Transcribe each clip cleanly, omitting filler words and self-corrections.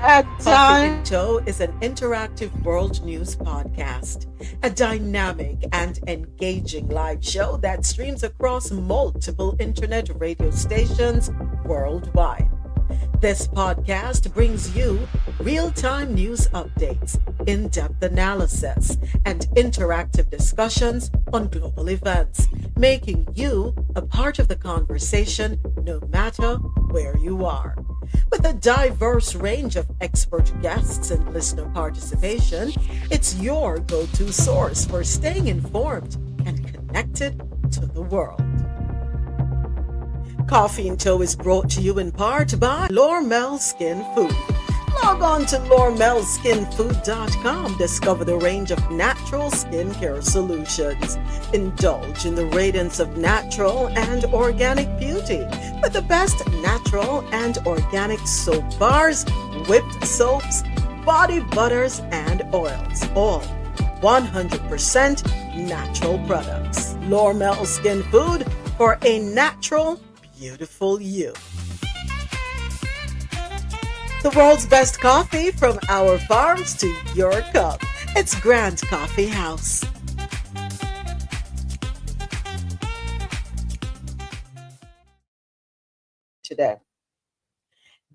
at Coffee in time. Tow is an interactive world news podcast, a dynamic and engaging live show that streams across multiple internet radio stations worldwide. This podcast brings you real time news updates, in depth analysis, and interactive discussions on global events, making you a part of the conversation no matter where you are. With a diverse range of expert guests and listener participation, it's your go to source for staying informed and connected to the world. Coffee in Tow is brought to you in part by Lormel Skin Food. Log on to lormelskinfood.com. Discover the range of natural skincare solutions. Indulge in the radiance of natural and organic beauty with the best natural and organic soap bars, whipped soaps, body butters, and oils. All 100% natural products. Lormel Skin Food for a natural, beautiful you. The world's best coffee from our farms to your cup. It's Grand Coffee House. Today.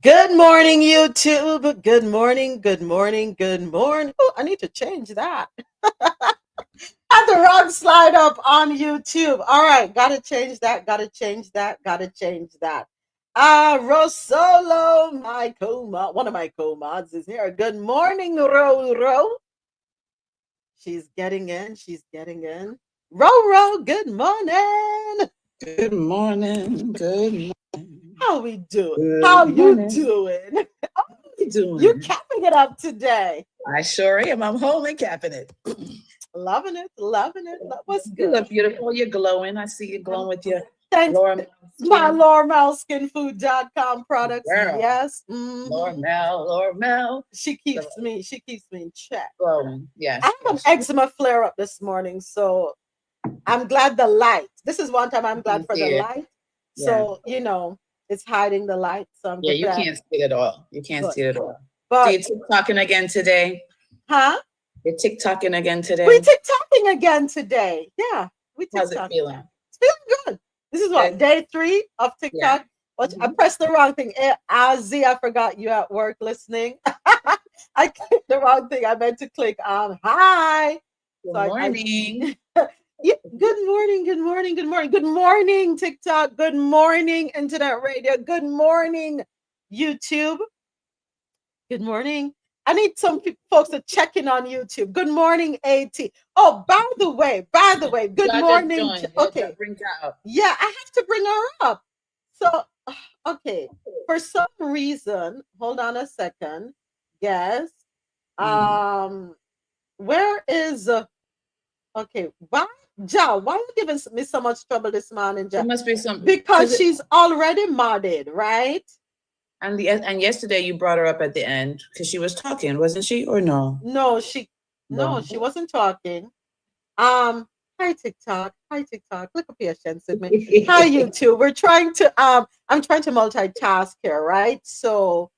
Good morning, YouTube. Good morning, good morning, good morning. Oh, I need to change that. Had the wrong slide up on YouTube. All right, gotta change that, gotta change that, gotta change that. RoSolo, one of my co-mods is here. Good morning, Ro. She's getting in, she's getting in. Ro, good morning. Good morning, good morning. How we doing? Good How morning. you doing? How you doing? You're capping it up today. I sure am. I'm home and capping it. Loving it, loving it. What's You good? look beautiful. You're glowing. I see you glowing with your Thanks. Lormel My skin. lormelskinfood.com products. Girl. Yes. Mhm. Lormel. She keeps me in check. Glowing. Yes. I have an eczema flare up this morning, so I'm glad the light. This is one time I'm glad for the light. So, it's hiding the light. So I'm you glad. can't see it all. You can't Good. see it all. But So you're TikToking again today? huh? You're TikToking again today? We TikToking again today. Yeah. We How's it TikTok. feeling? It's feeling good. This is what, day 3 of TikTok? Yeah. But I pressed the wrong thing. Z, I forgot you at work listening. I clicked the wrong thing. I meant to click on hi. Good So morning. Yeah, good morning, good morning, good morning. Good morning, TikTok. Good morning, Internet Radio. Good morning, YouTube. Good morning. I need some folks to check in on YouTube. Good morning, AT. Oh, by the way, good morning. Okay. Yeah, I have to bring her up. So, okay. For some reason, hold on a second. Yes. Where is okay, why are you giving me so much trouble this morning, Ja? There must be some because she's already modded, right? And yesterday you brought her up at the end because she was talking, wasn't she? Or no? No, she wasn't talking. Hi TikTok. Look at patience with me. Hi YouTube. We're trying to I'm trying to multitask here, right? So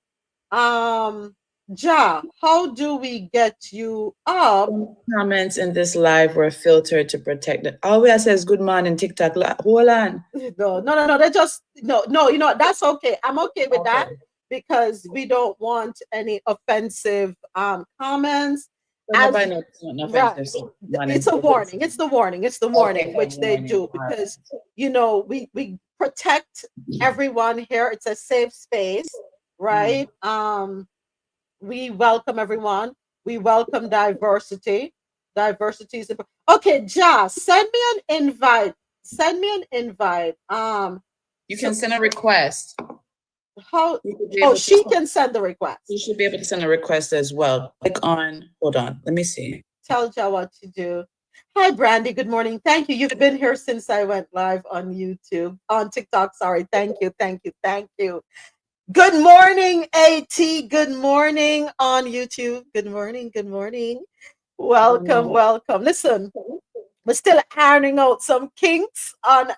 Ja, how do we get you up? Comments in this live were filtered to protect it. All we have says good morning TikTok. Hold on. No. They just no. That's okay. I'm okay with that because we don't want any offensive comments. It's a warning. It's the warning. Which they do because we protect everyone here. It's a safe space, right? We welcome everyone. We welcome diversity. Diversity is important. Okay, Ja, send me an invite. You can send a request. How? Oh, she can send the request. You should be able to send a request as well. Click on. Hold on. Let me see. Tell Ja what to do. Hi, Brandy. Good morning. Thank you. You've been here since I went live on YouTube, on TikTok. Sorry. Thank you. Good morning, AT. Good morning on YouTube. Good morning. Welcome. Listen, we're still ironing out some kinks on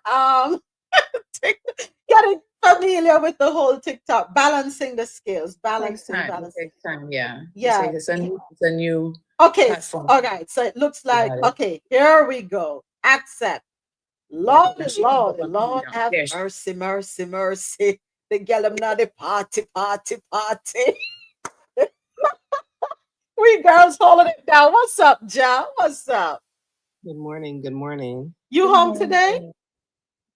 TikTok. Getting familiar with the whole TikTok, balancing the scales, Takes balancing, time. It balancing. takes time. Yeah. Yeah. It's a new Okay. platform. All right. So it looks like, Got it. okay, here we go. Accept. Yeah, Lord, she can go Lord, up and come Lord, down. have There mercy, mercy, mercy. The girl, I'm not a party, party, party. We girls holding it down. What's up, Ja? What's up? Good morning. Good morning. You Good home today? morning.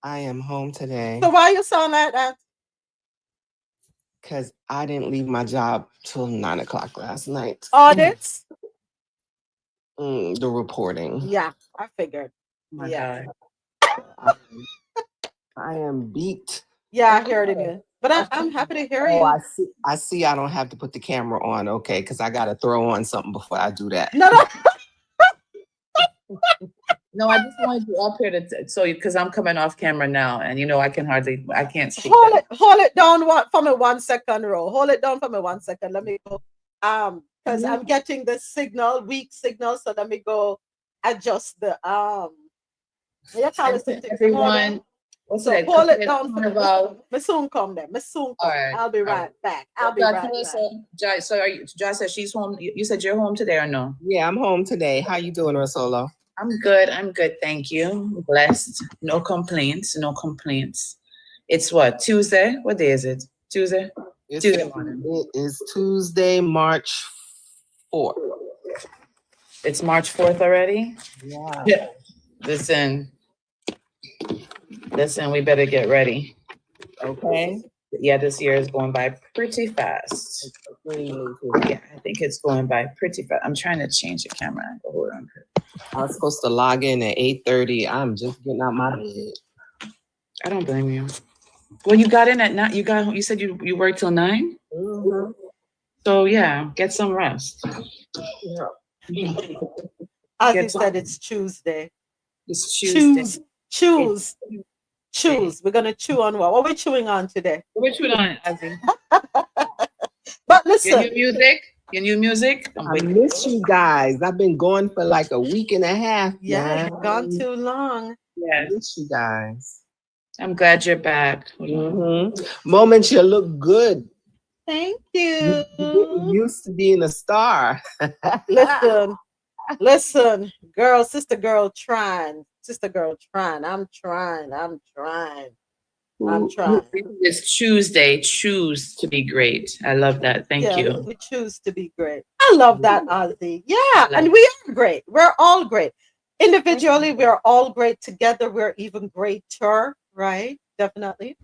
I am home today So why you sound like that? because I didn't leave my job till 9 o'clock last night. Audits? The reporting. Yeah, I figured. Oh my Yeah. God. I am beat. Yeah, I heard it. But I'm happy to hear Oh, you. I see. I don't have to put the camera on. Okay, because I got to throw on something before I do that. No, no. No, I just wanted you up here because I'm coming off camera now, and I I can't speak. Hold it down for me 1 second, Ro. Hold it down for me 1 second. Let me go. Because I'm getting the signal, weak signal. So let me go adjust the Everyone, what's so that? hold it down for Carnival. me. Soon come there. Me soon come. All right. I'll be right back. I'll be Jai, right tell us, back. So are you? Jai said she's home. You said you're home today or no? Yeah, I'm home today. How you doing, RoSolo? I'm good. I'm good. Thank you. Blessed. No complaints. No complaints. It's what? Tuesday? What day is it? Tuesday? Tuesday morning. It is Tuesday, March 4th. It's March 4th already? Yeah. Listen, we better get ready. Okay. Yeah, this year is going by pretty fast. Yeah, I think it's going by pretty fast. I'm trying to change the camera. Hold on. I was supposed to log in at 8:30. I'm just getting out my bed. I don't blame you. Well, you got in at 9. You said you worked till 9? Mm-hmm. So yeah, get some rest. Yeah. As you said, it's Tuesday. It's Tuesday. Choose. We're gonna chew on what? What are we chewing on today? What are we chewing on, Azzy? But listen. Your new music? I miss you guys. I've been going for like a week and a half. Yeah, gone too long. Yeah, I miss you guys. I'm glad you're back. Moments, you look good. Thank you. You're used to being a star. Listen, girl, sister girl trying. I'm trying. It's Tuesday. Choose to be great. I love that. Thank you. We choose to be great. I love that, Ozzy. Yeah, and we are great. We're all great. Individually, we're all great. Together, we're even greater, right? Definitely.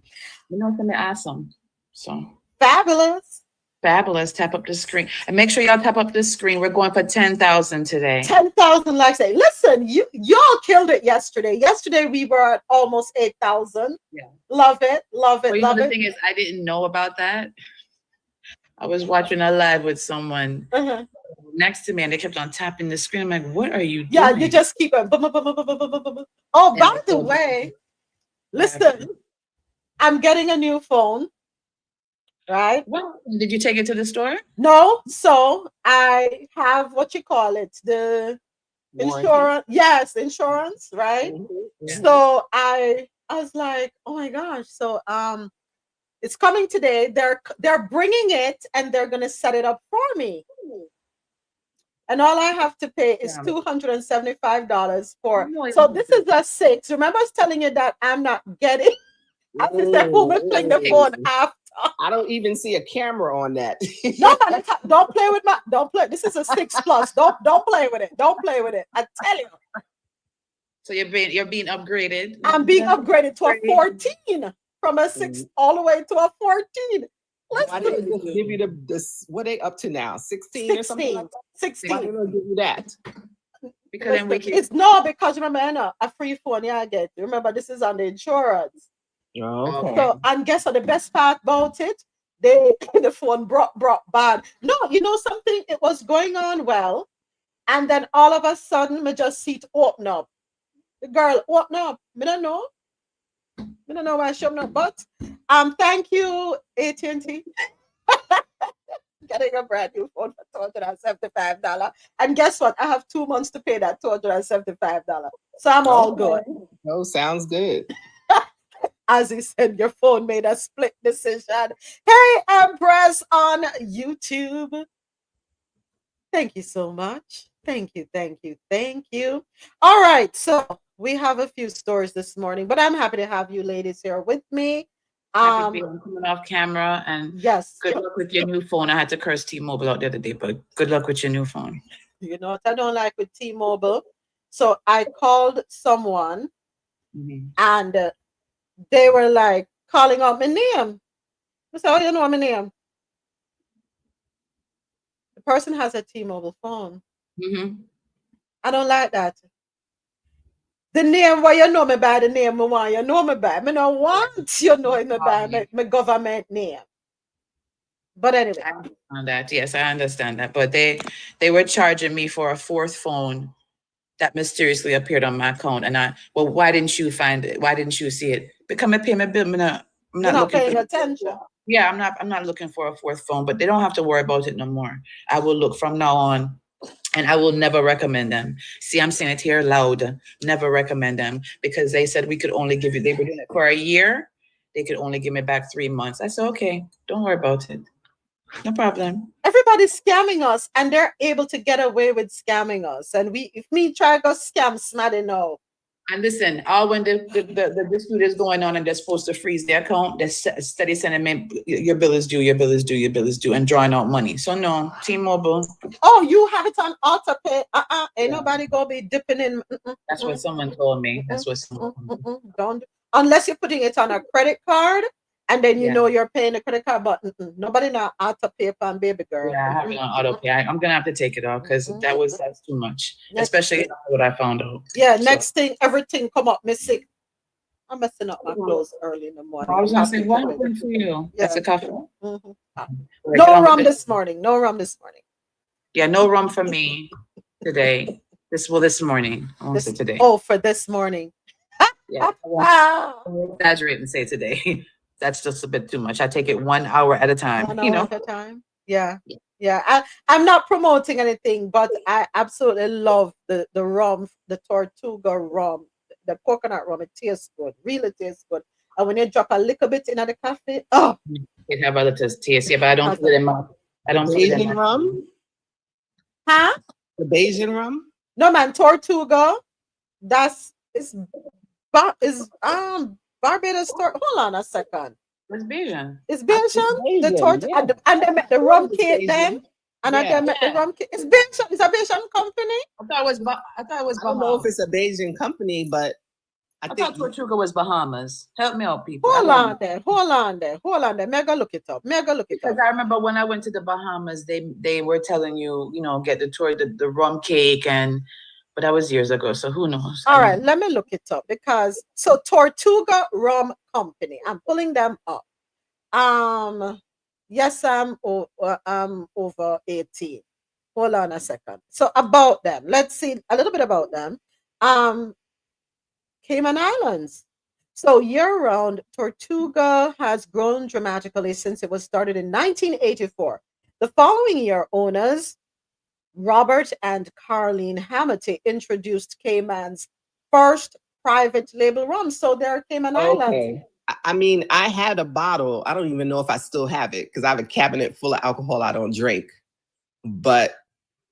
Something awesome. So fabulous. Tap up the screen and make sure y'all tap up the screen. We're going for 10,000 today. 10,000 likes. Listen, y'all killed it yesterday. Yesterday we were at almost 8,000. Yeah, love it. The thing is, I didn't know about that. I was watching a live with someone next to me, and they kept on tapping the screen. I'm like, "What are you doing?" Yeah, you just keep on. Oh, by the way, listen, I'm getting a new phone. Right? Well, did you take it to the store? No. So I have what you call it, the insurance. Yes, insurance, right? Yeah. So I was like, oh my gosh. So it's coming today. They're bringing it and they're gonna set it up for me. And all I have to pay is $275 for. So this is a 6. Remember I was telling you that I'm not getting. I just said, who will playing the phone after? I don't even see a camera on that. No, don't play with don't play. This is a 6 plus. Don't play with it. Don't play with it. I tell you. So you're being upgraded. I'm being upgraded to a 14 from a 6 all the way to a 14. Why didn't they just give you this? What are they up to now? 16 or something like that? 16. Why didn't they give you that? Because because remember, a free phone, I get. Remember, this is on the insurance. Okay. So, and guess what? The best part about it, the phone brought bad. No, you know something? It was going on well, and then all of a sudden, me just see it open up. The girl open up. Me don't know. Me don't know why she open up, but thank you, AT&T. Getting a brand new phone for $275. And guess what? I have 2 months to pay that $275. So I'm all good. Oh, sounds good. As he said, your phone made a split decision. Hey, Empress on YouTube. Thank you so much. Thank you, thank you, thank you. All right, so we have a few stories this morning, but I'm happy to have you ladies here with me. Happy to be coming off camera, and yes, good luck with your new phone. I had to curse T-Mobile out the other day, but good luck with your new phone. You know what I don't like with T-Mobile? So I called someone and they were like calling out my name. I said, oh, you know my name? The person has a T-Mobile phone. I don't like that. The name where you know me by the name I want you know me by. I don't want you know me by my government name. But anyway. I understand that. Yes, I understand that. But they were charging me for a fourth phone that mysteriously appeared on my account. And why didn't you find it? Why didn't you see it? Become a payment bill. I'm not looking paying attention. Yeah, I'm not looking for a fourth phone, but they don't have to worry about it no more. I will look from now on. And I will never recommend them. See, I'm saying it here loud. Never recommend them, because they said we could only give you, they were doing it for a year. They could only give me back 3 months. I said, okay, don't worry about it. No problem. Everybody's scamming us, and they're able to get away with scamming us. And if me try to go scam somebody now. And listen, all when the dispute is going on and they're supposed to freeze the account, they're steady sending me, your bill is due, your bill is due, your bill is due, and drawing out money. So no, T-Mobile. Oh, you have it on auto pay. Ain't nobody gonna be dipping in. That's what someone told me. That's what someone told me. Don't, unless you're putting it on a credit card. And then you know you're paying the credit card, but nobody now auto pay on baby girl. Yeah, I have it on auto pay. I'm gonna have to take it off because that's too much. Especially what I found out. Yeah, next thing, everything come up missing. I'm messing up my clothes early in the morning. I was gonna say, what happened for you? Yeah. That's a coffee. No rum this morning. No rum this morning. Yeah, no rum for me today. This morning. I won't say today. Oh, for this morning. Yeah. I won't exaggerate and say today. That's just a bit too much. I take it 1 hour at a time. 1 hour at a time. Yeah. I'm not promoting anything, but I absolutely love the rum, the Tortuga rum, the coconut rum. It tastes good, really tastes good. And when you drop a little bit in the coffee, oh, it have a little taste. Yeah, but I don't put it in my. I don't put it in my rum. Huh? The Bayesian rum? No, man, Tortuga. Is Barbados. Hold on a second. It's Bayesian. It's Bayesian. The torch and they make the rum cake then. And they make the rum cake. It's Bayesian. It's a Bayesian company. I thought it was. I don't know if it's a Bayesian company, but I thought Tortuga was Bahamas. Help me out, people. Hold on there. Mega look it up. Because I remember when I went to the Bahamas, they were telling you, get the rum cake but that was years ago, so who knows? All right, let me look it up because Tortuga Rum Company. I'm pulling them up. Yes, I'm over 18. Hold on a second. So about them, let's see a little bit about them. Cayman Islands. So year-round, Tortuga has grown dramatically since it was started in 1984. The following year, owners Robert and Carleen Hamilton introduced Cayman's first private label rum. So they're Cayman Islands. I mean, I had a bottle. I don't even know if I still have it because I have a cabinet full of alcohol I don't drink. But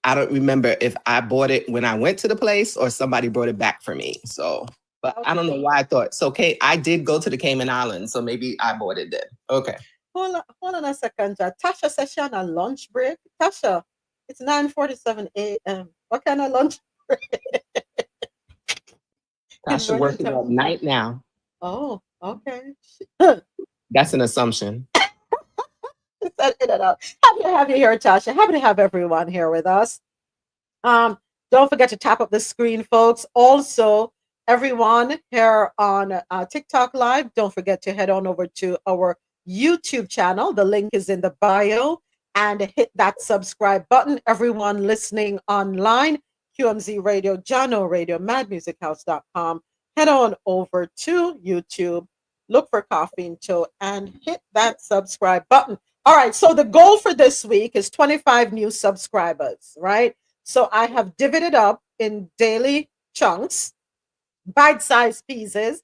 I don't remember if I bought it when I went to the place or somebody brought it back for me. So, but I don't know why I thought. So, I did go to the Cayman Islands, so maybe I bought it then. Okay. Hold on a second. Tasha says she on a lunch break. Tasha, it's 9:47 a.m. What kind of lunch break? Tasha working at night now. Oh, okay. That's an assumption. Happy to have you here, Tasha. Happy to have everyone here with us. Don't forget to tap up the screen, folks. Also, everyone here on TikTok Live, don't forget to head on over to our YouTube channel. The link is in the bio. And hit that subscribe button. Everyone listening online, QMZ Radio, Jano Radio, madmusichouse.com. Head on over to YouTube, look for Coffee and Chill, and hit that subscribe button. All right, so the goal for this week is 25 new subscribers, right? So I have divided up in daily chunks, bite-sized pieces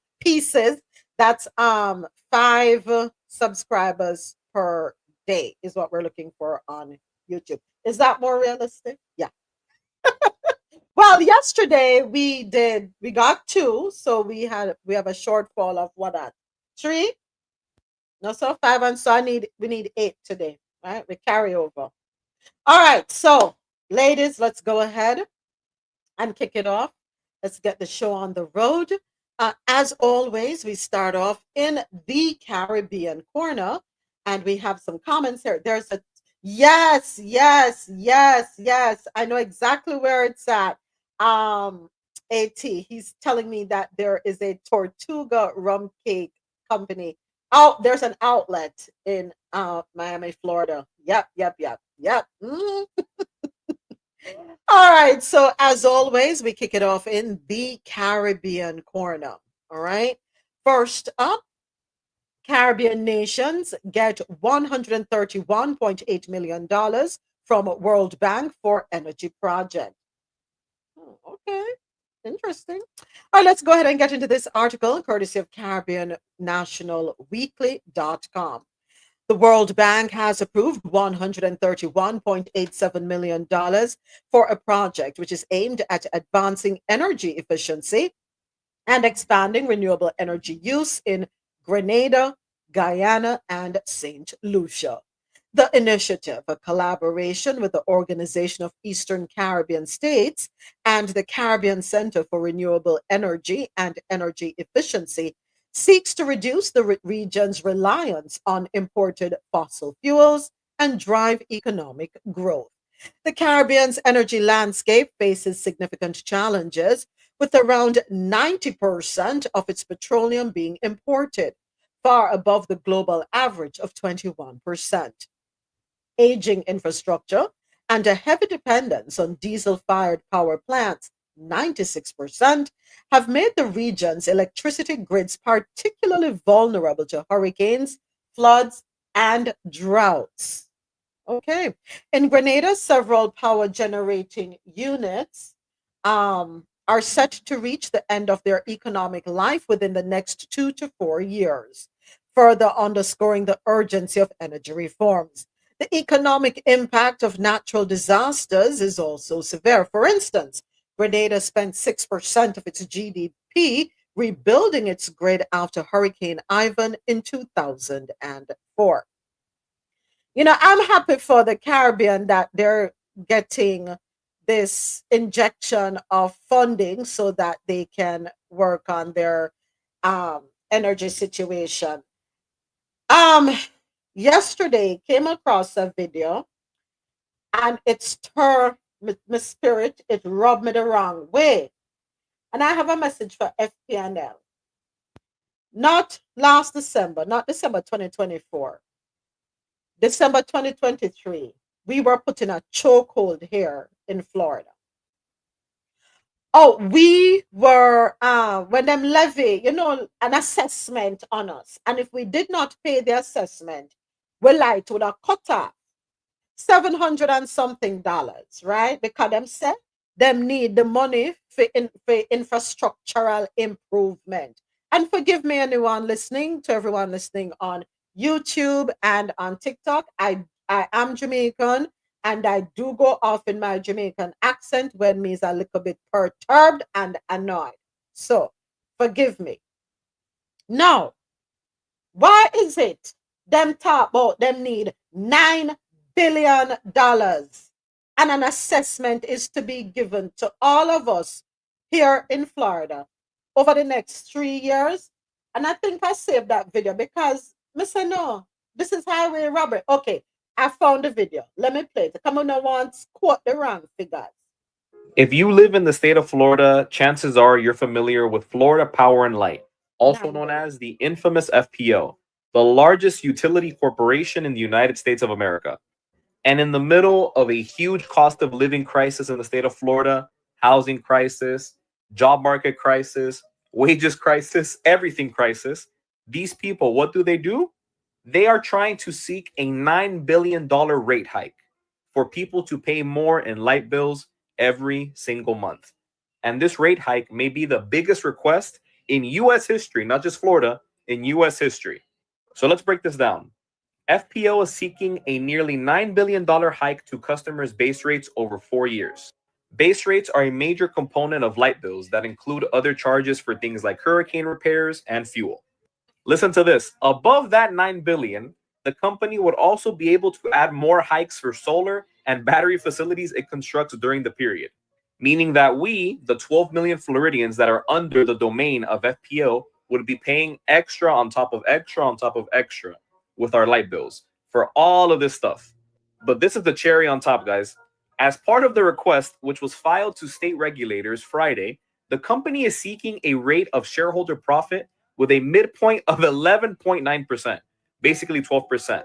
That's 5 subscribers per day is what we're looking for on YouTube. Is that more realistic? Yeah. Well, yesterday we got 2, so we have a shortfall of what at 3? No, so 5, and so we need 8 today, right? We carry over. All right, so ladies, let's go ahead and kick it off. Let's get the show on the road. As always, we start off in the Caribbean corner, and we have some comments here. There's a yes, yes, yes, yes. I know exactly where it's at. At he's telling me that there is a Tortuga rum cake company. Oh, there's an outlet in Miami, Florida. Yep, yep, yep, yep. All right. So, as always, we kick it off in the Caribbean corner. All right. First up, Caribbean nations get $131.8 million from World Bank for energy project. Okay. Interesting. All right, let's go ahead and get into this article courtesy of Caribbean National Weekly.com. The World Bank has approved $131.87 million for a project which is aimed at advancing energy efficiency and expanding renewable energy use in Grenada, Guyana, and St. Lucia. The initiative, a collaboration with the Organization of Eastern Caribbean States and the Caribbean Center for Renewable Energy and Energy Efficiency, seeks to reduce the region's reliance on imported fossil fuels and drive economic growth. The Caribbean's energy landscape faces significant challenges, with around 90% of its petroleum being imported, far above the global average of 21%. Aging infrastructure and a heavy dependence on diesel fired power plants, 96%, have made the region's electricity grids particularly vulnerable to hurricanes, floods, and droughts. Okay. In Grenada, several power generating units are set to reach the end of their economic life within the next 2 to 4 years, further underscoring the urgency of energy reforms. The economic impact of natural disasters is also severe. For instance, Grenada spent 6% of its GDP rebuilding its grid after Hurricane Ivan in 2004. I'm happy for the Caribbean that they're getting this injection of funding so that they can work on their energy situation. Um, Yesterday came across a video and it stirred my spirit. It rubbed me the wrong way. And I have a message for FPNL. Not last December, not December 2024. December 2023, we were put in a chokehold here in Florida. Oh, we were when them levy, an assessment on us. And if we did not pay the assessment, we lied to the cut off 700 and something dollars, right? Because them said them need the money for infrastructural improvement. And forgive me, everyone listening on YouTube and on TikTok. I am Jamaican and I do go off in my Jamaican accent when me's a little bit perturbed and annoyed. So forgive me. Now, why is it them talk about them need $9 billion and an assessment is to be given to all of us here in Florida over the next 3 years? And I think I saved that video because Mr. No, this is highway robbery. Okay, I found the video. Let me play it. Come on, I want to quote the wrong figures. If you live in the state of Florida, chances are you're familiar with Florida Power and Light, also known as the infamous FPO, the largest utility corporation in the United States of America. And in the middle of a huge cost of living crisis in the state of Florida, housing crisis, job market crisis, wages crisis, everything crisis, these people, what do? They are trying to seek a $9 billion rate hike for people to pay more in light bills every single month. And this rate hike may be the biggest request in U.S. history, not just Florida, in U.S. history. So let's break this down. FPO is seeking a nearly $9 billion hike to customers' base rates over 4 years. Base rates are a major component of light bills that include other charges for things like hurricane repairs and fuel. Listen to this. Above that $9 billion, the company would also be able to add more hikes for solar and battery facilities it constructs during the period, meaning that we, the 12 million Floridians that are under the domain of FPO, would be paying extra on top of extra on top of extra with our light bills for all of this stuff. But this is the cherry on top, guys. As part of the request, which was filed to state regulators Friday, the company is seeking a rate of shareholder profit with a midpoint of 11.9%, basically 12%,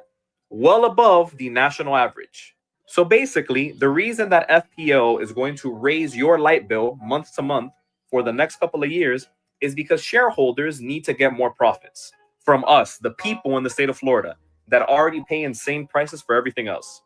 well above the national average. So basically, the reason that FPO is going to raise your light bill month to month for the next couple of years is because shareholders need to get more profits from us, the people in the state of Florida, that already pay insane prices for everything else.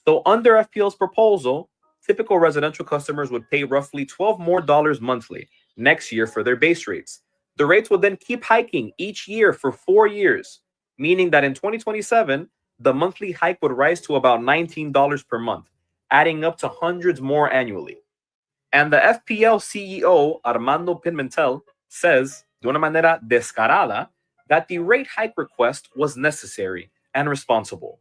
So under FPO's proposal, typical residential customers would pay roughly $12 more monthly next year for their base rates. The rates will then keep hiking each year for 4 years, meaning that in 2027, the monthly hike would rise to about $19 per month, adding up to hundreds more annually. And the FPL CEO, Armando Pimentel, says, de una manera descarada, that the rate hike request was necessary and responsible.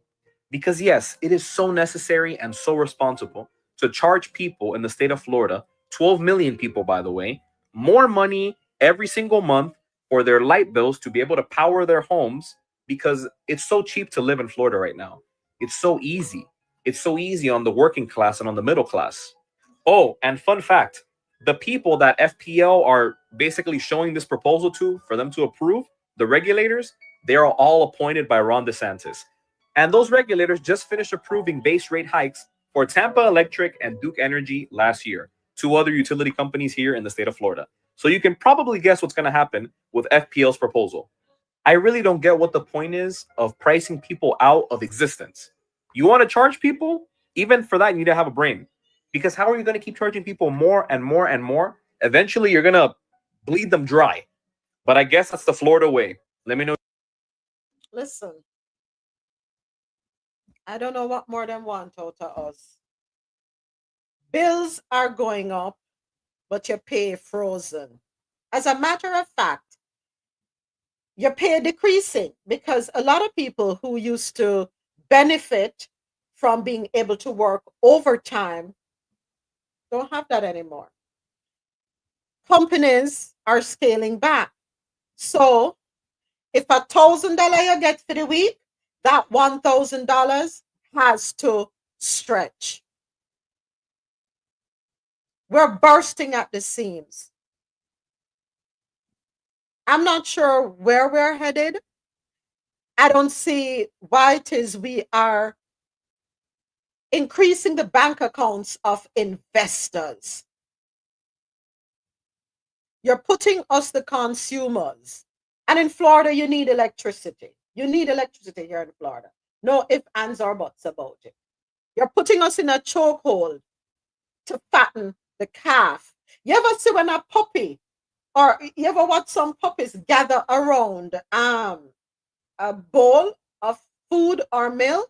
Because yes, it is so necessary and so responsible to charge people in the state of Florida, 12 million people, by the way, more money every single month for their light bills to be able to power their homes, because it's so cheap to live in Florida right now. It's so easy. It's so easy on the working class and on the middle class. Oh, and fun fact, the people that FPL are basically showing this proposal to for them to approve, the regulators, they are all appointed by Ron DeSantis. And those regulators just finished approving base rate hikes for Tampa Electric and Duke Energy last year, 2 other utility companies here in the state of Florida. So you can probably guess what's going to happen with FPL's proposal. I really don't get what the point is of pricing people out of existence. You want to charge people? Even for that, you need to have a brain. Because how are you going to keep charging people more and more and more? Eventually, you're going to bleed them dry. But I guess that's the Florida way. Let me know. Listen, I don't know what more than want out of us. Bills are going up, but your pay frozen. As a matter of fact, your pay decreasing because a lot of people who used to benefit from being able to work overtime don't have that anymore. Companies are scaling back. So if $1,000 you get for the week, that $1,000 has to stretch. We're bursting at the seams. I'm not sure where we're headed. I don't see why it is we are increasing the bank accounts of investors. You're putting us, the consumers. And in Florida, you need electricity. You need electricity here in Florida. No ifs, ands, or buts about it. You're putting us in a chokehold to fatten the calf. You ever see when a puppy, or you ever watch some puppies gather around a bowl of food or milk,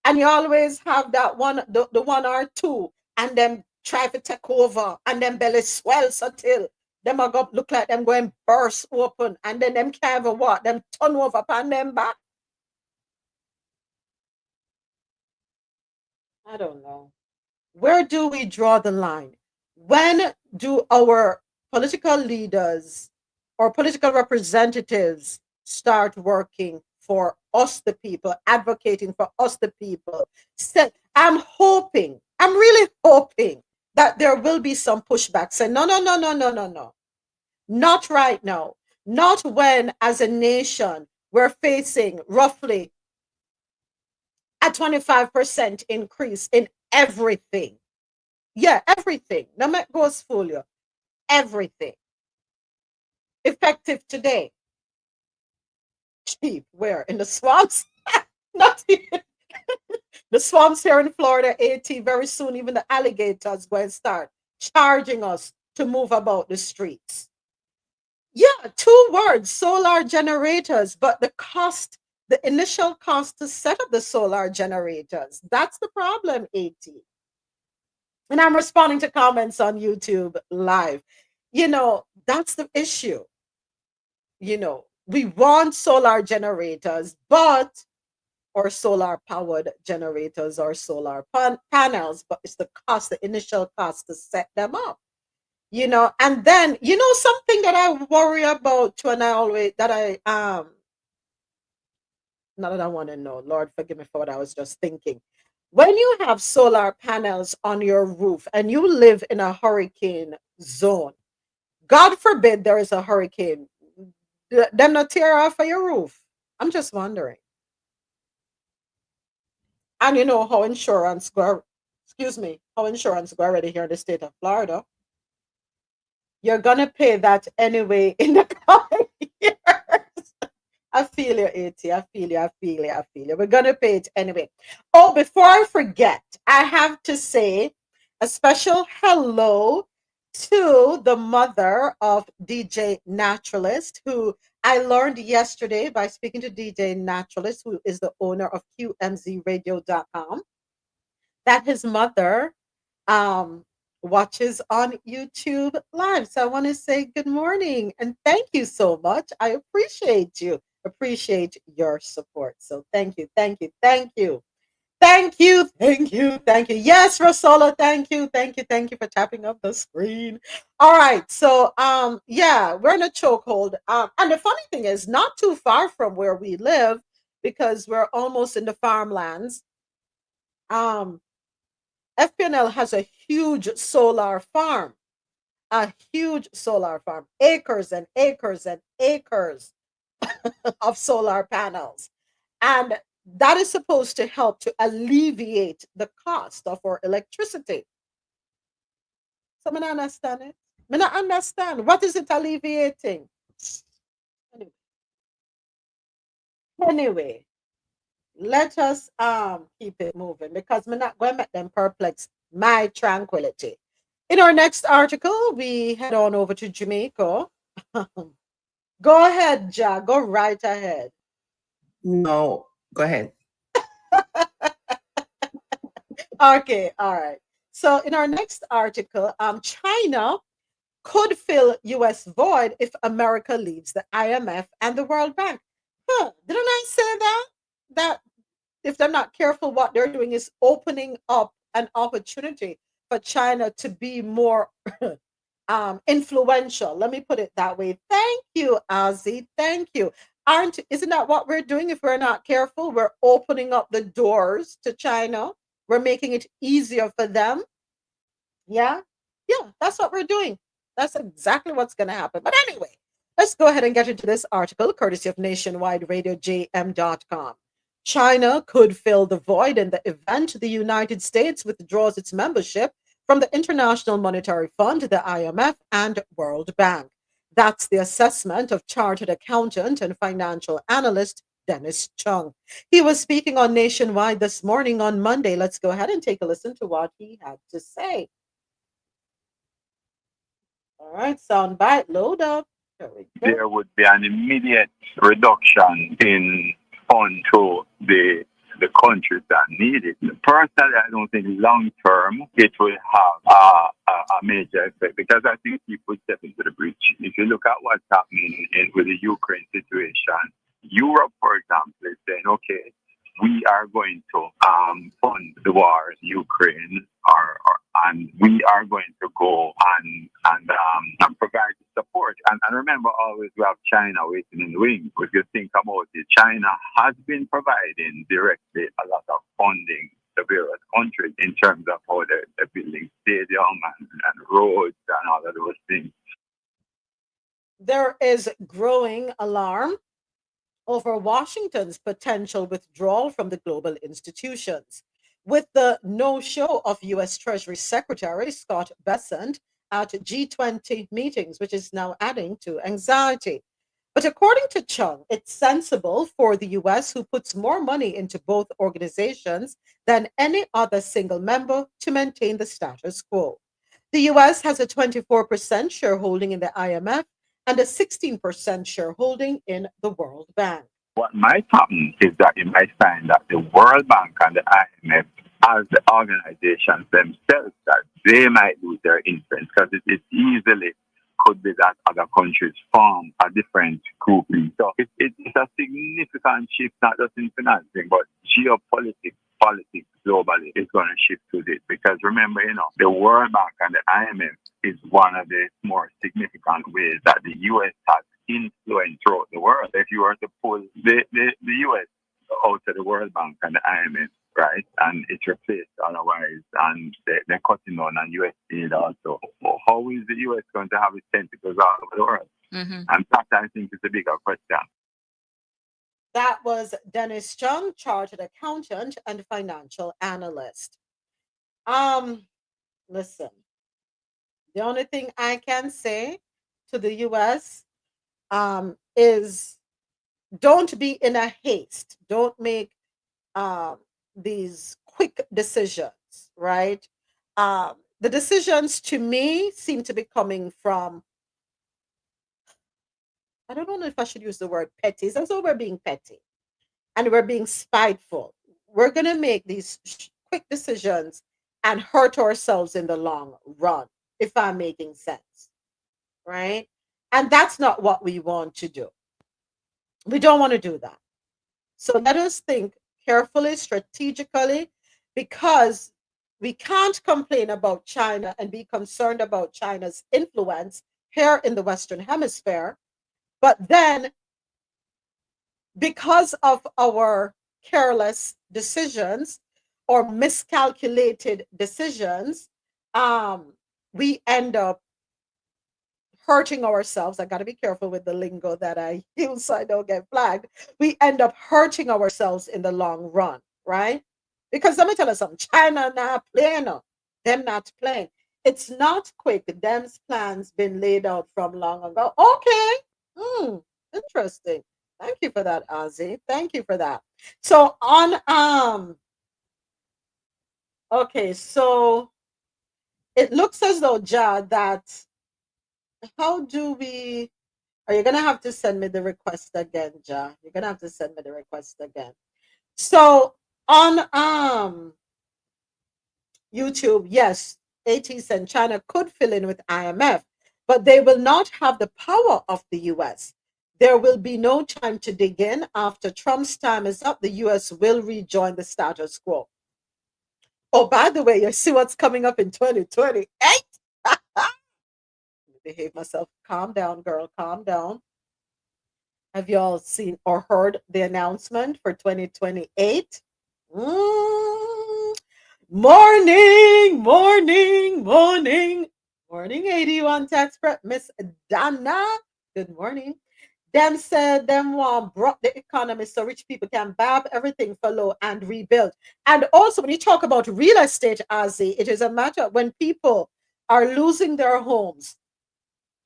and you always have that one, the one or two, and them try to take over, and them belly swells until them are go look like them going burst open, and then them can't even walk, them turn over upon them back. I don't know. Where do we draw the line? When do our political leaders or political representatives start working for us, the people, advocating for us, the people? I'm really hoping that there will be some pushback. Say, no. Not right now. Not when, as a nation, we're facing roughly a 25% increase in everything. Yeah, everything. No matter goes fool you. Everything. Effective today. Cheap. Where? In the swamps? Not even. The swamps here in Florida, AT, very soon, even the alligators going to start charging us to move about the streets. Yeah, two words, solar generators, but the initial cost to set up the solar generators, that's the problem, AT. And I'm responding to comments on YouTube live. That's the issue. We want solar generators, or solar powered generators or solar panels, but it's the initial cost to set them up. And then something that I worry about too, and I always that I not that I want to know, Lord forgive me for what I was just thinking. When you have solar panels on your roof and you live in a hurricane zone, God forbid there is a hurricane, them not tear off of your roof. I'm just wondering. And you know how insurance go, excuse me, how insurance go already here in the state of Florida. You're gonna pay that anyway in the coming years. I feel you, AT. I feel you. I feel you. I feel you. We're gonna pay it anyway. Oh, before I forget, I have to say a special hello to the mother of DJ Naturalist, who I learned yesterday by speaking to DJ Naturalist, who is the owner of QMZRadio.com, that his mother um, watches on YouTube Live. So I want to say good morning and thank you so much. I appreciate you, appreciate your support. So thank you, thank you, thank you. Thank you, thank you, thank you. Yes, RoSolo, thank you, thank you, thank you for tapping up the screen. All right, so yeah, we're in a chokehold. And the funny thing is, not too far from where we live, because we're almost in the farmlands. FPNL has a huge solar farm, acres and acres and acres of solar panels. And that is supposed to help to alleviate the cost of our electricity. So I don't understand it. I don't understand. What is it alleviating? Anyway, let us keep it moving, because I'm not going to make them perplex my tranquility. In our next article, we head on over to Jamaica. Go ahead, Ja. Go right ahead. No, go ahead. Okay, all right. So in our next article, China could fill U.S. void if America leaves the IMF and the World Bank. Didn't I say that? That if they're not careful, what they're doing is opening up an opportunity for China to be more influential. Let me put it that way. Thank you, Ozzy. Thank you. Isn't that what we're doing? If we're not careful, we're opening up the doors to China. We're making it easier for them. Yeah. Yeah, that's what we're doing. That's exactly what's going to happen. But anyway, let's go ahead and get into this article, courtesy of Nationwide Radio JM.com. China could fill the void in the event the United States withdraws its membership from the International Monetary Fund, the IMF, and World Bank. That's the assessment of chartered accountant and financial analyst Dennis Chung. He was speaking on Nationwide this morning on Monday. Let's go ahead and take a listen to what he had to say. All right, soundbite, load up. There would be an immediate reduction in fund to the countries that need it. Personally, I don't think long term it will have a major effect, because I think people step into the breach. If you look at what's happening with the Ukraine situation, Europe, for example, is saying, okay, we are going to fund the war in Ukraine, and we are going to go and provide support. And remember, always we have China waiting in the wings. If you think about it, China has been providing directly a lot of funding to various countries in terms of how they're building stadium and roads and all of those things. There is growing alarm over Washington's potential withdrawal from the global institutions, with the no-show of U.S. Treasury Secretary Scott Bessent at G20 meetings, which is now adding to anxiety. But according to Chung, it's sensible for the U.S., who puts more money into both organizations than any other single member, to maintain the status quo. The U.S. has a 24% shareholding in the IMF and a 16% shareholding in the World Bank. What might happen is that you might find that the World Bank and the IMF, as the organizations themselves, that they might lose their influence, because it easily could be that other countries form a different grouping. So it's a significant shift, not just in financing, but geopolitics, politics globally is going to shift to this. Because remember, the World Bank and the IMF is one of the more significant ways that the U.S. has influence throughout the world. If you were to pull the U.S. out of the World Bank and the IMF, right, and it's replaced otherwise, and they're cutting down on U.S. aid also, how is the U.S. going to have its tentacles all over the world? Mm-hmm. And that, I think, is a bigger question. That was Dennis Chung, chartered accountant and financial analyst. Listen, the only thing I can say to the U.S. Is don't be in a haste. Don't make these quick decisions, right? The decisions to me seem to be coming from, I don't know if I should use the word petty. So we're being petty and we're being spiteful. We're going to make these quick decisions and hurt ourselves in the long run, if I'm making sense, right? And that's not what we want to do. We don't want to do that. So let us think carefully, strategically, because we can't complain about China and be concerned about China's influence here in the Western Hemisphere. But then, because of our careless decisions or miscalculated decisions, we end up hurting ourselves. I got to be careful with the lingo that I use so I don't get flagged. We end up hurting ourselves in the long run, right? Because let me tell you something, China not playing, them not playing. It's not quick. Them's plans been laid out from long ago. Okay, interesting. Thank you for that, Ozzy. Thank you for that. So on okay, so it looks as though that how do we, are you gonna have to send me the request again, Ja? You're gonna have to send me the request again. So on YouTube, yes, AT and China could fill in with IMF, but they will not have the power of the US. There will be no time to dig in. After Trump's time is up, the US will rejoin the status quo. Oh, by the way, you see what's coming up in 2028? Behave myself. Calm down, girl. Calm down. Have y'all seen or heard the announcement for 2028? Morning, morning, morning. Morning, 81 tax prep. Miss Donna. Good morning. Them said them want brought the economy so rich people can buy up everything for low and rebuild. And also, when you talk about real estate, Ozzy, it is a matter when people are losing their homes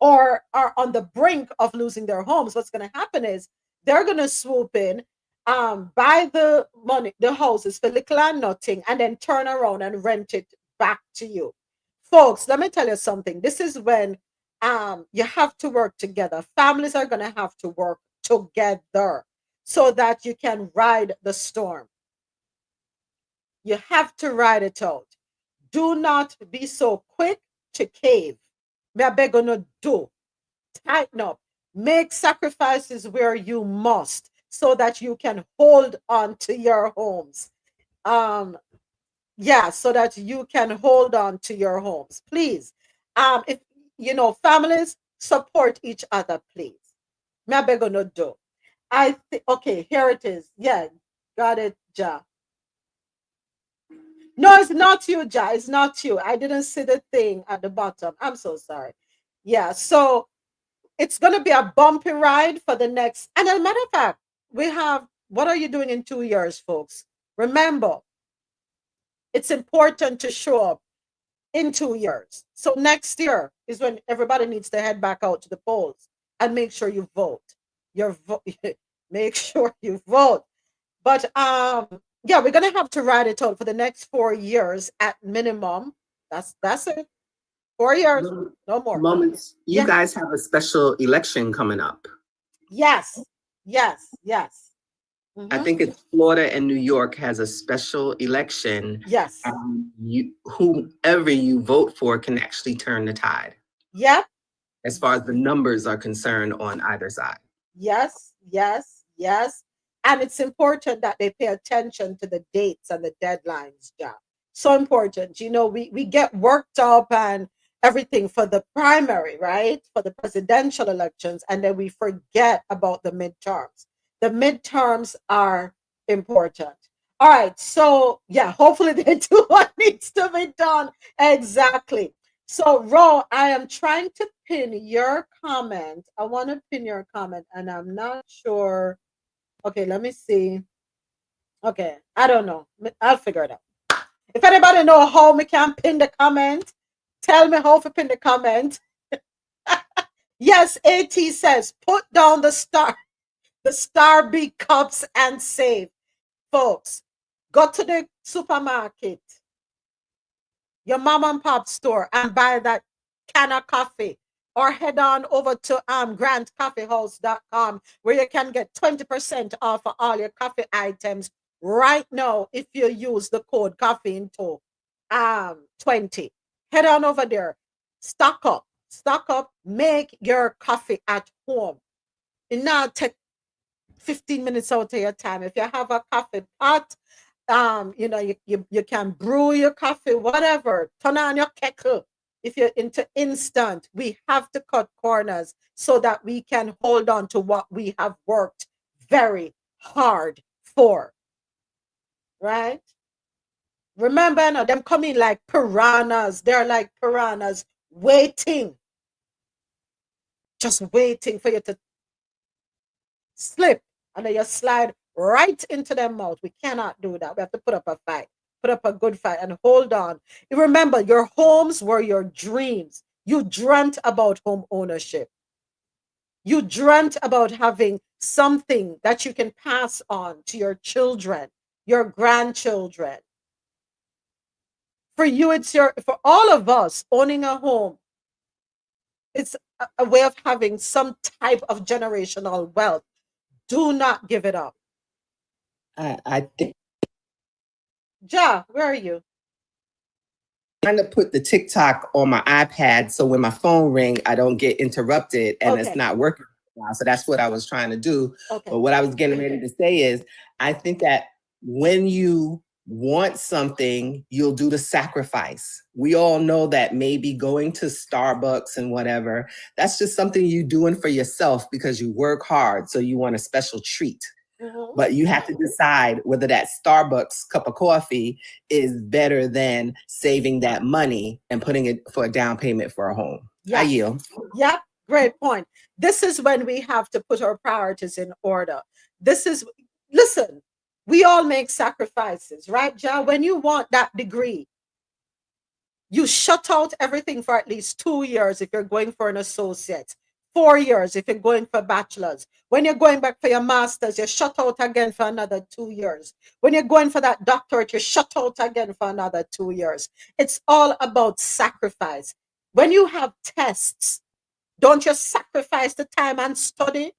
or are on the brink of losing their homes. What's going to happen is they're going to swoop in, buy the money, the houses for little and nothing, and then turn around and rent it back to you. Folks, let me tell you something. This is when you have to work together. Families are going to have to work together so that you can ride the storm. You have to ride it out. Do not be so quick to cave. Me I beg you no do. Tighten up. Make sacrifices where you must so that you can hold on to your homes. Yeah, so that you can hold on to your homes. Please. If families support each other, please. Me I beg you no do. Okay, here it is. Yeah, got it, Ja. No, it's not you, Ja. It's not you. I didn't see the thing at the bottom. I'm so sorry. Yeah, so it's going to be a bumpy ride for the next. And as a matter of fact, we have, what are you doing in 2 years, folks? Remember, it's important to show up in 2 years. So next year is when everybody needs to head back out to the polls and make sure you vote. Make sure you vote. But yeah, we're gonna have to ride it out for the next 4 years at minimum. That's it. 4 years, no more. Moments. You Yeah. guys have a special election coming up. Yes. I think it's Florida and New York has a special election. Yes. Whomever you vote for can actually turn the tide. Yep. As far as the numbers are concerned on either side. Yes. And it's important that they pay attention to the dates and the deadlines, John. So important. You know, we get worked up and everything for the primary, right? For the presidential elections, and then we forget about the midterms. The midterms are important. All right. So yeah, hopefully they do what needs to be done. Exactly. So, Ro, I am trying to pin your comment. I want to pin your comment, and I'm not sure. Okay, let me see. Okay, I don't know. I'll figure it out. If anybody know how we can pin the comment, tell me how to pin the comment. Yes, AT says, put down the star B cups and save. Folks, go to the supermarket, your mom and pop store, and buy that can of coffee, or head on over to grandcoffeehouse.com where you can get 20% off of all your coffee items right now if you use the code coffee into 20. Head on over there, stock up, make your coffee at home. It now take 15 minutes out of your time. If you have a coffee pot, you know, you can brew your coffee, whatever, turn on your kettle. If you're into instant, we have to cut corners so that we can hold on to what we have worked very hard for. Right? Remember, now, them coming like piranhas. They're like piranhas waiting. Just waiting for you to slip, and then you slide right into their mouth. We cannot do that. We have to put up a fight, put up a good fight, and hold on. You remember, your homes were your dreams. You dreamt about home ownership. You dreamt about having something that you can pass on to your children, your grandchildren. For you, for all of us, owning a home, it's a way of having some type of generational wealth. Do not give it up. I think Ja, where are you? I'm trying to put the TikTok on my iPad so when my phone ring, I don't get interrupted and Okay. it's not working now. So that's what I was trying to do. Okay. But what I was getting ready to say is, I think that when you want something, you'll do the sacrifice. We all know that maybe going to Starbucks and whatever, that's just something you're doing for yourself because you work hard. So you want a special treat. But you have to decide whether that Starbucks cup of coffee is better than saving that money and putting it for a down payment for a home. Yeah. I yield. Yep, great point. This is when we have to put our priorities in order. Listen, we all make sacrifices, right, Ja? When you want that degree, you shut out everything for at least 2 years if you're going for an associate. 4 years if you're going for bachelor's. When you're going back for your master's, you're shut out again for another 2 years. When you're going for that doctorate, you're shut out again for another 2 years. It's all about sacrifice. When you have tests, don't you sacrifice the time and study?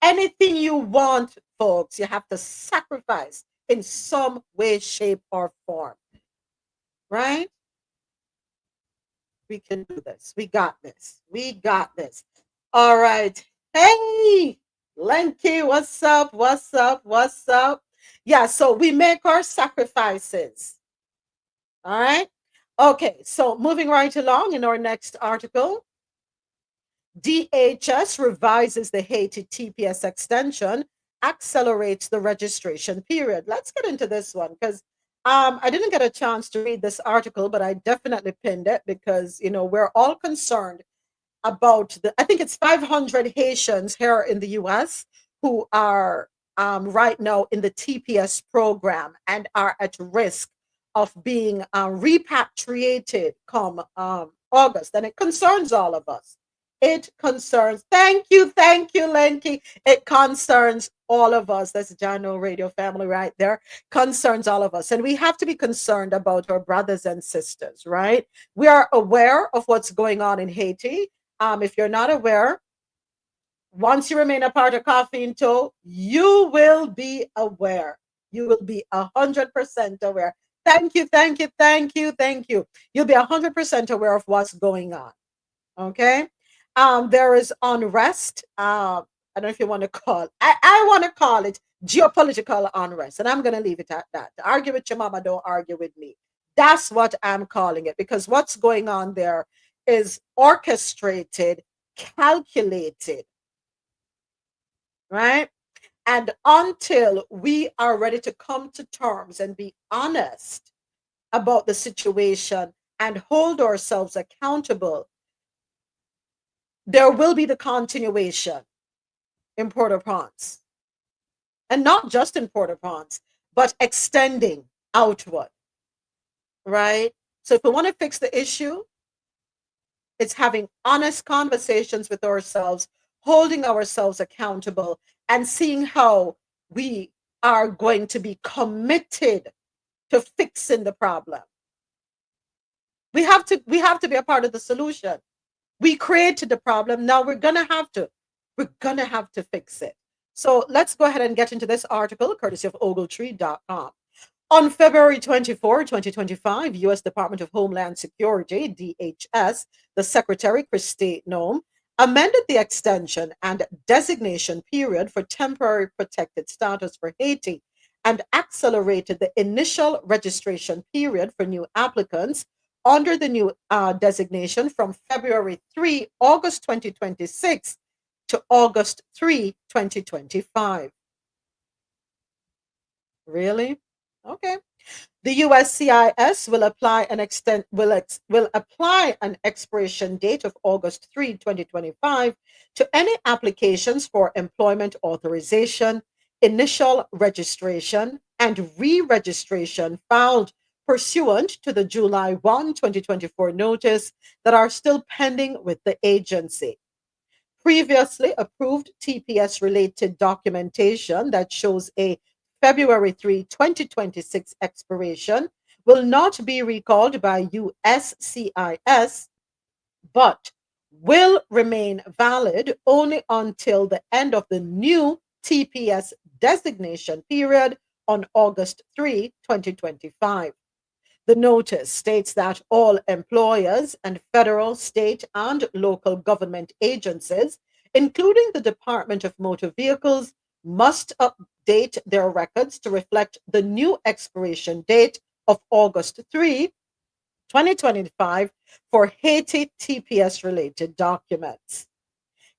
Anything you want, folks, you have to sacrifice in some way, shape, or form. Right? We can do this. We got this. We got this. All right. Hey, Lenky, what's up? What's up? What's up? Yeah, so we make our sacrifices. All right. Okay, so moving right along in our next article, DHS revises the Haiti TPS extension, accelerates the registration period. Let's get into this one because I didn't get a chance to read this article, but I definitely pinned it because, you know, we're all concerned about I think it's 500 Haitians here in the US who are right now in the TPS program and are at risk of being repatriated come August. And it concerns all of us. It concerns, thank you, Lenky. It concerns all of us. That's Jano Radio family right there. Concerns all of us. And we have to be concerned about our brothers and sisters, right? We are aware of what's going on in Haiti. If you're not aware, once you remain a part of Coffee in Tow, you will be aware. You will be 100% aware. Thank you, thank you, thank you, thank you. You'll be 100% aware of what's going on. Okay. There is unrest. I don't know if you want to call. I want to call it geopolitical unrest, and I'm going to leave it at that. Argue with your mama, don't argue with me. That's what I'm calling it, because what's going on there is orchestrated, calculated, right? And until we are ready to come to terms and be honest about the situation and hold ourselves accountable, there will be the continuation in Port-au-Prince. And not just in Port-au-Prince, but extending outward, right? So if we want to fix the issue, it's having honest conversations with ourselves, holding ourselves accountable, and seeing how we are going to be committed to fixing the problem. We have to be a part of the solution. We created the problem. Now we're gonna have to fix it. So let's go ahead and get into this article, courtesy of ogletree.com. On February 24, 2025, U.S. Department of Homeland Security, DHS, the Secretary, Kristi Noem, amended the extension and designation period for temporary protected status for Haiti and accelerated the initial registration period for new applicants under the new designation from February 3, August 2026 to August 3, 2025. Really? Okay. The USCIS will apply an expiration date of August 3, 2025 to any applications for employment authorization, initial registration, and re-registration filed pursuant to the July 1, 2024 notice that are still pending with the agency. Previously approved TPS-related documentation that shows a February 3, 2026 expiration will not be recalled by USCIS, but will remain valid only until the end of the new TPS designation period on August 3, 2025. The notice states that all employers and federal, state, and local government agencies, including the Department of Motor Vehicles, must update their records to reflect the new expiration date of August 3, 2025 for Haiti TPS-related documents.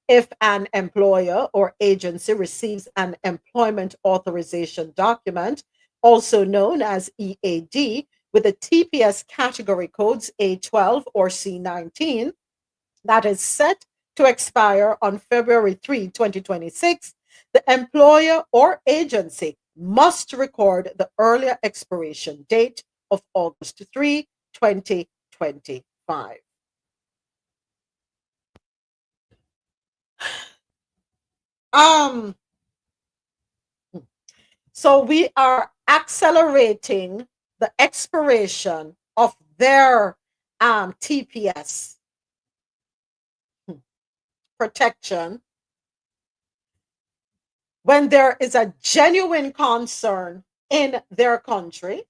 If an employer or agency receives an employment authorization document, also known as EAD, with the TPS category codes A12 or C19, that is set to expire on February 3, 2026, the employer or agency must record the earlier expiration date of August 3, 2025. So we are accelerating the expiration of their TPS protection when there is a genuine concern in their country.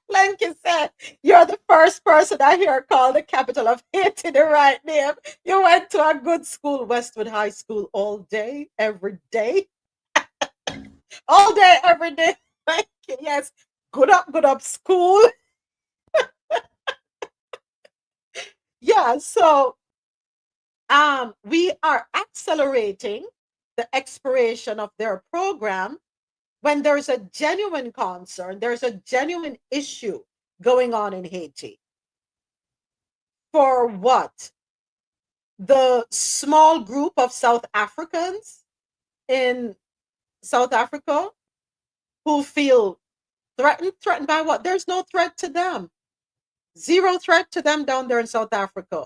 Like you said, you're the first person I hear call the capital of Haiti the right name. You went to a good school, Westwood High School, all day, every day. All day, every day. Yes, good up school. Yeah, so we are accelerating the expiration of their program when there's a genuine concern, there's a genuine issue going on in Haiti. For what? The small group of South Africans in South Africa who feel threatened by what? There's no threat to them. Zero threat to them down there in South Africa.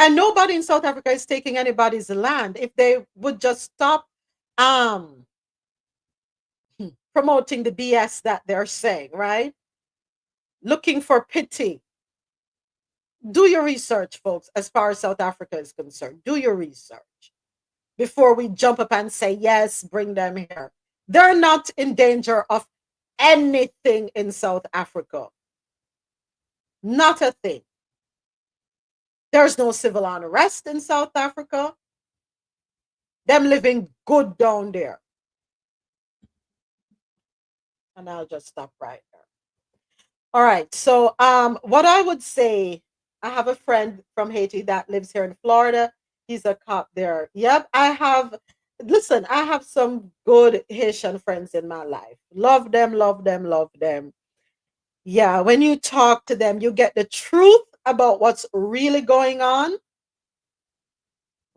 And nobody in South Africa is taking anybody's land. If they would just stop um promoting the BS that they're saying, right? Looking for pity. Do your research, folks, as far as South Africa is concerned. Do your research before we jump up and say, yes, bring them here. They're not in danger of anything in South Africa. Not a thing. There's no civil unrest in South Africa. Them living good down there. And I'll just stop right there. All right. So what I would say, I have a friend from Haiti that lives here in Florida. He's a cop there. Yep. I have some good Haitian friends in my life. Love them, love them, love them. Yeah, when you talk to them, you get the truth about what's really going on.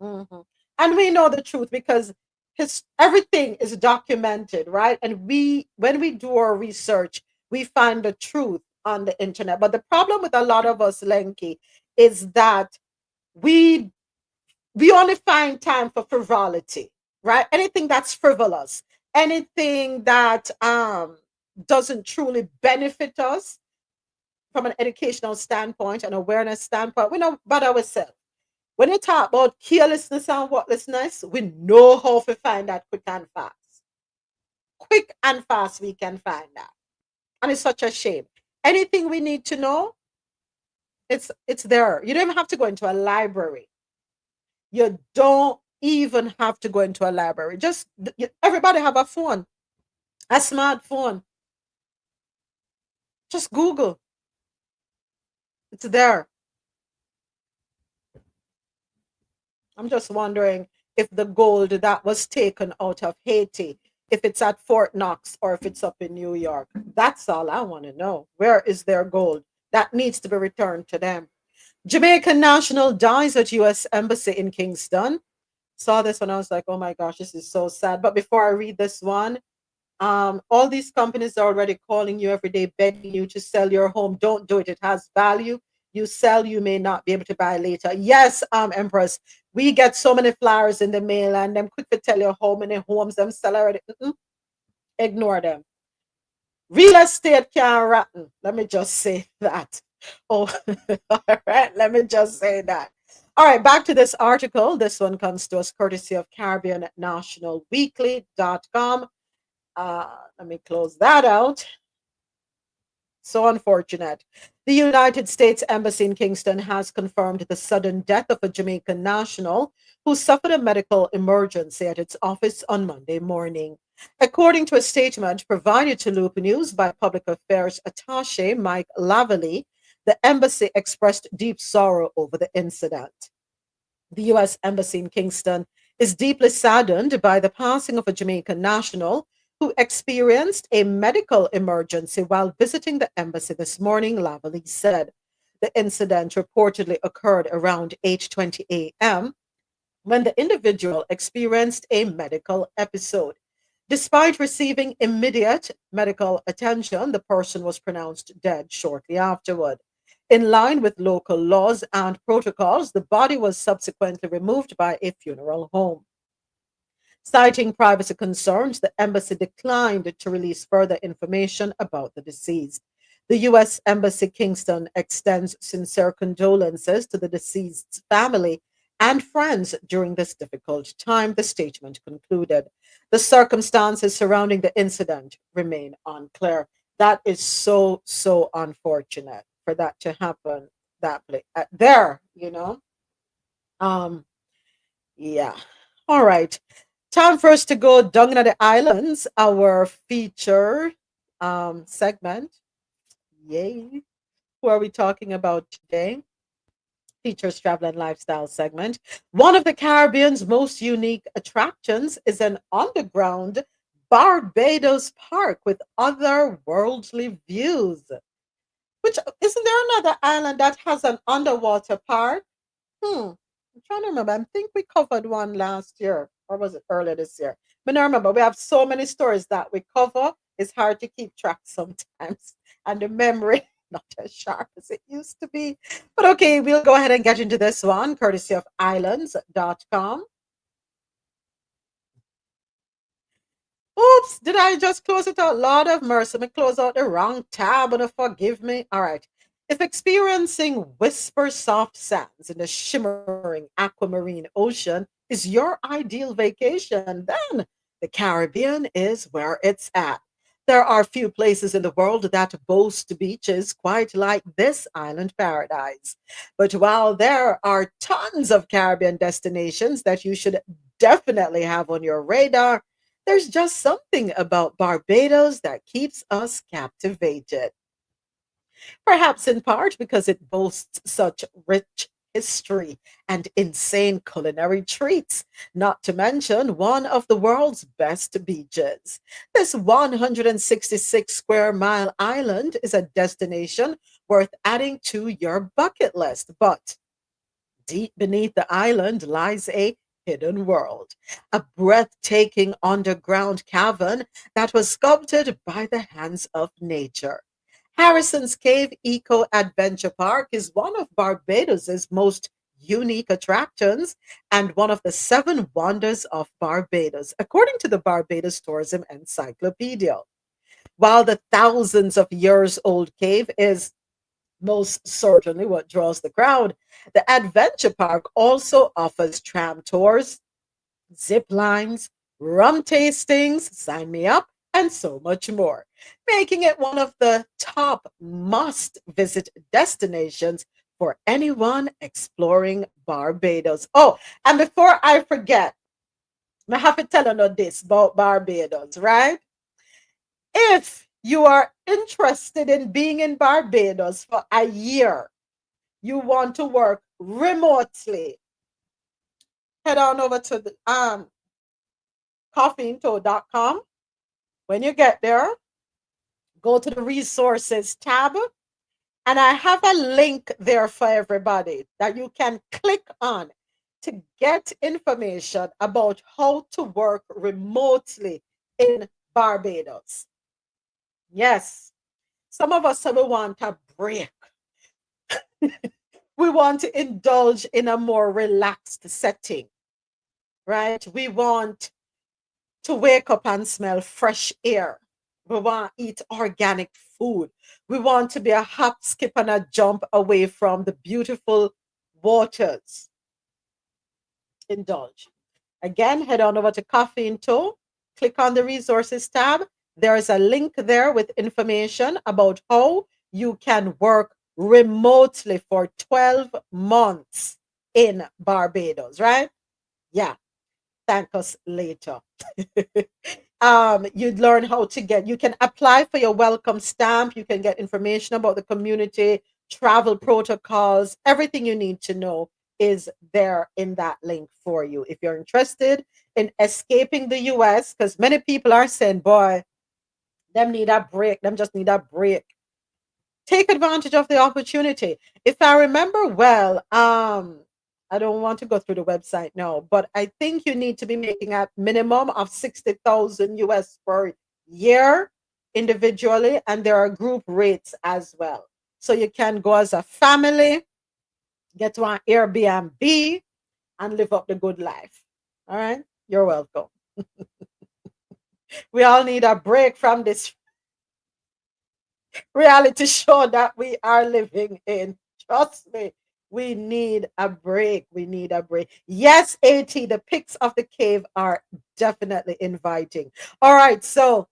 Mhm. And we know the truth because everything is documented, right? And when we do our research, we find the truth on the internet. But the problem with a lot of us, Lenky, is that we we only find time for frivolity, right? Anything that's frivolous, anything that doesn't truly benefit us from an educational standpoint and awareness standpoint, we know about ourselves. When you talk about carelessness and worthlessness, we know how to find that quick and fast. Quick and fast, we can find that. And it's such a shame. Anything we need to know, it's there. You don't even have to go into a library. You don't even have to go into a library. Just everybody have a phone, a smartphone. Just Google. It's there. I'm just wondering if the gold that was taken out of Haiti, if it's at Fort Knox or if it's up in New York. That's all I want to know. Where is their gold? That needs to be returned to them. Jamaican national dies at U.S. Embassy in Kingston. Saw this when I was like, oh my gosh, this is so sad. But before I read this one, all these companies are already calling you every day, begging you to sell your home. Don't do it. It has value. You sell, you may not be able to buy later. Yes, Empress, we get so many flyers in the mail and them quick to tell you how many homes them sell already. Ignore them. Real estate can't rotten. Let me just say that. Oh, all right. Let me just say that. All right, back to this article. This one comes to us courtesy of CaribbeanNationalWeekly.com. Let me close that out. So unfortunate. The United States Embassy in Kingston has confirmed the sudden death of a Jamaican national who suffered a medical emergency at its office on Monday morning. According to a statement provided to Loop News by Public Affairs Attaché Mike Lavallee, the embassy expressed deep sorrow over the incident. The U.S. Embassy in Kingston is deeply saddened by the passing of a Jamaican national who experienced a medical emergency while visiting the embassy this morning, Lavallee said. The incident reportedly occurred around 8:20 a.m. when the individual experienced a medical episode. Despite receiving immediate medical attention, the person was pronounced dead shortly afterward. In line with local laws and protocols, the body was subsequently removed by a funeral home. Citing privacy concerns, the embassy declined to release further information about the deceased. The U.S. Embassy Kingston extends sincere condolences to the deceased's family and friends during this difficult time, the statement concluded. The circumstances surrounding the incident remain unclear. That is so, so unfortunate for that to happen there, Yeah. All right. Time for us to go down at the islands, our feature segment. Yay. Who are we talking about today? Features travel and lifestyle segment. One of the Caribbean's most unique attractions is an underground Barbados park with otherworldly views. Which isn't there another island that has an underwater park? I'm trying to remember. I think we covered one last year, or was it earlier this year? But I remember we have so many stories that we cover. It's hard to keep track sometimes, and the memory not as sharp as it used to be. But okay, we'll go ahead and get into this one, courtesy of islands.com. Oops, did I just close it out? Lord of mercy, me close out the wrong tab and forgive me. All right. If experiencing whisper soft sands in the shimmering aquamarine ocean is your ideal vacation, then the Caribbean is where it's at. There are few places in the world that boast beaches quite like this island paradise. But while there are tons of Caribbean destinations that you should definitely have on your radar, there's just something about Barbados that keeps us captivated. Perhaps in part because it boasts such rich history and insane culinary treats, not to mention one of the world's best beaches. This 166 square mile island is a destination worth adding to your bucket list. But deep beneath the island lies a hidden world, a breathtaking underground cavern that was sculpted by the hands of nature. Harrison's Cave Eco Adventure Park is one of Barbados's most unique attractions and one of the seven wonders of Barbados, according to the Barbados Tourism Encyclopedia. While the thousands of years old cave is most certainly what draws the crowd, the adventure park also offers tram tours, zip lines, rum tastings, sign me up, and so much more, making it one of the top must visit destinations for anyone exploring Barbados. Oh, and before I forget, I have to tell you this about Barbados, right? If you are interested in being in Barbados for a year, you want to work remotely, head on over to the coffeeinto.com. When you get there, go to the resources tab, and I have a link there for everybody that you can click on to get information about how to work remotely in Barbados. Yes, some of us we want a break. We want to indulge in a more relaxed setting, right? We want to wake up and smell fresh air. We want to eat organic food. We want to be a hop, skip, and a jump away from the beautiful waters. Indulge. Again, head on over to Coffee in Tow, click on the resources tab. There's a link there with information about how you can work remotely for 12 months in Barbados, right? Yeah. Thank us later. You'd learn how to you can apply for your welcome stamp. You can get information about the community, travel protocols, everything you need to know is there in that link for you. If you're interested in escaping the US, because many people are saying, boy, them need a break. Them just need a break. Take advantage of the opportunity. If I remember well, I don't want to go through the website now, but I think you need to be making a minimum of 60,000 US per year individually, and there are group rates as well. So you can go as a family, get to an Airbnb, and live up the good life. All right, you're welcome. We all need a break from this reality show that we are living in. Trust me. We need a break. We need a break. Yes, AT, the pics of the cave are definitely inviting. All right, so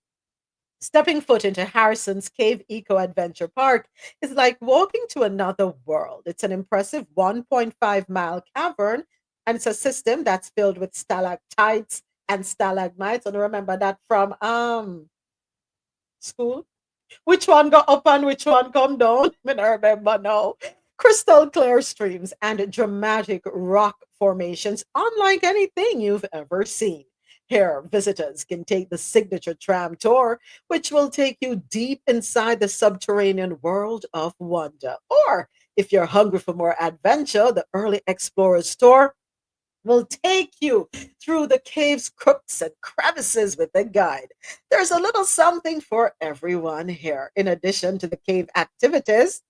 stepping foot into Harrison's Cave Eco Adventure Park is like walking to another world. It's an impressive 1.5-mile cavern, and it's a system that's filled with stalactites and stalagmites. And remember that from school? Which one go up and which one come down? I don't remember now. Crystal clear streams and dramatic rock formations unlike anything you've ever seen. Here, visitors can take the signature tram tour, which will take you deep inside the subterranean world of wonder. Or, if you're hungry for more adventure, the Early Explorers tour will take you through the cave's crooks and crevices with a guide. There's a little something for everyone here. In addition to the cave activities,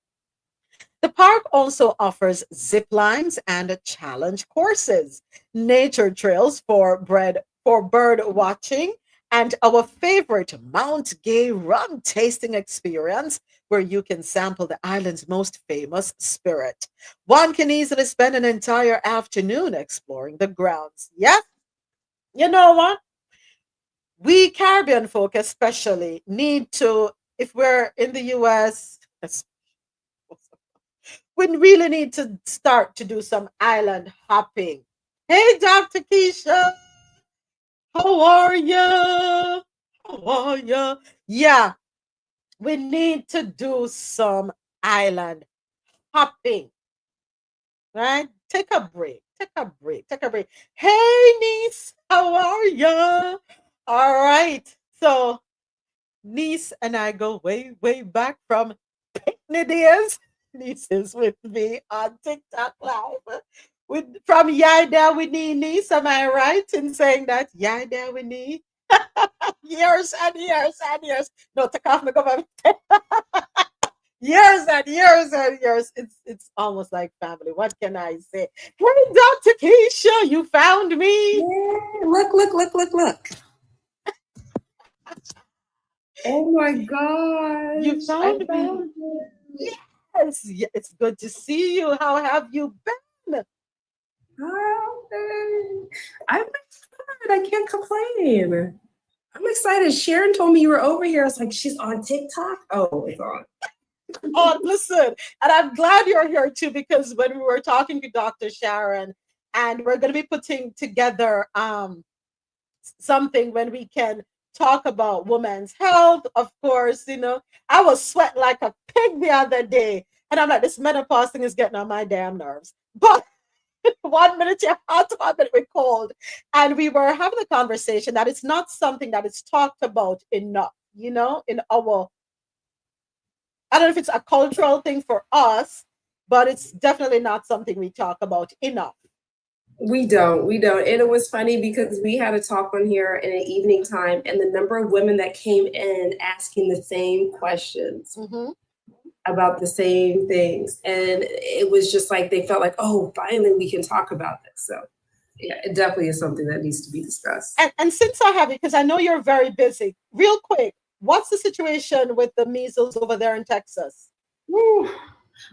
the park also offers zip lines and challenge courses, nature trails for bird watching, and our favorite Mount Gay rum tasting experience where you can sample the island's most famous spirit. One can easily spend an entire afternoon exploring the grounds. Yeah, you know what? We Caribbean folk especially need to, if we're in the US, we really need to start to do some island hopping. Hey, Dr. Keisha, how are you? How are you? Yeah, we need to do some island hopping, right? Take a break. Take a break. Take a break. Hey, niece, how are you? All right. So, niece and I go way, way back from picnic days. Niece is with me on TikTok Live. From Yida Winnie, niece, am I right in saying that? Yida Winnie? Years and years and years. No, take off my government. Years and years and years. It's almost like family. What can I say? Hey, Dr. Keisha, you found me. Yeah, look. Oh my gosh. You found I me. found it. Yes, it's good to see you. How have you been? Oh, I'm excited. I can't complain. I'm excited. Sharon told me you were over here. I was like, she's on TikTok? Oh, it's on. Oh, listen, and I'm glad you're here too, because when we were talking to Dr. Sharon, and we're going to be putting together something when we can talk about women's health, of course, I was sweating like a pig the other day, and I'm like, this menopause thing is getting on my damn nerves. But 1 minute you're hot, 1 minute we're cold, and we were having a conversation that it's not something that is talked about enough, in our, I don't know if it's a cultural thing for us, but it's definitely not something we talk about enough. We don't. And it was funny because we had a talk on here in an evening time, and the number of women that came in asking the same questions about the same things. And it was just like, they felt like, oh, finally we can talk about this. So yeah, it definitely is something that needs to be discussed. And since I have it, because I know you're very busy, real quick, what's the situation with the measles over there in Texas? Woo.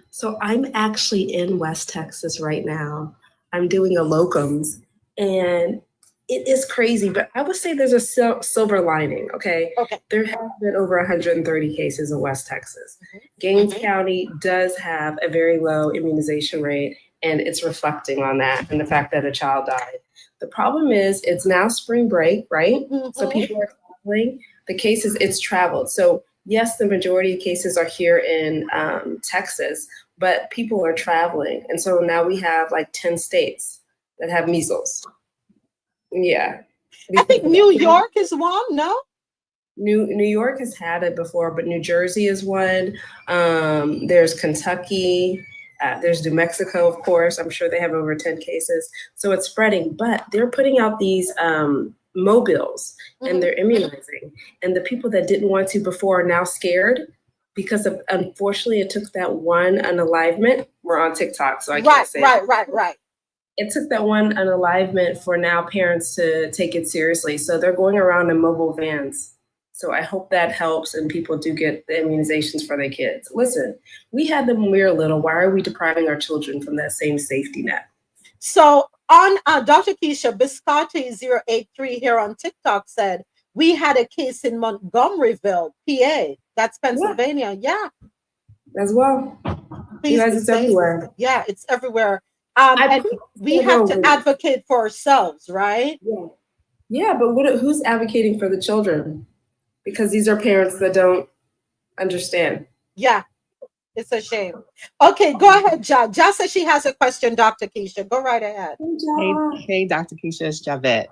So I'm actually in West Texas right now. I'm doing a locums, and it is crazy, but I would say there's a silver lining, okay? There have been over 130 cases in West Texas. Gaines County does have a very low immunization rate, and it's reflecting on that and the fact that a child died. The problem is it's now spring break, right? So people are traveling. The cases, it's traveled. So yes, the majority of cases are here in Texas, but people are traveling. And so now we have like 10 states that have measles. Yeah. I think New York is one, no? New York has had it before, but New Jersey is one. There's Kentucky. There's New Mexico, of course. I'm sure they have over 10 cases. So it's spreading, but they're putting out these mobiles and they're immunizing. And the people that didn't want to before are now scared because of, unfortunately, it took that one unalivement. We're on TikTok, so I can't say Right. It took that one unalivement for now parents to take it seriously. So they're going around in mobile vans. So I hope that helps and people do get the immunizations for their kids. Listen, we had them when we were little. Why are we depriving our children from that same safety net? So on Dr. Keisha, Biscotti083 here on TikTok said, we had a case in Montgomeryville, PA. That's Pennsylvania. Yeah. As well. You guys, it's everywhere. Yeah, it's everywhere. And we have to advocate for ourselves, right? Yeah, but who's advocating for the children? Because these are parents that don't understand. Yeah, it's a shame. Okay, go ahead, Ja. Ja says she has a question, Dr. Keisha. Go right ahead. Hey, Dr. Keisha, it's Javette.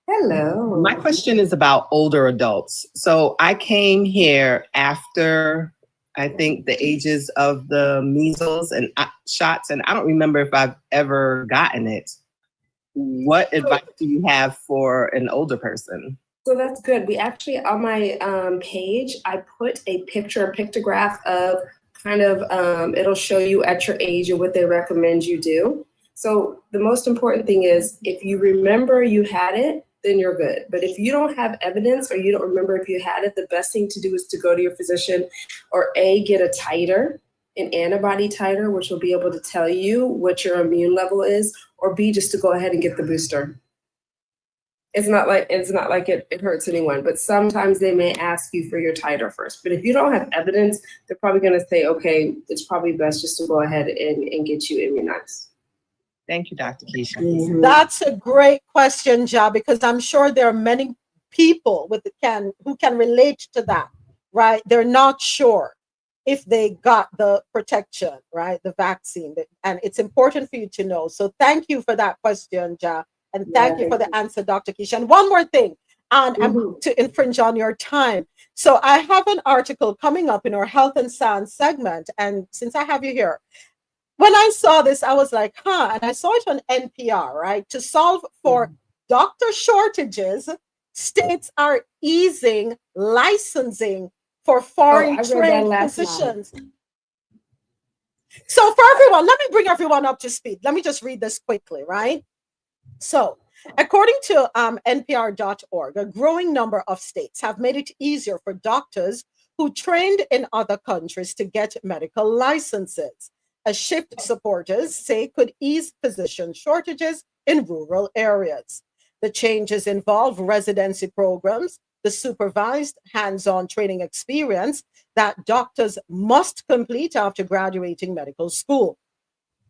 Hello. My question is about older adults. So I came here after, I think, the ages of the measles and shots, and I don't remember if I've ever gotten it. What advice do you have for an older person? So that's good. We actually, on my page, I put a pictograph of kind of, it'll show you at your age and what they recommend you do. So the most important thing is if you remember you had it, then you're good. But if you don't have evidence or you don't remember if you had it, the best thing to do is to go to your physician or get a titer, an antibody titer, which will be able to tell you what your immune level is, or B, just to go ahead and get the booster. It's not like it hurts anyone, but sometimes they may ask you for your titer first. But if you don't have evidence, they're probably going to say, okay, it's probably best just to go ahead and get you immunized. Thank you, Dr. Keisha. That's a great question, Ja, because I'm sure there are many people who can relate to that, right? They're not sure if they got the protection, right? The vaccine. And it's important for you to know. So thank you for that question, Ja. And thank you for the answer, Dr. Keisha. And one more thing, and I'm to infringe on your time. So I have an article coming up in our health and science segment. And since I have you here, when I saw this, I was like, and I saw it on NPR, right? To solve for doctor shortages, states are easing licensing for foreign trained physicians. So for everyone, let me bring everyone up to speed. Let me just read this quickly, right? So, according to NPR.org, a growing number of states have made it easier for doctors who trained in other countries to get medical licenses. A shift supporters say could ease physician shortages in rural areas. The changes involve residency programs, the supervised hands-on training experience that doctors must complete after graduating medical school.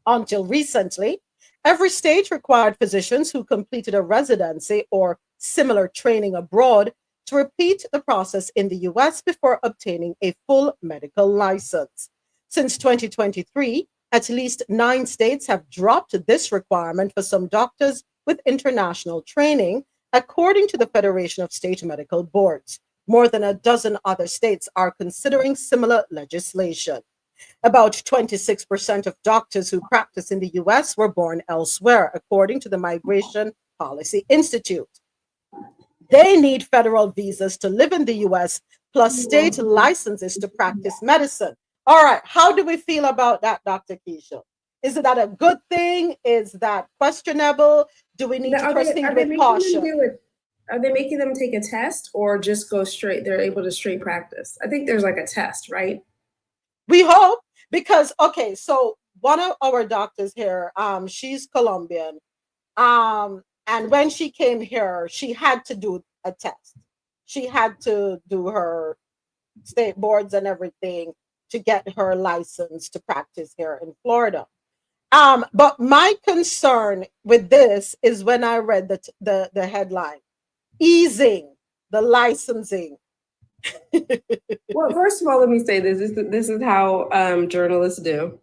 Until recently, every state required physicians who completed a residency or similar training abroad to repeat the process in the US before obtaining a full medical license. Since 2023, at least 9 states have dropped this requirement for some doctors with international training, according to the Federation of State Medical Boards. More than a dozen other states are considering similar legislation. About 26% of doctors who practice in the US were born elsewhere, according to the Migration Policy Institute. They need federal visas to live in the US, plus state licenses to practice medicine. All right, how do we feel about that, Dr. Keisha? Is that a good thing? Is that questionable? Do we need to proceed with caution? Are they making them take a test or just go straight? They're able to straight practice. I think there's like a test, right? We hope, because, okay, so one of our doctors here, she's Colombian. And when she came here, she had to do a test. She had to do her state boards and everything to get her license to practice here in Florida. But my concern with this is when I read the headline, easing the licensing. Well, first of all, let me say this. This is how journalists do.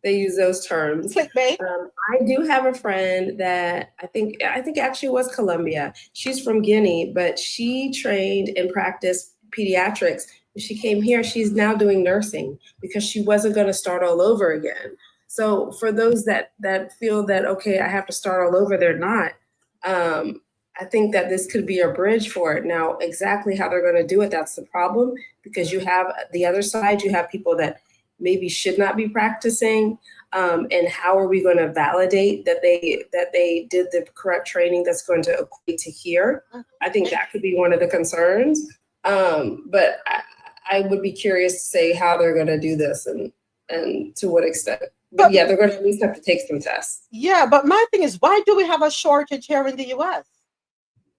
They use those terms. Clickbait. I do have a friend that I think actually was Colombia. She's from Guinea, but she trained and practiced pediatrics. When she came here, she's now doing nursing because she wasn't going to start all over again. So for those that feel that, okay, I have to start all over, they're not. I think that this could be a bridge for it. Now, exactly how they're going to do it, that's the problem, because you have the other side, you have people that maybe should not be practicing. And how are we going to validate that they did the correct training that's going to equate to here? I think that could be one of the concerns. But I would be curious to say how they're going to do this and to what extent. But yeah, they're going to at least have to take some tests. Yeah, but my thing is, why do we have a shortage here in the US?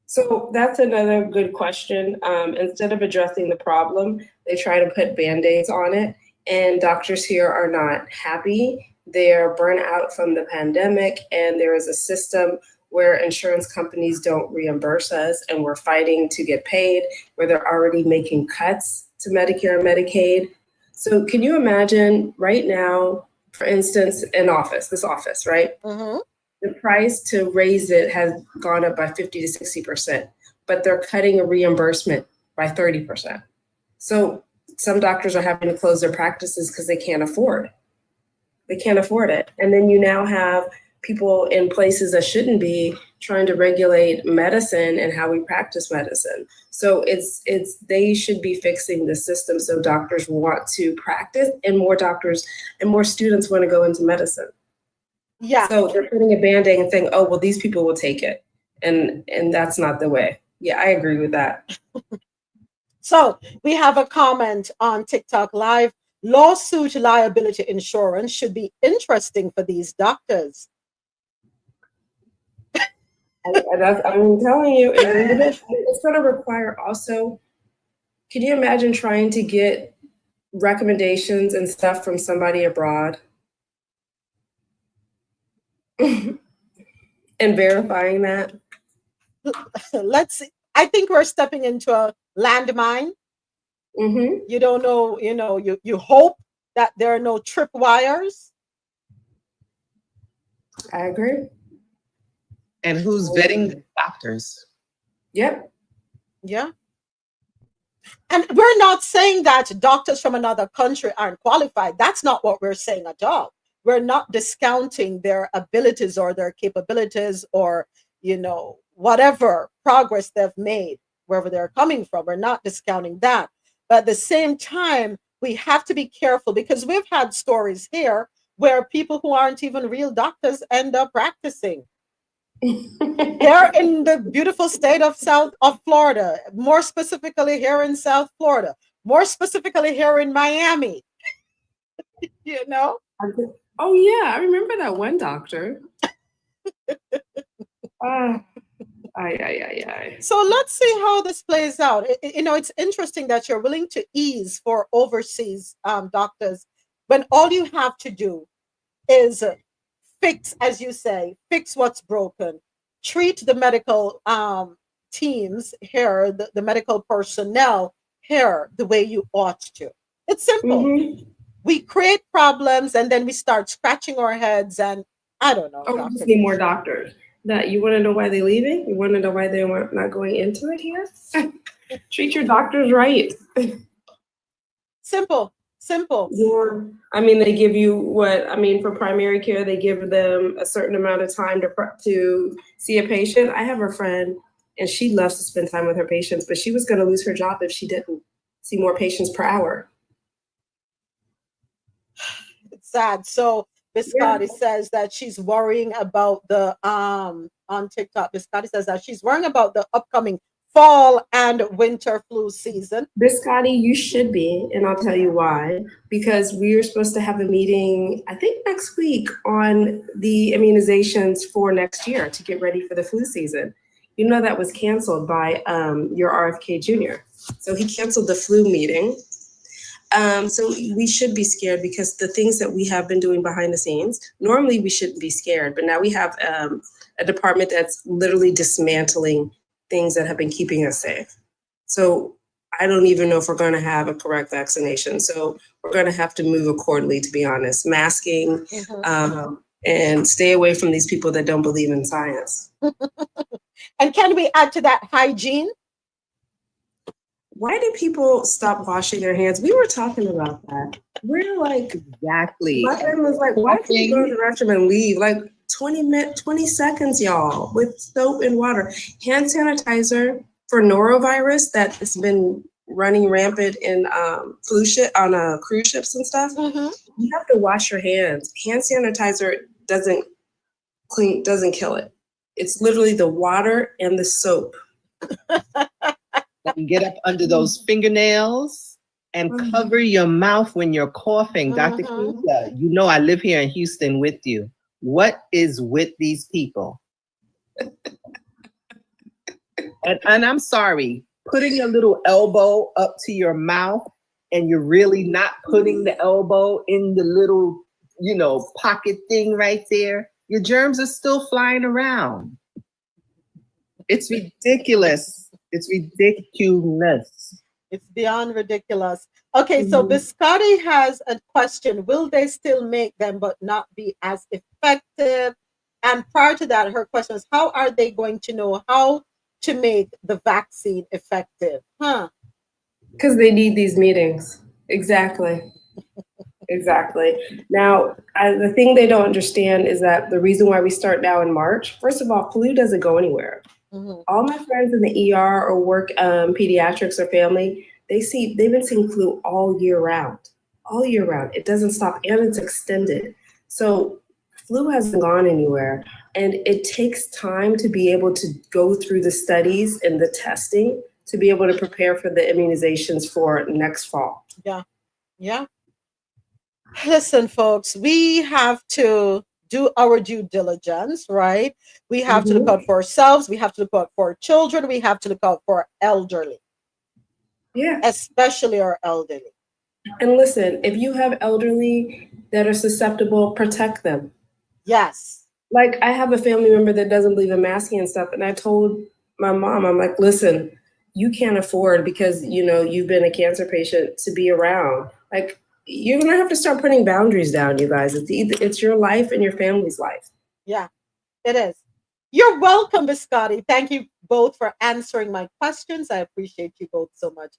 So that's another good question. Instead of addressing the problem, they try to put Band-Aids on it. And doctors here are not happy. They're burnt out from the pandemic. And there is a system where insurance companies don't reimburse us. And we're fighting to get paid, where they're already making cuts to Medicare and Medicaid. So can you imagine right now, for instance, this office, right? Mm-hmm. The price to raise it has gone up by 50 to 60%, but they're cutting a reimbursement by 30%. So some doctors are having to close their practices because they can't afford it. And then you now have people in places that shouldn't be trying to regulate medicine and how we practice medicine. So it's they should be fixing the system so doctors want to practice and more doctors and more students want to go into medicine. Yeah. So they're putting a Band-Aid and saying, oh, well, these people will take it. And that's not the way. Yeah, I agree with that. So we have a comment on TikTok Live. Lawsuit liability insurance should be interesting for these doctors. I'm telling you, it's going to require also, can you imagine trying to get recommendations and stuff from somebody abroad? And verifying that? Let's see. I think we're stepping into a landmine. Mm-hmm. You don't know, you hope that there are no tripwires. I agree. And who's vetting the doctors? Yep. Yeah. And we're not saying that doctors from another country aren't qualified. That's not what we're saying at all. We're not discounting their abilities or their capabilities or, whatever progress they've made, wherever they're coming from. We're not discounting that. But at the same time, we have to be careful because we've had stories here where people who aren't even real doctors end up practicing. Here in the beautiful state of Florida, more specifically here in South Florida, more specifically here in Miami. Oh yeah, I remember that one doctor. So let's see how this plays out. It's interesting that you're willing to ease for overseas doctors when all you have to do is fix, as you say, fix what's broken, treat the medical teams here, the medical personnel here the way you ought to. It's simple. Mm-hmm. We create problems and then we start scratching our heads and I don't know. Oh, we just need more doctors. That you want to know why they're leaving? You want to know why they're not going into it here? Treat your doctors right. Simple. Yeah. I mean, they give you for primary care, they give them a certain amount of time to see a patient. I have a friend and she loves to spend time with her patients, but she was going to lose her job if she didn't see more patients per hour. It's sad. So Biscotti says that she's worrying about the on TikTok. Biscotti says that she's worrying about the upcoming fall and winter flu season. Biscotti, you should be, and I'll tell you why. Because we are supposed to have a meeting, I think next week, on the immunizations for next year to get ready for the flu season. You know that was canceled by your RFK Jr. So he canceled the flu meeting. So we should be scared because the things that we have been doing behind the scenes, normally we shouldn't be scared, but now we have a department that's literally dismantling things that have been keeping us safe. So I don't even know if we're going to have a correct vaccination. So we're going to have to move accordingly, to be honest. Masking, and stay away from these people that don't believe in science. And can we add to that hygiene? Why do people stop washing their hands? We were talking about that. We're like, exactly. My friend was like, why can't you go to the restroom and leave? Like 20 seconds, y'all, with soap and water. Hand sanitizer for norovirus that has been running rampant in cruise ships and stuff. You have to wash your hands. Hand sanitizer doesn't kill it. It's literally the water and the soap. And get up under those fingernails and cover your mouth when you're coughing. Dr. Kusa, you know I live here in Houston with you. What is with these people? and I'm sorry, putting a little elbow up to your mouth and you're really not putting the elbow in the little, pocket thing right there. Your germs are still flying around. It's ridiculous. It's ridiculous. It's beyond ridiculous. Okay, so Biscotti has a question. Will they still make them but not be as effective? And prior to that, her question is, how are they going to know how to make the vaccine effective? Because they need these meetings. Exactly. Exactly. Now, the thing they don't understand is that the reason why we start now in March, first of all, flu doesn't go anywhere. Mhm. All my friends in the ER or work pediatrics or family, they've been seeing flu all year round. All year round. It doesn't stop and it's extended. So flu hasn't gone anywhere. And it takes time to be able to go through the studies and the testing to be able to prepare for the immunizations for next fall. Yeah. Yeah. Listen, folks, we have to do our due diligence, right? We have to look out for ourselves. We have to look out for our children. We have to look out for our elderly, Yeah. especially our elderly. And listen, if you have elderly that are susceptible, protect them. Yes. Like I have a family member that doesn't believe in masking and stuff. And I told my mom, I'm like, listen, you can't afford because, you've been a cancer patient to be around. Like you're going to have to start putting boundaries down, you guys. It's your life and your family's life. Yeah, it is. You're welcome, Biscotti. Thank you both for answering my questions. I appreciate you both so much.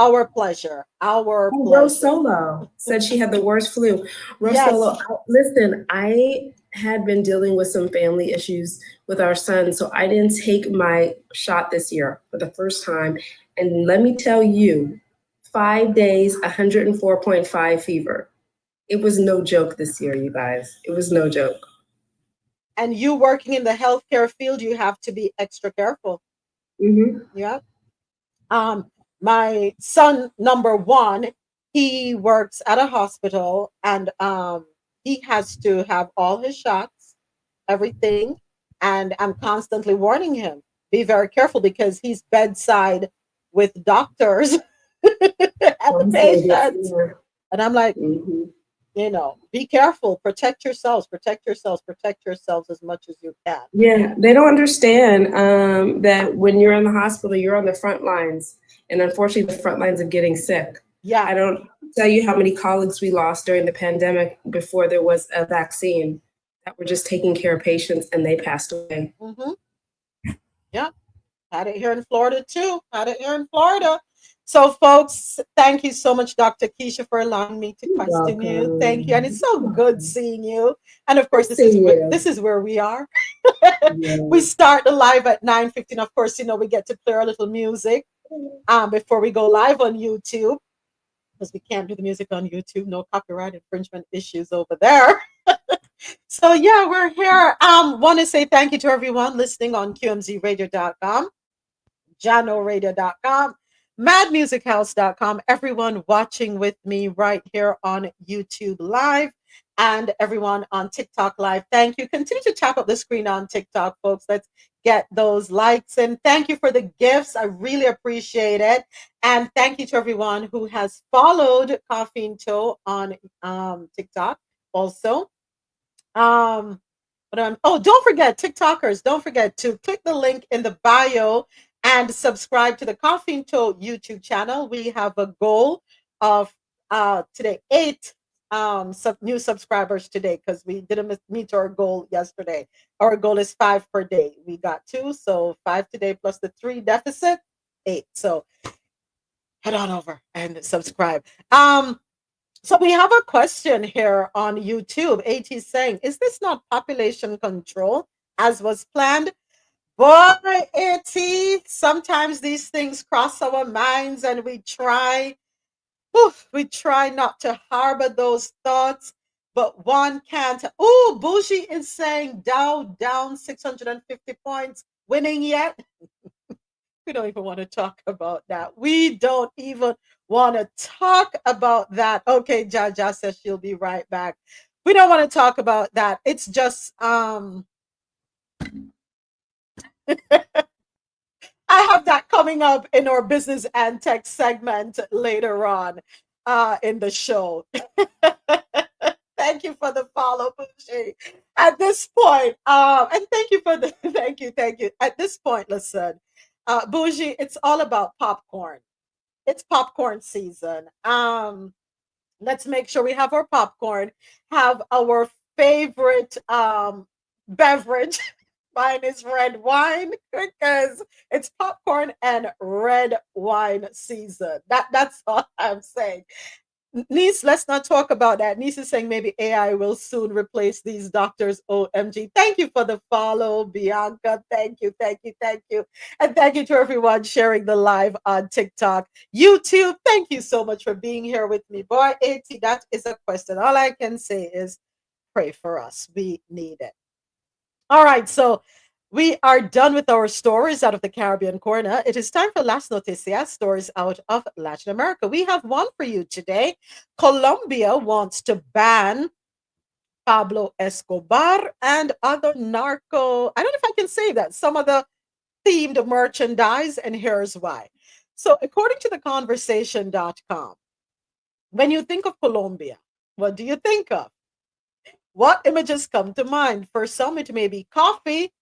Our pleasure. Our pleasure. RoSolo said she had the worst flu. Yes. RoSolo, listen, I had been dealing with some family issues with our son, so I didn't take my shot this year for the first time. And let me tell you, 5 days, 104.5 fever. It was no joke this year, you guys. It was no joke. And you working in the healthcare field, you have to be extra careful. Mm-hmm. Yeah. My son, number one, he works at a hospital and he has to have all his shots, everything. And I'm constantly warning him, be very careful because he's bedside with doctors and the patients. And I'm like, be careful, protect yourselves as much as you can. Yeah, they don't understand that when you're in the hospital, you're on the front lines. And unfortunately, the front lines of getting sick. Yeah. I don't tell you how many colleagues we lost during the pandemic before there was a vaccine that were just taking care of patients and they passed away. Mm-hmm. Yeah. Had it here in Florida too. So, folks, thank you so much, Dr. Keisha, for allowing me to question you. Thank you. And it's so good seeing you. And of course, this is where we are. We start the live at 9:15. Of course, we get to play our little music before we go live on YouTube. Because we can't do the music on YouTube. No copyright infringement issues over there. So, yeah, we're here. Want to say thank you to everyone listening on QMZRadio.com, JanoRadio.com, MadMusicHouse.com, everyone watching with me right here on YouTube Live, and everyone on TikTok Live. Thank you. Continue to tap up the screen on TikTok, folks. Let's get those likes. And thank you for the gifts. I really appreciate it. And thank you to everyone who has followed Coffee and Toe on TikTok also. Don't forget, TikTokers, don't forget to click the link in the bio and subscribe to the Coffee and Toe YouTube channel. We have a goal of today 8 new subscribers today because we didn't meet our goal yesterday. Our goal is 5 per day. We got 2, so 5 today plus the 3 deficit, 8. So head on over and subscribe. So we have a question here on YouTube. AT is saying, is this not population control as was planned? Boy, AT, sometimes these things cross our minds and we try not to harbor those thoughts, but one can't. Oh, Bougie is saying Dow down 650 points, winning yet? We don't even want to talk about that. We don't even want to talk about that. Okay, Jaja says she'll be right back. We don't want to talk about that. It's just I have that coming up in our business and tech segment later on in the show. Thank you for the follow, Bougie. At this point, and thank you for the thank you. At this point, listen. Bougie, it's all about popcorn. It's popcorn season. Let's make sure we have our popcorn, have our favorite beverage. Mine is red wine because it's popcorn and red wine season. That's all I'm saying. Niece, let's not talk about that. Niece is saying maybe AI will soon replace these doctors. OMG. Thank you for the follow, Bianca. Thank you, thank you, thank you. And thank you to everyone sharing the live on TikTok. YouTube, thank you so much for being here with me. Boy, AT, that is a question. All I can say is pray for us. We need it. All right, so we are done with our stories out of the Caribbean corner. It is time for Las Noticias, stories out of Latin America. We have one for you today. Colombia wants to ban Pablo Escobar and other narco, I don't know if I can say that, some of the themed merchandise, and here's why. So, according to theconversation.com, when you think of Colombia, what do you think of? What images come to mind? For some, it may be coffee,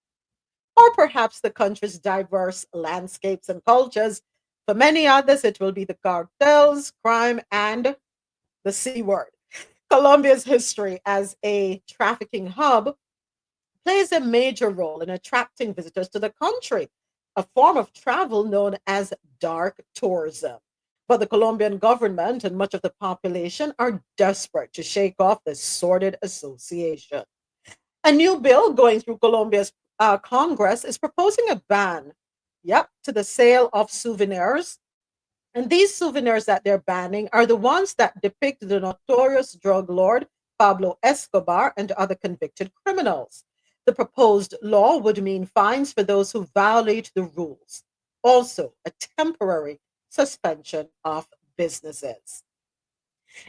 or perhaps the country's diverse landscapes and cultures. For many others, it will be the cartels, crime, and the C word. Colombia's history as a trafficking hub plays a major role in attracting visitors to the country, a form of travel known as dark tourism. But the Colombian government and much of the population are desperate to shake off this sordid association. A new bill going through Colombia's Congress is proposing a ban, to the sale of souvenirs. And these souvenirs that they're banning are the ones that depict the notorious drug lord Pablo Escobar and other convicted criminals. The proposed law would mean fines for those who violate the rules. Also, a temporary suspension of businesses.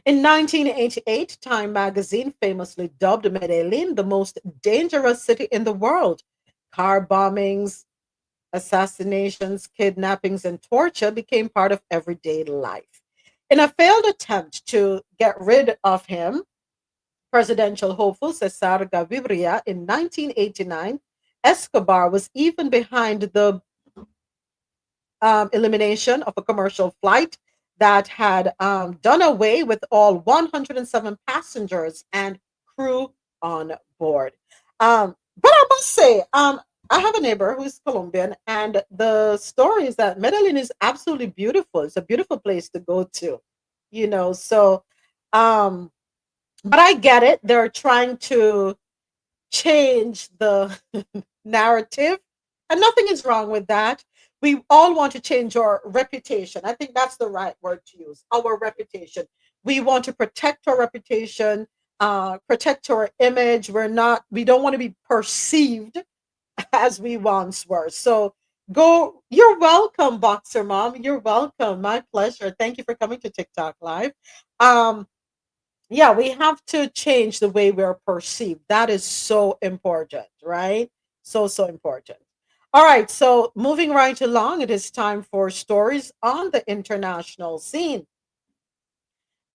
In 1988, Time magazine famously dubbed Medellin the most dangerous city in the world. Car bombings, assassinations, kidnappings, and torture became part of everyday life. In a failed attempt to get rid of him, presidential hopeful Cesar Gaviria in 1989, Escobar was even behind the elimination of a commercial flight that had done away with all 107 passengers and crew on board. But I must say, I have a neighbor who's Colombian, and the story is that Medellin is absolutely beautiful. It's a beautiful place to go to, So, but I get it. They're trying to change the narrative, and nothing is wrong with that. We all want to change our reputation. I think that's the right word to use, our reputation. We want to protect our reputation, protect our image. We don't want to be perceived as we once were. So you're welcome, Boxer Mom. You're welcome. My pleasure. Thank you for coming to TikTok Live. We have to change the way we're perceived. That is so important, right? So important. All right, so moving right along, it is time for stories on the international scene.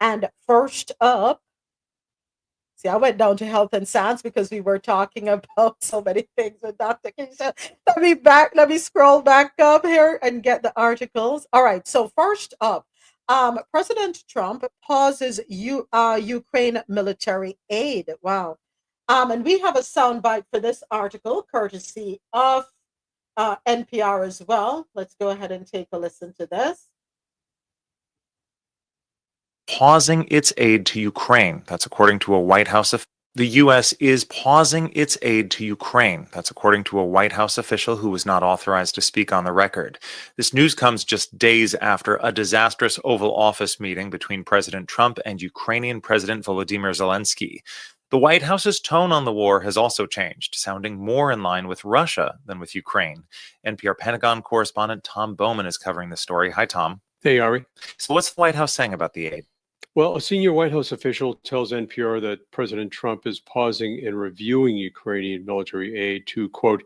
And first up, see, I went down to health and science because we were talking about so many things with Dr. Keisha. Let me scroll back up here and get the articles. All right, so first up, President Trump pauses Ukraine military aid. Wow. And we have a soundbite for this article, courtesy of NPR as well. Let's go ahead and take a listen to this. Pausing its aid to Ukraine. That's according to a White House official. The U.S. is pausing its aid to Ukraine. That's according to a White House official who was not authorized to speak on the record. This news comes just days after a disastrous Oval Office meeting between President Trump and Ukrainian President Volodymyr Zelensky. The White House's tone on the war has also changed, sounding more in line with Russia than with Ukraine. NPR Pentagon correspondent Tom Bowman is covering the story. Hi, Tom. Hey, Ari. So what's the White House saying about the aid? Well, a senior White House official tells NPR that President Trump is pausing and reviewing Ukrainian military aid to, quote,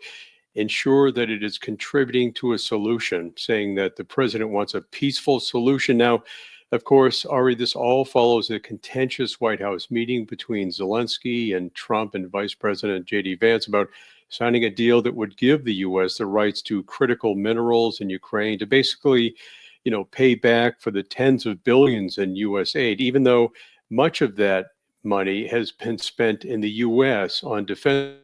ensure that it is contributing to a solution, saying that the president wants a peaceful solution. Now, of course, Ari, this all follows a contentious White House meeting between Zelensky and Trump and Vice President J.D. Vance about signing a deal that would give the U.S. the rights to critical minerals in Ukraine to basically pay back for the tens of billions in U.S. aid, even though much of that money has been spent in the U.S. on defense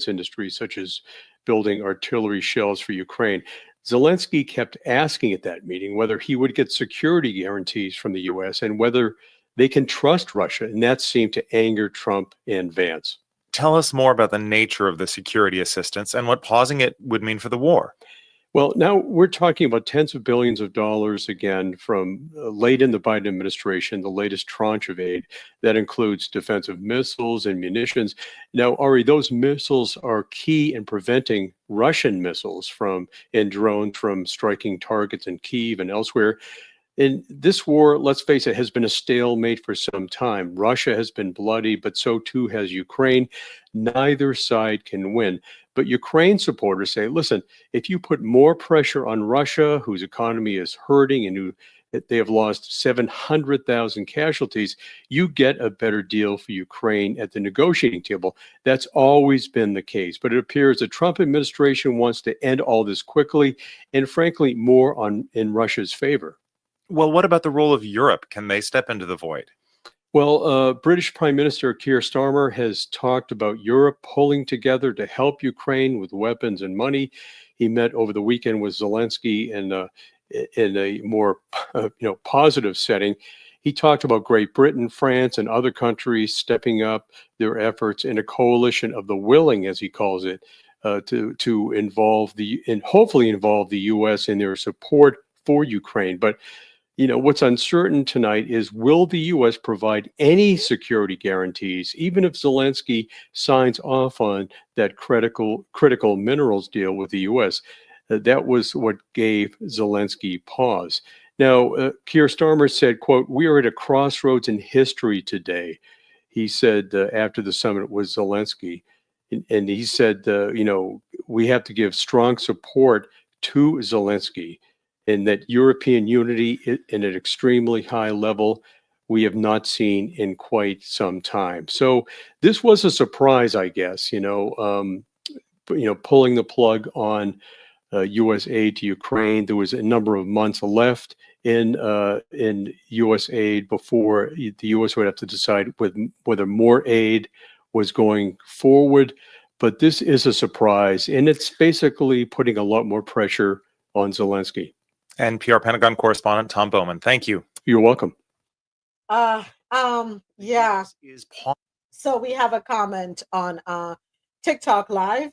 industries, such as building artillery shells for Ukraine. Zelensky kept asking at that meeting whether he would get security guarantees from the US and whether they can trust Russia. And that seemed to anger Trump and Vance. Tell us more about the nature of the security assistance and what pausing it would mean for the war. Well, now we're talking about tens of billions of dollars again from late in the Biden administration, the latest tranche of aid that includes defensive missiles and munitions. Now, Ari, those missiles are key in preventing Russian missiles and drones from striking targets in Kyiv and elsewhere. And this war, let's face it, has been a stalemate for some time. Russia has been bloody, but so too has Ukraine. Neither side can win. But Ukraine supporters say, listen, if you put more pressure on Russia, whose economy is hurting and they have lost 700,000 casualties, you get a better deal for Ukraine at the negotiating table. That's always been the case. But it appears the Trump administration wants to end all this quickly and, frankly, more in Russia's favor. Well, what about the role of Europe? Can they step into the void? Well, British Prime Minister Keir Starmer has talked about Europe pulling together to help Ukraine with weapons and money. He met over the weekend with Zelensky in a more positive setting. He talked about Great Britain, France, and other countries stepping up their efforts in a coalition of the willing, as he calls it, to involve hopefully involve the U.S. in their support for Ukraine. But what's uncertain tonight is, will the U.S. provide any security guarantees, even if Zelensky signs off on that critical minerals deal with the U.S.? That was what gave Zelensky pause. Now, Keir Starmer said, quote, "We are at a crossroads in history today," he said after the summit with Zelensky. And he said, we have to give strong support to Zelensky, and that European unity in an extremely high level we have not seen in quite some time. So this was a surprise, I guess, pulling the plug on U.S. aid to Ukraine. There was a number of months left in U.S. aid before the U.S. would have to decide whether more aid was going forward. But this is a surprise, and it's basically putting a lot more pressure on Zelensky. NPR Pentagon correspondent Tom Bowman, thank you. You're welcome. Yeah. So we have a comment on TikTok Live.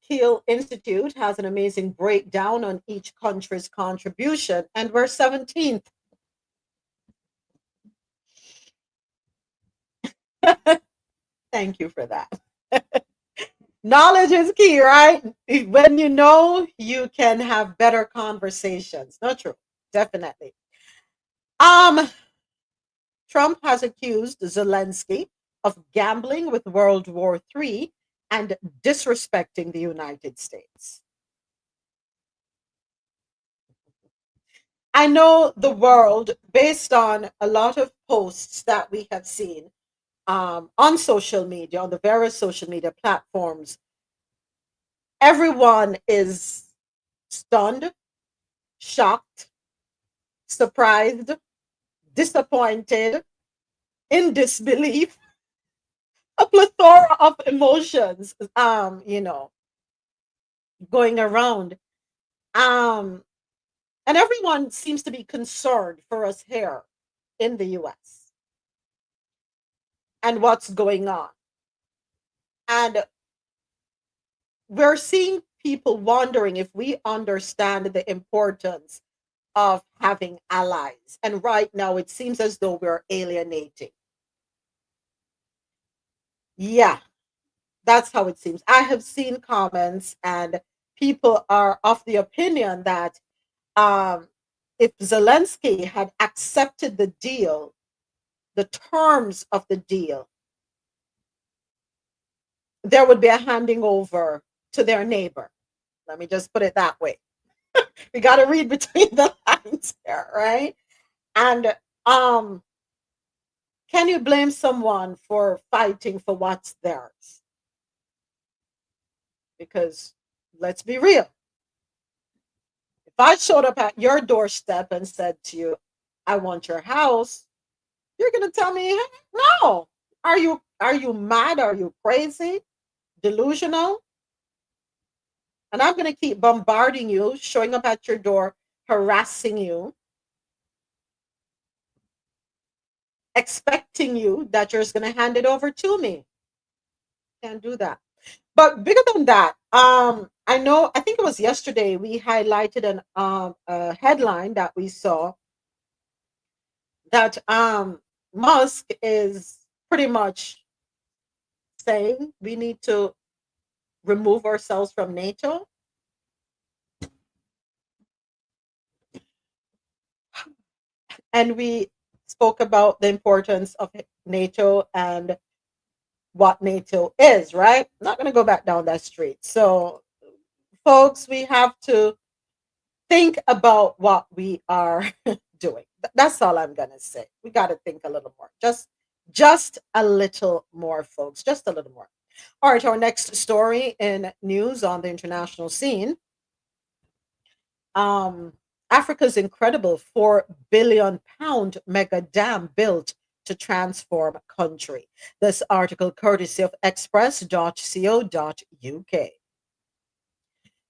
Kiel Institute has an amazing breakdown on each country's contribution, and we're 17th. Thank you for that. Knowledge is key, right? When you know, you can have better conversations. Not true. Definitely. Trump has accused Zelensky of gambling with World War III and disrespecting the United States. I know the world, based on a lot of posts that we have seen on social media, on the various social media platforms, everyone is stunned, shocked, surprised, disappointed, in disbelief, a plethora of emotions, going around. And everyone seems to be concerned for us here in the US and what's going on. And we're seeing people wondering if we understand the importance of having allies. And right now, it seems as though we're alienating. Yeah, that's how it seems. I have seen comments, and people are of the opinion that if Zelensky had accepted the deal, the terms of the deal, there would be a handing over to their neighbor. Let me just put it that way. We got to read between the lines here, right? And can you blame someone for fighting for what's theirs? Because let's be real. If I showed up at your doorstep and said to you, I want your house, you're going to tell me, no. Are you mad? Are you crazy? Delusional? And I'm going to keep bombarding you, showing up at your door, harassing you, expecting you that you're just going to hand it over to me. Can't do that. But bigger than that, I think it was yesterday we highlighted a headline that we saw that Musk is pretty much saying we need to remove ourselves from NATO. And we spoke about the importance of NATO and what NATO is, right? I'm not going to go back down that street. So, folks, we have to think about what we are doing. That's all I'm going to say. We got to think a little more. Just a little more, folks. Just a little more. All right, our next story in news on the international scene. Africa's incredible £4 billion mega dam built to transform country. This article courtesy of express.co.uk.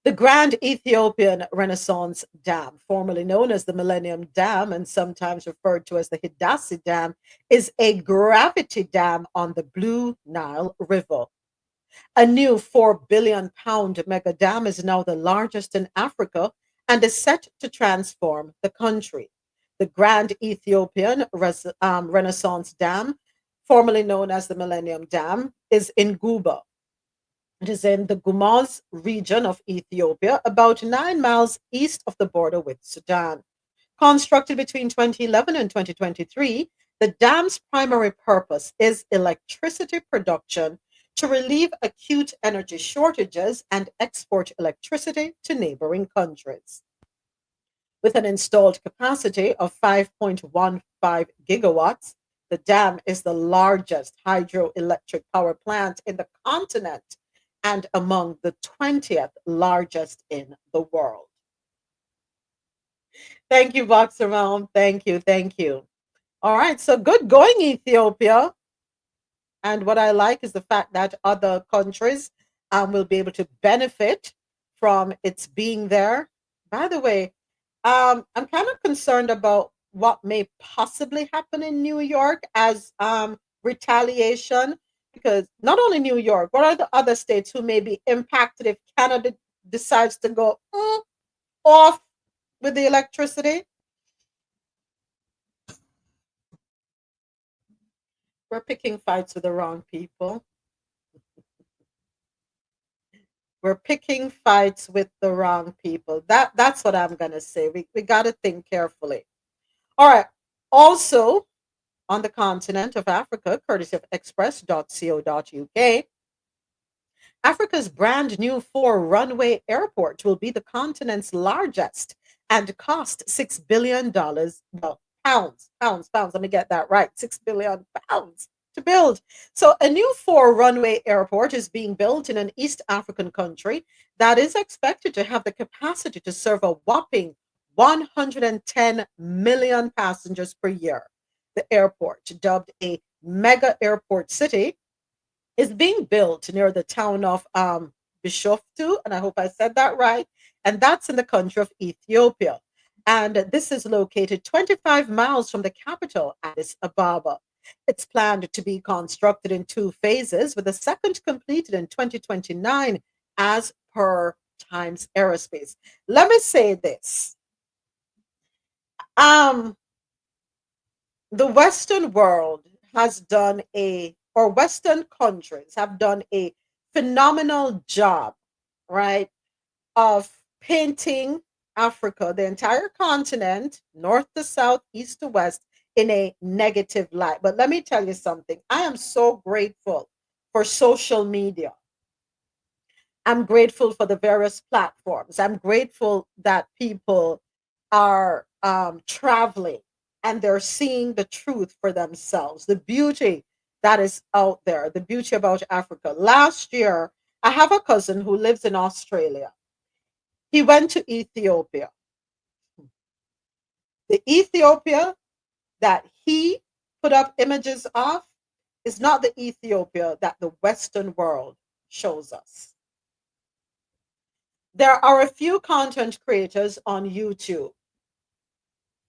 The Grand Ethiopian Renaissance Dam, formerly known as the Millennium Dam and sometimes referred to as the Hidasi Dam, is a gravity dam on the Blue Nile River. A new £4 billion mega dam is now the largest in Africa and is set to transform the country. The Grand Ethiopian Renaissance Dam, formerly known as the Millennium Dam, is in Guba. It is in the Gumuz region of Ethiopia, about 9 miles east of the border with Sudan. Constructed between 2011 and 2023, the dam's primary purpose is electricity production to relieve acute energy shortages and export electricity to neighboring countries. With an installed capacity of 5.15 gigawatts, the dam is the largest hydroelectric power plant in the continent and among the 20th largest in the world. Thank you, Boxer Mom. Thank you. Thank you. All right. So good going, Ethiopia. And what I like is the fact that other countries will be able to benefit from its being there. By the way, I'm kind of concerned about what may possibly happen in New York as retaliation, because not only New York, what are the other states who may be impacted if Canada decides to go off with the electricity? We're picking fights with the wrong people. We're picking fights with the wrong people. That's what I'm going to say. We got to think carefully. All right. Also, on the continent of Africa, courtesy of express.co.uk, Africa's brand new 4-runway airport will be the continent's largest and cost $6 billion. No, pounds. Let me get that right. £6 billion to build. So a new 4-runway airport is being built in an East African country that is expected to have the capacity to serve a whopping 110 million passengers per year. The airport, dubbed a mega airport city, is being built near the town of Bishoftu, and I hope I said that right, and that's in the country of Ethiopia. And this is located 25 miles from the capital, Addis Ababa. It's planned to be constructed in 2 phases, with the second completed in 2029 as per Times Aerospace. Let me say this. The Western world has done or Western countries have done a phenomenal job, right, of painting Africa, the entire continent, north to south, east to west, in a negative light. But let me tell you something. I am so grateful for social media. I'm grateful for the various platforms. I'm grateful that people are traveling and they're seeing the truth for themselves, the beauty that is out there, the beauty about Africa. Last year, I have a cousin who lives in Australia. He went to Ethiopia. The Ethiopia that he put up images of is not the Ethiopia that the Western world shows us. There are a few content creators on YouTube.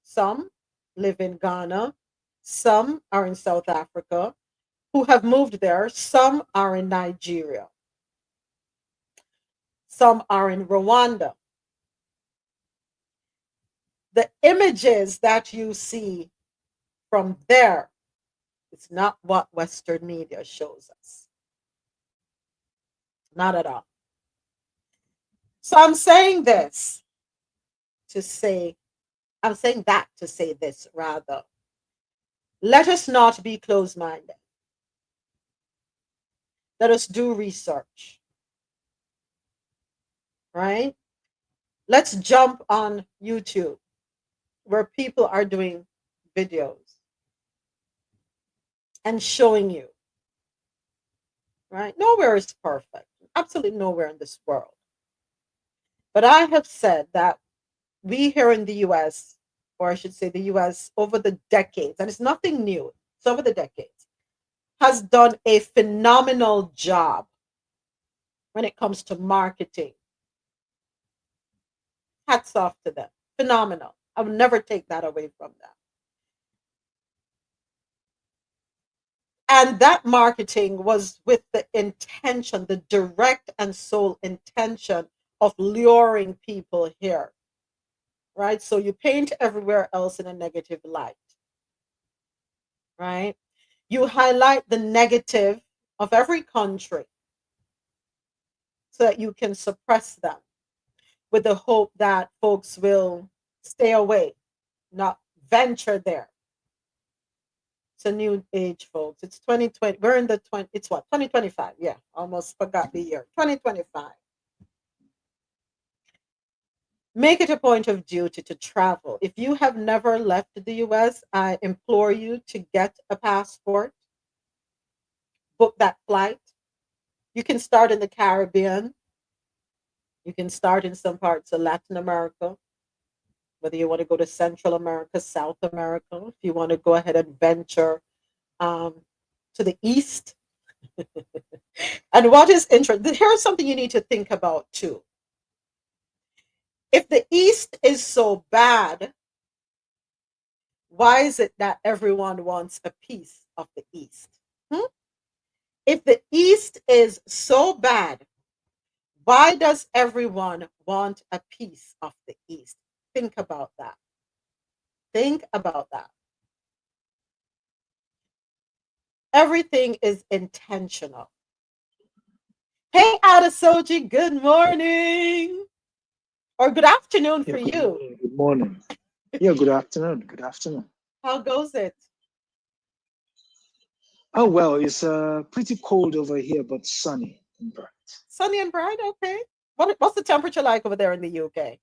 Some live in Ghana, some are in South Africa, who have moved there. Some are in Nigeria, some are in Rwanda. The images that you see from there, it's not what Western media shows us. Not at all. So I'm saying this to say, I'm saying that to say this rather. Let us not be closed minded. Let us do research, right? Let's jump on YouTube where people are doing videos and showing you, right? Nowhere is perfect, absolutely nowhere in this world. But I have said that we here in the US, or I should say the US, over the decades, and it's nothing new, it's over the decades, has done a phenomenal job when it comes to marketing. Hats off to them. Phenomenal. I would never take that away from them. And that marketing was with the intention, the direct and sole intention of luring people here, right? So you paint everywhere else in a negative light, right? You highlight the negative of every country so that you can suppress them with the hope that folks will stay away, not venture there. It's a new age, folks. It's 2020. We're in the 20, it's what, 2025? Yeah, almost forgot the year. 2025. Make it a point of duty to travel. If you have never left the US, I implore you to get a passport, book that flight. You can start in the Caribbean. You can start in some parts of Latin America, whether you want to go to Central America, South America, if you want to go ahead and venture to the East. And what is interesting, here's something you need to think about too. If the East is so bad, why is it that everyone wants a piece of the East? If the East is so bad, why does everyone want a piece of the East? Think about that. Think about that. Everything is intentional. Hey, Adesoji, good morning. Or good afternoon for you. Good morning. Yeah, good afternoon. Good afternoon. How goes it? Oh, well, it's pretty cold over here, but sunny and bright. Sunny and bright, okay. What's the temperature like over there in the UK?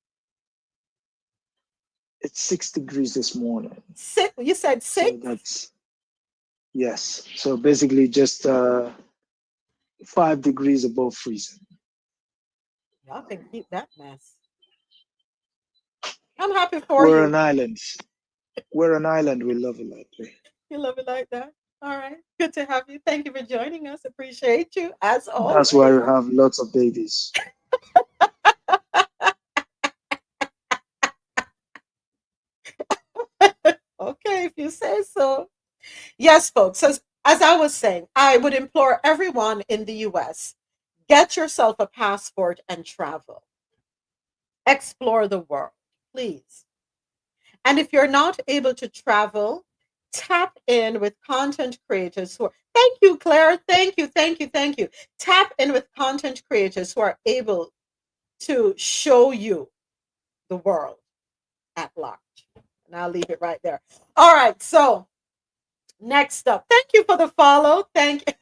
It's 6 degrees this morning. You said 6? So that's, yes. So basically just 5 degrees above freezing. Y'all can keep that mess. I'm happy for you. We're an island. We're an island. We love it like that. You love it like that? All right. Good to have you. Thank you for joining us. Appreciate you, as always. That's why we have lots of babies. Okay, if you say so. Yes, folks. As I was saying, I would implore everyone in the US, get yourself a passport and travel. Explore the world, please. And if you're not able to travel, tap in with content creators who are, thank you, Claire. Thank you. Tap in with content creators who are able to show you the world at large. And I'll leave it right there. All right. So next up, thank you for the follow. Thank you.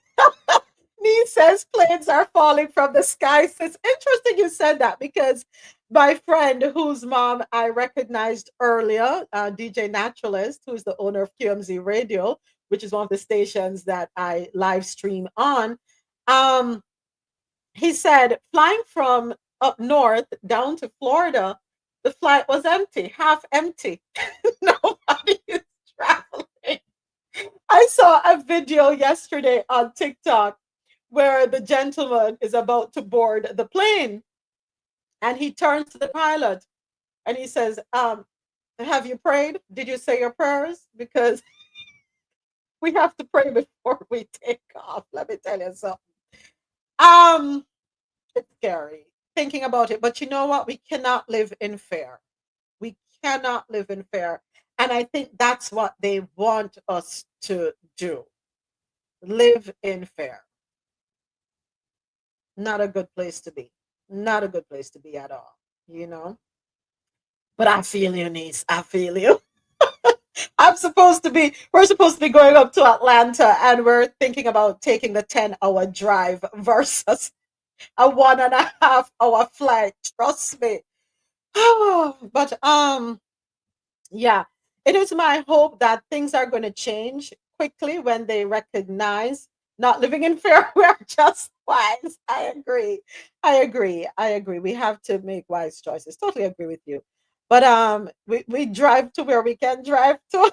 Nee says planes are falling from the sky. It's interesting you said that because my friend whose mom I recognized earlier, DJ Naturalist, who is the owner of QMZ Radio, which is one of the stations that I live stream on, he said flying from up north down to Florida, the flight was empty, half empty. Nobody is traveling. I saw a video yesterday on TikTok where the gentleman is about to board the plane And he turns to the pilot and he says, have you prayed? Did you say your prayers? Because we have to pray before we take off. Let me tell you something. Um, it's scary thinking about it, but you know what? We cannot live in fear. We cannot live in fear. And I think that's what they want us to do. Live in fear. Not a good place to be. Not a good place to be at all, you know? But I feel you, niece. I feel you. We're supposed to be going up to Atlanta and we're thinking about taking the 10-hour drive versus a 1.5-hour flight. Trust me. But yeah, it is my hope that things are going to change quickly when they recognize not living in fear. We're just wise. I agree. I agree. We have to make wise choices. Totally agree with you. But we drive to where we can drive to.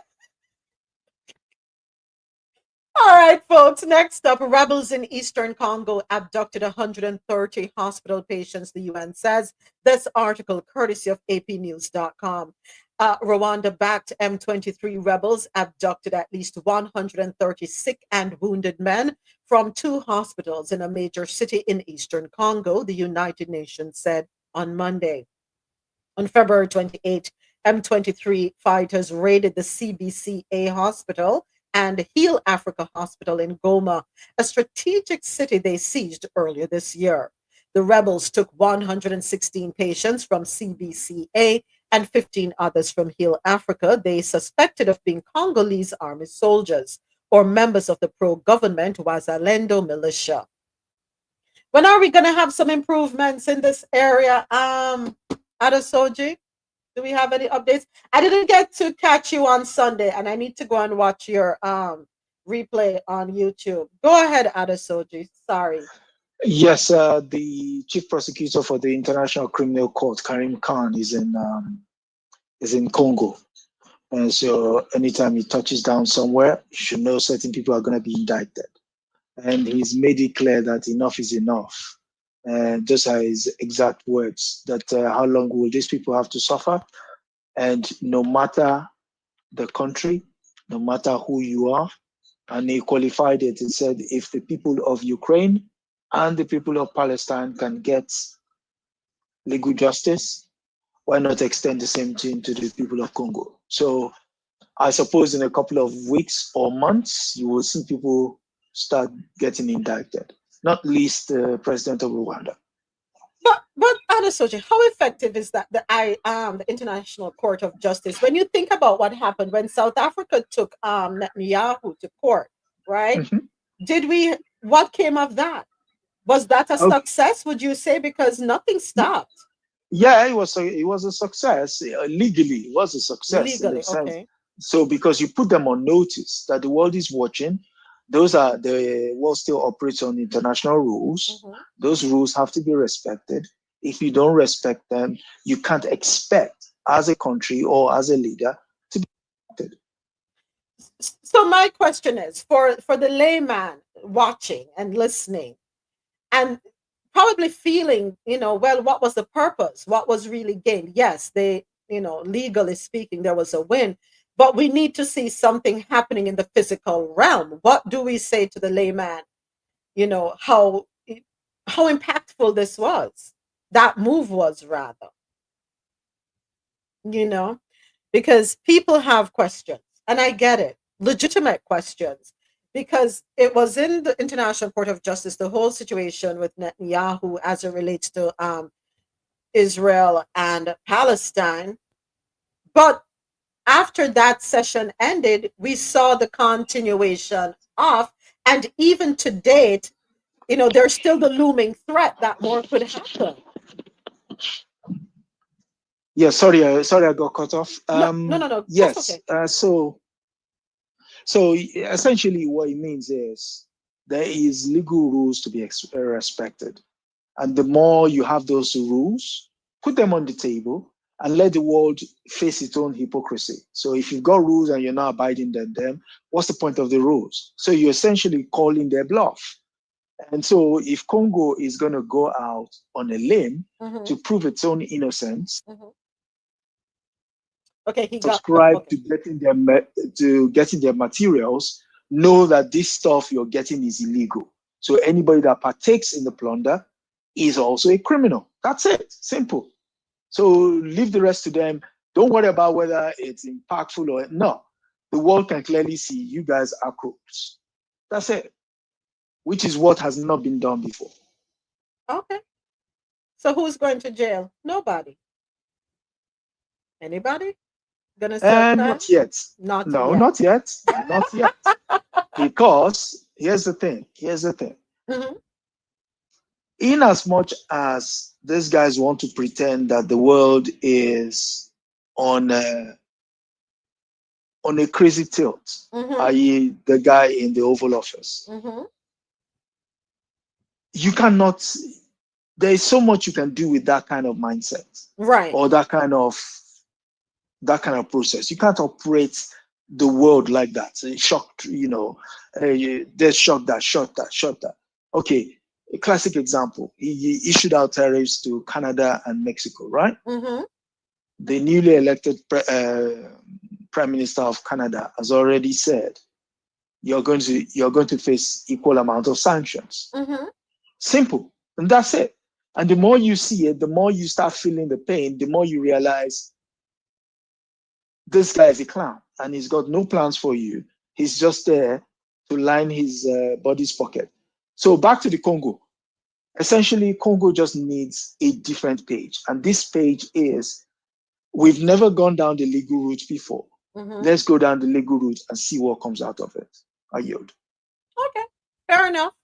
All right, folks. Next up, rebels in Eastern Congo abducted 130 hospital patients, the UN says. This article, courtesy of apnews.com. Rwanda-backed M23 rebels abducted at least 130 sick and wounded men from 2 hospitals in a major city in Eastern Congo, the United Nations said on Monday. On February 28, M23 fighters raided the CBCA hospital and Heal Africa Hospital in Goma, a strategic city they seized earlier this year. The rebels took 116 patients from CBCA and 15 others from Heal Africa they suspected of being Congolese army soldiers or members of the pro-government Wazalendo militia. When are we going to have some improvements in this area, Adesoji? Do we have any updates? I didn't get to catch you on Sunday, and I need to go and watch your replay on YouTube. Go ahead, Adesoji. Sorry. Yes, the chief prosecutor for the International Criminal Court, Karim Khan, is in Congo. And so anytime he touches down somewhere, you should know certain people are going to be indicted. And he's made it clear that enough is enough. And just his exact words, that how long will these people have to suffer? And no matter the country, no matter who you are, and he qualified it and said, if the people of Ukraine and the people of Palestine can get legal justice, why not extend the same thing to the people of Congo? So I suppose in a couple of weeks or months, you will see people start getting indicted, not least the president of Rwanda. But Adesoji, how effective is that the International Court of Justice when you think about what happened when South Africa took Netanyahu to court, right? Mm-hmm. What came of that? Was that a success, would you say? Because nothing stopped. Yeah, it was a success. Legally, it was a success. Legally, in a sense. okay. So because you put them on notice that the world is watching, the world still operates on international rules. Mm-hmm. Those rules have to be respected. If you don't respect them, you can't expect as a country or as a leader to be respected. So my question is for the layman watching and listening and probably feeling, well, what was the purpose? What was really gained? Yes, they, legally speaking, there was a win, but we need to see something happening in the physical realm. What do we say to the layman? How impactful this was, that move was, rather, because people have questions, and I get it, legitimate questions, because it was in the International Court of Justice, the whole situation with Netanyahu as it relates to Israel and Palestine. But after that session ended, we saw the continuation of, and even to date, there's still the looming threat that more could happen. Yeah, sorry, I got cut off. No. Yes, okay. So essentially what it means is there is legal rules to be respected. And the more you have those rules, put them on the table and let the world face its own hypocrisy. So if you've got rules and you're not abiding them, what's the point of the rules? So you're essentially calling their bluff. And so if Congo is going to go out on a limb to prove its own innocence, Okay, he subscribe okay. to getting their materials, know that this stuff you're getting is illegal. So anybody that partakes in the plunder is also a criminal. That's it. Simple. So leave the rest to them. Don't worry about whether it's impactful or no. The world can clearly see you guys are crooks. That's it. Which is what has not been done before. Okay. So who's going to jail? Nobody. Anybody? Gonna serve time? Not yet. Not No, yet. not yet. Not yet. Because here's the thing. In as much as these guys want to pretend that the world is on a crazy tilt, i.e., the guy in the Oval Office, you cannot. There is so much you can do with that kind of mindset, right? Or that kind of process. You can't operate the world like that. Shocked, there's shot that. Okay. A classic example, he issued out tariffs to Canada and Mexico, right? The newly elected Prime Minister of Canada has already said you're going to face equal amount of sanctions. Simple, and that's it. And the more you see it, the more you start feeling the pain, the more you realize this guy is a clown and he's got no plans for you. He's just there to line his body's pocket. So back to the Congo. Essentially, Congo just needs a different page. And this page is, we've never gone down the legal route before. Let's go down the legal route and see what comes out of it. I yield. Okay, fair enough.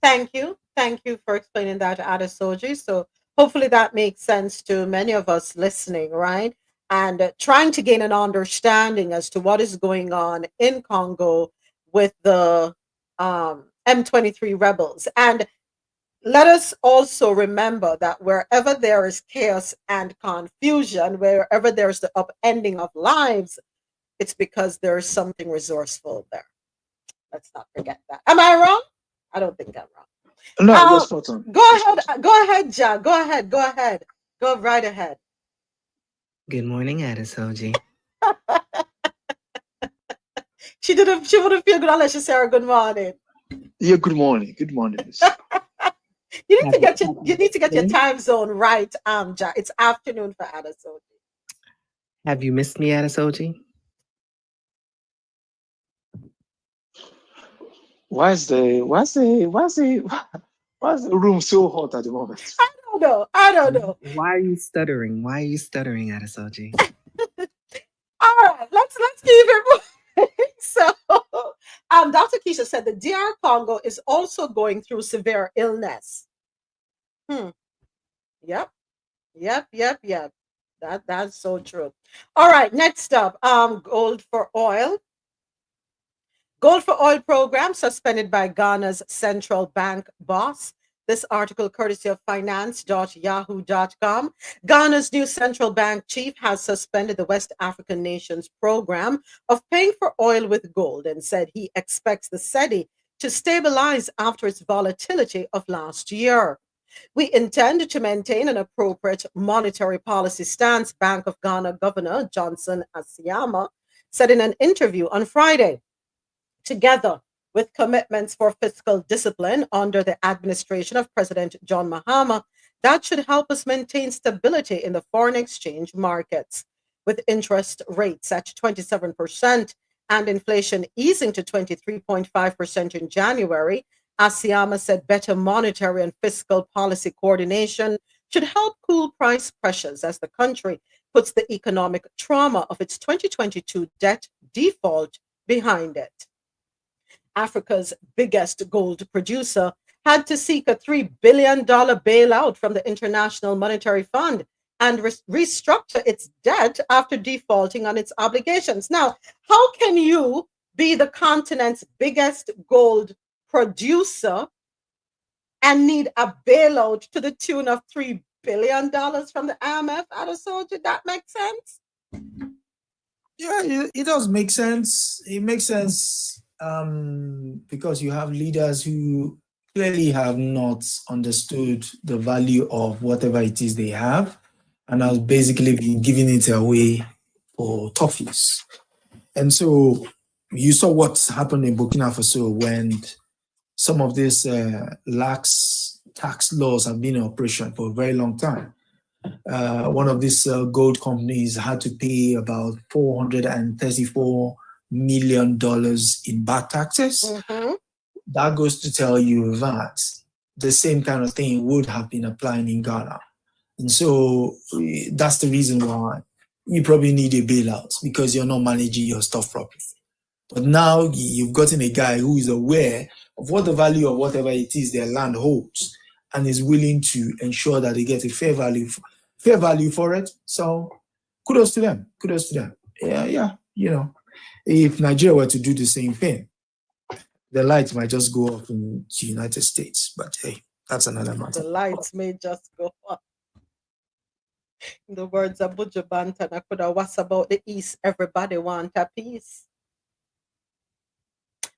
Thank you for explaining that, Adesoji. So hopefully that makes sense to many of us listening, right? And trying to gain an understanding as to what is going on in Congo with the M23 rebels. And let us also remember that wherever there is chaos and confusion, wherever there's the upending of lives, it's because there is something resourceful there. Let's not forget that. Am I wrong? I don't think I'm wrong. No, you're spot on. Go ahead, Ja. Go ahead. Go right ahead. Good morning, Adesoji. She wouldn't feel good unless she said good morning. Yeah, good morning. Good morning. You need to get your time zone right, Ja. It's afternoon for Adesoji. Have you missed me, Adesoji? Why is the room so hot at the moment? I don't know. Why are you stuttering? Adesoji? All right, let's keep it moving. So, Dr. Keisha said the DR Congo is also going through severe illness. Yep. That's so true. All right, next up, gold for oil. Gold for oil program suspended by Ghana's central bank boss. This article courtesy of finance.yahoo.com. Ghana's new central bank chief has suspended the West African nation's program of paying for oil with gold and said he expects the cedi to stabilize after its volatility of last year. We intend to maintain an appropriate monetary policy stance, Bank of Ghana Governor Johnson Asiyama said in an interview on Friday. Together with commitments for fiscal discipline under the administration of President John Mahama, that should help us maintain stability in the foreign exchange markets. With interest rates at 27% and inflation easing to 23.5% in January, Asiyama said better monetary and fiscal policy coordination should help cool price pressures as the country puts the economic trauma of its 2022 debt default behind it. Africa's biggest gold producer had to seek a $3 billion bailout from the International Monetary Fund and restructure its debt after defaulting on its obligations. Now, how can you be the continent's biggest gold producer and need a bailout to the tune of $3 billion from the IMF? Adesoji, that makes sense? Yeah, it does make sense. It makes sense because you have leaders who clearly have not understood the value of whatever it is they have, and have basically been giving it away for toffees. And so you saw what's happened in Burkina Faso when some of these lax tax laws have been in operation for a very long time. One of these gold companies had to pay about $434 million in back taxes. Mm-hmm. That goes to tell you that the same kind of thing would have been applying in Ghana. And so that's the reason why you probably need a bailout, because you're not managing your stuff properly. But now you've gotten a guy who is aware of what the value of whatever it is their land holds, and is willing to ensure that they get a fair value for it. So kudos to them. Kudos to them. Yeah. If Nigeria were to do the same thing, the lights might just go off in the United States. But hey, that's another matter. The lights may just go off. In the words of Buju Banton, I could have what's about the East. Everybody want a piece.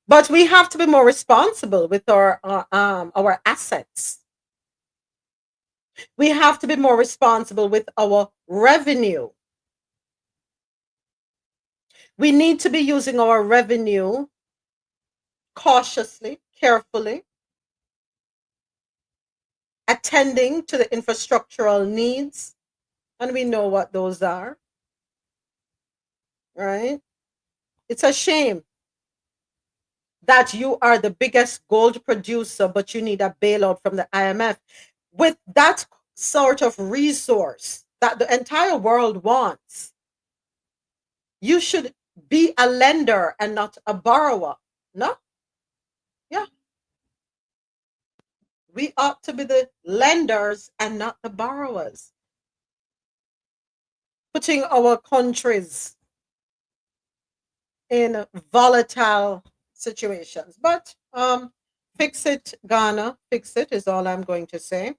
But we have to be more responsible with our assets. We have to be more responsible with our revenue. We need to be using our revenue cautiously, carefully, attending to the infrastructural needs, and we know what those are, right? It's a shame that you are the biggest gold producer, but you need a bailout from the IMF. With that sort of resource that the entire world wants, you should be a lender and not a borrower. No? Yeah. We ought to be the lenders and not the borrowers, putting our countries in volatile situations. But fix it, Ghana. Fix it is all I'm going to say.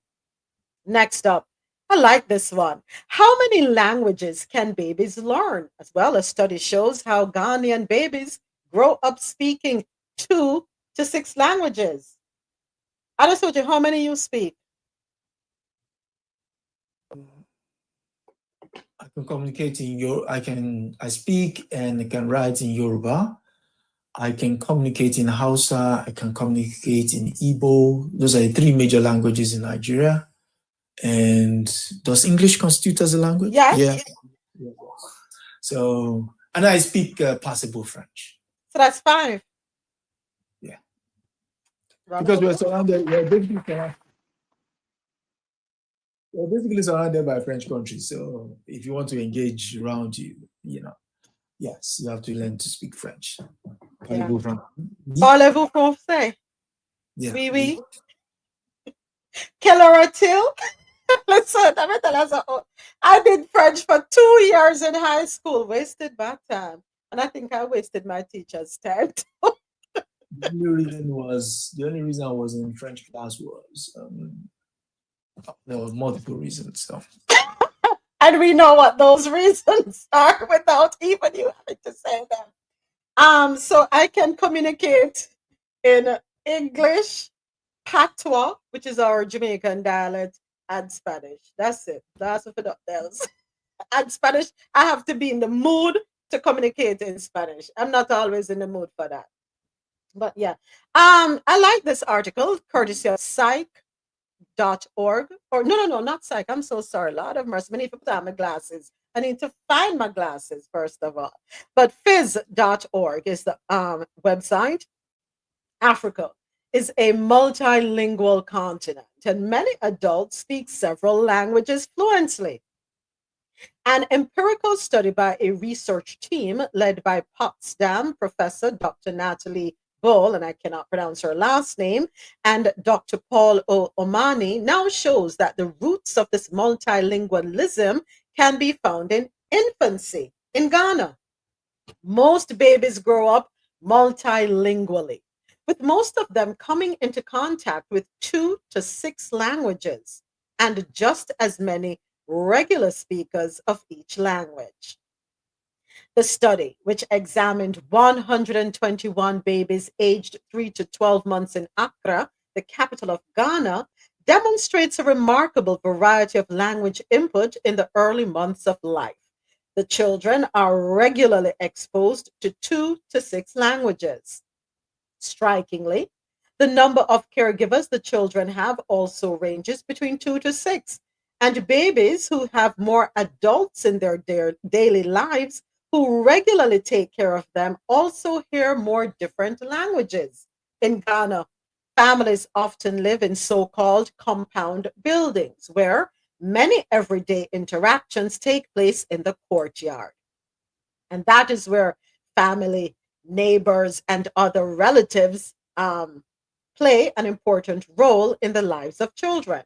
Next up, I like this one. How many languages can babies learn? As well, a study shows how Ghanaian babies grow up speaking 2 to 6 languages. Adesoji, how many you speak? I can communicate I speak and I can write in Yoruba. I can communicate in Hausa. I can communicate in Igbo. Those are the 3 major languages in Nigeria. And does English constitute as a language? Yes. Yeah. So, and I speak passable French. So that's 5. Yeah. Because we're basically surrounded by French countries. So if you want to engage around yes, you have to learn to speak French. Yeah. Parlez-vous français? Yeah. Oui, oui. Quelle heure est-il? Listen, I did French for 2 years in high school. Wasted my time. And I think I wasted my teacher's time too. The only reason I was in French class was there were multiple reasons. So. And we know what those reasons are without even you having to say them. So I can communicate in English, Patois, which is our Jamaican dialect, and Spanish. That's it. That's what it else. And Spanish, I have to be in the mood to communicate in Spanish. I'm not always in the mood for that. But yeah. I like this article, courtesy of psych.org. Or no, not psych. I'm so sorry. Lord of mercy. I need to put on my glasses. I need to find my glasses, first of all. But phys.org is the website. Africa is a multilingual continent, and many adults speak several languages fluently. An empirical study by a research team led by Potsdam professor Dr. Natalie Bull, and I cannot pronounce her last name, and Dr. Paul Omani now shows that the roots of this multilingualism can be found in infancy in Ghana. Most babies grow up multilingually, with most of them coming into contact with 2 to 6 languages and just as many regular speakers of each language. The study, which examined 121 babies aged 3 to 12 months in Accra, the capital of Ghana, demonstrates a remarkable variety of language input in the early months of life. The children are regularly exposed to 2 to 6 languages. Strikingly, the number of caregivers the children have also ranges between 2 to 6. And babies who have more adults in their daily lives who regularly take care of them also hear more different languages. In Ghana, families often live in so called compound buildings where many everyday interactions take place in the courtyard. And that is where family, neighbors, and other relatives play an important role in the lives of children.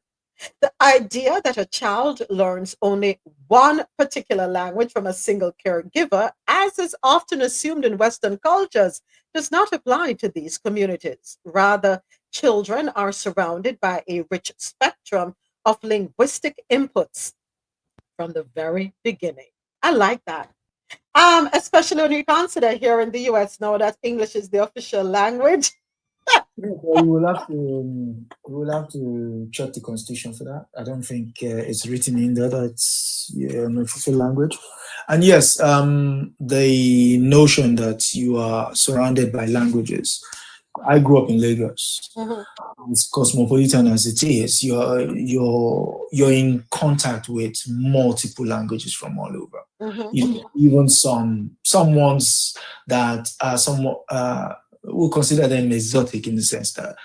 The idea that a child learns only one particular language from a single caregiver, as is often assumed in Western cultures, does not apply to these communities. Rather, children are surrounded by a rich spectrum of linguistic inputs from the very beginning. I like that. Especially when you consider here in the US now that English is the official language. Yeah, but we will have to check the constitution for that. I don't think it's written in there that it's an official language. And yes, the notion that you are surrounded by languages. I grew up in Lagos. Mhm. As cosmopolitan as it is, you're in contact with multiple languages from all over. Mhm. Even some ones that are somewhat we'll consider them exotic in the sense that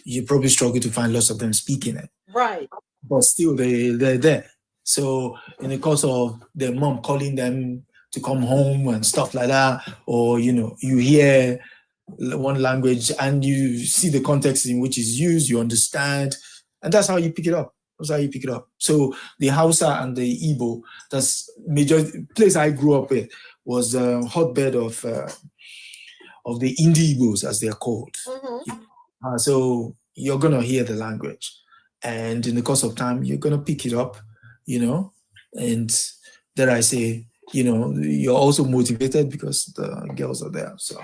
you probably struggle to find lots of them speaking it, Right. but still they're there. So in the course of their mom calling them to come home and stuff like that, or you hear one language and you see the context in which it's used, you understand, and that's how you pick it up. So the Hausa and the Igbo, that's major place I grew up with, was a hotbed of the Indie Igbos, as they're called. Mhm. So you're gonna hear the language, and in the course of time, you're gonna pick it up, and dare I say, you're also motivated because the girls are there. So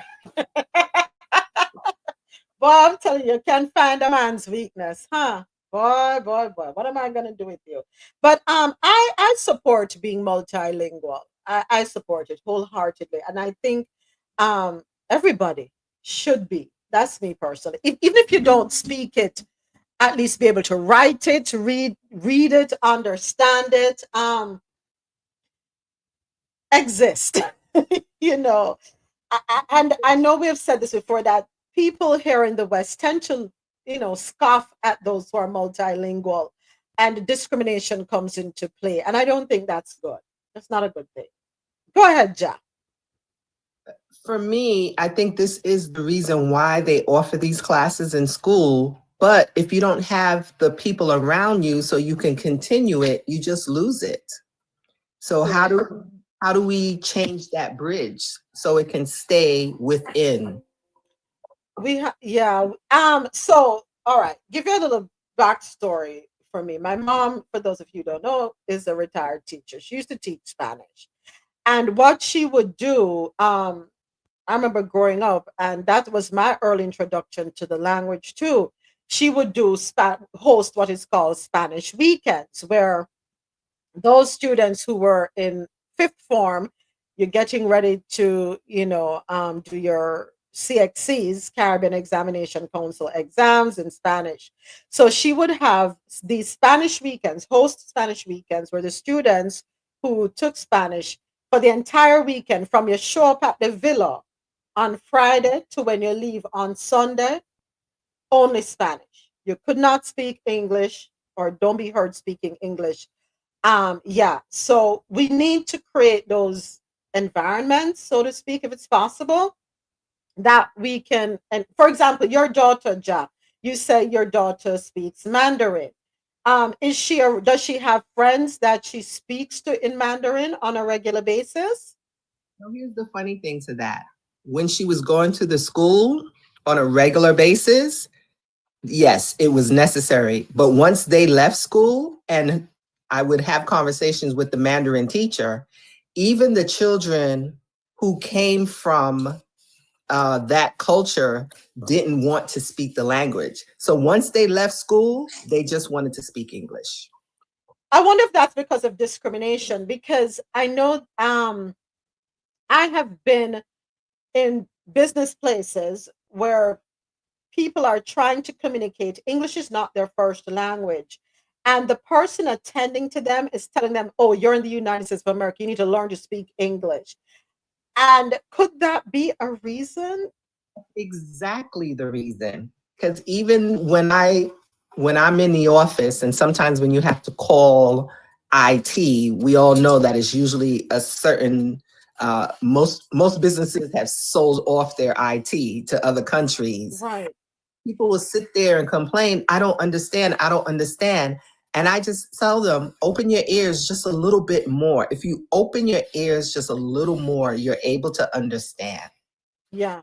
Boy, I'm telling you, can't find a man's weakness, huh? Boy, boy, boy. What am I gonna do with you? But I support being multilingual. I support it wholeheartedly. And I think everybody should be. That's me personally. Even if you don't speak it, at least be able to write it, read it, understand it, exist. you know, and I know we have said this before that people here in the West tend to, scoff at those who are multilingual, and discrimination comes into play. And I don't think that's good. That's not a good thing. Go ahead, Ja. For me, I think this is the reason why they offer these classes in school. But if you don't have the people around you so you can continue it, you just lose it. So how do we change that bridge so it can stay within? Yeah. So, all right, give you a little backstory for me. My mom, for those of you who don't know, is a retired teacher. She used to teach Spanish. And what she would do, I remember growing up, and that was my early introduction to the language too. She would host what is called Spanish weekends, where those students who were in fifth form, you're getting ready to, do your CXCs, Caribbean Examination Council exams in Spanish. So she would have these Spanish weekends, host Spanish weekends, where the students who took Spanish for the entire weekend, from you show up at the villa on Friday to when you leave on Sunday, only Spanish. You could not speak English or don't be heard speaking English. Yeah, so we need to create those environments, so to speak, if it's possible, that we can. And for example, your daughter, Ja, you say your daughter speaks Mandarin. Does she have friends that she speaks to in Mandarin on a regular basis? Now, here's the funny thing to that. When she was going to the school on a regular basis, yes, it was necessary. But once they left school and I would have conversations with the Mandarin teacher, even the children who came from that culture didn't want to speak the language. So once they left school, they just wanted to speak English. I wonder if that's because of discrimination, because I know I have been in business places where people are trying to communicate. English is not their first language. And the person attending to them is telling them, oh, you're in the United States of America. You need to learn to speak English. And could that be a reason? Exactly the reason. Because even when I'm in the office, and sometimes when you have to call IT, we all know that it's usually a certain most businesses have sold off their IT to other countries. Right. People will sit there and complain, I don't understand. And I just tell them, open your ears just a little bit more. If you open your ears just a little more, you're able to understand. Yeah.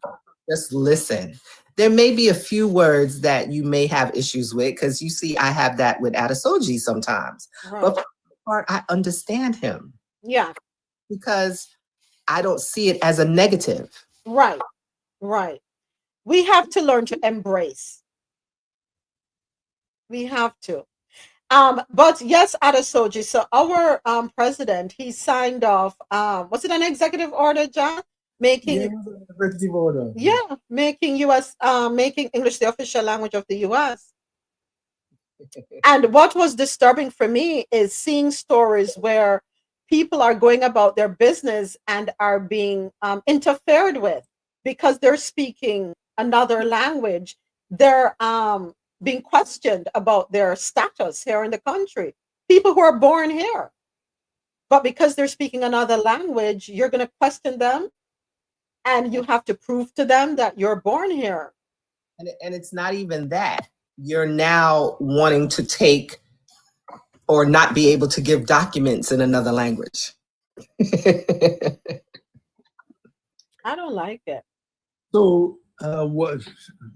Just listen. There may be a few words that you may have issues with, because you see, I have that with Adesoji sometimes. Right. But for the most part, I understand him. Yeah. Because I don't see it as a negative. Right. Right. We have to learn to embrace. We have to. But yes, Adesoji. So our president, he signed off. Was it an executive order, John? Making executive order. Yeah, making English the official language of the US. And what was disturbing for me is seeing stories where people are going about their business and are being interfered with because they're speaking another language. They're being questioned about their status here in the country. People who are born here. But because they're speaking another language, you're going to question them, and you have to prove to them that you're born here. And it's not even that. You're now wanting to take or not be able to give documents in another language. I don't like it. So what?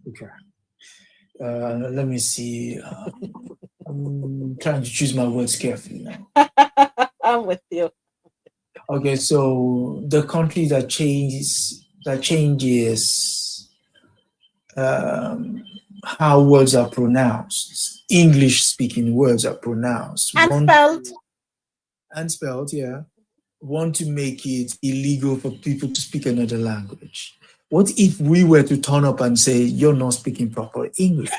Okay. Let me see. I'm trying to choose my words carefully now. I'm with you. Okay, so the country that changes how words are pronounced. English-speaking words are pronounced. And spelled. And spelled, yeah. Want to make it illegal for people to speak another language. What if we were to turn up and say, you're not speaking proper English?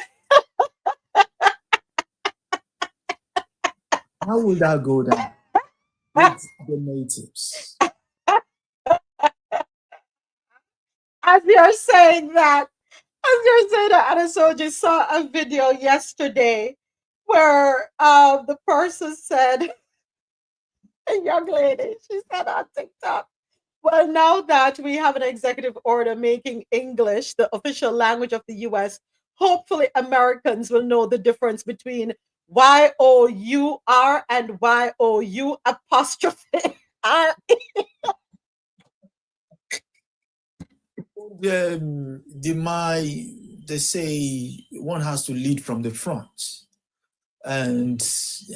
How would that go down with the natives? As you're saying that, Adesoji saw a video yesterday where the person said, a young lady, she said on TikTok, well, now that we have an executive order making English the official language of the US, hopefully Americans will know the difference between Y-O-U-R and Y-O-U apostrophe R. They say one has to lead from the front. And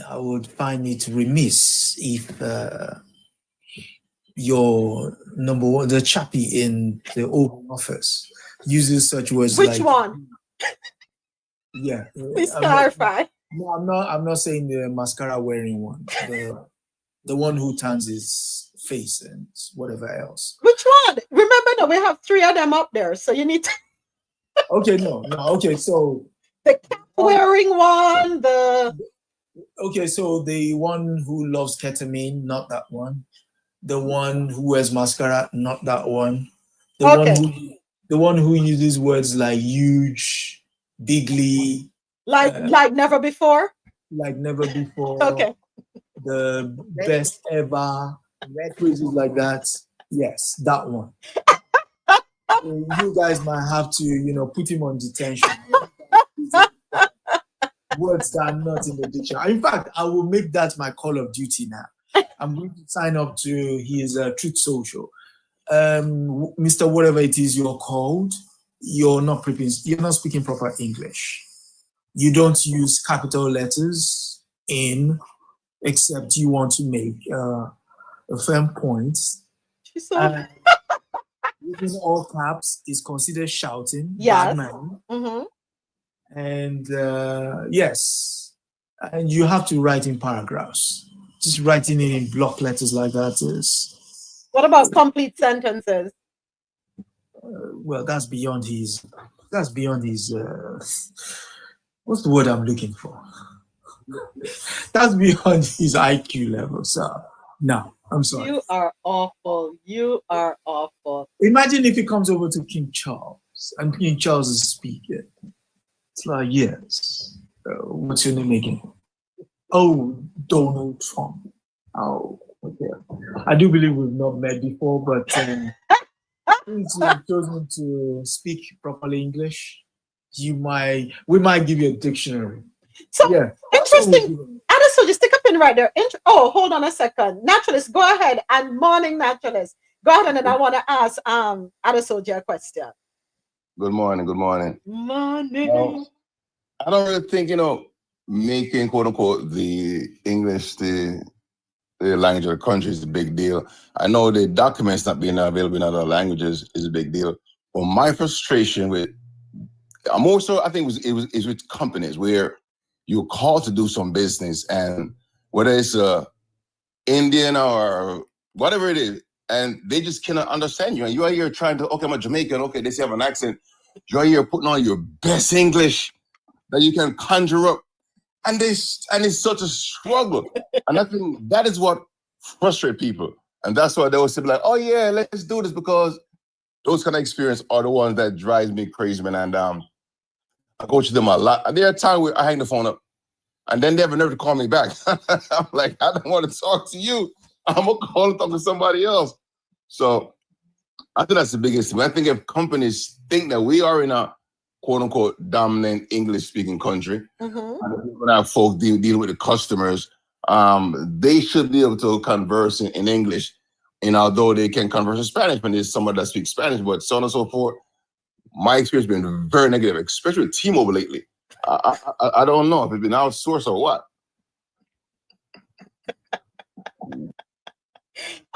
I would find it remiss if your number one, the chappie in the Oval Office, uses such words. Which like, one? Yeah. Please clarify. No, I'm not saying the mascara wearing one. The one who turns his face and whatever else. Which one? Remember, no, we have 3 of them up there, so you need to. Okay, no. Okay, so the cap wearing one. Okay, so the one who loves ketamine, not that one. The one who wears mascara, not that one. The one who uses words like huge, bigly, like never before. Like never before. Okay. The best ever, phrases like that. Yes, that one. You guys might have to, put him on detention. Words that are not in the dictionary. In fact, I will make that my call of duty now. I'm going to sign up to his Truth Social. Mr. Whatever it is you're called, you're not speaking proper English. You don't use capital letters in, except you want to make a firm point. She's so Using all caps is considered shouting, yes. bad man. Mm-hmm. And yes, and you have to write in paragraphs. Just writing it in block letters like that is. What about complete sentences? Well, that's beyond his. That's beyond his. What's the word I'm looking for? That's beyond his IQ level. So no, I'm sorry. You are awful. You are awful. Imagine if he comes over to King Charles and King Charles is speaking. It's like, yes. What's your name again? Oh, Donald Trump. Oh, okay. I do believe we've not met before, but since you've chosen to speak properly English, we might give you a dictionary. So yeah, interesting. Adesoji, stick up in right there. Oh, hold on a second. Naturalist, go ahead. And morning, naturalist. Go ahead, and then I want to ask Adesoji a question. Good morning. Good morning. Morning. I don't really think, making quote unquote the English the language of the country is a big deal. I know the documents not being available in other languages is a big deal. But my frustration with, I think it was with companies where you're called to do some business, and whether it's Indian or whatever it is, and they just cannot understand you. And you are here trying to, okay, I'm a Jamaican, okay, they say I have an accent. You're here putting on your best English that you can conjure up. And it's such a struggle. And I think that is what frustrates people. And that's why they always say like, oh yeah, let's do this, because those kind of experiences are the ones that drives me crazy, man. And I coach them a lot. And there are times where I hang the phone up and then they have a nerve to call me back. I'm like, I don't want to talk to you. I'm going to call and talk to somebody else. So I think that's the biggest thing. I think if companies think that we are in a quote unquote dominant English speaking country, and when our folk deal with the customers, they should be able to converse in English. And although they can converse in Spanish when there's someone that speaks Spanish, but so on and so forth, my experience has been very negative, especially with T-Mobile lately. I don't know if it's been outsourced or what.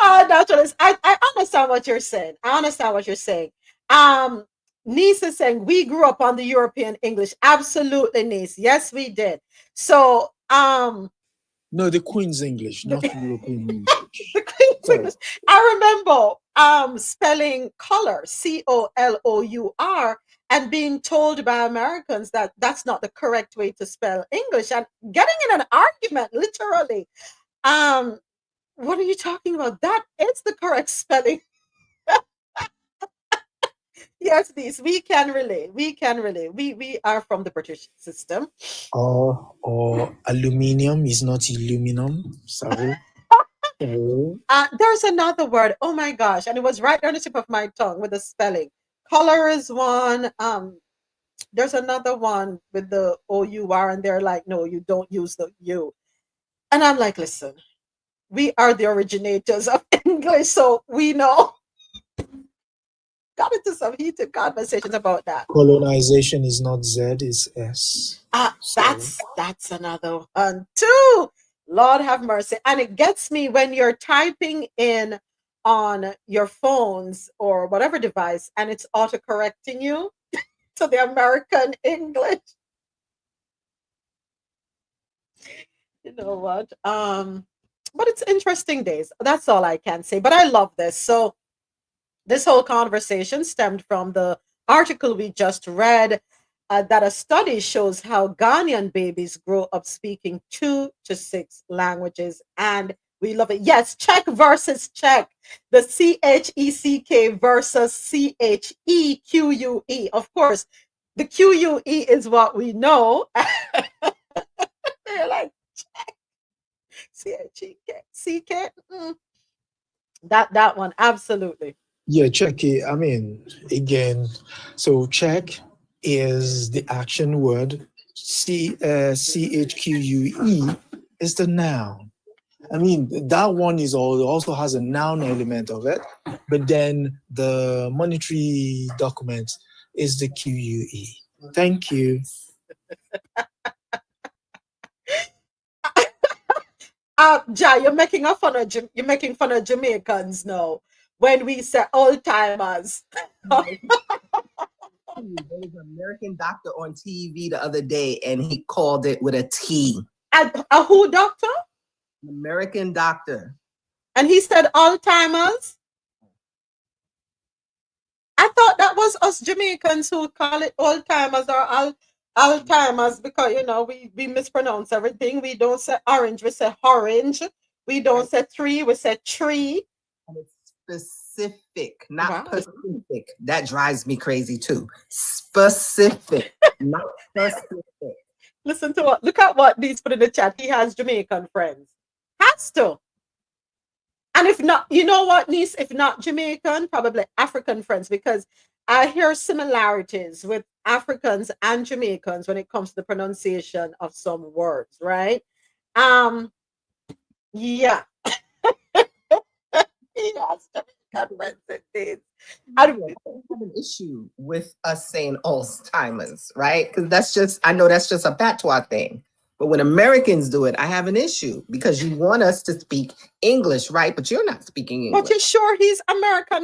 Naturalist, I understand what you're saying. Niece is saying we grew up on the European English. Absolutely, niece. Yes, we did. So no, the Queen's English, not European English. The Queen's English. I remember spelling color, COLOUR, and being told by Americans that that's not the correct way to spell English, and getting in an argument, literally. What are you talking about? That is the correct spelling. Yes, these we can relate. We are from the British system. Or aluminium is not illuminum. Sorry. There's another word. Oh my gosh, and it was right on the tip of my tongue with the spelling. Color is one. There's another one with the OUR, and they're like, no, you don't use the U. And I'm like, listen, we are the originators of English, so we know. Got into some heated conversations about that. Colonization is not Z, it's S. That's another one too. Lord have mercy. And it gets me when you're typing in on your phones or whatever device and it's autocorrecting you to the American English. You know what? But it's interesting days. That's all I can say. But I love this. So this whole conversation stemmed from the article we just read that a study shows how Ghanaian babies grow up speaking 2 to 6 languages, and we love it. Yes, Czech versus Czech, the CHECK versus CHEQUE. Of course, the QUE is what we know. They're like Czech, CHECK. That one, absolutely. Yeah, Czech. I mean, again, so Czech is the action word. CHQUE is the noun. I mean, that one is also has a noun element of it, but then the monetary document is the QUE. Thank you. Ja, you're making fun of Jamaicans now when we say old timers. There was an American doctor on TV the other day, and he called it with a T. A who doctor? An American doctor. And he said old timers. I thought that was us Jamaicans who call it old timers or Alzheimer's because we mispronounce everything. We don't say orange, we say orange. We don't say tree, we say tree. And it's specific, not specific. That drives me crazy too. Specific, not specific. Listen to look at what these put in the chat. He has Jamaican friends. Has to. And if not, you know what, niece? If not Jamaican, probably African friends, because I hear similarities with Africans and Jamaicans when it comes to the pronunciation of some words, right? Yeah. Yes, Jamaican friends indeed. I have an issue with us saying Alzheimer's, right? Because I know that's just a patois thing. But when Americans do it, I have an issue because you want us to speak English, right? But you're not speaking English. But you're sure he's American?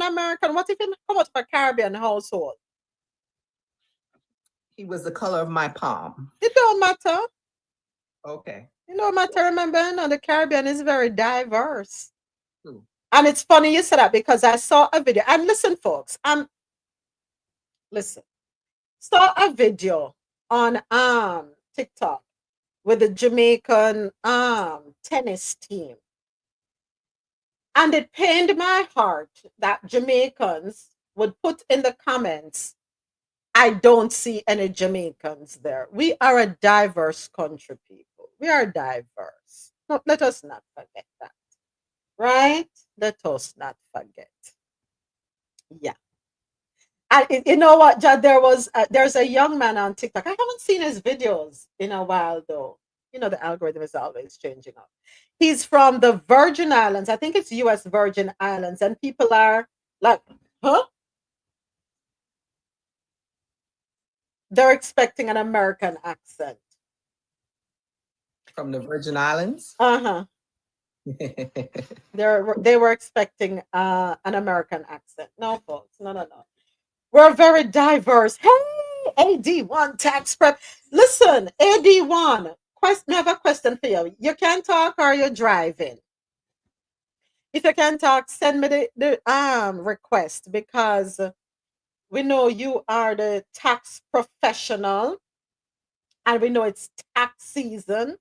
What if he come out of a Caribbean household? He was the color of my palm. It don't matter. Okay. It don't matter. Remember, the Caribbean is very diverse. And it's funny you said that because I saw a video. And listen, folks, saw a video on TikTok with the Jamaican tennis team. And it pained my heart that Jamaicans would put in the comments, I don't see any Jamaicans there. We are a diverse country, people. We are diverse. No, let us not forget that. Right? Let us not forget. Yeah. And you know what, Jad, there's a young man on TikTok. I haven't seen his videos in a while, though. The algorithm is always changing up. He's from the Virgin Islands. I think it's U.S. Virgin Islands. And people are like, huh? They're expecting an American accent. From the Virgin Islands? Uh-huh. They were expecting an American accent. No, folks. No. We're very diverse. Hey, AD1 tax prep. Listen, AD1, I have a question for you. You can talk or you're driving? If you can talk, send me the request because we know you are the tax professional and we know it's tax season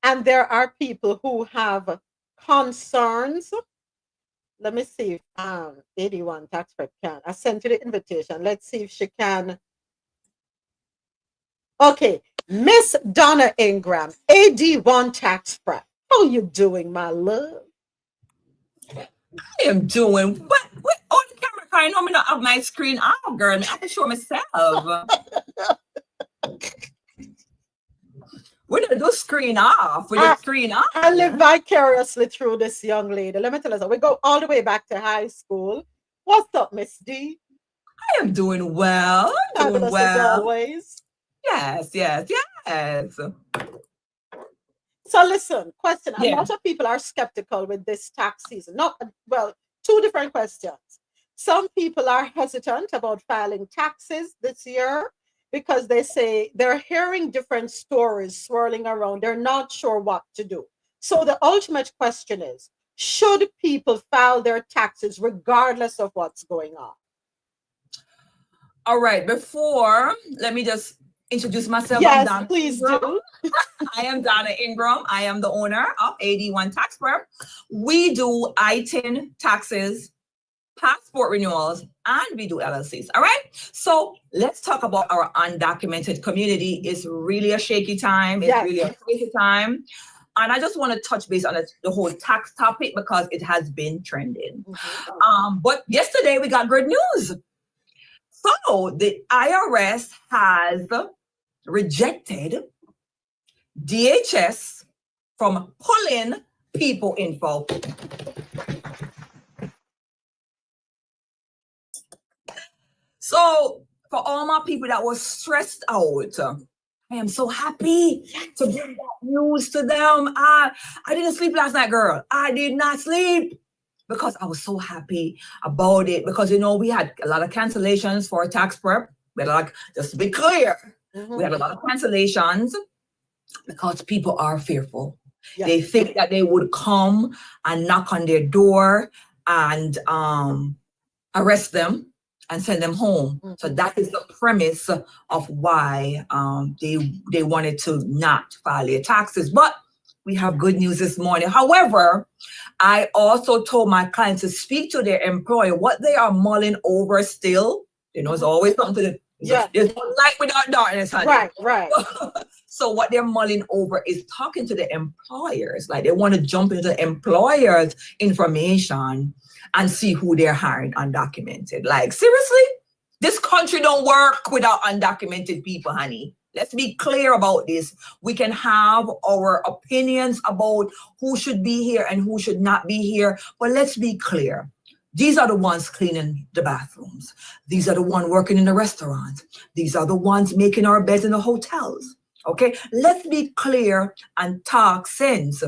and there are people who have concerns. Let me see if 81 tax prep can. I sent you the invitation. Let's see if she can. Okay, Miss Donna Ingram, AD1 tax prep. How you doing, my love? I am doing what on the camera? I know me not have my screen off, girl. I have to show myself. We don't do screen off. We do screen off. I live vicariously through this young lady. Let me tell you something. We go all the way back to high school. What's up, Miss D? I am doing well. Doing well. As always. Yes. So listen, question. A lot of people are skeptical with this tax season. Two different questions. Some people are hesitant about filing taxes this year because they say they're hearing different stories swirling around. They're not sure what to do. So the ultimate question is, should people file their taxes regardless of what's going on? All right. Before, let me just introduce myself. Yes, please do. I am Donna Ingram. I am the owner of AD1 Tax Prep. We do ITIN taxes, passport renewals, and we do LLCs. All right. So let's talk about our undocumented community. It's really a shaky time. It's really a crazy time. And I just want to touch base on the whole tax topic because it has been trending. But yesterday we got good news. So the IRS has rejected DHS from pulling people info. So for all my people that was stressed out I am so happy to bring that news to them. I didn't sleep last night, girl. I did not sleep because I was so happy about it. Because, you know, we had a lot of cancellations for tax prep. We had like, just to be clear, we had a lot of cancellations because people are fearful. Yeah. They think that they would come and knock on their door and arrest them and send them home. So that is the premise of why they wanted to not file their taxes. But we have good news this morning. However, I also told my clients to speak to their employer what they are mulling over still. You know, it's always something to there's no light without darkness, honey. Right. So what they're mulling over is talking to the employers. Like they want to jump into the employers' information and see who they're hiring undocumented. Like, seriously? This country don't work without undocumented people, honey. Let's be clear about this. We can have our opinions about who should be here and who should not be here, but let's be clear. These are the ones cleaning the bathrooms. These are the ones working in the restaurants. These are the ones making our beds in the hotels. Okay? Let's be clear and talk sense.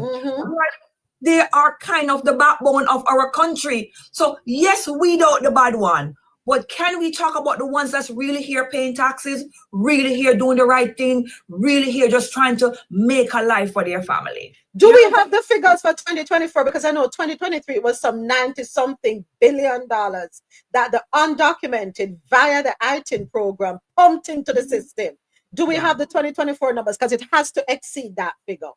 They are kind of the backbone of our country. So yes, we don't the bad one. But can we talk about the ones that's really here paying taxes, really here doing the right thing, really here just trying to make a life for their family? Do we have the figures for 2024? Because I know 2023 was some 90-something billion dollars that the undocumented via the ITIN program pumped into the system. Do we have the 2024 numbers? Because it has to exceed that figure.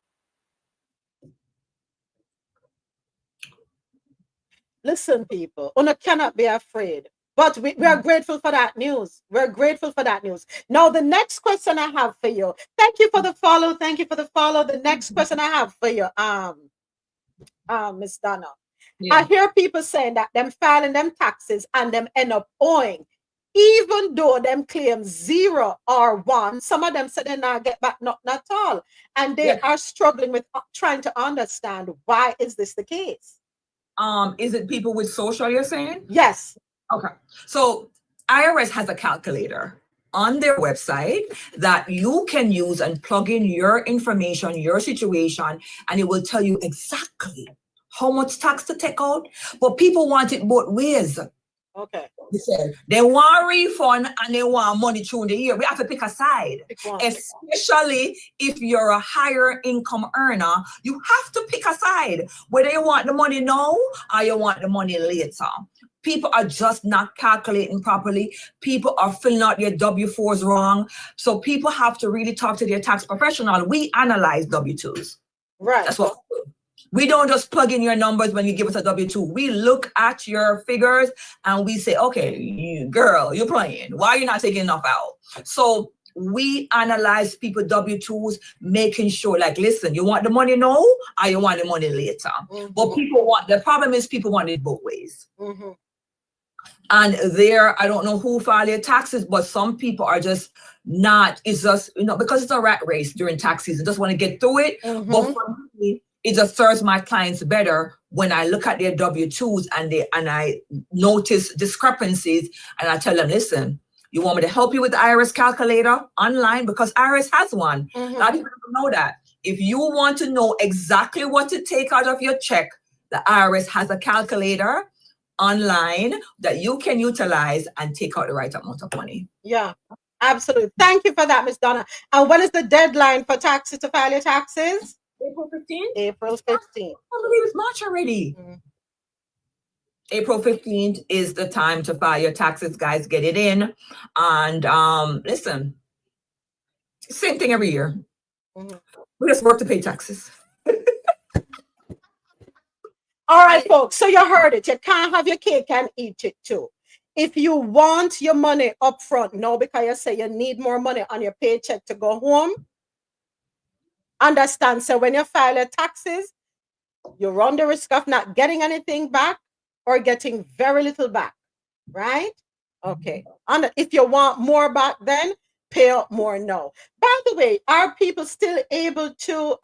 Listen, people, you cannot be afraid. But we are grateful for that news. We're grateful for that news. Now, the next question I have for you. Thank you for the follow. Thank you for the follow. The next question I have for you, Miss Donna. I hear people saying that them filing them taxes and them end up owing, even though them claim 0 or 1. Some of them say they not get back nothing at all, and they are struggling with trying to understand why is this the case. Is it people with social? You're saying? Yes. Okay. So IRS has a calculator on their website that you can use and plug in your information, your situation, and it will tell you exactly how much tax to take out. But people want it both ways. Okay. They want a refund and they want money through the year. We have to pick a side. Especially if you're a higher income earner, you have to pick a side. Whether you want the money now or you want the money later. People are just not calculating properly. People are filling out their W-4s wrong. So people have to really talk to their tax professional. We analyze W-2s. Right. That's what we don't just plug in your numbers when you give us a W-2. We look at your figures and we say, okay, girl, you're playing. Why are you not taking enough out? So we analyze people W-2s, making sure, like, listen, you want the money now or you want the money later? But the problem is people want it both ways. And I don't know who filed their taxes, but some people are just not, it's just, because it's a rat race during tax season, just want to get through it. But for me, it just serves my clients better when I look at their W-2s and I notice discrepancies and I tell them, listen, you want me to help you with the IRS calculator online? Because IRS has one. A lot of people don't know that. If you want to know exactly what to take out of your check, the IRS has a calculator online that you can utilize and take out the right amount of money. Yeah, absolutely. Thank you for that, Miss Donna. And when is the deadline for taxes to file your taxes? April 15th? April 15th. I believe it's March already. April 15th is the time to file your taxes, guys. Get it in. And listen, same thing every year. We just work to pay taxes. All right, folks. So you heard it. You can't have your cake and eat it too. If you want your money up front, no, because you say you need more money on your paycheck to go home, understand. So when you file your taxes, you run the risk of not getting anything back or getting very little back, right? Okay. And if you want more back, then pay up more now. By the way, are people still able to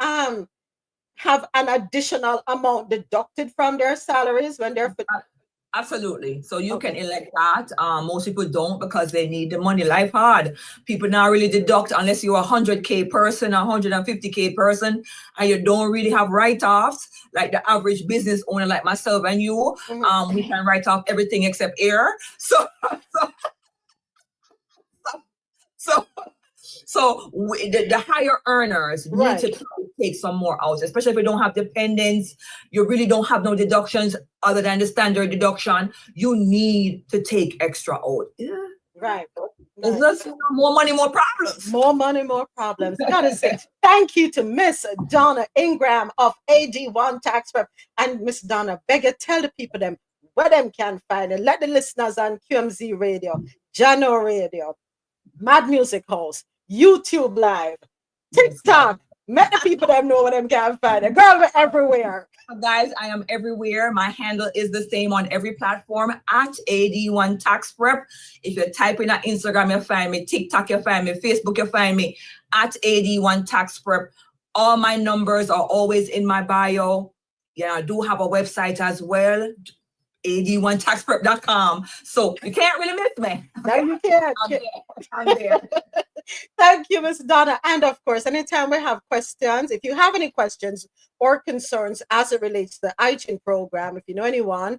have an additional amount deducted from their salaries when they're Absolutely. So you can elect that. Most people don't because they need the money. Life hard. People now really deduct unless you're a 100K person, a 150K person, and you don't really have write-offs like the average business owner like myself and you. We can write off everything except air. So the higher earners need to take some more out, especially if you don't have dependents, you really don't have no deductions other than the standard deduction. You need to take extra out. Right. It's just more money, more problems. More money, more problems. Gotta say thank you to Miss Donna Ingram of AD1 Tax Prep. And Miss Donna, beg you, tell the people them where them can find it. Let the listeners on QMZ Radio, Jano Radio, Mad Music House, YouTube Live, TikTok. Let the people them know where them can find it. Girl, we're everywhere. Guys, I am everywhere. My handle is the same on every platform at AD1 Tax Prep. If you type in on Instagram, you'll find me. TikTok, you'll find me. Facebook, you'll find me at AD1 Tax Prep. All my numbers are always in my bio. Yeah, I do have a website as well, ad1taxprep.com. So you can't really miss me. No, you can't. I'm there. Thank you, Miss Donna. And of course, anytime we have questions, if you have any questions or concerns as it relates to the ITIN program, if you know anyone,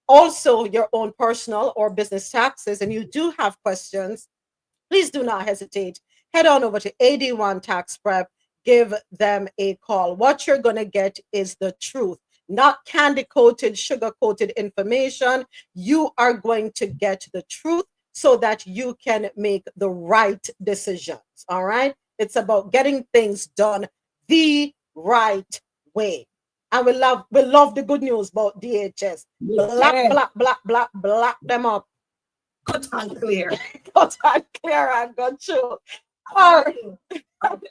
also your own personal or business taxes, and you do have questions, please do not hesitate. Head on over to AD1 Tax Prep, give them a call. What you're going to get is the truth, not candy-coated, sugar-coated information. You are going to get the truth so that you can make the right decisions, all right? It's about getting things done the right way. And we love the good news about DHS. Black them up. Cut and clear. Cut and clear and go through. All right.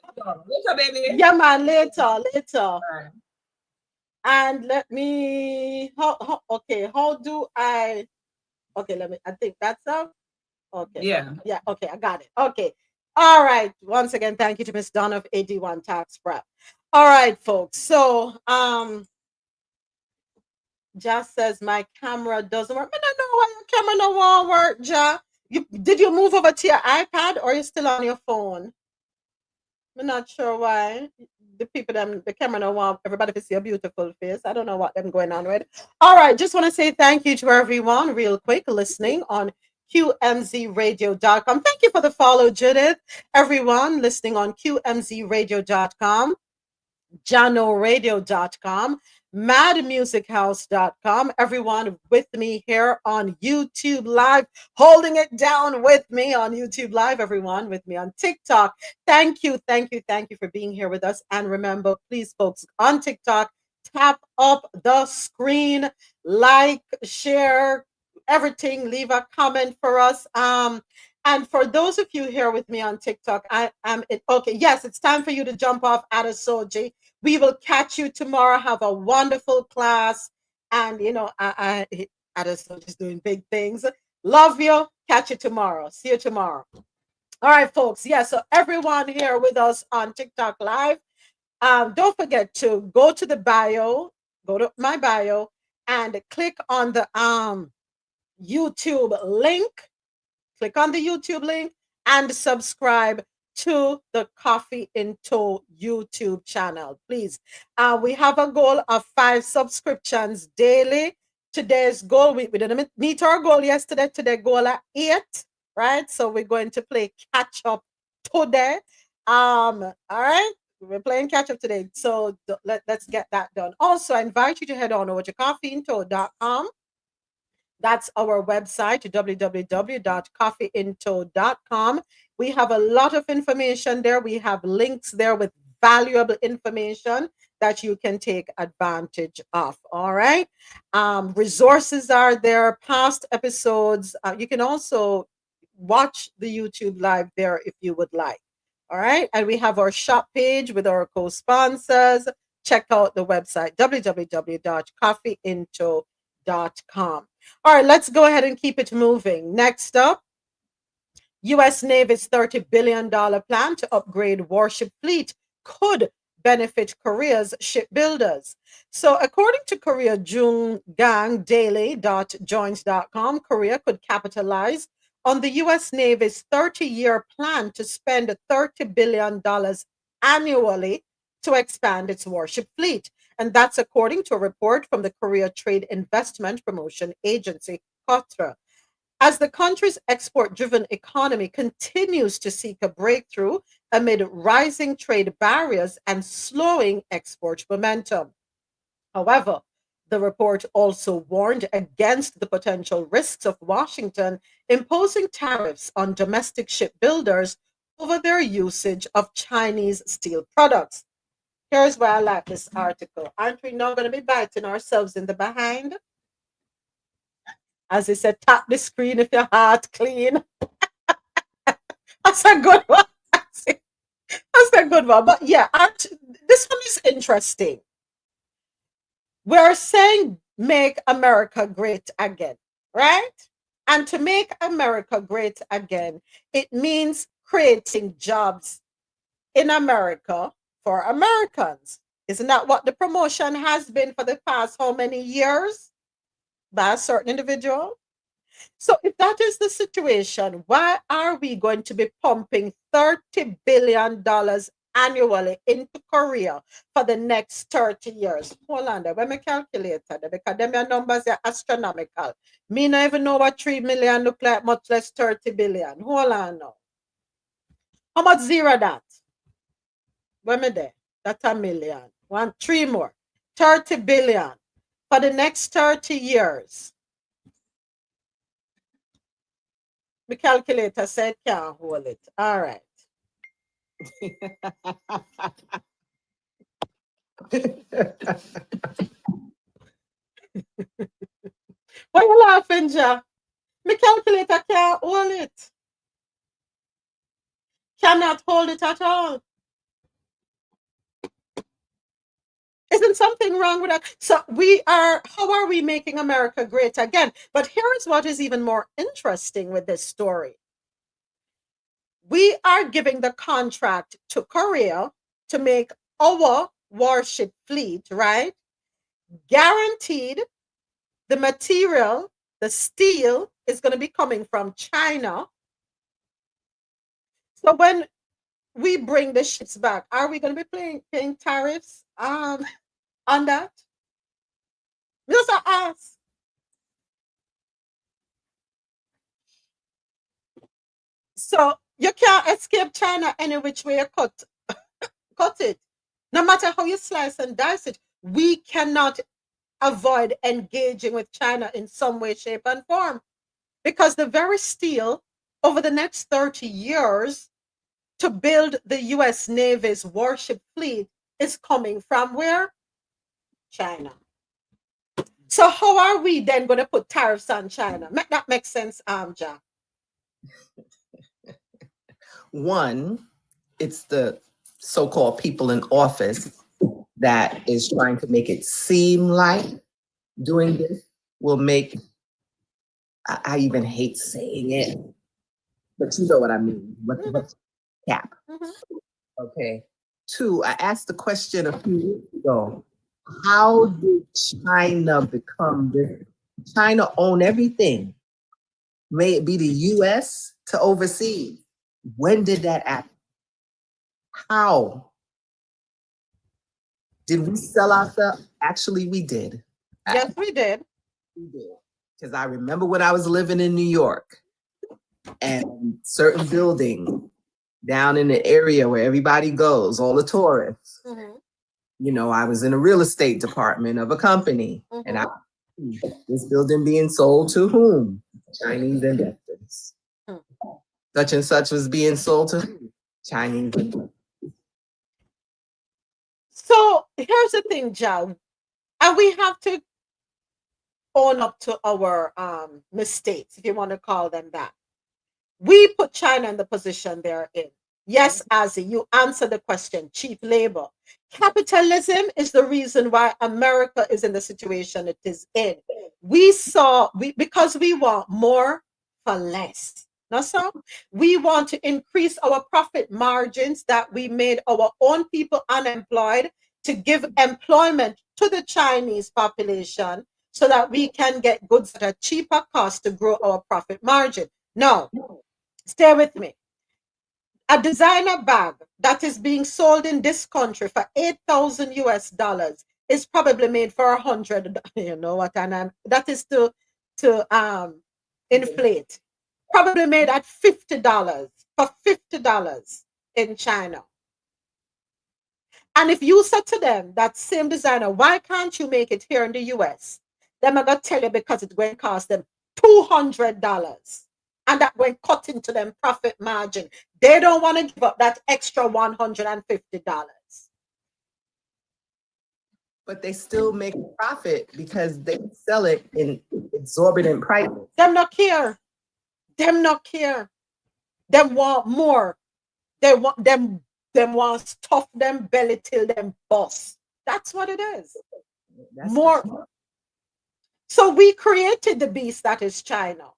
Later, baby. Yeah, man, later. And let me, how do I, I think that's up. Okay. Yeah, okay, I got it. Okay. All right. Once again, thank you to Miss Donna of AD1 Tax Prep. All right, folks. So, Just says my camera doesn't work. I don't know why your camera no won't work, Ja. Did you move over to your iPad or are you still on your phone? I'm not sure why. The camera no want everybody to see a beautiful face. I don't know what them going on with. All right, just want to say thank you to everyone real quick listening on QMZradio.com. Thank you for the follow, Judith. Everyone listening on QMZradio.com, JanoRadio.com, MadMusicHouse.com. Everyone with me here on YouTube Live, holding it down with me on YouTube Live. Everyone with me on TikTok. Thank you for being here with us. And remember, please, folks, on TikTok, tap up the screen, like, share, everything, leave a comment for us. And for those of you here with me on TikTok, yes, it's time for you to jump off Adesoji. We will catch you tomorrow. Have a wonderful class. And Adesoji is doing big things. Love you. Catch you tomorrow. See you tomorrow. All right, folks. Yeah, so everyone here with us on TikTok Live, don't forget to go to the bio, go to my bio, and click on the YouTube link. Click on the YouTube link and subscribe to the Coffee in Toe YouTube channel, please. We have a goal of 5 subscriptions daily. Today's goal, we didn't meet our goal yesterday. Today goal at 8, right? So we're going to play catch up today. All right. We're playing catch up today. So let's get that done. Also, I invite you to head on over to coffeeintoe.com. That's our website, www.coffeeintoe.com. We have a lot of information there. We have links there with valuable information that you can take advantage of. All right. Resources are there, past episodes. You can also watch the YouTube Live there if you would like. All right. And we have our shop page with our co-sponsors. Check out the website, www.coffeeintoe.com. All right, let's go ahead and keep it moving. Next up, U.S. Navy's $30 billion plan to upgrade warship fleet could benefit Korea's shipbuilders. So, according to Korea JoongDaily.joins.com, Korea could capitalize on the U.S. Navy's 30-year plan to spend $30 billion annually to expand its warship fleet. And that's according to a report from the Korea Trade Investment Promotion Agency, KOTRA. As the country's export-driven economy continues to seek a breakthrough amid rising trade barriers and slowing export momentum. However, the report also warned against the potential risks of Washington imposing tariffs on domestic shipbuilders over their usage of Chinese steel products. Here's why I like this article. Aren't we now going to be biting ourselves in the behind? As I said, tap the screen if your heart clean. That's a good one. That's a good one. But yeah, this one is interesting. We're saying make America great again, right? And to make America great again, it means creating jobs in America for Americans. Isn't that what the promotion has been for the past how many years by a certain individual? So if that is the situation, why are we going to be pumping $30 billion annually into Korea for the next 30 years? Hold on there. When my calculator, because them your numbers are astronomical. Me not even know what 3 million look like, much less 30 billion. Hold on now. How much zero that? When me there? That's a million. 3 more. 30 billion for the next 30 years. The calculator said can't hold it. All right. Why you laughing, Ja? My calculator can't hold it. Cannot hold it at all. Isn't something wrong with that? So how are we making America great again? But here's what is even more interesting with this story. We are giving the contract to Korea to make our warship fleet, right? Guaranteed the material, the steel is going to be coming from China. So when we bring the ships back, are we going to be paying tariffs on that? Just ask. So you can't escape China any which way you cut it. No matter how you slice and dice it, we cannot avoid engaging with China in some way, shape, and form. Because the very steel over the next 30 years to build the US Navy's warship fleet is coming from where? China. So how are we then going to put tariffs on China? Make that make sense, Ja? One, it's the so-called people in office that is trying to make it seem like doing this will make, I even hate saying it, but you know what I mean. What's cap? Okay. Two, I asked the question a few weeks ago. How did China become this? China own everything. May it be the US to oversee. When did that happen? How? Did we sell ourselves? Actually, we did. Yes, we did. We did. Because I remember when I was living in New York and certain building down in the area where everybody goes, all the tourists. You know, I was in a real estate department of a company, and this building being sold to whom? Chinese investors. Such and such was being sold to whom? Chinese investors. So here's the thing, Ja, and we have to own up to our mistakes, if you want to call them that. We put China in the position they're in. Yes, Azzy, you answer the question, cheap labor. Capitalism is the reason why America is in the situation it is in. Because we want more for less. Not so. We want to increase our profit margins that we made our own people unemployed to give employment to the Chinese population so that we can get goods at a cheaper cost to grow our profit margin. No, stay with me. A designer bag that is being sold in this country for 8,000 US dollars is probably made for 100. You know what? And that is to inflate. Probably made at $50 for $50 in China. And if you said to them, that same designer, why can't you make it here in the US? Them are going to tell you because it's going to cost them $200. And that went cut into them profit margin. They don't want to give up that extra $150. But they still make a profit because they sell it in exorbitant prices. Them not care. Them not care. Them want more. They want them want stuff them belly till them bust. That's what it is. That's More. So we created the beast that is China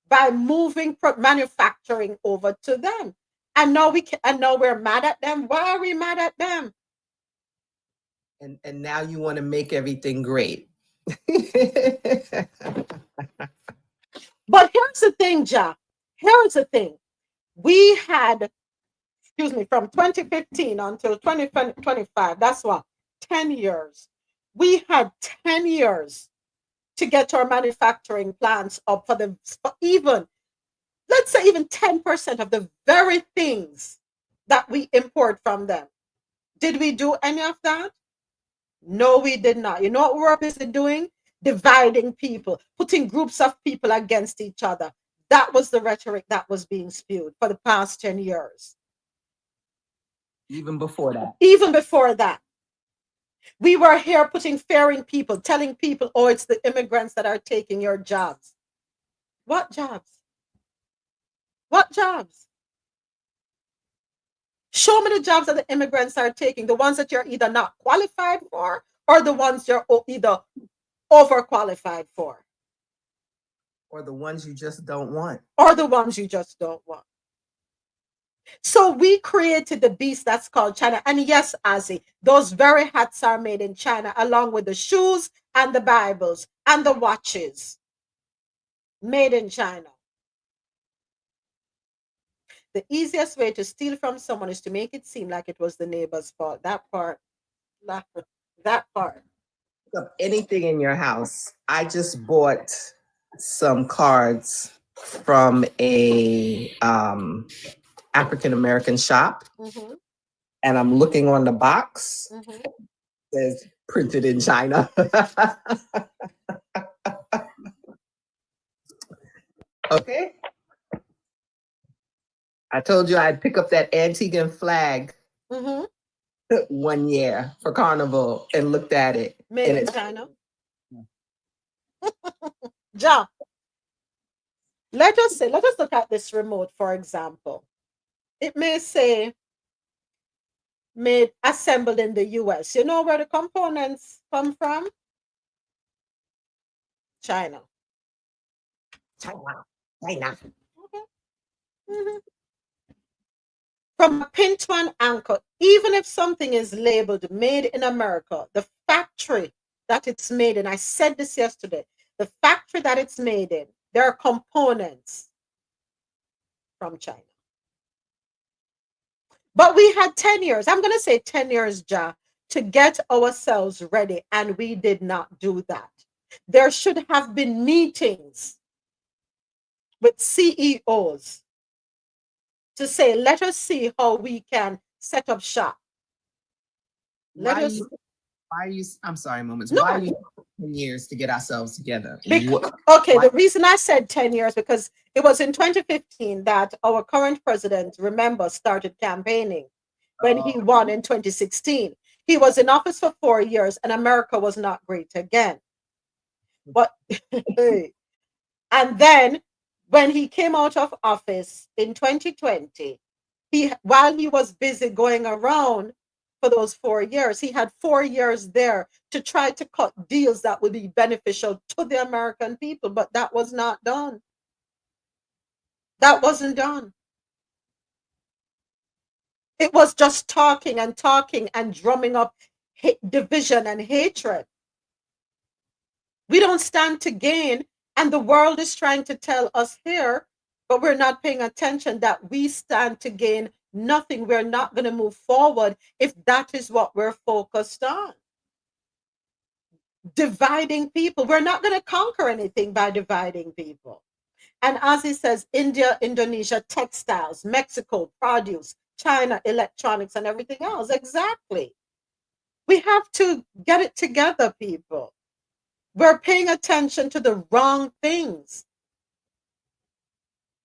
by moving manufacturing over to them. And now we're mad at them. Why are we mad at them? And now you want to make everything great. But here's the thing, Ja. Here's the thing. We had, from 2015 until 2025, that's what, 10 years. We had 10 years to get our manufacturing plants up for even, let's say even 10% of the very things that we import from them. Did we do any of that? No, we did not. You know what we were busy doing? Dividing people, putting groups of people against each other. That was the rhetoric that was being spewed for the past 10 years. Even before that. Even before that. We were here putting fear in people, telling people, oh, it's the immigrants that are taking your jobs. What jobs? What jobs? Show me the jobs that the immigrants are taking, the ones that you're either not qualified for or the ones you're either overqualified for. Or the ones you just don't want. Or the ones you just don't want. So we created the beast that's called China. And yes, Ozzy, those very hats are made in China, along with the shoes and the Bibles and the watches. Made in China. The easiest way to steal from someone is to make it seem like it was the neighbor's fault. That part. Of anything in your house. I just bought some cards from a African American shop, and I'm looking on the box. It says printed in China. Okay. I told you I'd pick up that Antiguan flag one year for Carnival and looked at it. Made in China. Ja, let us look at this remote, for example. It may say assembled in the US. You know where the components come from? China. China. Okay. From a pin to an anchor, even if something is labeled made in America, the factory that it's made in, I said this yesterday, the factory that it's made in, there are components from China. But we had 10 years, I'm going to say 10 years, Ja, to get ourselves ready, and we did not do that. There should have been meetings with CEOs to say, let us see how we can set up shop. I'm sorry, Moments. No. Why are you 10 years to get ourselves together? The reason I said 10 years, because it was in 2015 that our current president, remember, started campaigning when he won in 2016. He was in office for 4 years and America was not great again. But, and then when he came out of office in 2020, while he was busy going around for those 4 years, he had 4 years there to try to cut deals that would be beneficial to the American people, but that was not done. That wasn't done. It was just talking and talking and drumming up division and hatred. We don't stand to gain, and the world is trying to tell us here, but we're not paying attention that we stand to gain nothing. We're not going to move forward if that is what we're focused on. Dividing people. We're not going to conquer anything by dividing people. And as he says, India, Indonesia, textiles, Mexico, produce, China, electronics, and everything else. Exactly. We have to get it together, people. We're paying attention to the wrong things.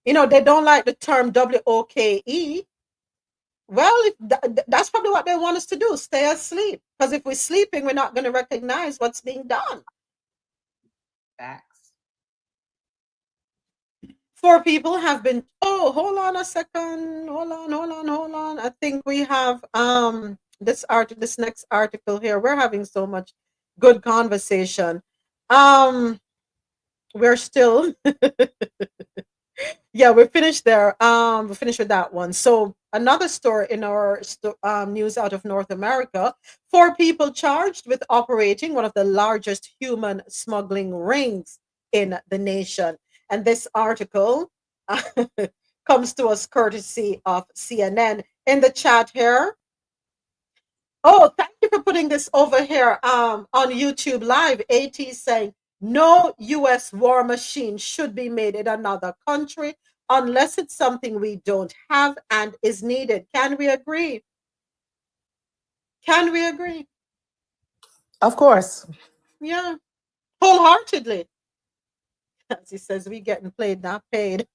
You know, they don't like the term WOKE. Well, if that's probably what they want us to do, stay asleep. Because if we're sleeping, we're not going to recognize what's being done. Facts. 4 people have been, oh, hold on a second. Hold on. I think we have this next article here. We're having so much good conversation. We're still yeah, we're finished there. We're finished with that one. So another story in our news out of North America: 4 people charged with operating one of the largest human smuggling rings in the nation. And this article comes to us courtesy of CNN. In the chat here, oh, thank you for putting this over here on YouTube Live. AT saying, no U.S. war machine should be made in another country unless it's something we don't have and is needed. Can we agree? Can we agree? Of course. Yeah, wholeheartedly. As he says, we getting played, not paid.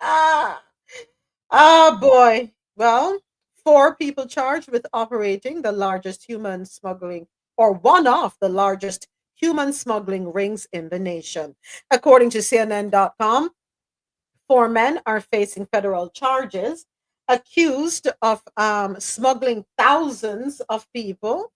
Ah, boy. Well, 4 people charged with operating the largest human smuggling, or one of the largest human smuggling rings in the nation. According to CNN.com, 4 men are facing federal charges, accused of smuggling thousands of people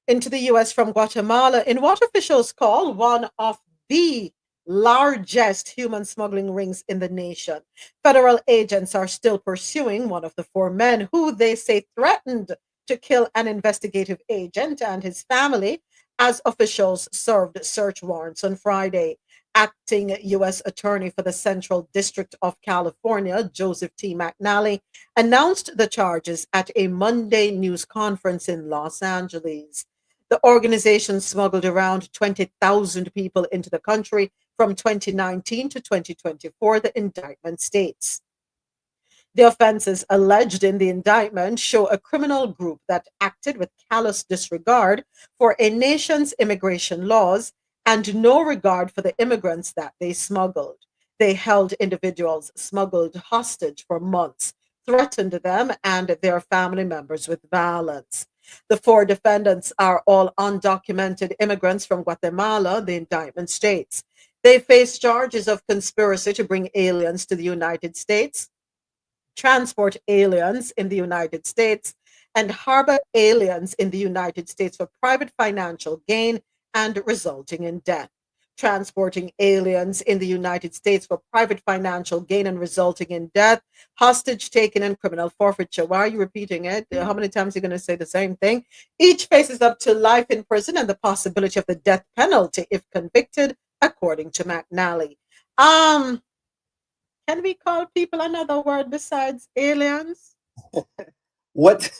into the U.S. from Guatemala in what officials call one of the largest human smuggling rings in the nation. Federal agents are still pursuing one of the 4 men who they say threatened to kill an investigative agent and his family as officials served search warrants on Friday. Acting U.S. Attorney for the Central District of California, Joseph T. McNally, announced the charges at a Monday news conference in Los Angeles. The organization smuggled around 20,000 people into the country from 2019 to 2024, the indictment states. The offenses alleged in the indictment show a criminal group that acted with callous disregard for a nation's immigration laws and no regard for the immigrants that they smuggled. They held individuals smuggled hostage for months, threatened them and their family members with violence. The 4 defendants are all undocumented immigrants from Guatemala, the indictment states. They face charges of conspiracy to bring aliens to the United States, transport aliens in the United States, and harbor aliens in the United States for private financial gain and resulting in death. Transporting aliens in the United States for private financial gain and resulting in death, hostage taking, and criminal forfeiture. Why are you repeating it? How many times are you going to say the same thing? Each faces up to life in prison and the possibility of the death penalty if convicted, according to McNally. Can we call people another word besides aliens? What?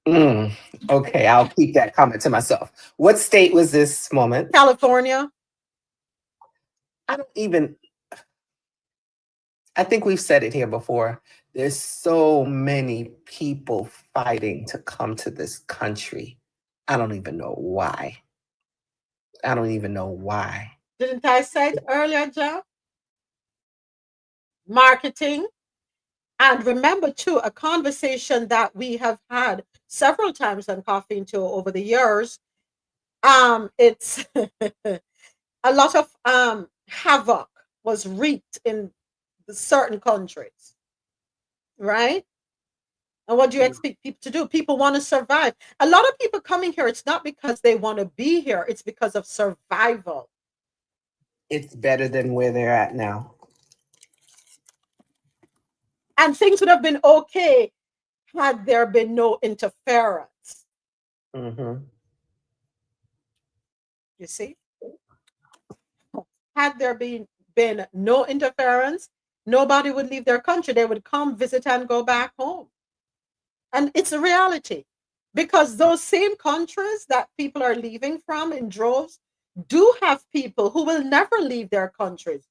Okay, I'll keep that comment to myself. What state was this moment? California. I think we've said it here before. There's so many people fighting to come to this country. I don't even know why. Didn't I say it earlier, Jeff? Marketing. And remember, too, a conversation that we have had several times on Coffee and Toe over the years. It's a lot of havoc was wreaked in certain countries, right? And what do you expect people to do? People want to survive. A lot of people coming here, it's not because they want to be here, it's because of survival. It's better than where they're at now. And things would have been okay had there been no interference. Mm-hmm. You see? Had there been no interference, nobody would leave their country. They would come, visit, and go back home. And it's a reality. Because those same countries that people are leaving from in droves do have people who will never leave their countries.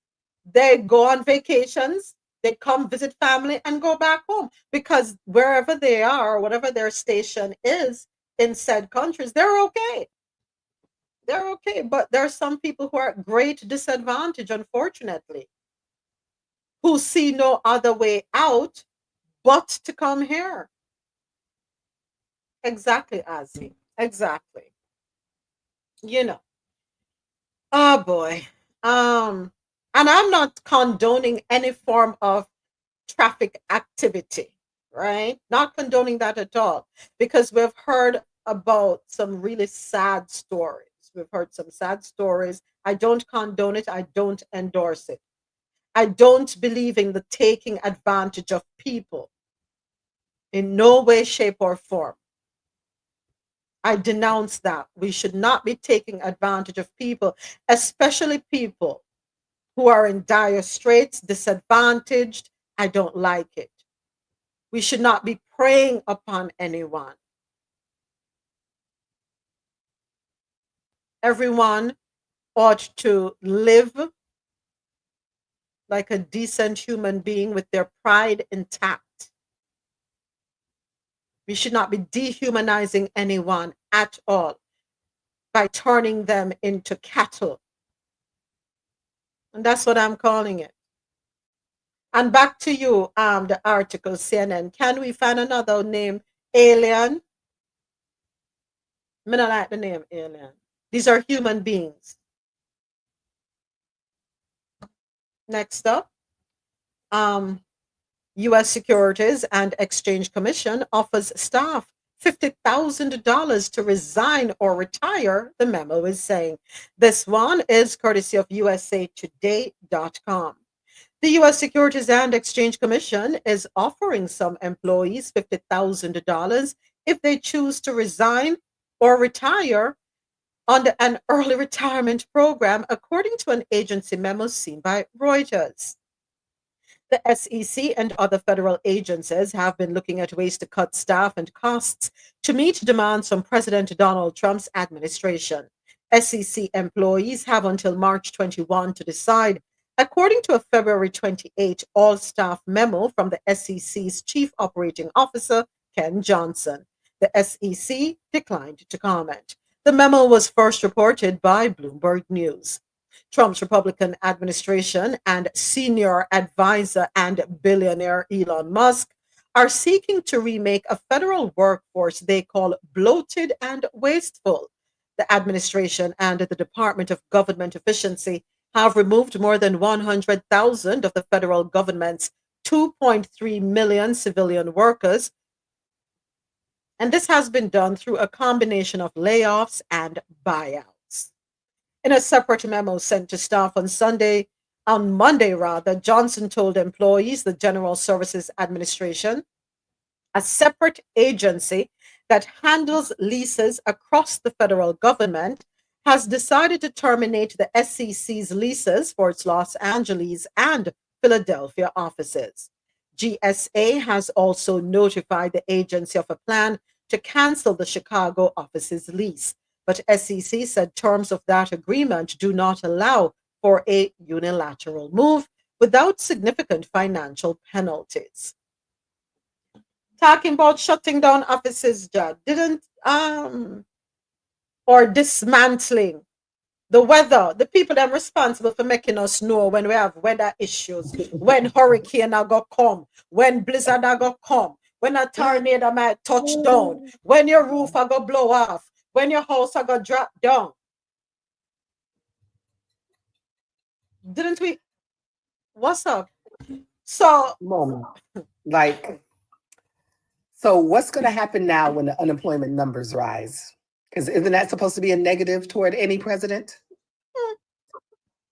They go on vacations, they come visit family and go back home because wherever they are, whatever their station is in said countries, they're okay. They're okay. But there are some people who are at great disadvantage, unfortunately, who see no other way out but to come here. Exactly, Ozzy. Exactly. You know. Oh boy. And I'm not condoning any form of traffic activity, right? Not condoning that at all, because we've heard about some really sad stories. We've heard some sad stories. I don't condone it. I don't endorse it. I don't believe in the taking advantage of people in no way, shape, or form. I denounce that. We should not be taking advantage of people, especially people who are in dire straits, disadvantaged. I don't like it. We should not be preying upon anyone. Everyone ought to live like a decent human being with their pride intact. We should not be dehumanizing anyone at all by turning them into cattle. And that's what I'm calling it. And back to you, the article, CNN. Can we find another name? Alien? I don't like the name alien. These are human beings. Next up, U.S. Securities and Exchange Commission offers staff $50,000 to resign or retire, the memo is saying. This one is courtesy of usatoday.com. The U.S. Securities and Exchange Commission is offering some employees $50,000 if they choose to resign or retire under an early retirement program, according to an agency memo seen by Reuters. The SEC and other federal agencies have been looking at ways to cut staff and costs to meet demands from President Donald Trump's administration. SEC employees have until March 21 to decide, according to a February 28 all-staff memo from the SEC's Chief Operating Officer, Ken Johnson. The SEC declined to comment. The memo was first reported by Bloomberg News. Trump's Republican administration and senior advisor and billionaire Elon Musk are seeking to remake a federal workforce they call bloated and wasteful. The administration and the Department of Government Efficiency have removed more than 100,000 of the federal government's 2.3 million civilian workers. And this has been done through a combination of layoffs and buyouts. In a separate memo sent to staff on Monday, Johnson told employees the General Services Administration, a separate agency that handles leases across the federal government, has decided to terminate the SEC's leases for its Los Angeles and Philadelphia offices. GSA has also notified the agency of a plan to cancel the Chicago office's lease, but SEC said terms of that agreement do not allow for a unilateral move without significant financial penalties. Talking about shutting down offices, Judd, or dismantling the weather, the people that are responsible for making us know when we have weather issues, when hurricane are going to come, when blizzard are going to come, when a tornado might touch down, when your roof are going to blow off, when your house are going to drop down. Didn't we? What's up? So, Moment. So what's going to happen now when the unemployment numbers rise? Because isn't that supposed to be a negative toward any president?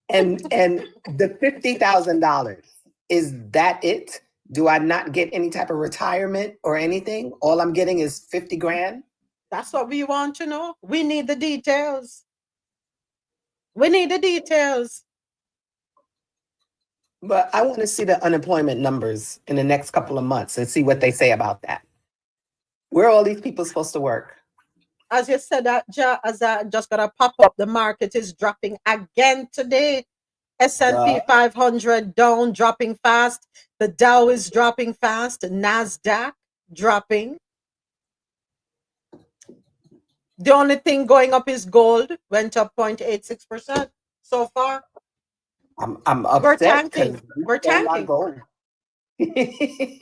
And the $50,000, is that it? Do I not get any type of retirement or anything? All I'm getting is 50 grand. That's what we want to know. We need the details. We need the details. But I want to see the unemployment numbers in the next couple of months and see what they say about that. Where are all these people supposed to work? As you said, as I just got to pop up, the market is dropping again today. S&P 500 down, dropping fast. The Dow is dropping fast. NASDAQ dropping. The only thing going up is gold. Went up 0.86% so far. I'm upset. We're tanking. We're still not tanking. going.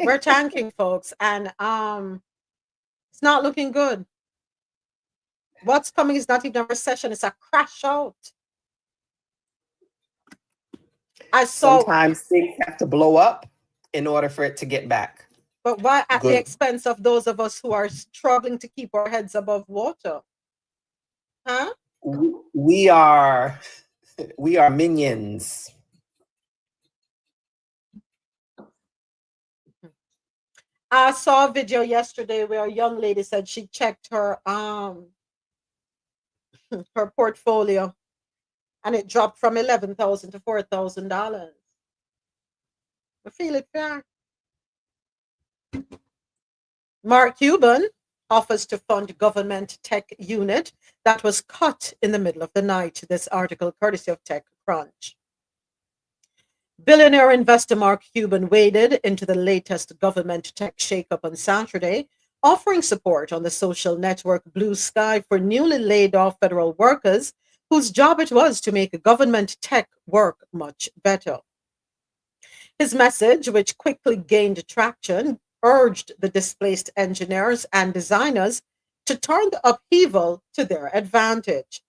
We're tanking, folks, and it's not looking good. What's coming is not even a recession; it's a crash out. Sometimes things have to blow up in order for it to get back. But why at the Good. expense of those of us who are struggling to keep our heads above water? Huh? We are minions. I saw a video yesterday where a young lady said she checked her her portfolio and it dropped from $11,000 to $4,000. I feel it fair. Mark Cuban offers to fund government tech unit that was cut in the middle of the night. This article courtesy of TechCrunch. Billionaire investor Mark Cuban waded into the latest government tech shakeup on Saturday, offering support on the social network Blue Sky for newly laid off federal workers whose job it was to make government tech work much better. His message, which quickly gained traction, urged the displaced engineers and designers to turn the upheaval to their advantage.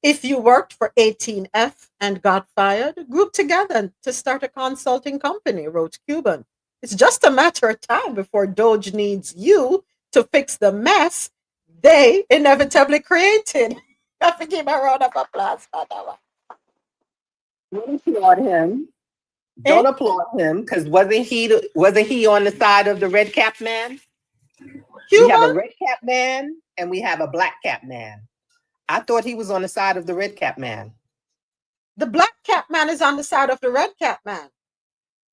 If you worked for 18F and got fired, group together to start a consulting company, wrote Cuban. It's just a matter of time before Doge needs you to fix the mess they inevitably created. I have to give a round of applause for that one. Don't applaud him. Don't applaud him, because wasn't he on the side of the red cap man? Cuban? We have a red cap man and we have a black cap man. I thought he was on the side of the red cap man. The black cap man is on the side of the red cap man.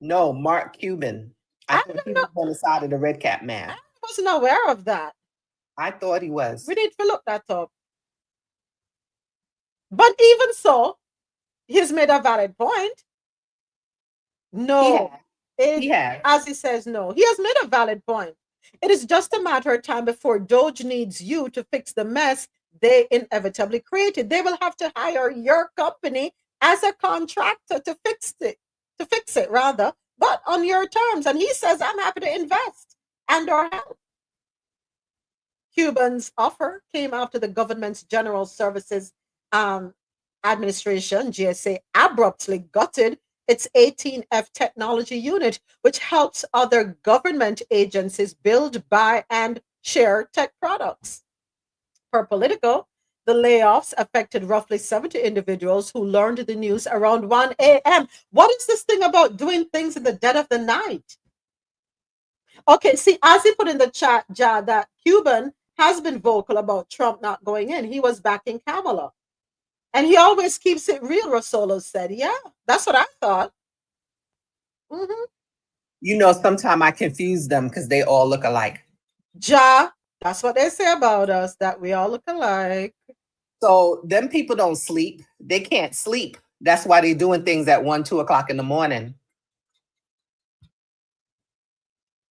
No, Mark Cuban. I thought he was on the side of the red cap man. I wasn't aware of that. I thought he was. We need to look that up. But even so, he's made a valid point. No, he has. As he says, no. He has made a valid point. It is just a matter of time before Doge needs you to fix the mess they inevitably created. They will have to hire your company as a contractor to fix it rather, but on your terms. And he says, I'm happy to invest and or help. Cuban's offer came after the government's General Services Administration, GSA, abruptly gutted its 18F technology unit, which helps other government agencies build, buy, and share tech products. Per Politico, the layoffs affected roughly 70 individuals who learned the news around 1 a.m. What is this thing about doing things in the dead of the night? Okay, see, as he put in the chat, that Cuban has been vocal about Trump not going in. He was backing Kamala. And he always keeps it real, RoSolo said. Yeah, that's what I thought. Mm-hmm. You know, sometimes I confuse them because they all look alike. That's what they say about us, that we all look alike. So them people don't sleep. They can't sleep. That's why they're doing things at 1, 2 o'clock in the morning.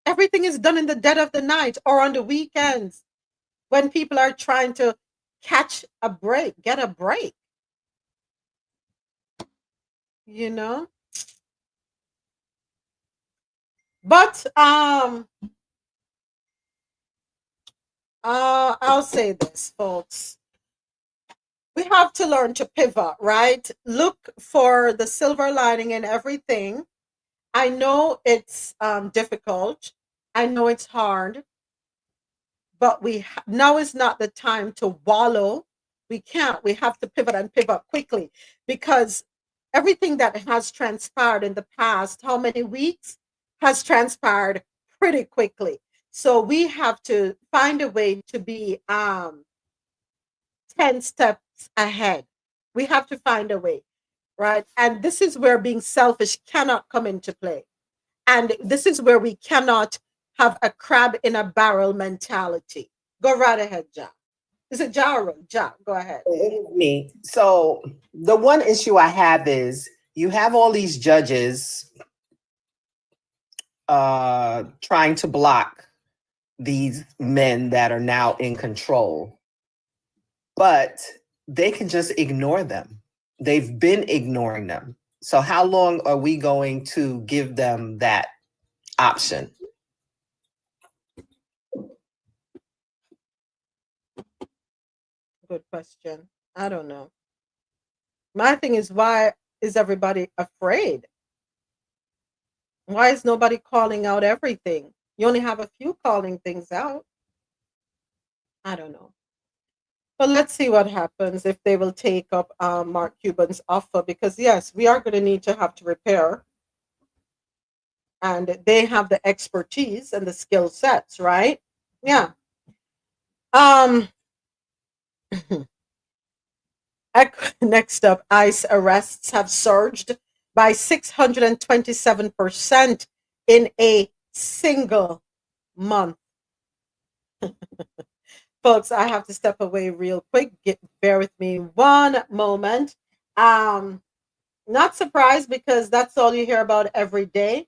Everything is done in the dead of the night or on the weekends when people are trying to catch a break, get a break. You know? But I'll say this, folks. We have to learn to pivot, right? Look for the silver lining in everything. I know it's difficult. I know it's hard. But now is not the time to wallow. We can't. We have to pivot and pivot quickly, because everything that has transpired in the past, how many weeks, has transpired pretty quickly. So we have to find a way to be 10 steps ahead. We have to find a way, right? And this is where being selfish cannot come into play. And this is where we cannot have a crab in a barrel mentality. Go right ahead, Ja. Is it Ja or Ja? Go ahead. It is me. So the one issue I have is you have all these judges trying to block these men that are now in control, but they can just ignore them. They've been ignoring them. So how long are we going to give them that option? Good question. I don't know. My thing is, why is everybody afraid? Why is nobody calling out everything? You only have a few calling things out. I don't know. But let's see what happens if they will take up Mark Cuban's offer, because yes, we are going to need to have to repair, and they have the expertise and the skill sets, right? Yeah. Next up, ICE arrests have surged by 627% in a single month. Folks, I have to step away real quick. Bear with me one moment. Not surprised, because that's all you hear about every day.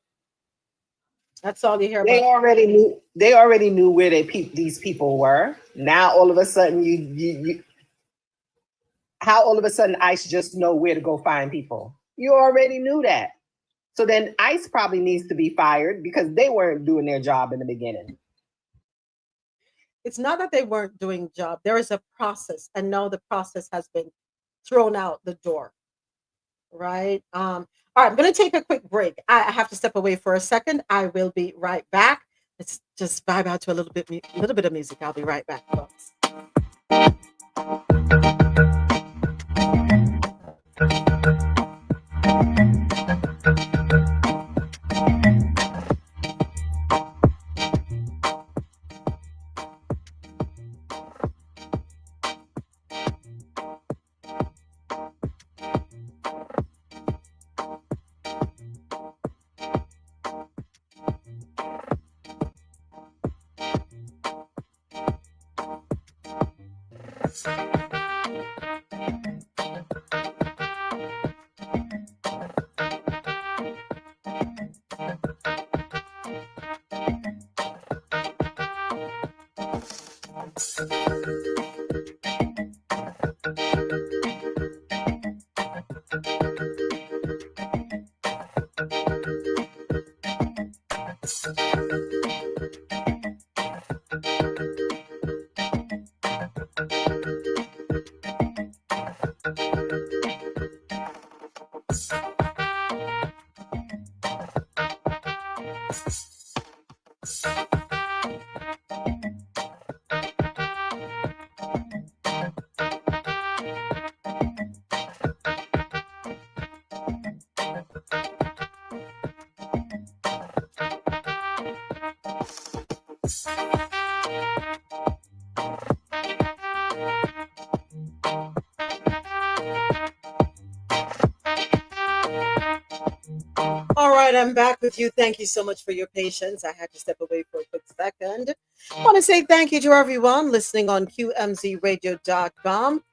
That's all you hear They about. already knew. They already knew where these people were. Now all of a sudden, how all of a sudden ICE just know where to go find people? You already knew that. So then ICE probably needs to be fired because they weren't doing their job in the beginning. It's not that they weren't doing job. There is a process, and now the process has been thrown out the door. Right. All right, I'm going to take a quick break. I have to step away for a second. I will be right back. Let's just vibe out to a little bit of music. I'll be right back, folks. All right, I'm back with you. Thank you so much for your patience. I had to step away for a quick second. I want to say thank you to everyone listening on QMZRadio.com.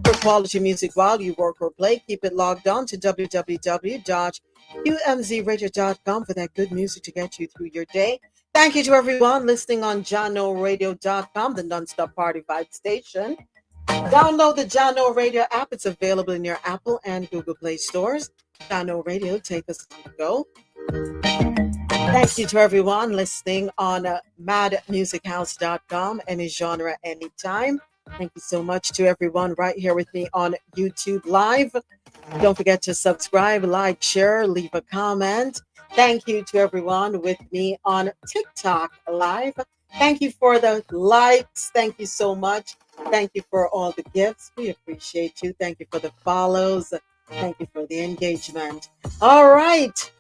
For quality music while you work or play, keep it logged on to www.qmzradio.com for that good music to get you through your day. Thank you to everyone listening on JanoRadio.com, the nonstop party vibe station. Download the Jano Radio app. It's available in your Apple and Google Play stores. Jano Radio, take us on the go. Thank you to everyone listening on madmusichouse.com, any genre, anytime. Thank you so much to everyone right here with me on YouTube Live. Don't forget to subscribe, like, share, leave a comment. Thank you to everyone with me on TikTok Live. Thank you for the likes. Thank you so much. Thank you for all the gifts. We appreciate you. Thank you for the follows. Thank you for the engagement. All right.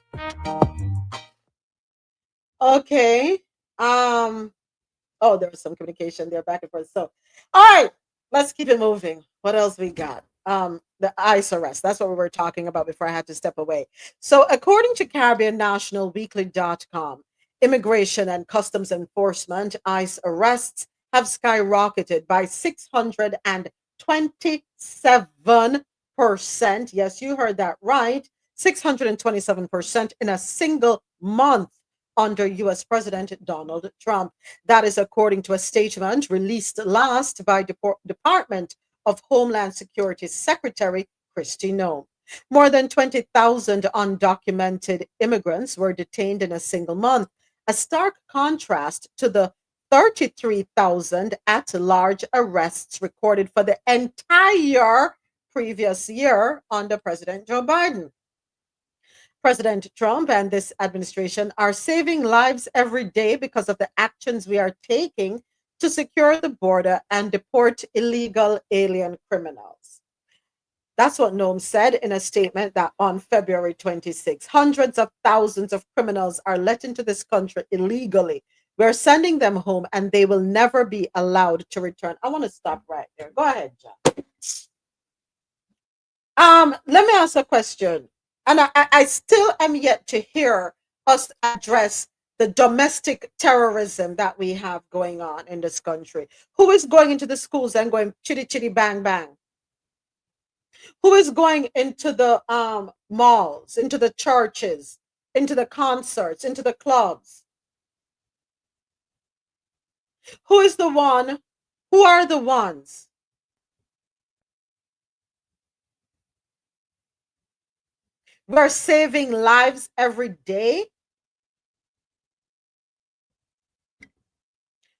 Okay. Oh, there was some communication there back and forth. So, all right, let's keep it moving. What else we got? The ICE arrest. That's what we were talking about before I had to step away. So, according to Caribbean National Weekly.com, Immigration and Customs Enforcement ICE arrests have skyrocketed by 627%. Yes, you heard that right. 627% in a single month under US President Donald Trump. That is according to a statement released last by Department of Homeland Security Secretary Kristi Noem. More than 20,000 undocumented immigrants were detained in a single month, a stark contrast to the 33,000 at-large arrests recorded for the entire previous year under President Joe Biden. President Trump and this administration are saving lives every day because of the actions we are taking to secure the border and deport illegal alien criminals. That's what Noem said in a statement that on February 26, hundreds of thousands of criminals are let into this country illegally. We're sending them home and they will never be allowed to return. I want to stop right there. Go ahead, John. Let me ask a question. And I still am yet to hear us address the domestic terrorism that we have going on in this country. Who is going into the schools and going chitty chitty bang bang? Who is going into the malls, into the churches, into the concerts, into the clubs? Who is the one? Who are the ones? We're saving lives every day.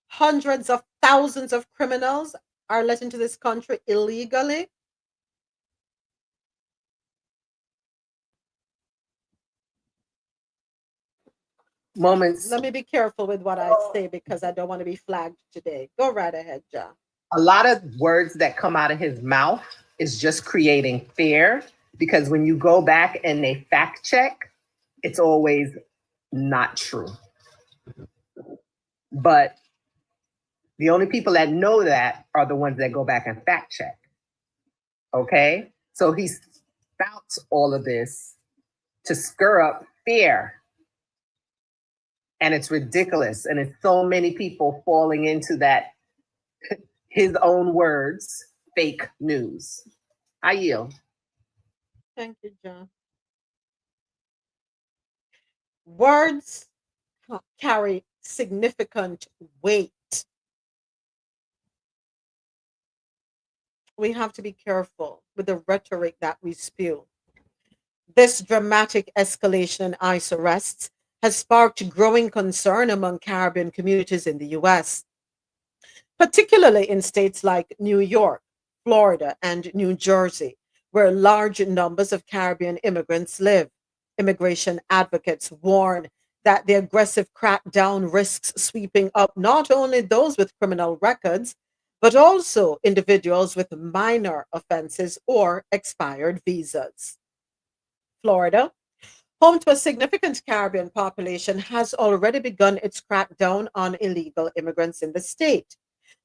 Hundreds of thousands of criminals are let into this country illegally. Moments. Let me be careful with what I say because I don't want to be flagged today. Go right ahead, John. A lot of words that come out of his mouth is just creating fear, because when you go back and they fact check, it's always not true. But the only people that know that are the ones that go back and fact check. Okay? So he spouts all of this to stir up fear. And it's ridiculous. And it's so many people falling into that, his own words, fake news. I yield. Thank you, John. Words carry significant weight. We have to be careful with the rhetoric that we spew. This dramatic escalation in ICE arrests has sparked growing concern among Caribbean communities in the US, particularly in states like New York, Florida, and New Jersey, where large numbers of Caribbean immigrants live. Immigration advocates warn that the aggressive crackdown risks sweeping up not only those with criminal records, but also individuals with minor offenses or expired visas. Florida, home to a significant Caribbean population, has already begun its crackdown on illegal immigrants in the state.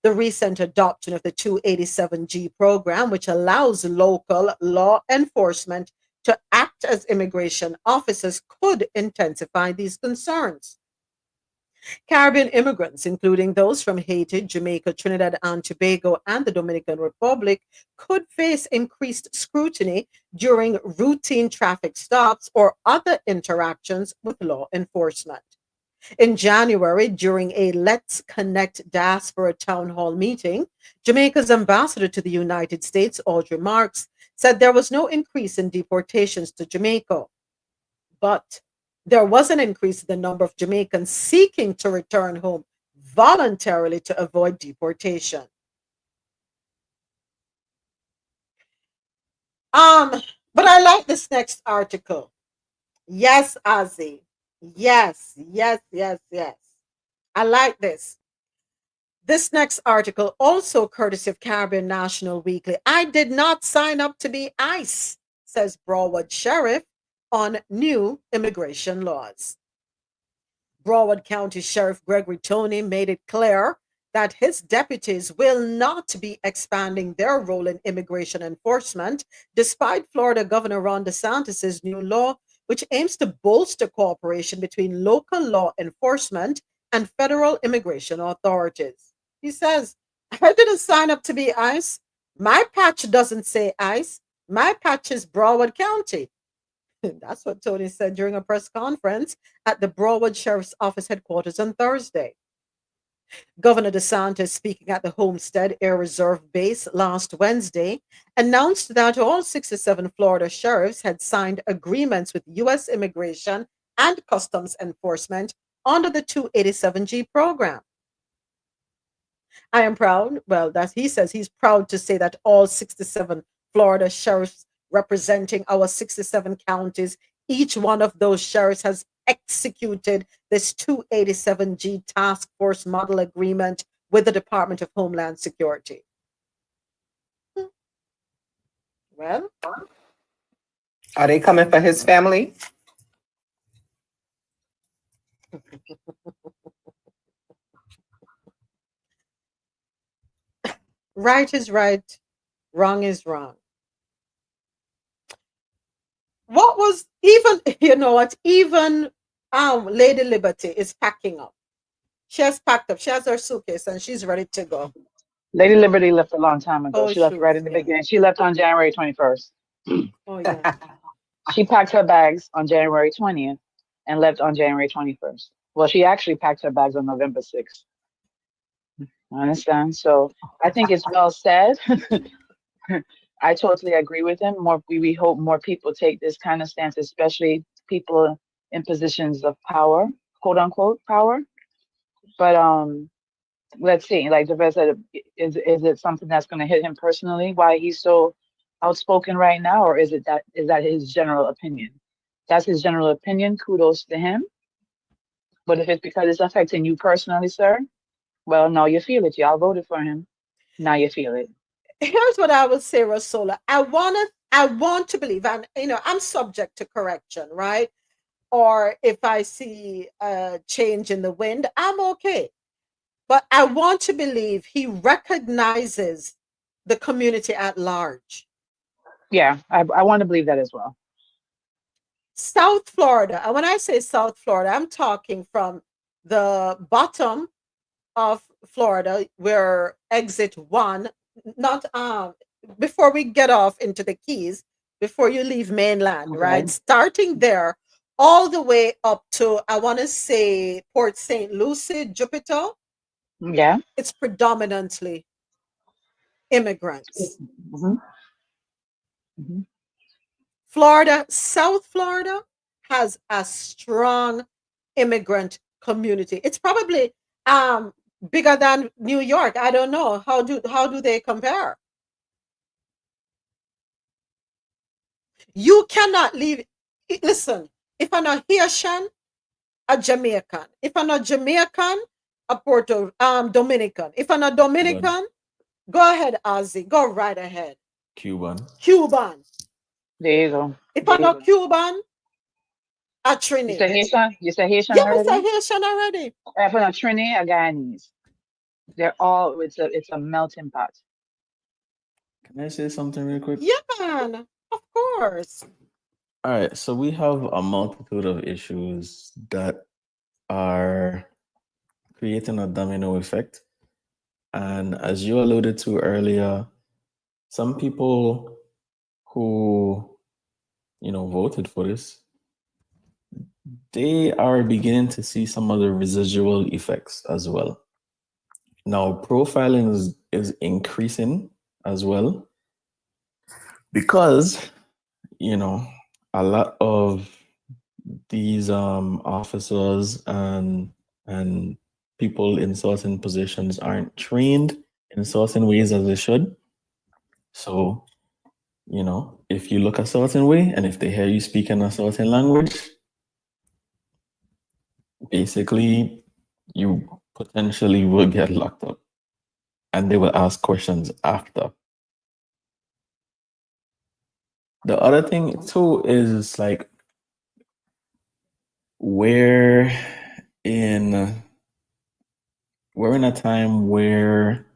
The recent adoption of the 287G program, which allows local law enforcement to act as immigration officers, could intensify these concerns. Caribbean immigrants, including those from Haiti, Jamaica, Trinidad and Tobago, and the Dominican Republic, could face increased scrutiny during routine traffic stops or other interactions with law enforcement. In January, during a Let's Connect Diaspora town hall meeting, Jamaica's ambassador to the United States, Audrey Marks, said there was no increase in deportations to Jamaica, but there was an increase in the number of Jamaicans seeking to return home voluntarily to avoid deportation. But I like this next article. Yes, Ozzy. Yes. I like this. This next article, also courtesy of Caribbean National Weekly. I did not sign up to be ICE, says Broward Sheriff on new immigration laws. Broward County Sheriff Gregory Toney made it clear that his deputies will not be expanding their role in immigration enforcement, despite Florida Governor Ron DeSantis' new law, which aims to bolster cooperation between local law enforcement and federal immigration authorities. He says, I didn't sign up to be ICE. My patch doesn't say ICE. My patch is Broward County. That's what Tony said during a press conference at the Broward Sheriff's Office headquarters on Thursday. Governor DeSantis, speaking at the Homestead Air Reserve Base last Wednesday, announced that all 67 Florida sheriffs had signed agreements with U.S. Immigration and Customs Enforcement under the 287G program. I am proud, well, that he says he's proud to say that all 67 Florida sheriffs representing our 67 counties, each one of those sheriffs has executed this 287G task force model agreement with the Department of Homeland Security. Well, Are they coming for his family? right is right, wrong is wrong. What was even, you know what, even Lady Liberty is packing up. She has packed up. She has her suitcase and she's ready to go. Lady Liberty left a long time ago. Oh, She left right in the yeah. beginning. She left on January 21st. Oh, yeah. She packed her bags on January 20th and left on January 21st. Well, she actually packed her bags on November 6th. I understand. So I think it's well said. I totally agree with him. We hope more people take this kind of stance, especially people in positions of power, quote unquote power. But let's see. Like the rest said, is it something that's going to hit him personally? Why he's so outspoken right now, or is that his general opinion? That's his general opinion. Kudos to him. But if it's because it's affecting you personally, sir, well, now you feel it. Y'all voted for him. Now you feel it. Here's what I would say, RoSolo. I want to believe, and I'm subject to correction, right? Or if I see a change in the wind, I'm okay. But I want to believe he recognizes the community at large. Yeah, I want to believe that as well. South Florida, and when I say South Florida, I'm talking from the bottom of Florida, where exit 1, not before we get off into the Keys, before you leave mainland, right? Starting there, all the way up to, I want to say, Port St. Lucie, Jupiter. Yeah. It's predominantly immigrants. Mm-hmm. Mm-hmm. Florida, South Florida has a strong immigrant community. It's probably bigger than New York. I don't know. How do they compare? You cannot leave. Listen, if I'm not Haitian, a Jamaican. If I'm not Jamaican, a Puerto Dominican. If I'm not Dominican, go ahead, Ozzy. Go right ahead. Cuban. There you go. If I'm not Cuban, a Trini. You say Haitian? You say Haitian yeah, already? Yeah, I say Haitian already. If I'm not Trini, a Guyanese. They're all, it's a melting pot. Can I say something real quick? Yeah, man. Of course. All right, so we have a multitude of issues that are creating a domino effect. And as you alluded to earlier, some people who, voted for this, they are beginning to see some of the residual effects as well. Now, profiling is increasing as well because, a lot of these officers and people in certain positions aren't trained in certain ways as they should. So, if you look a certain way and if they hear you speak in a certain language, basically you potentially will get locked up and they will ask questions after. The other thing too is like where we're in a time where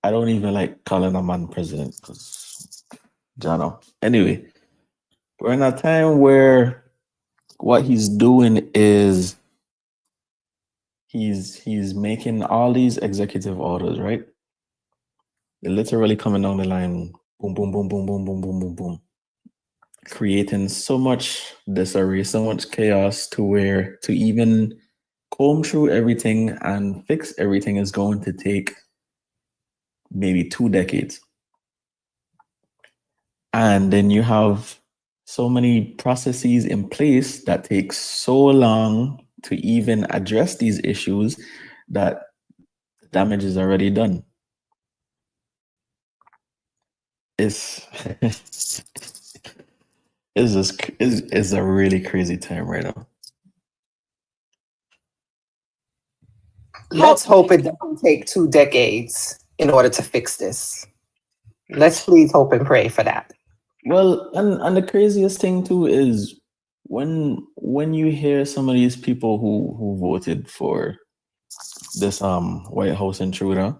I don't even like calling a man president because Jano. Anyway, we're in a time where what he's doing is he's making all these executive orders, right? They're literally coming down the line, boom, boom, boom, boom, boom, boom, boom, boom, boom, creating so much disarray, so much chaos to where to even comb through everything and fix everything is going to take maybe 2 decades. And then you have so many processes in place that take so long to even address these issues that damage is already done. It's it's a really crazy time right now. Let's hope it doesn't take 2 decades in order to fix this. Let's please hope and pray for that. Well, and the craziest thing too is when you hear some of these people who voted for this White House intruder,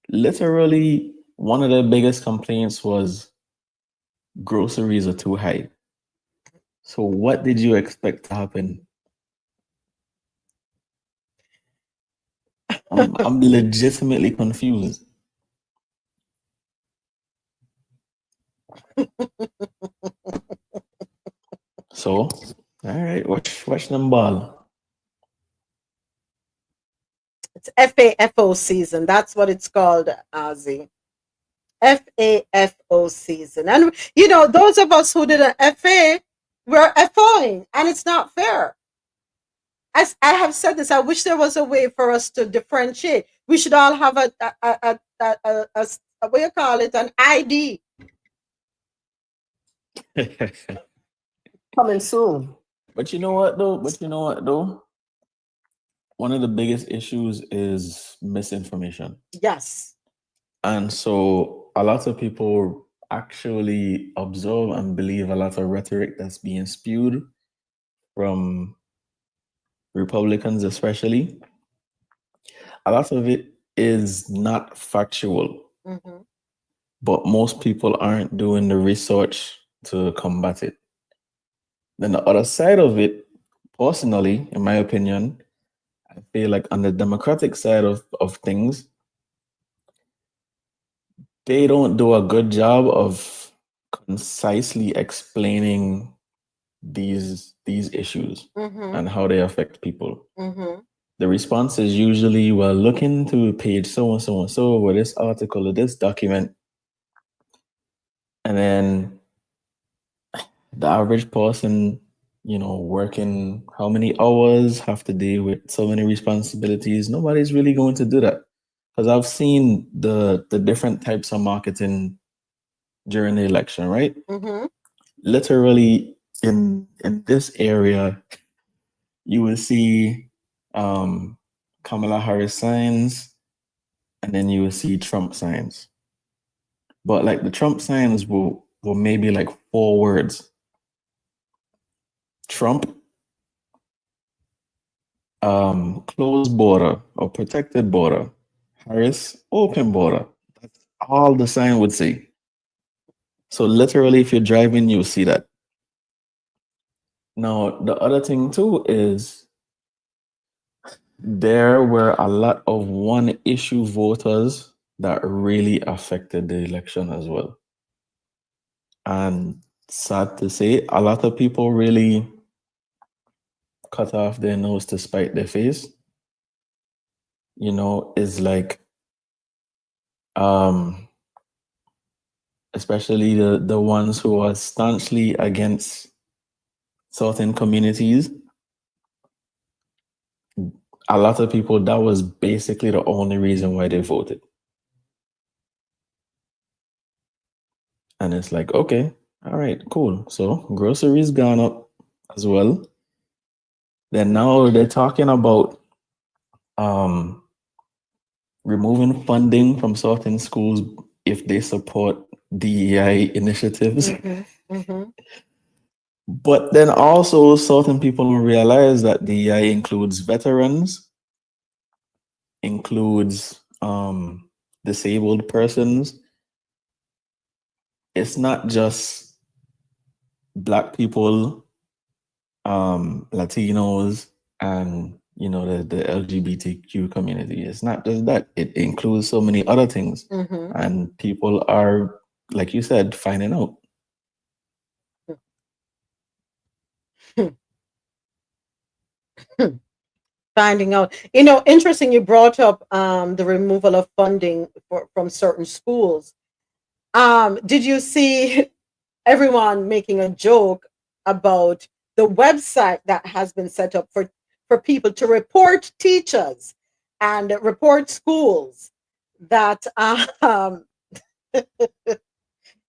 literally one of the biggest complaints was groceries are too high. So what did you expect to happen? I'm legitimately confused. So, all right, watch them ball. It's FAFO season. That's what it's called, Ozzy. FAFO season. And, you know, those of us who did an FA, we're FOing, and it's not fair. As I have said this, I wish there was a way for us to differentiate. We should all have a what you call it, an ID. Coming soon. But you know what though? One of the biggest issues is misinformation. Yes. And so a lot of people actually observe and believe a lot of rhetoric that's being spewed from Republicans, especially. A lot of it is not factual, but most people aren't doing the research to combat it. Then the other side of it, personally, in my opinion, I feel like on the Democratic side of things, they don't do a good job of concisely explaining these issues and how they affect people. The response is usually, well, look into page so and so and so, or this article or this document. And then the average person, you know, working how many hours, have to deal with so many responsibilities. Nobody's really going to do that. Because I've seen the different types of marketing during the election, right? Literally in this area, you will see Kamala Harris signs, and then you will see Trump signs. But like the Trump signs will maybe like 4 words. Trump, closed border or protected border. Harris, open border. That's all the sign would say. So literally, if you're driving, you'll see that. Now, the other thing too is there were a lot of one issue voters that really affected the election as well. And sad to say, a lot of people really cut off their nose to spite their face. You know, is like, especially the ones who are staunchly against certain communities. A lot of people, that was basically the only reason why they voted. And it's like, okay, all right, cool. So groceries gone up as well. Then now they're talking about removing funding from certain schools if they support DEI initiatives. But then also certain people don't realize that DEI includes veterans, includes disabled persons. It's not just Black people, Latinos, and the LGBTQ community. It's not just that. It includes so many other things. And people are, like you said, finding out. Finding out. Interesting you brought up the removal of funding from certain schools. Did you see everyone making a joke about the website that has been set up for people to report teachers and report schools that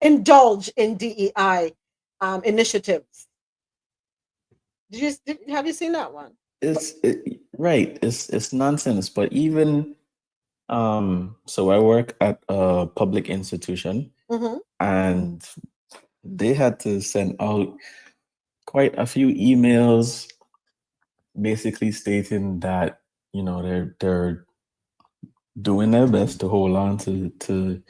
indulge in DEI initiatives? Have you seen that one? Right. It's nonsense. But even so I work at a public institution, and they had to send out quite a few emails basically stating that they're doing their best to hold on to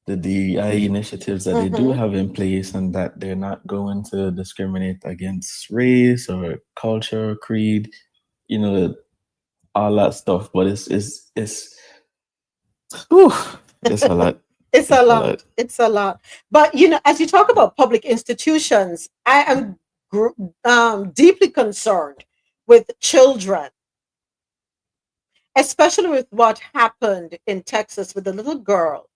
the DEI initiatives that they do have in place, and that they're not going to discriminate against race or culture, creed, all that stuff. But whew, it's a lot. It's a lot. It's a lot. But as you talk about public institutions, I am deeply concerned with children, especially with what happened in Texas with the little girl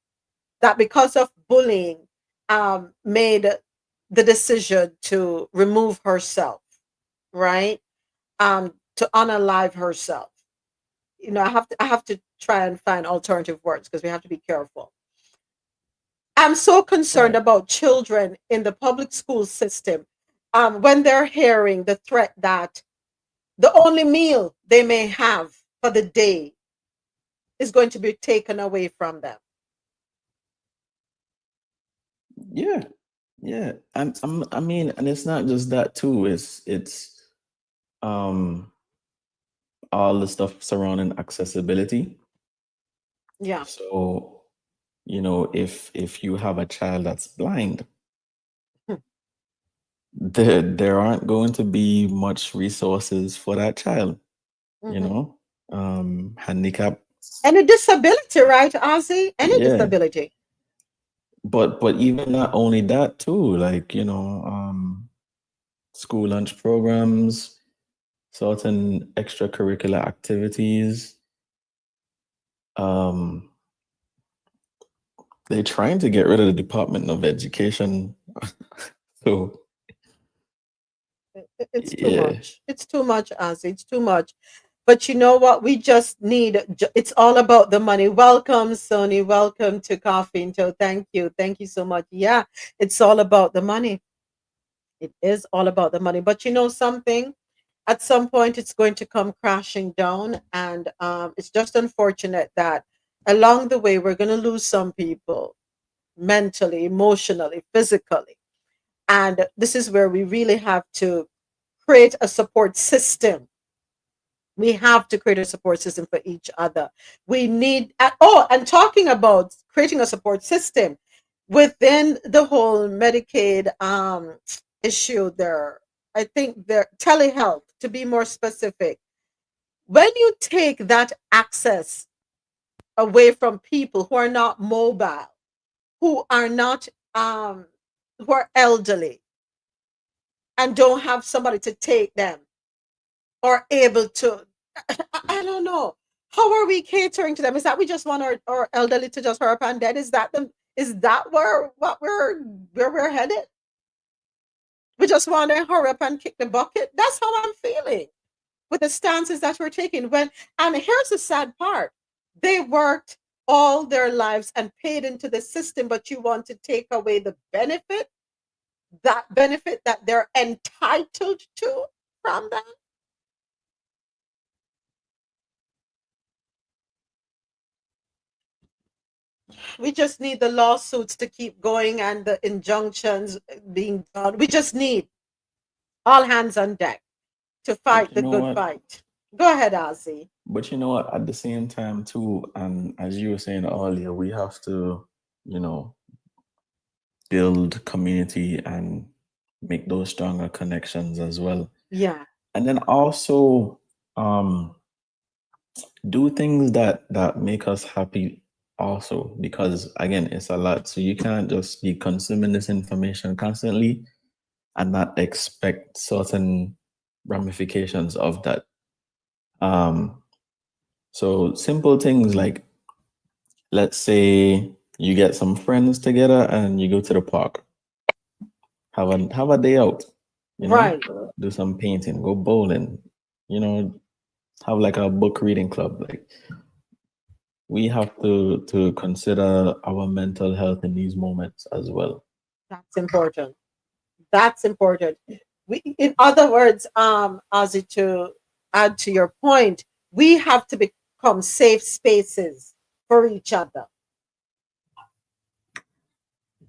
that, because of bullying, made the decision to remove herself, right? To unalive herself. I have to try and find alternative words because we have to be careful. I'm so concerned about children in the public school system when they're hearing the threat that the only meal they may have for the day is going to be taken away from them. Yeah. I mean, and it's not just that too. It's all the stuff surrounding accessibility. Yeah. So, if you have a child that's blind, there aren't going to be much resources for that child. Handicap. And a disability, right, Ozzy? Any disability. But even not only that too, like school lunch programs, certain extracurricular activities. They're trying to get rid of the Department of Education. So it's too much. It's too much, Ozzy. It's too much. But you know what? We just need, it's all about the money. Welcome, Sony. Welcome to Coffee and Toe. Thank you. Thank you so much. Yeah, it's all about the money. It is all about the money. But you know something? At some point, it's going to come crashing down. And it's just unfortunate that along the way, we're going to lose some people mentally, emotionally, physically. And this is where we really have to create a support system. We have to create a support system for each other. We need, and talking about creating a support system within the whole Medicaid issue there, I think there, telehealth, to be more specific, when you take that access away from people who are not mobile, who are not, who are elderly and don't have somebody to take them or able to, I don't know. How are we catering to them? Is that we just want our elderly to just hurry up and dead? Is that where we're headed? We just want to hurry up and kick the bucket. That's how I'm feeling with the stances that we're taking. And here's the sad part: they worked all their lives and paid into the system, but you want to take away the benefit that they're entitled to from them. We just need the lawsuits to keep going and the injunctions being done. We just need All hands on deck to fight the know good what? fight. Go ahead, Ozzy. But you know what? At the same time, too, and as you were saying earlier, we have to, build community and make those stronger connections as well. Yeah. And then also do things that make us happy also, because again, it's a lot. So you can't just be consuming this information constantly and not expect certain ramifications of that. So simple things like, let's say you get some friends together and you go to the park. Have a day out, Right. do some painting, go bowling, have like a book reading club. Like, we have to consider our mental health in these moments as well. That's important. That's important. In other words, Ozzy, to add to your point, we have to become safe spaces for each other.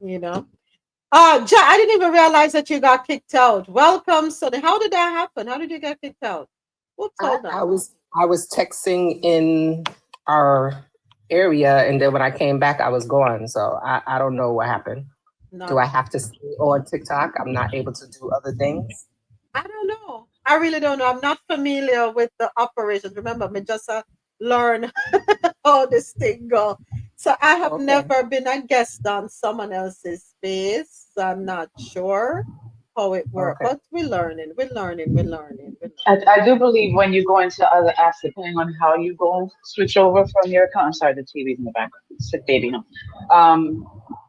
I didn't even realize that you got kicked out. Welcome, Sonny. How did that happen? How did you get kicked out? Whoops, hold on. I was texting in our area, and then when I came back, I was gone. So I don't know what happened. No. Do I have to stay on TikTok? I'm not able to do other things. I don't know. I really don't know. I'm not familiar with the operations. Remember, me just learn how this thing go. So I have never been a guest on someone else's space. So I'm not sure how it works, but we're learning. I do believe when you go into other apps, depending on how you go, switch over from your account. I'm sorry, the TV's in the background. Sick baby, no.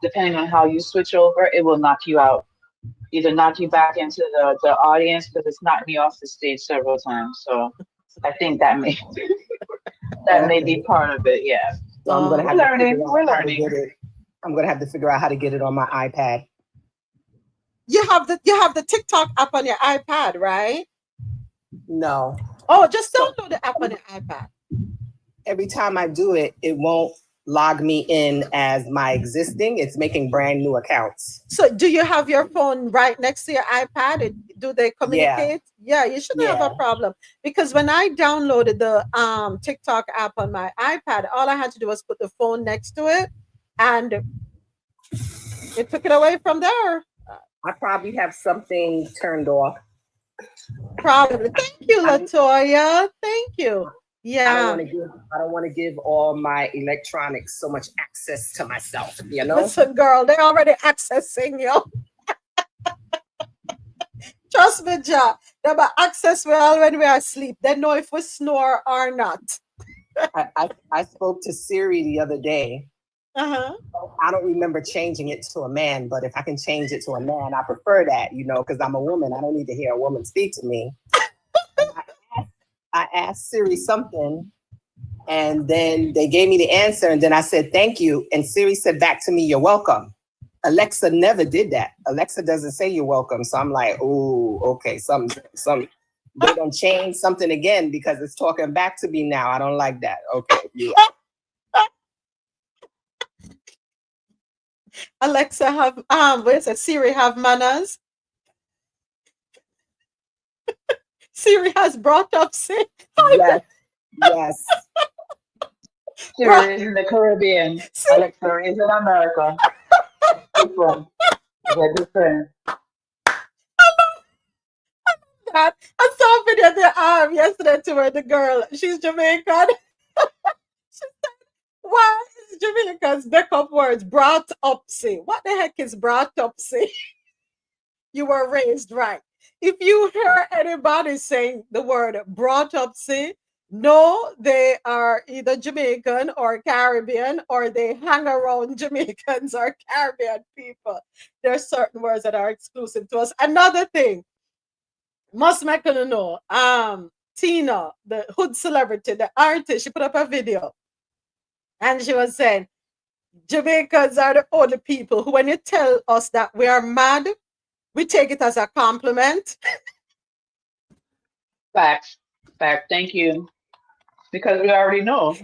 Depending on how you switch over, it will knock you out. Either knock you back into the audience, because it's knocked me off the stage several times. So I think that may may be part of it. Yeah. So I'm gonna have we're learning. I'm gonna have to figure out how to get it on my iPad. You have the TikTok app on your iPad, right? No. Oh, just download the app on your iPad. Every time I do it, it won't log me in as my existing. It's making brand new accounts. So do you have your phone right next to your iPad? Do they communicate? Yeah, you shouldn't have a problem. Because when I downloaded the TikTok app on my iPad, all I had to do was put the phone next to it, and it took it away from there. I probably have something turned off. Probably. Thank you, Latoya. Thank you. Yeah. I don't want to give all my electronics so much access to myself, Listen, girl, they're already accessing you. Trust me, Ja. They have access well when we are asleep. They know if we snore or not. I spoke to Siri the other day. I don't remember changing it to a man, but if I can change it to a man, I prefer that, because I'm a woman. I don't need to hear a woman speak to me. I asked Siri something, and then they gave me the answer, and then I said, thank you. And Siri said back to me, you're welcome. Alexa never did that. Alexa doesn't say you're welcome. So I'm like, oh, okay, some they don't change something again because it's talking back to me now. I don't like that. Okay, yeah. Alexa Siri have manners. Siri has brought up sin. Yes. Siri is in the Caribbean. Alexa is in America. Different. They're different. I saw a video there yesterday to where the girl, she's Jamaican. She said, why is Jamaicans back up words brought up say? What the heck is brought up say? You were raised right. If you hear anybody saying the word brought up say, no, they are either Jamaican or Caribbean, or they hang around Jamaicans or Caribbean people. There are certain words that are exclusive to us. Another thing, must make you know, Tina, the hood celebrity, the artist, she put up a video and she was saying, Jamaicans are the only people who, when you tell us that we are mad, we take it as a compliment. Fact. Thank you. Because we already know.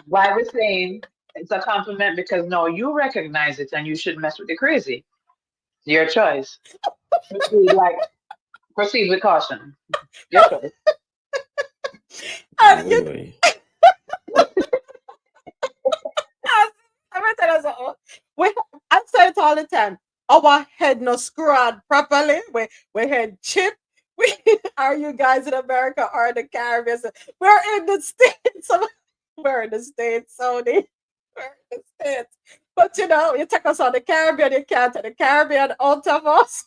Why we're saying it's a compliment, because no, you recognize it and you shouldn't mess with the crazy. Your choice. Proceed with caution. Your choice. And you, Boy. I'm gonna tell you something. I say it all the time. Our head no screwed properly. We head chip. We are you guys in America or in the Caribbean? So we're in the States. We're in the States, Saudi. We're in the States. But you know, you take us on the Caribbean, you can't take the Caribbean out of us.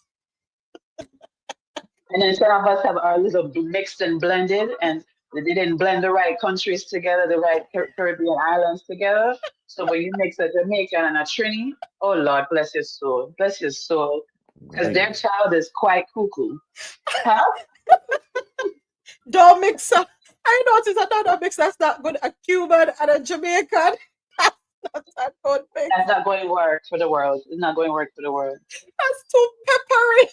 And then some of us have our little mixed and blended, and they didn't blend the right countries together, the right Caribbean islands together. So when you mix a Jamaican and a Trini, oh Lord, bless your soul, because their Right. child is quite cuckoo. Huh? Don't mix up. I noticed another mix that's not good. A Cuban and a Jamaican. That's not a good mix. That's not going to work for the world. It's not going to work for the world. That's too peppery.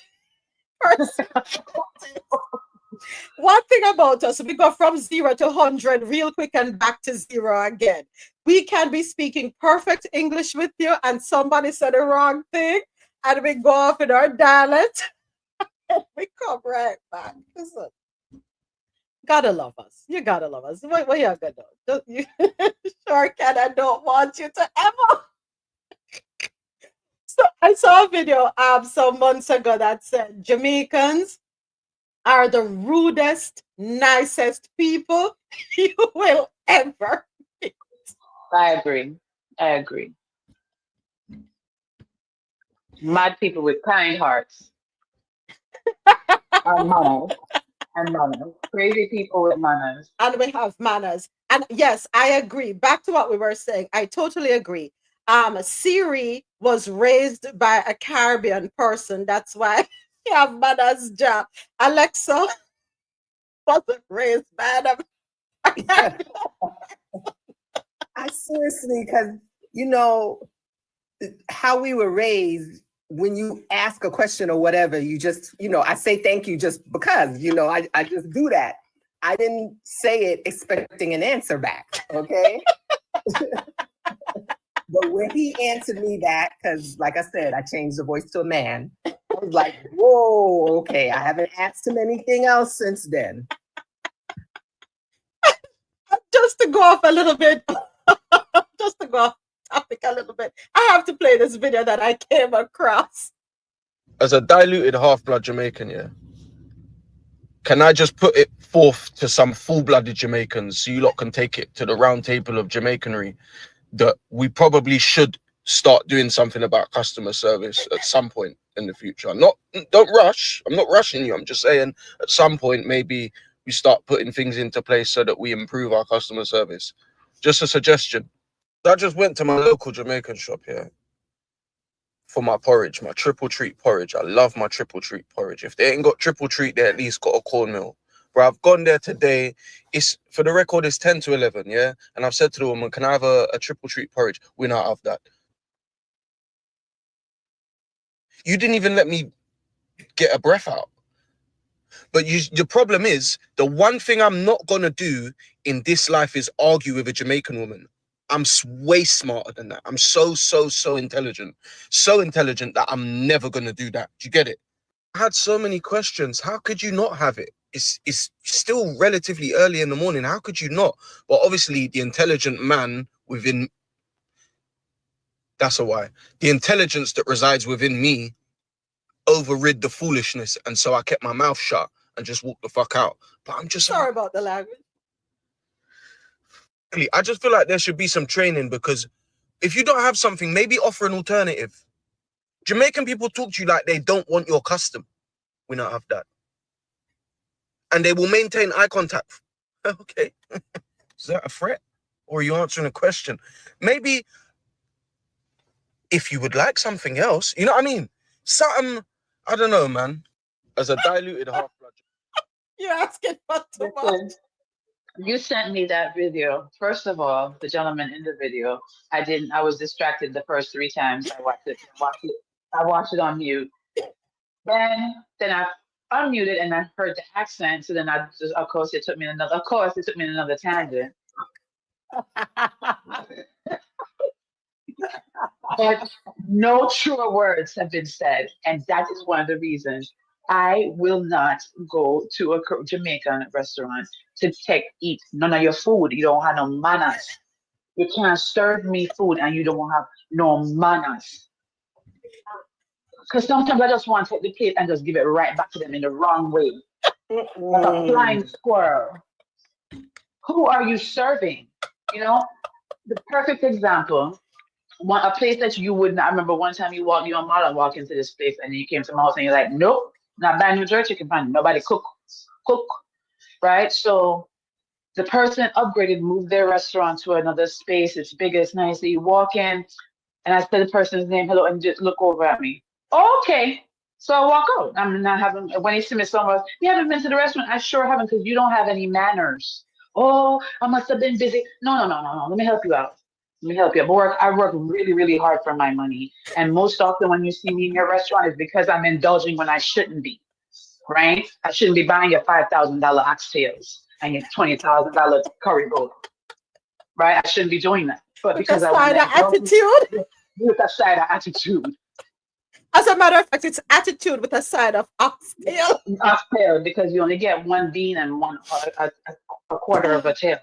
One thing about us, we go from 0 to 100 real quick and back to 0 again. We can be speaking perfect English with you and somebody said the wrong thing and we go off in our dialect and we come right back. Listen, gotta love us. You gotta love us. What you gonna do? You, sure can. I don't want you to ever. So I saw a video some months ago that said Jamaicans are the rudest, nicest people you will ever meet. I agree. Mad people with kind hearts. And manners. Crazy people with manners. And we have manners. And yes, I agree. Back to what we were saying. I totally agree. Siri was raised by a Caribbean person. That's why he have manners job. Alexa wasn't raised by them. I seriously, because you know how we were raised. When you ask a question or whatever, you just, I say thank you just because, I just do that. I didn't say it expecting an answer back, okay? But when he answered me that, because like I said, I changed the voice to a man, I was like, whoa, okay, I haven't asked him anything else since then. Just to go off a little bit, just to go off topic a little bit, I have to play this video that I came across. As a diluted half-blood Jamaican, yeah, can I just put it forth to some full-blooded Jamaicans so you lot can take it to the round table of Jamaicanry that we probably should start doing something about customer service at some point in the future. Don't rush. I'm not rushing you. I'm just saying at some point maybe we start putting things into place so that we improve our customer service. Just a suggestion. I just went to my local Jamaican shop here for my porridge, my triple treat porridge. I love my triple treat porridge. If they ain't got triple treat, they at least got a cornmeal. Bro, I've gone there today. It's, for the record, it's 10 to 11, yeah? And I've said to the woman, can I have a triple treat porridge? We not have that. You didn't even let me get a breath out. But the problem is, the one thing I'm not going to do in this life is argue with a Jamaican woman. I'm way smarter than that. I'm so intelligent. So intelligent that I'm never going to do that. Do you get it? I had so many questions. How could you not have it? It's still relatively early in the morning. How could you not? But obviously, the intelligent man within... That's a why. The intelligence that resides within me overrid the foolishness. And so I kept my mouth shut and just walked the fuck out. But I'm just... Sorry about the language. I just feel like there should be some training, because if you don't have something, maybe offer an alternative. Jamaican people talk to you like they don't want your custom. We don't have that. And they will maintain eye contact. Okay. Is that a threat? Or are you answering a question? Maybe if you would like something else, you know what I mean? Something, I don't know, man. As a diluted half-blood. You're asking for too much. You sent me that video. First of all, the gentleman in the video, I was distracted the first 3 times I watched it. I watched it on mute. Then I unmuted and I heard the accent. So then of course it took me in another tangent. But no truer words have been said, and that is one of the reasons I will not go to a Jamaican restaurant to eat none of your food. You don't have no manners. You can't serve me food and you don't have no manners. Because sometimes I just want to take the plate and just give it right back to them in the wrong way, like a flying squirrel. Who are you serving? You know, the perfect example. A place that you wouldn't. I remember one time you on mall and walk into this place, and then you came to my house and you're like, nope, not buying New Jersey chicken pan. Nobody cook, right? So the person upgraded, moved their restaurant to another space. It's bigger, it's nice. So you walk in, and I said the person's name, hello, and just look over at me. Oh, okay. So I walk out. I'm not having. When he see me somewhere, you haven't been to the restaurant. I sure haven't, because you don't have any manners. Oh, I must have been busy. No. Let me help you out. I work really, really hard for my money. And most often when you see me in your restaurant is because I'm indulging when I shouldn't be, right? I shouldn't be buying your $5,000 oxtails and your $20,000 curry bowl, right? I shouldn't be doing that. But With because a I want side to of attitude. with a side of attitude. As a matter of fact, it's attitude with a side of oxtail. Oxtail, because you only get one bean and a quarter of a tail.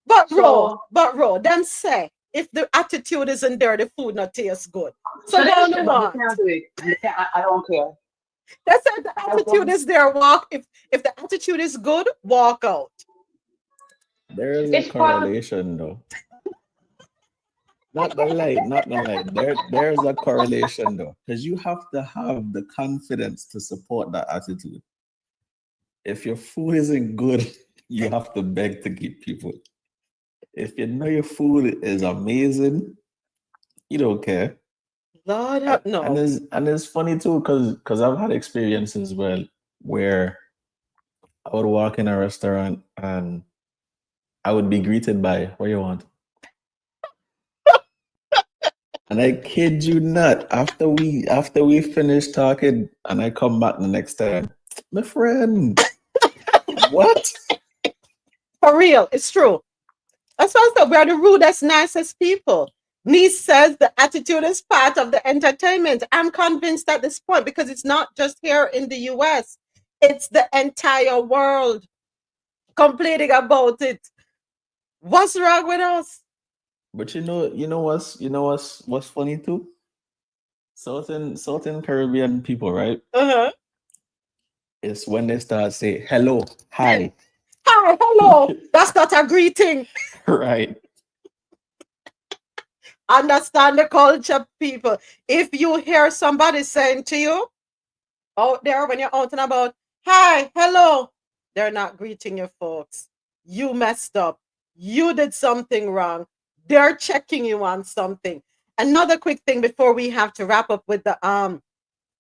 But Ro, them say if the attitude isn't there, the food not tastes good. So that's don't true, want. but you can't do it. I don't care. They said the attitude is there. If the attitude is good, walk out. There is a correlation, though. Not gonna lie. There's a correlation, though, because you have to have the confidence to support that attitude. If your food isn't good, you have to beg to keep people. If you know your food is amazing, you don't care. Lord, no. And it's funny too, because I've had experiences where I would walk in a restaurant and I would be greeted by, what you want? And I kid you not, after we finish talking and I come back the next time, my friend, what? For real, it's true. That's why I said we are the rudest, nicest people. Niece says the attitude is part of the entertainment. I'm convinced at this point, because it's not just here in the US. It's the entire world complaining about it. What's wrong with us? But you know what's funny too? Southern Caribbean people, right? Uh-huh. It's when they start say hello, hi. Hi, hello. That's not a greeting. Right. Understand the culture, people. If you hear somebody saying to you out there when you're out and about, hi, hello, they're not greeting you, folks. You messed up. You did something wrong. They're checking you on something. Another quick thing before we have to wrap up with the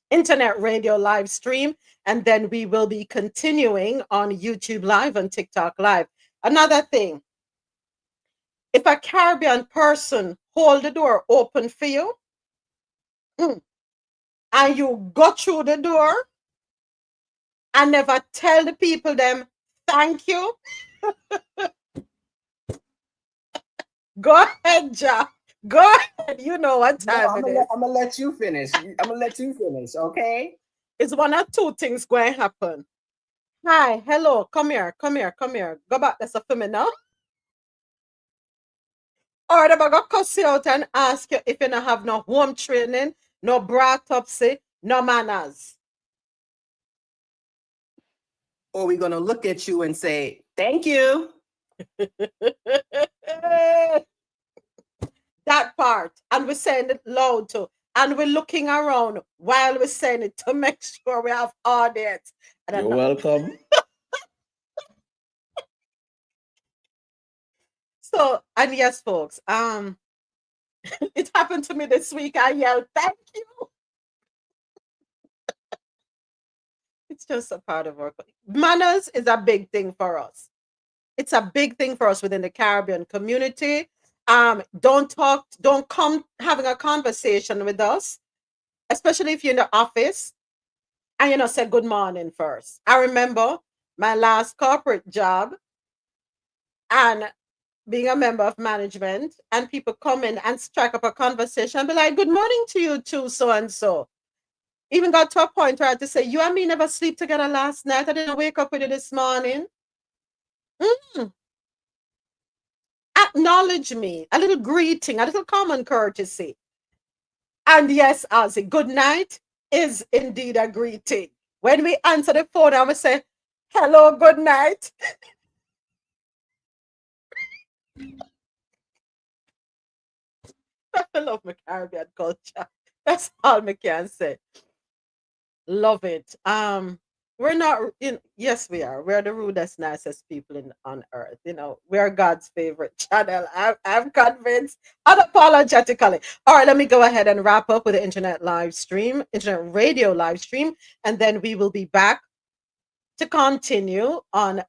internet radio live stream, and then we will be continuing on YouTube Live and TikTok Live. Another thing, if a Caribbean person hold the door open for you, and you go through the door and never tell the people them thank you, go ahead, Ja. Go ahead. You know what time it is. I'm gonna let you finish. Okay? It's one of two things going to happen. Hi, hello, come here. Go back, that's a for me now. Or they're going to cuss you out and ask you if you don't have no home training, no bratopsy, no manners. Or we're gonna look at you and say, thank you. That part. And we're saying it loud too. And we're looking around while we're saying it to make sure we have audience. You're welcome. So, and yes, folks, it happened to me this week. I yelled, thank you. It's just a part of our manners is a big thing for us. It's a big thing for us within the Caribbean community. Don't come having a conversation with us, especially if you're in the office and say good morning first. I remember my last corporate job, and being a member of management, and people come in and strike up a conversation and be like, good morning to you too, so and so. Even got to a point where I had to say, you and me never sleep together last night. I didn't wake up with you this morning. Acknowledge me, a little greeting, a little common courtesy. And yes, Ozzy, good night is indeed a greeting. When we answer the phone, I would say, hello, good night. I love my Caribbean culture. That's all I can say. Love it. We're not, yes, we are. We're the rudest, nicest people on earth. We're God's favorite channel. I'm convinced unapologetically. All right, let me go ahead and wrap up with the internet radio live stream, and then we will be back to continue on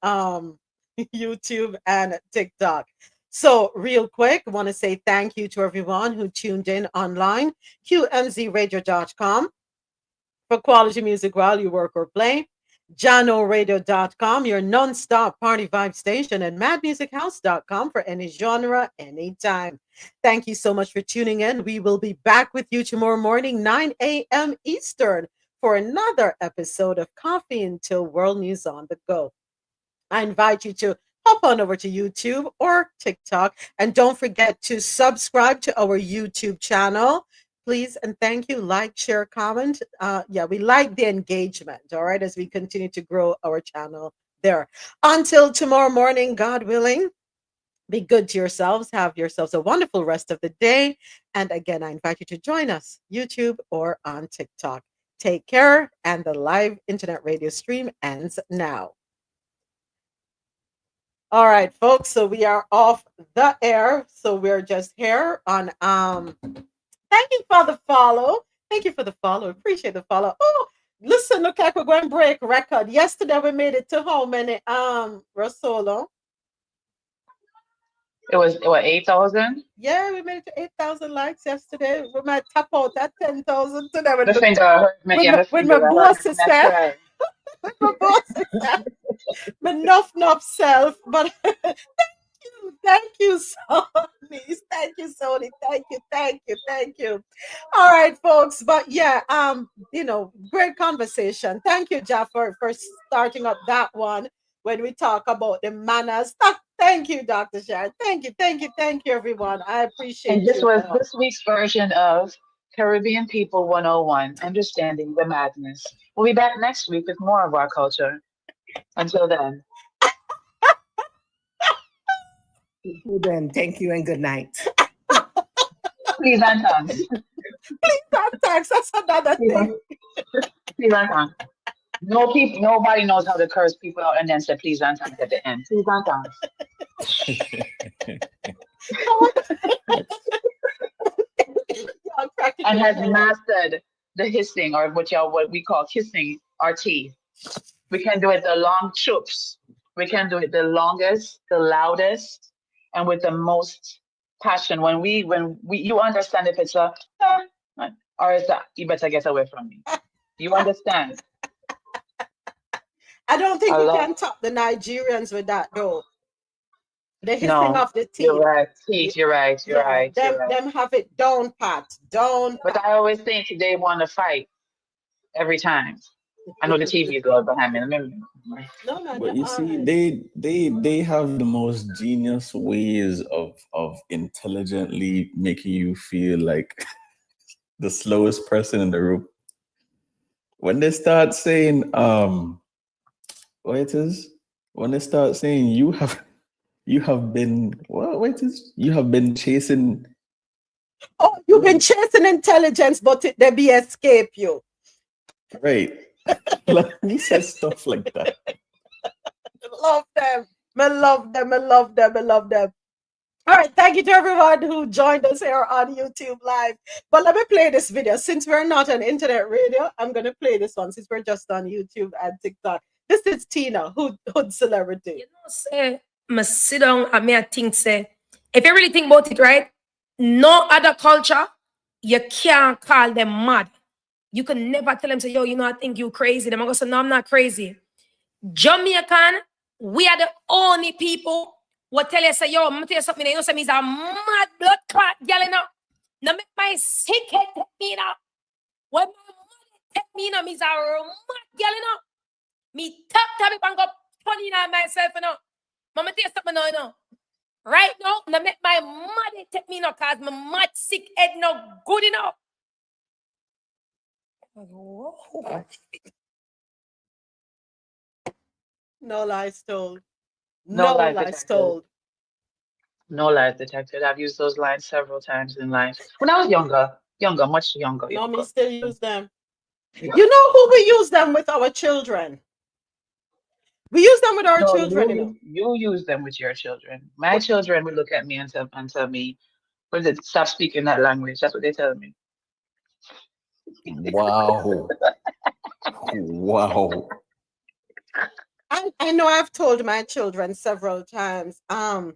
YouTube and TikTok. So real quick, I want to say thank you to everyone who tuned in online. QMZRadio.com for quality music while you work or play. JanoRadio.com, your non-stop party vibe station, and MadMusicHouse.com for any genre, anytime. Thank you so much for tuning in. We will be back with you tomorrow morning, 9 a.m. Eastern, for another episode of Coffee Until World News on the Go. I invite you to hop on over to YouTube or TikTok, and don't forget to subscribe to our YouTube channel. Please and thank you. Like, share, comment. We like the engagement, all right, as we continue to grow our channel there. Until tomorrow morning, God willing, be good to yourselves. Have yourselves a wonderful rest of the day. And again, I invite you to join us, YouTube or on TikTok. Take care, and the live internet radio stream ends now. All right, folks, so we are off the air. So we're just here on thank you for the follow. Thank you for the follow. Appreciate the follow. Oh, listen, look like we're going to break record. Yesterday we made it to how many RoSolo? It was 8,000. Yeah, we made it to 8,000 likes yesterday. We might tap out at 10,000 today with my boss is there. With my boss is there. My nuff self, but Thank you, Sony. Thank you, Sony. Thank you. All right, folks. But yeah, great conversation. Thank you, Jaffer, for starting up that one when we talk about the manners. Thank you, Dr. Sharon. Thank you, everyone. I appreciate it. And this was this week's version of Caribbean People 101, Understanding the Madness. We'll be back next week with more of our culture. Until then. Until then, thank you and good night. Please and thanks. Please and thanks. That's another thing. Please and thanks. Nobody knows how to curse people out and then say please and thanks at the end. Please and thanks. And has mastered the hissing, or what we call kissing our teeth. We can do it the long chups. We can do it the longest, the loudest, and with the most passion. When you understand if it's a or it's a you better get away from me. You understand? I don't think you can top the Nigerians with that though. The hissing of the teeth. You're right. You're right. Them have it down pat. But I always think they want to fight every time. I know the TV is going behind me. But you see, they have the most genius ways of intelligently making you feel like the slowest person in the room. When they start saying when they start saying you have been chasing. Oh, you've been chasing intelligence, but they be escape you. Right. He says stuff like that. Love them. I love them. All right, thank you to everyone who joined us here on YouTube Live. But let me play this video. Since we're not on internet radio, I'm going to play this one since we're just on YouTube and TikTok. This is Tina, Hood Celebrity. Say, I sit down and I think, say, if you really think about it, right, no other culture, you can't call them mad. You can never tell them, say, yo, I think you crazy. Them go say, no, I'm not crazy. Jamaican, we are the only people What tell you say, yo, I'm tell you something, you know, say me's a mad blood clot girl, you know. Now make my sick head take me, you know. When my money take me, you know, me's a mad girl, you know. Me tap it and go funny on myself, you know. Mama tell you something now, you know. Right now, now make my money take me, you know, cause my mad sick head not good enough. No lies told. No No lies lies detected. told. No lies detected. I've used those lines several times in life. When I was younger, much younger. No, me still use them. You know who we use them with? Our children. We use them with our No, children, you know. you use them with your children. My children will look at me and tell me, what is it? Stop speaking that language. That's what they tell me. Wow. Wow. I know I've told my children several times, when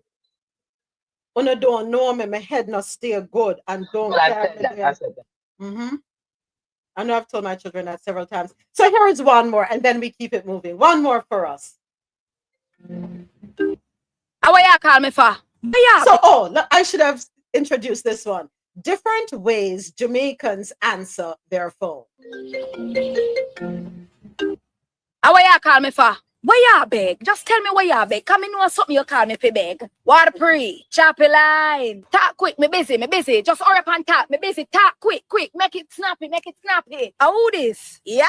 I don't know me, my head not stay good and don't Well, I carry said me that. there. I said that. Mm-hmm. I know I've told my children that several times. So here is one more, and then we keep it moving. One more for us. How you call me for? So, I should have introduced this one. Different ways Jamaicans answer their phone. How you call me for? Why you beg? Just tell me why you beg. Come in know something you call me for beg. Water pre, choppy line. Talk quick, me busy. Just hurry up and talk, me busy. Talk quick. Make it snappy. Who this? Yeah.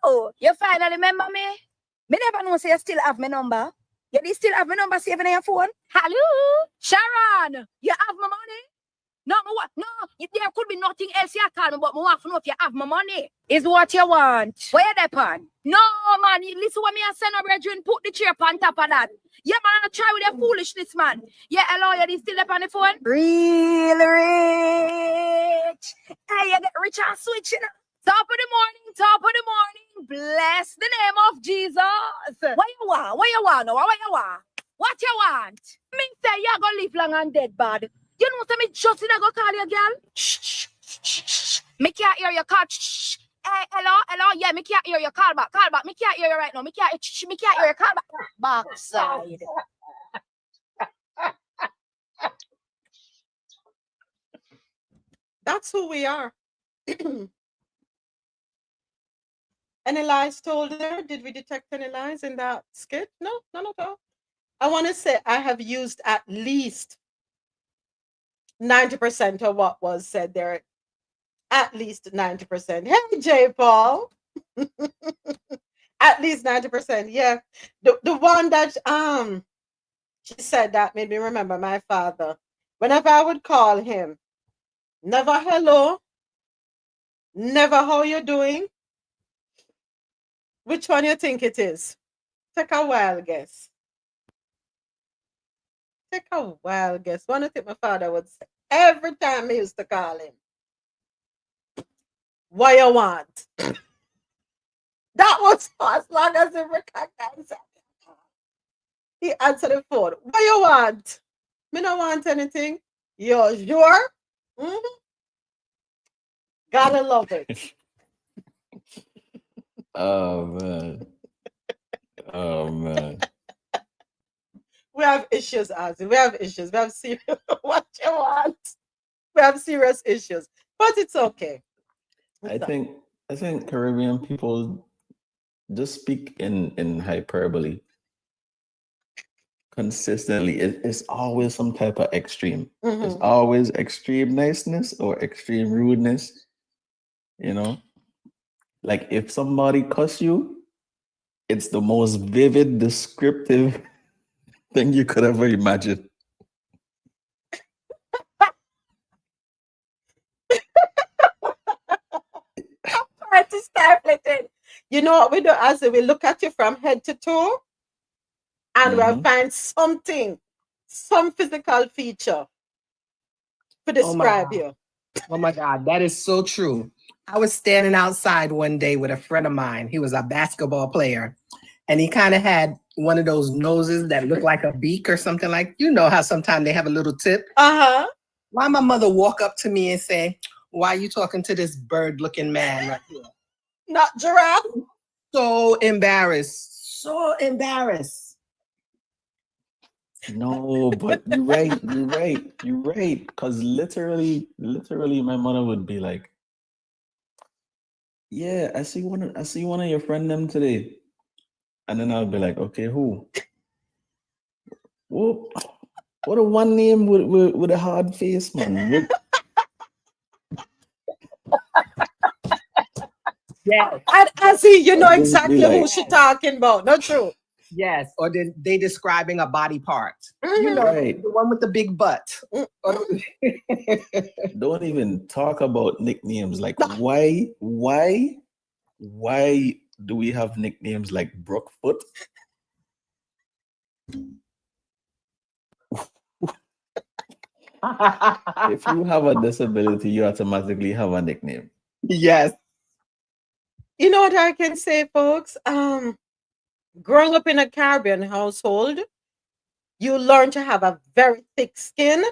Oh, you finally remember me? Me never know say you still have my number. You still have my number saving on your phone? Hello? Sharon, you have my money? No, there could be nothing else you call me, but I want to know if you have my money. Is what you want. Where you depend? No, man, listen what me and send a brethren, put the chair on top of that. Yeah, man, try with your foolishness, man. Yeah, hello, you still up on the phone? Real rich. Hey, you get rich and switch, you know. Top of the morning, bless the name of Jesus. What you want? What you want? What you want? Me say you gonna live long and dead bad. You know what I mean? Just in I go call you, girl. Shh. Me can't hear your call. Shh. Hey, hello. Yeah, me can't hear your call back. Me can't hear you right now. Me can't hear your call back. Backside. That's who we are. Any lies told there? Did we detect any lies in that skit? No, none at all. I want to say I have used at least 90% of what was said there. At least 90%. Hey, J. Paul. At least 90%. Yeah. The one that she said that made me remember my father. Whenever I would call him, never hello, never how you doing. Which one you think it is? Take a wild guess. One I think my father would say every time he used to call him. What you want? That was for as long as he recognized it. He answered the phone. What you want? Me don't want anything. You sure? Mm-hmm. Gotta love it. Oh man. We have issues, Ozzy. We have issues. We have serious. What you want? We have serious issues, but it's okay. I think Caribbean people just speak in hyperbole consistently. It's always some type of extreme. It's always extreme niceness or extreme rudeness. You know, like if somebody cuss you, it's the most vivid, descriptive thing you could ever imagine. To start with it. You know what we do, Ozzy? We look at you from head to toe, and we'll find something, some physical feature to describe you. Oh my God, that is so true. I was standing outside one day with a friend of mine. He was a basketball player, and he kind of had one of those noses that looked like a beak or something like, you know how sometimes they have a little tip? Why my mother walk up to me and say, why are you talking to this bird-looking man right here? Not giraffe. So embarrassed. No, but you're right. Because literally, my mother would be like, "Yeah, I see one of your friend them today," and then I'll be like, "Okay, who? What a one name with a hard face, man." Yes. And I see, you know I'll just be exactly who like, she talking about. Not true. Yes. Or they describing a body part. You Mhm. know, right. the one with the big butt. Don't even talk about nicknames. Like, why do we have nicknames like Brookfoot? If you have a disability, you automatically have a nickname. Yes. You know what I can say, folks? Growing up in a Caribbean household, you learn to have a very thick skin.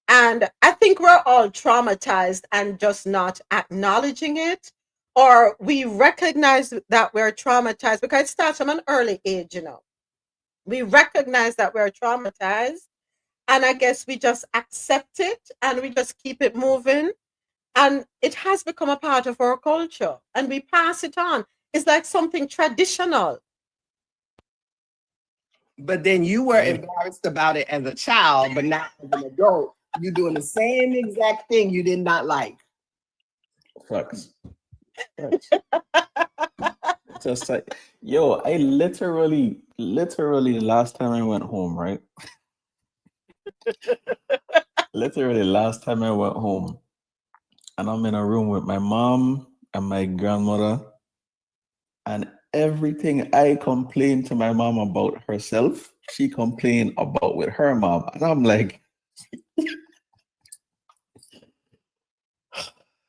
And I think we're all traumatized and just not acknowledging it. Or we recognize that we're traumatized because it starts from an early age, you know. We recognize that we're traumatized. And I guess we just accept it and we just keep it moving. And it has become a part of our culture. And we pass it on. It's like something traditional. But then you were embarrassed about it as a child, but now as an adult, you're doing the same exact thing you did not like. Facts. Just like, yo, I literally last time I went home, right? Literally last time I went home, and I'm in a room with my mom and my grandmother, and everything I complained to my mom about herself, she complained about with her mom. And I'm like,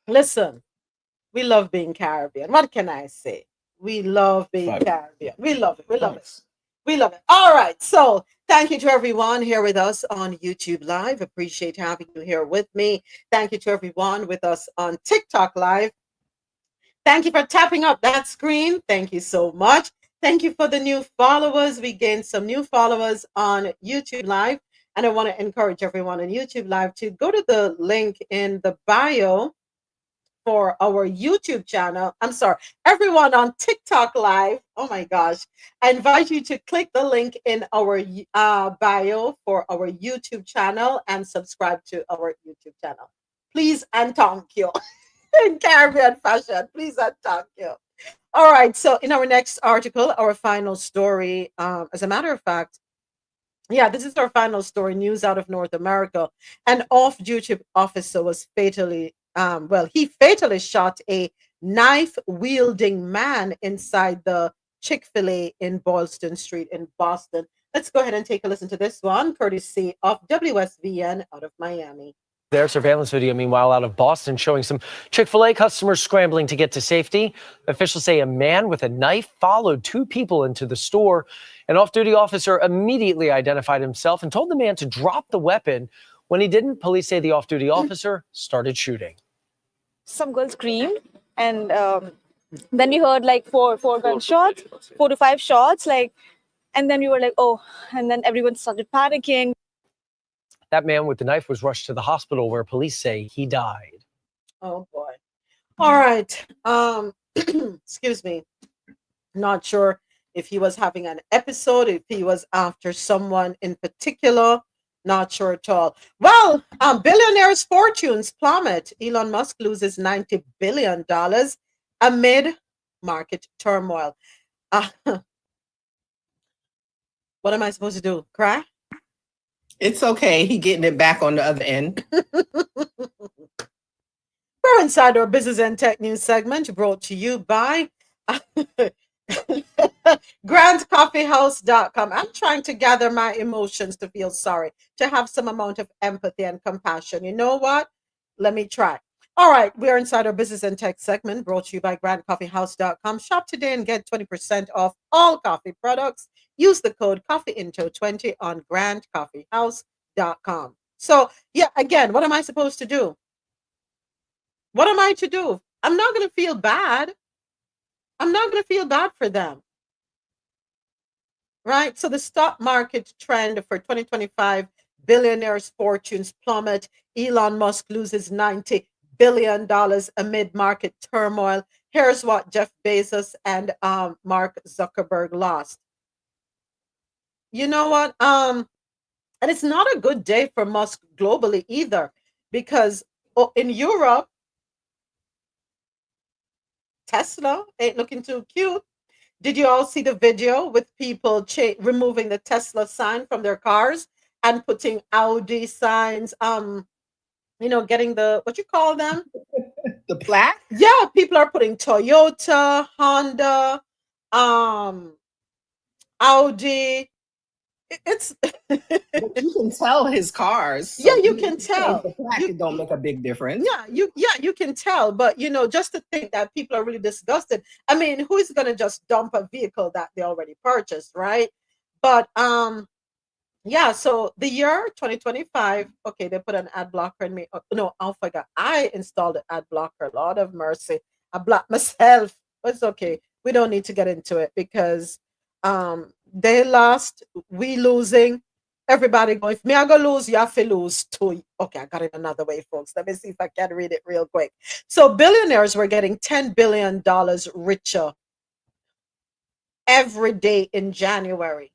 Listen, we love being Caribbean. What can I say? We love being Facts. Caribbean. We love it. We love it. We love it. All right. So thank you to everyone here with us on YouTube Live. Appreciate having you here with me. Thank you to everyone with us on TikTok Live. Thank you for tapping up that screen. Thank you so much. Thank you for the new followers. We gained some new followers on YouTube Live. And I want to encourage everyone on YouTube Live to go to the link in the bio for our YouTube channel. I'm sorry, everyone on TikTok Live. Oh my gosh. I invite you to click the link in our bio for our YouTube channel and subscribe to our YouTube channel. Please and thank you. In Caribbean fashion, please and thank you. All right. So in our next article, our final story, as a matter of fact, yeah, this is our final story. News out of North America. An off-duty officer was fatally, he fatally shot a knife-wielding man inside the Chick-fil-A in Boylston Street in Boston. Let's go ahead and take a listen to this one, courtesy of WSVN out of Miami. Their surveillance video, meanwhile, out of Boston, showing some Chick-fil-A customers scrambling to get to safety. Officials say a man with a knife followed two people into the store. An off-duty officer immediately identified himself and told the man to drop the weapon. When he didn't, police say the off-duty officer started shooting. Some girl screamed, and then we heard like four gunshots, 4 to 5 shots, like, and then we were like, oh, and then everyone started panicking. That man with the knife was rushed to the hospital where police say he died. Oh boy. All right. Excuse me. Not sure if he was having an episode, if he was after someone in particular. Not sure at all. Well, billionaires' fortunes plummet. Elon Musk loses $90 billion amid market turmoil. What am I supposed to do? Cry? It's okay. He getting it back on the other end. We're inside our business and tech news segment brought to you by grandcoffeehouse.com. I'm trying to gather my emotions to feel sorry, to have some amount of empathy and compassion. You know what? Let me try. All right, we're inside our business and tech segment brought to you by grandcoffeehouse.com. Shop today and get 20% off all coffee products. Use the code CoffeeInto20 on grandcoffeehouse.com. So, yeah, again, what am I supposed to do? What am I to do? I'm not going to feel bad. I'm not going to feel bad for them. right? So the stock market trend for 2025, billionaires' fortunes plummet. Elon Musk loses $90 billion amid market turmoil. Here's what Jeff Bezos and Mark Zuckerberg lost. You know what? And it's not a good day for Musk globally either, because in Europe, Tesla ain't looking too cute. Did you all see the video with people removing the Tesla sign from their cars and putting Audi signs? Getting the, what you call them? The plaque? Yeah, people are putting Toyota, Honda, Audi. It's But you can tell his cars. yeah, So you even can if you change tell. the plaque, it don't make a big difference. You can tell, but just to think that people are really disgusted. I mean, who is gonna just dump a vehicle that they already purchased, right? But yeah, so the year 2025, okay, they put an ad blocker in me. No, I forgot. I installed an ad blocker. Lord of mercy. I blocked myself. But it's okay. We don't need to get into it because they lost, we losing. Everybody going, if me I go lose, you have to lose too. Okay, I got it another way, folks. Let me see if I can read it real quick. So billionaires were getting $10 billion richer every day in January.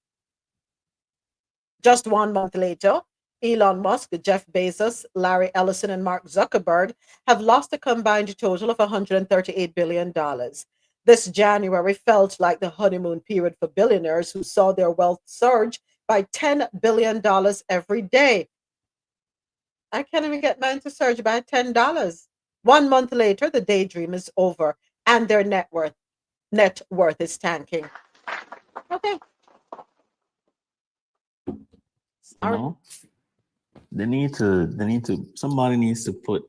Just 1 month later, Elon Musk, Jeff Bezos, Larry Ellison, and Mark Zuckerberg have lost a combined total of $138 billion. This January felt like the honeymoon period for billionaires who saw their wealth surge by $10 billion every day. I can't even get mine to surge by $10. 1 month later, the daydream is over and their net worth is tanking. Okay. You know, somebody needs to put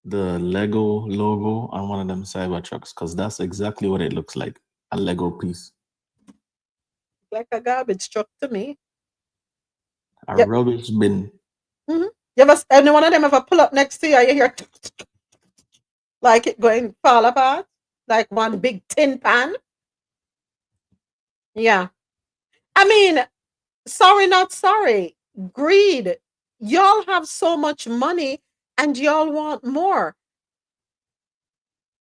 the Lego logo on one of them Cybertrucks, because that's exactly what it looks like, a Lego piece. Like a garbage truck to me. A rubbish bin. Mm-hmm. Any one of them ever pull up next to you, you hear like it going fall apart, like one big tin pan. Yeah. I mean, sorry, not sorry. Greed. Y'all have so much money and y'all want more.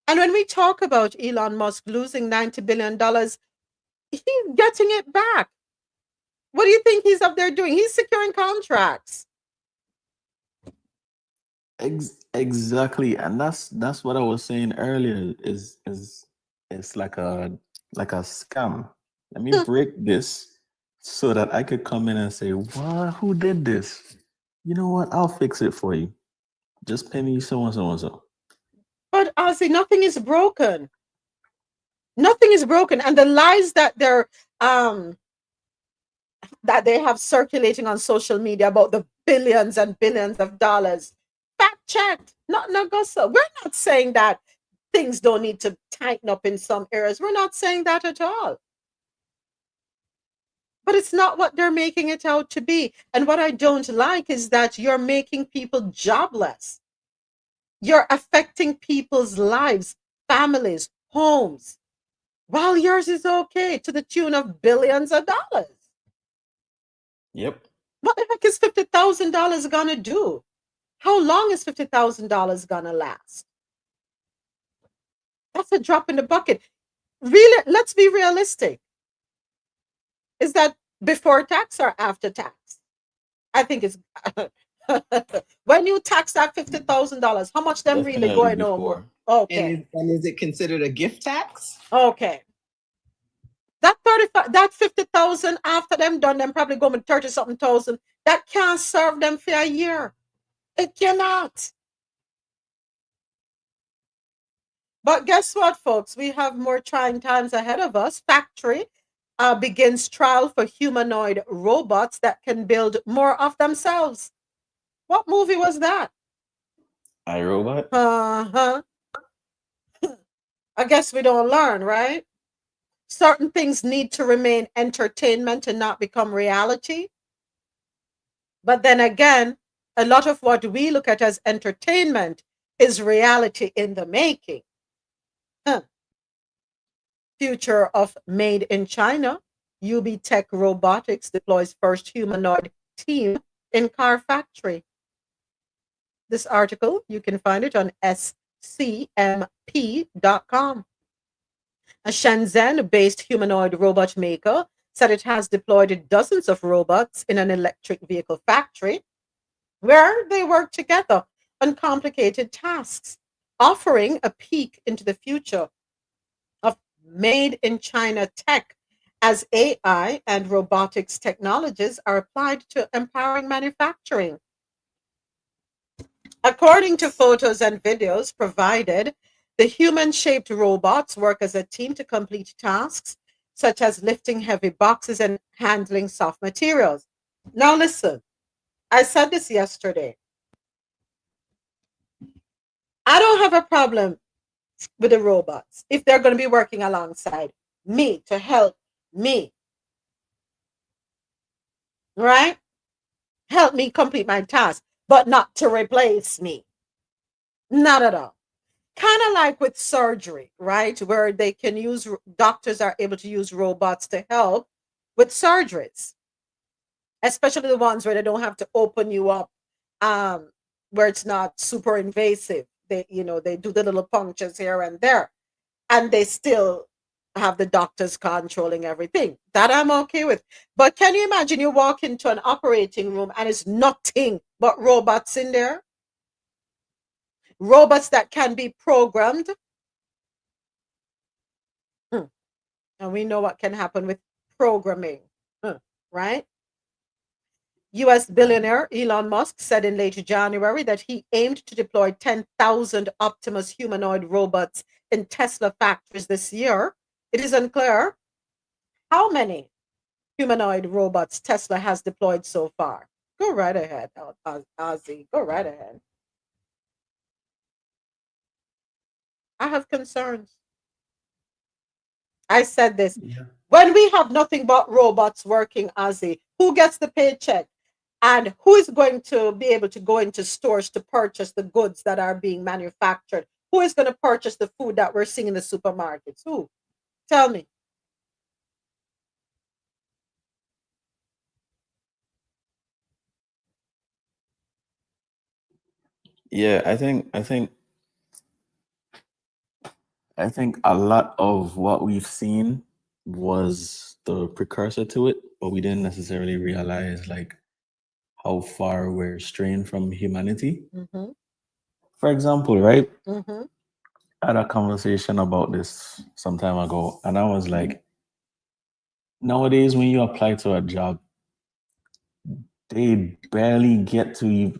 And when we talk about Elon Musk losing $90 billion, he's getting it back. What do you think he's up there doing? He's securing contracts. Exactly, and that's what I was saying earlier. Is it's like a scam. Let me break this so that I could come in and say, "What? Who did this? You know what? I'll fix it for you. Just pay me so and so and so." But Ozzy, nothing is broken. Nothing is broken, and the lies that they have circulating on social media about the billions and billions of dollars, fact checked. Not so. We're not saying that things don't need to tighten up in some areas. We're not saying that at all. But it's not what they're making it out to be. And what I don't like is that you're making people jobless. You're affecting people's lives, families, homes, while yours is okay to the tune of billions of dollars. Yep. What the heck is $50,000 gonna do? How long is $50,000 gonna last? That's a drop in the bucket. Really, let's be realistic. Is that before tax or after tax? I think it's when you tax that $50,000, how much them really Definitely going before. over? Okay. And is it considered a gift tax? Okay. That 50,000 after them done, them probably going 30 something thousand. That can't serve them for a year. It cannot. But guess what, folks? We have more trying times ahead of us. Factory begins trial for humanoid robots that can build more of themselves. What movie was that? iRobot? Uh-huh. I guess we don't learn, right? Certain things need to remain entertainment and not become reality. But then again, a lot of what we look at as entertainment is reality in the making. Future of Made in China. UB Tech Robotics deploys first humanoid team in car factory. This article, you can find it on scmp.com. A Shenzhen-based humanoid robot maker said it has deployed dozens of robots in an electric vehicle factory where they work together on complicated tasks, offering a peek into the future of made in China tech as AI and robotics technologies are applied to empowering manufacturing. According to photos and videos provided, the human-shaped robots work as a team to complete tasks such as lifting heavy boxes and handling soft materials. Now listen, I said this yesterday. I don't have a problem with the robots if they're going to be working alongside me to help me, right? Help me complete my task, but not to replace me. Not at all. Kind of like with surgery, right? Where they can use, doctors are able to use robots to help with surgeries, especially the ones where they don't have to open you up, where it's not super invasive. They, they do the little punctures here and there, and they still have the doctors controlling everything. That I'm okay with. But can you imagine you walk into an operating room and it's nothing but robots in there? Robots that can be programmed. And we know what can happen with programming, right? US billionaire Elon Musk said in late January that he aimed to deploy 10,000 Optimus humanoid robots in Tesla factories this year. It is unclear how many humanoid robots Tesla has deployed so far. Go right ahead, Ozzy. Go right ahead. I have concerns. I said this. Yeah. When we have nothing but robots working, Ozzy, who gets the paycheck? And who is going to be able to go into stores to purchase the goods that are being manufactured? Who is going to purchase the food that we're seeing in the supermarkets? Who? Tell me. Yeah, I think a lot of what we've seen was the precursor to it, but we didn't necessarily realize like how far we're straying from humanity. Mm-hmm. For example, right? Mm-hmm. I had a conversation about this some time ago, and I was like, nowadays when you apply to a job, they barely get to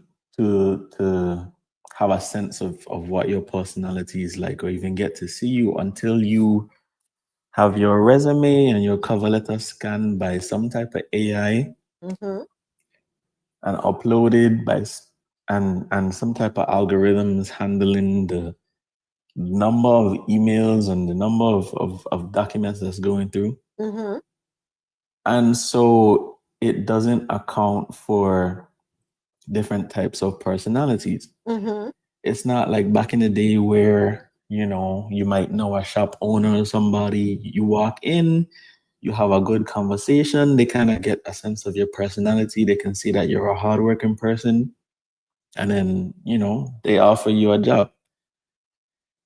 have a sense of what your personality is like, or even get to see you until you have your resume and your cover letter scanned by some type of AI Mm-hmm. and uploaded by and some type of algorithms handling the number of emails and the number of documents that's going through. Mm-hmm. And so it doesn't account for different types of personalities. Mm-hmm. It's not like back in the day where, you might know a shop owner or somebody, you walk in, you have a good conversation, they kind of get a sense of your personality, they can see that you're a hardworking person, and then, they offer you a job.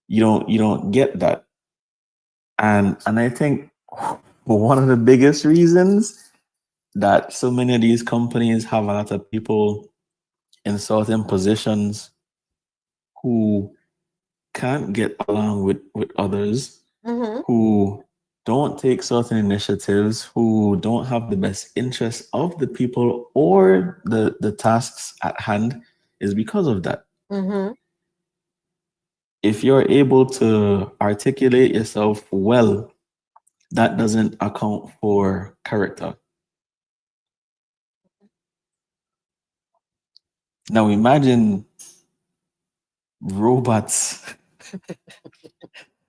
You don't get that. And I think one of the biggest reasons that so many of these companies have a lot of people in certain positions who can't get along with others, Mm-hmm. who don't take certain initiatives, who don't have the best interests of the people or the tasks at hand, is because of that. Mm-hmm. If you're able to articulate yourself well, that doesn't account for character. Now imagine robots.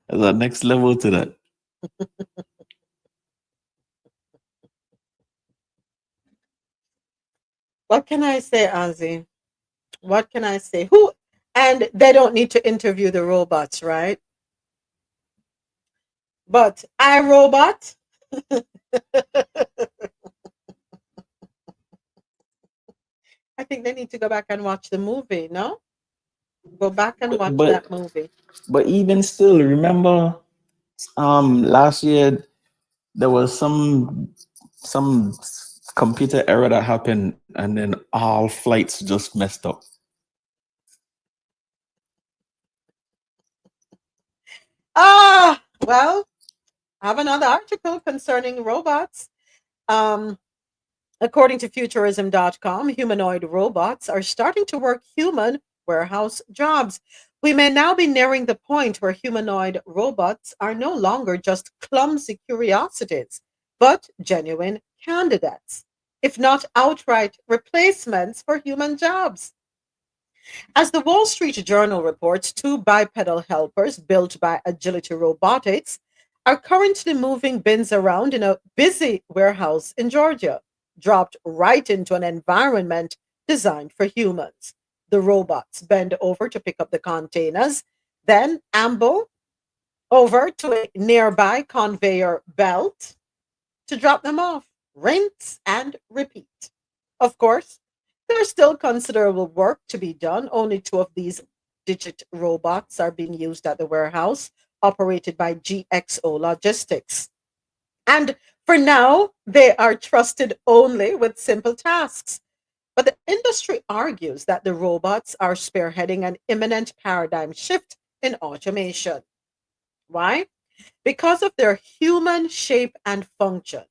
There's a next level to that. What can I say, Ozzy? What can I say? Who? And they don't need to interview the robots, right? But iRobot, I think they need to go back and watch the movie, no? Go back and watch But that movie. but even still, remember last year there was some computer error that happened and then all flights just messed up. Well, I have another article concerning robots. According to futurism.com, humanoid robots are starting to work human warehouse jobs. We may now be nearing the point where humanoid robots are no longer just clumsy curiosities, but genuine candidates, if not outright replacements for human jobs. As the Wall Street Journal reports, two bipedal helpers built by Agility Robotics are currently moving bins around in a busy warehouse in Georgia, dropped right into an environment designed for humans. The robots bend over to pick up the containers, then amble over to a nearby conveyor belt to drop them off, rinse and repeat. Of course, there's still considerable work to be done. Only two of these digit robots are being used at the warehouse, operated by GXO Logistics. And for now, they are trusted only with simple tasks. But the industry argues that the robots are spearheading an imminent paradigm shift in automation. Why? Because of their human shape and function.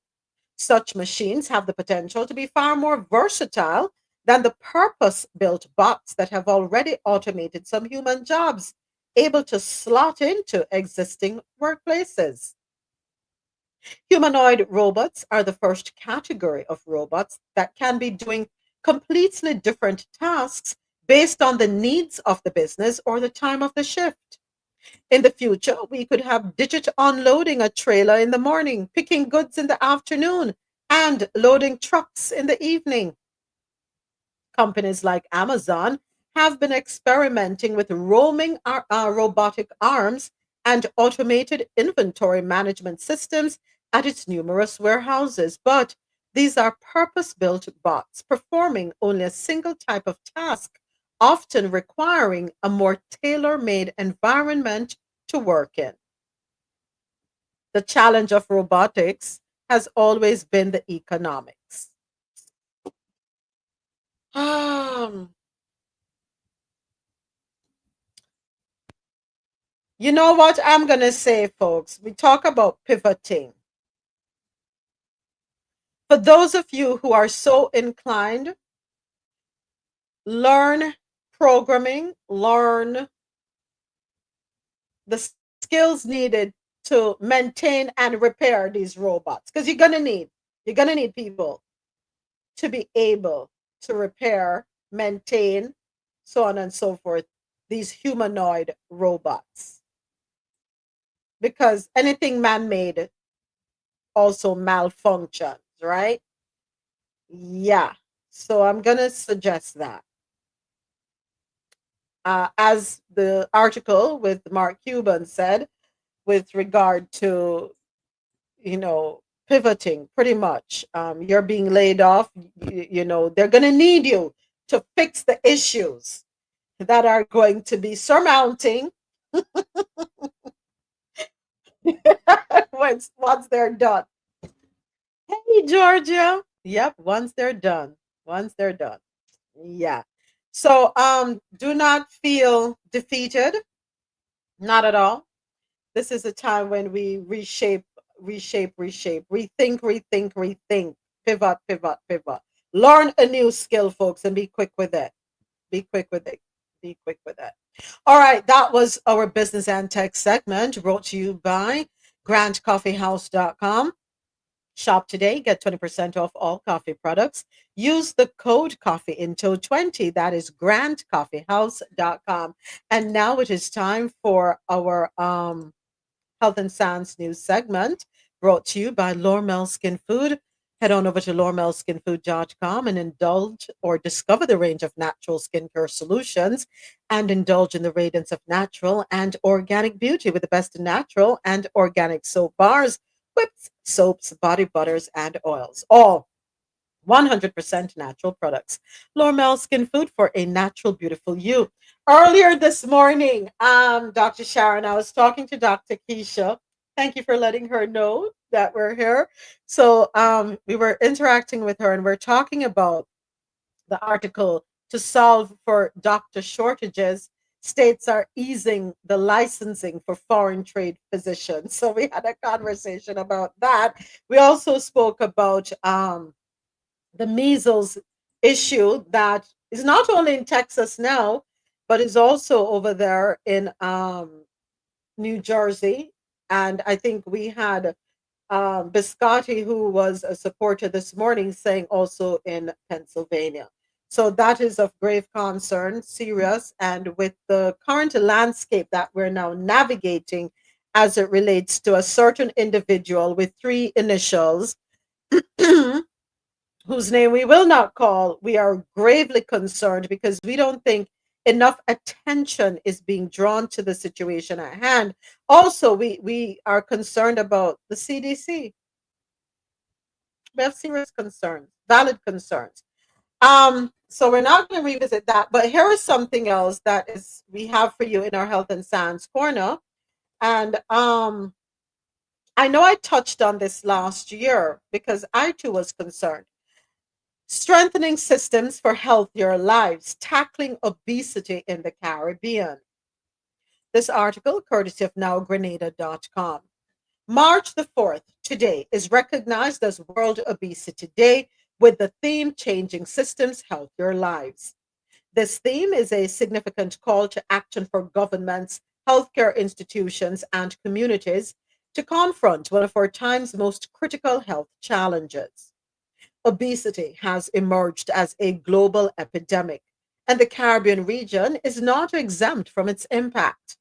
Such machines have the potential to be far more versatile than the purpose built bots that have already automated some human jobs, able to slot into existing workplaces. Humanoid robots are the first category of robots that can be doing completely different tasks based on the needs of the business or the time of the shift. In the future, we could have digit unloading a trailer in the morning, picking goods in the afternoon, and loading trucks in the evening. Companies like Amazon have been experimenting with roaming robotic arms and automated inventory management systems at its numerous warehouses. But these are purpose built bots performing only a single type of task, often requiring a more tailor made environment to work in. The challenge of robotics has always been the economics. You know what I'm going to say, folks? We talk about pivoting. For those of you who are so inclined, learn programming, learn the skills needed to maintain and repair these robots, because you're going to need people to be able to repair, maintain, so on and so forth, these humanoid robots. Because anything man-made also malfunctions, right? Yeah. So I'm going to suggest that. As the article with Mark Cuban said, with regard to, pivoting, pretty much, you're being laid off, they're going to need you to fix the issues that are going to be surmounting once they're done. Hey, Georgia. Yep, once they're done. Once they're done. Yeah. So do not feel defeated. Not at all. This is a time when we reshape, rethink, pivot, learn a new skill, folks, and be quick with it. Be quick with it. Be quick with it. All right, that was our business and tech segment, brought to you by grandcoffeehouse.com. Shop today, get 20% off all coffee products. Use the code COFFEEINTO20. That is grandcoffeehouse.com. And now it is time for our Health and Science News segment, brought to you by Lormel Skin Food. Head on over to lormelskinfood.com and indulge or discover the range of natural skincare solutions and indulge in the radiance of natural and organic beauty with the best natural and organic soap bars, whips, soaps, body butters, and oils. All 100% natural products. L'Oreal Skin Food for a natural, beautiful you. Earlier this morning, Dr. Sharon, I was talking to Dr. Keisha. Thank you for letting her know that we're here. So we were interacting with her and we're talking about the article to solve for doctor shortages. States are easing the licensing for foreign trade physicians. So we had a conversation about that. We also spoke about the measles issue that is not only in Texas now, but is also over there in New Jersey. And I think we had Biscotti, who was a supporter this morning, saying also in Pennsylvania. So that is of grave concern, serious. And with the current landscape that we're now navigating as it relates to a certain individual with three initials, whose name we will not call, we are gravely concerned because we don't think enough attention is being drawn to the situation at hand. Also, we are concerned about the CDC. We have serious concerns, valid concerns. So we're not going to revisit that, but here is something else that is we have for you in our Health and Science Corner. And I know I touched on this last year because I too was concerned. Strengthening systems for healthier lives, tackling obesity in the Caribbean. This article, courtesy of nowgrenada.com. March the 4th, today, is recognized as World Obesity Day with the theme Changing Systems, Healthier Lives. This theme is a significant call to action for governments, healthcare institutions, and communities to confront one of our time's most critical health challenges. Obesity has emerged as a global epidemic, and the Caribbean region is not exempt from its impact.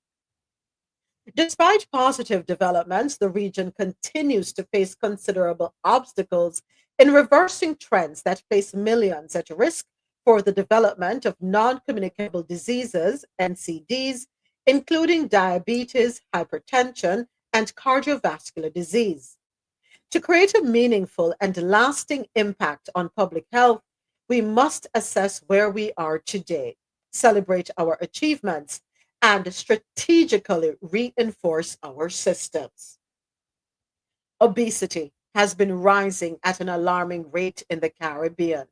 Despite positive developments, the region continues to face considerable obstacles in reversing trends that place millions at risk for the development of non communicable diseases, NCDs, including diabetes, hypertension, and cardiovascular disease. To create a meaningful and lasting impact on public health, we must assess where we are today, celebrate our achievements, and strategically reinforce our systems. Obesity has been rising at an alarming rate in the Caribbean,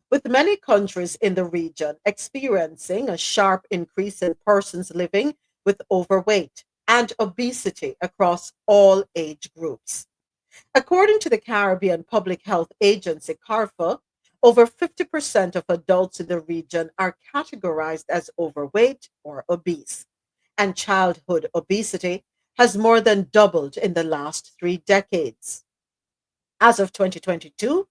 with many countries in the region experiencing a sharp increase in persons living with overweight and obesity across all age groups. According to the Caribbean Public Health Agency, CARPHA, over 50% of adults in the region are categorized as overweight or obese, and childhood obesity has more than doubled in the last 3 decades. As of 2022,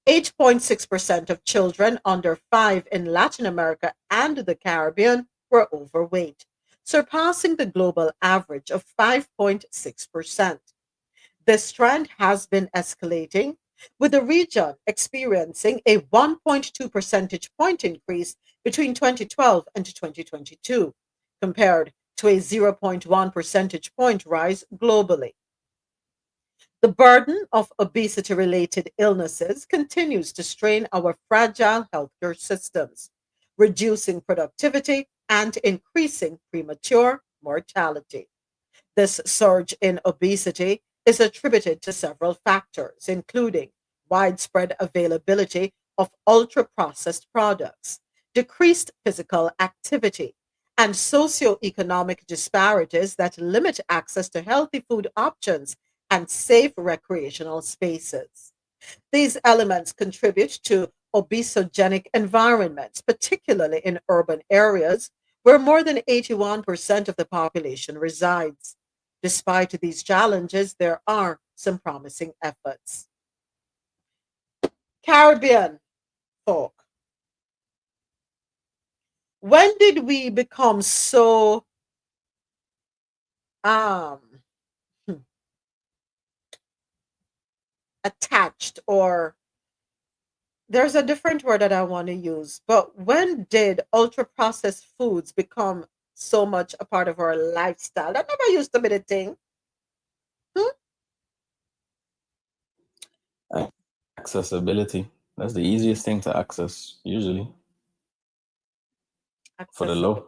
8.6% of children under 5 in Latin America and the Caribbean were overweight, surpassing the global average of 5.6%. This trend has been escalating, with the region experiencing a 1.2 percentage point increase between 2012 and 2022, compared to a 0.1 percentage point rise globally. The burden of obesity related illnesses continues to strain our fragile healthcare systems, reducing productivity and increasing premature mortality. This surge in obesity is attributed to several factors, including widespread availability of ultra processed products, decreased physical activity, and socioeconomic disparities that limit access to healthy food options and safe recreational spaces. These elements contribute to obesogenic environments, particularly in urban areas where more than 81% of the population resides. Despite these challenges, there are some promising efforts. Caribbean folk. When did we become so um, attached, or there's a different word that I want to use, but when did ultra processed foods become so much a part of our lifestyle? That never used to be the thing. Hmm? Accessibility. That's the easiest thing to access usually for the low.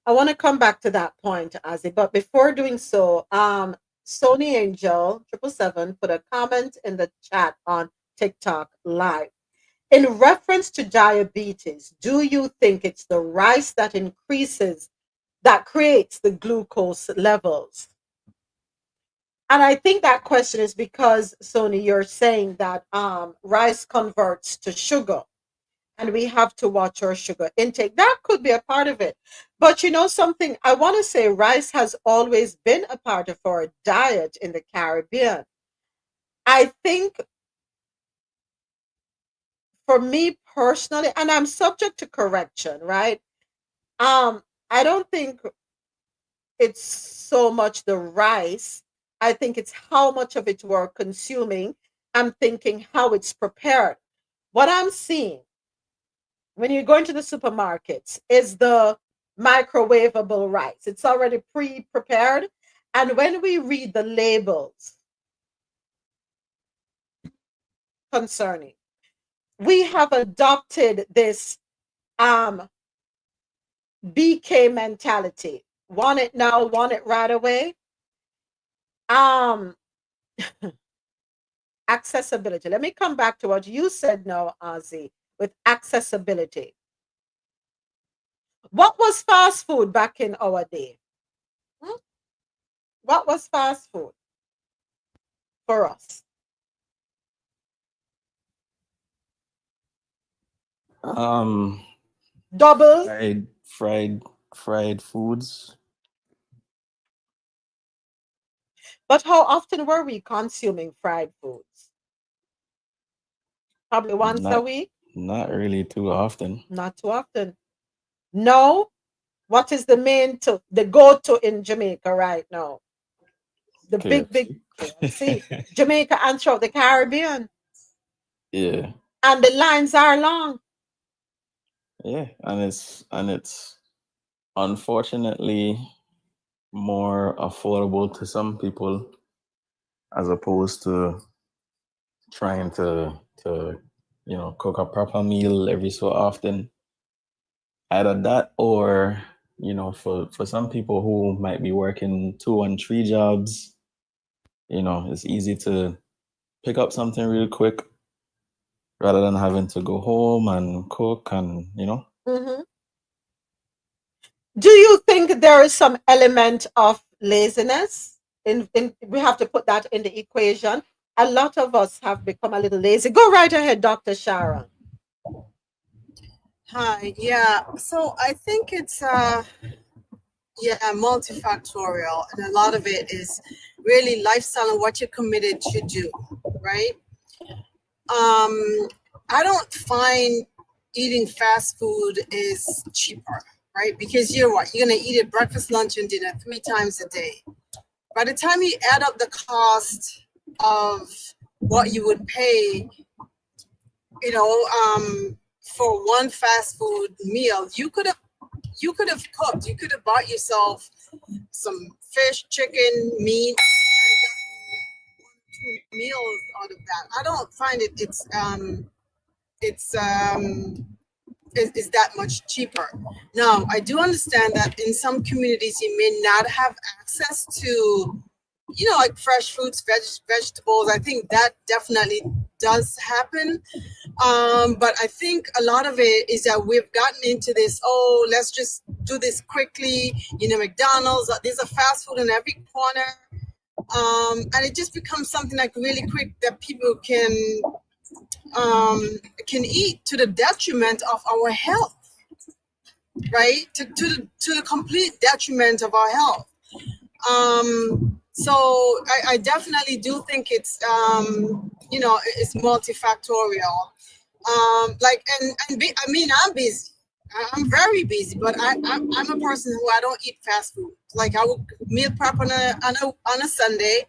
I want to come back to that point, Ozzy, but before doing so, Sony Angel 777 put a comment in the chat on TikTok live. In reference to diabetes, do you think it's the rice that creates the glucose levels? And I think that question is because, Sony, you're saying that rice converts to sugar and we have to watch our sugar intake. That could be a part of it. But you know something, I want to say rice has always been a part of our diet in the Caribbean. I think for me personally, and I'm subject to correction, right? I don't think it's so much the rice. I think it's how much of it we're consuming. I'm thinking how it's prepared. What I'm seeing when you go into the supermarkets is the microwavable rice. It's already pre-prepared. And when we read the labels concerning, we have adopted this BK mentality. Want it now, want it right away. Accessibility. Let me come back to what you said now, Ozzy, with accessibility. What was fast food back in our day? What was fast food for us? Double fried foods. But how often were we consuming fried foods? Probably once a week? Not really too often. Not too often. No? What is the go-to in Jamaica right now? The KFC. big KFC. Jamaica and throughout the Caribbean. Yeah. And the lines are long. Yeah, and it's unfortunately more affordable to some people as opposed to trying to cook a proper meal every so often. Either that or for some people who might be working 2 and 3 jobs, it's easy to pick up something real quick rather than having to go home and cook and Mm-hmm. Do you think there is some element of laziness? We have to put that in the equation. A lot of us have become a little lazy. Go right ahead, Dr. Sharon. Hi, yeah. So I think it's multifactorial, and a lot of it is really lifestyle and what you're committed to do, right? I don't find eating fast food is cheaper, right? Because you're gonna eat it breakfast, lunch, and dinner 3 times a day. By the time you add up the cost of what you would pay, for one fast food meal, you could have cooked. You could have bought yourself some fish, chicken, meat, and gotten 1 or 2 meals out of that. I don't find it's that much cheaper. Now, I do understand that in some communities you may not have access to, like fresh fruits, vegetables. I think that definitely does happen. But I think a lot of it is that we've gotten into this, let's just do this quickly. McDonald's, there's a fast food in every corner. And it just becomes something like really quick that people can eat to the detriment of our health, right? To the complete detriment of our health. So I definitely do think it's it's multifactorial. I'm busy. I'm very busy, but I'm a person who I don't eat fast food. Like I will meal prep on a Sunday,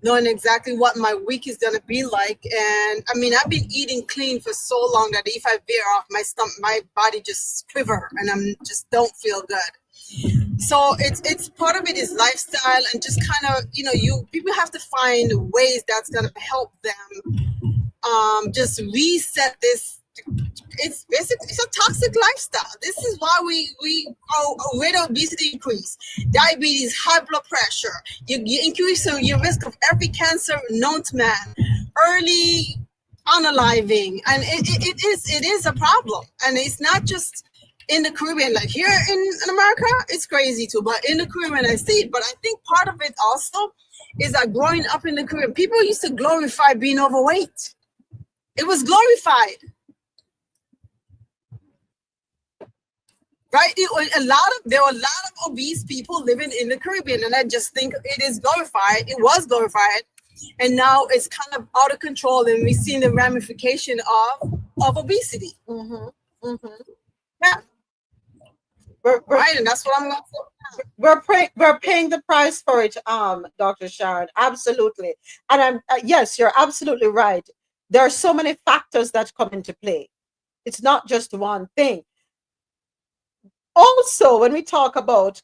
knowing exactly what my week is gonna be like. And I've been eating clean for so long that if I veer off, my body just quiver and I'm just don't feel good. So it's part of it is lifestyle and just kind of, people have to find ways that's gonna help them just reset this. It's basically it's a toxic lifestyle. This is why we rate of obesity increase, diabetes, high blood pressure. You increase your risk of every cancer known to man, early unaliving, and it is a problem. And it's not just in the Caribbean, like here in America, it's crazy too. But in the Caribbean, I see it. But I think part of it also is that growing up in the Caribbean, people used to glorify being overweight. It was glorified. Right, there were a lot of obese people living in the Caribbean, and I just think it is glorified. It was glorified, and now it's kind of out of control, and we've seen the ramification of obesity. Yeah, right, and that's what I'm going to say. We're paying the price for it, Dr. Sharon. Absolutely, and yes, you're absolutely right. There are so many factors that come into play. It's not just one thing. Also, when we talk about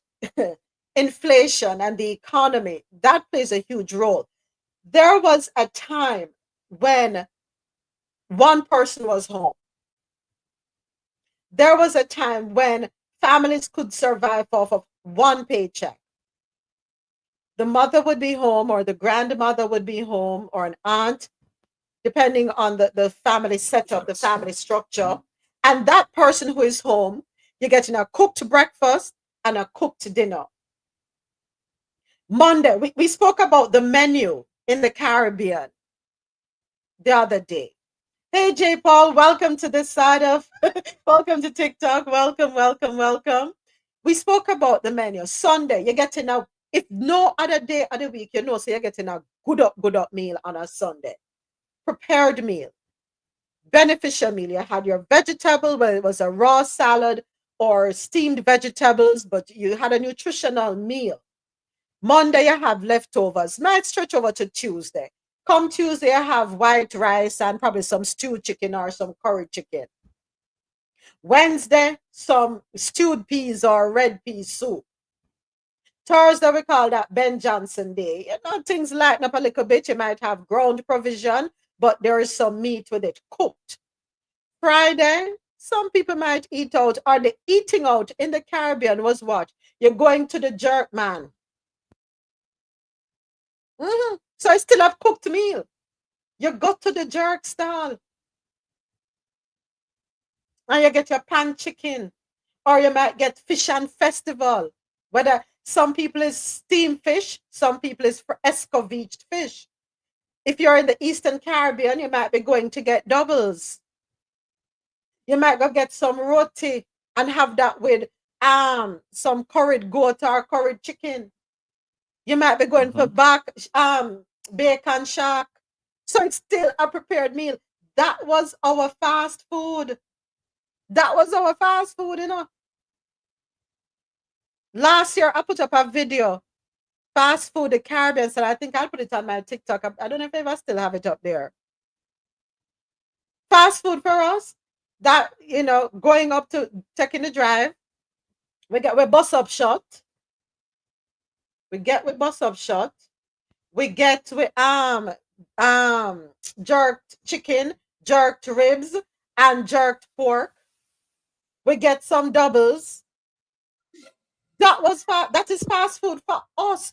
inflation and the economy, that plays a huge role. There was a time when one person was home. There was a time when families could survive off of one paycheck. The mother would be home, or the grandmother would be home, or an aunt, depending on the family setup, the family structure. And that person who is home, you're getting a cooked breakfast and a cooked dinner. Monday, we spoke about the menu in the Caribbean the other day. Hey, J. Paul, welcome to this side of, welcome to TikTok. Welcome. We spoke about the menu. Sunday, you're getting a, if no other day of the week, so you're getting a good up meal on a Sunday. Prepared meal. Beneficial meal. You had your vegetable, whether it was a raw salad or steamed vegetables, but you had a nutritional meal. Monday, you have leftovers. Might stretch over to Tuesday. Come Tuesday, I have white rice and probably some stewed chicken or some curry chicken. Wednesday, some stewed peas or red pea soup. Thursday, we call that Ben Johnson Day. Things lighten up a little bit. You might have ground provision, but there is some meat with it cooked. Friday, some people might eat out, or the eating out in the Caribbean was what? You're going to the jerk man. So I still have cooked meal. You go to the jerk stall and you get your pan chicken, or you might get fish and festival. Whether some people is steamed fish, some people is escovitched fish. If you're in the Eastern Caribbean, you might be going to get doubles. You might go get some roti and have that with some curried goat or curried chicken. You might be going for bacon shark. So it's still a prepared meal. That was our fast food. Last year, I put up a video, fast food, the Caribbean, so I think I'll put it on my TikTok. I don't know if I still have it up there. Fast food for us, that, going up to taking the drive, we bus up shot. We get with bus up shot. We get with jerked chicken, jerked ribs, and jerked pork. We get some doubles. That is fast food for us.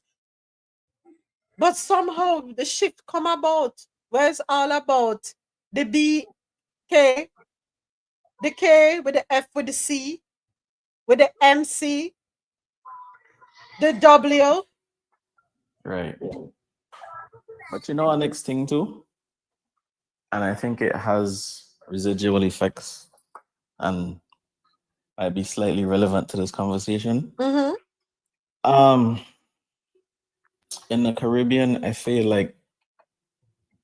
But somehow the shift come about where it's all about the B, K, the K with the F with the C, with the MC, the W. Right. But our next thing too, and I think it has residual effects and might be slightly relevant to this conversation. In the Caribbean, I feel like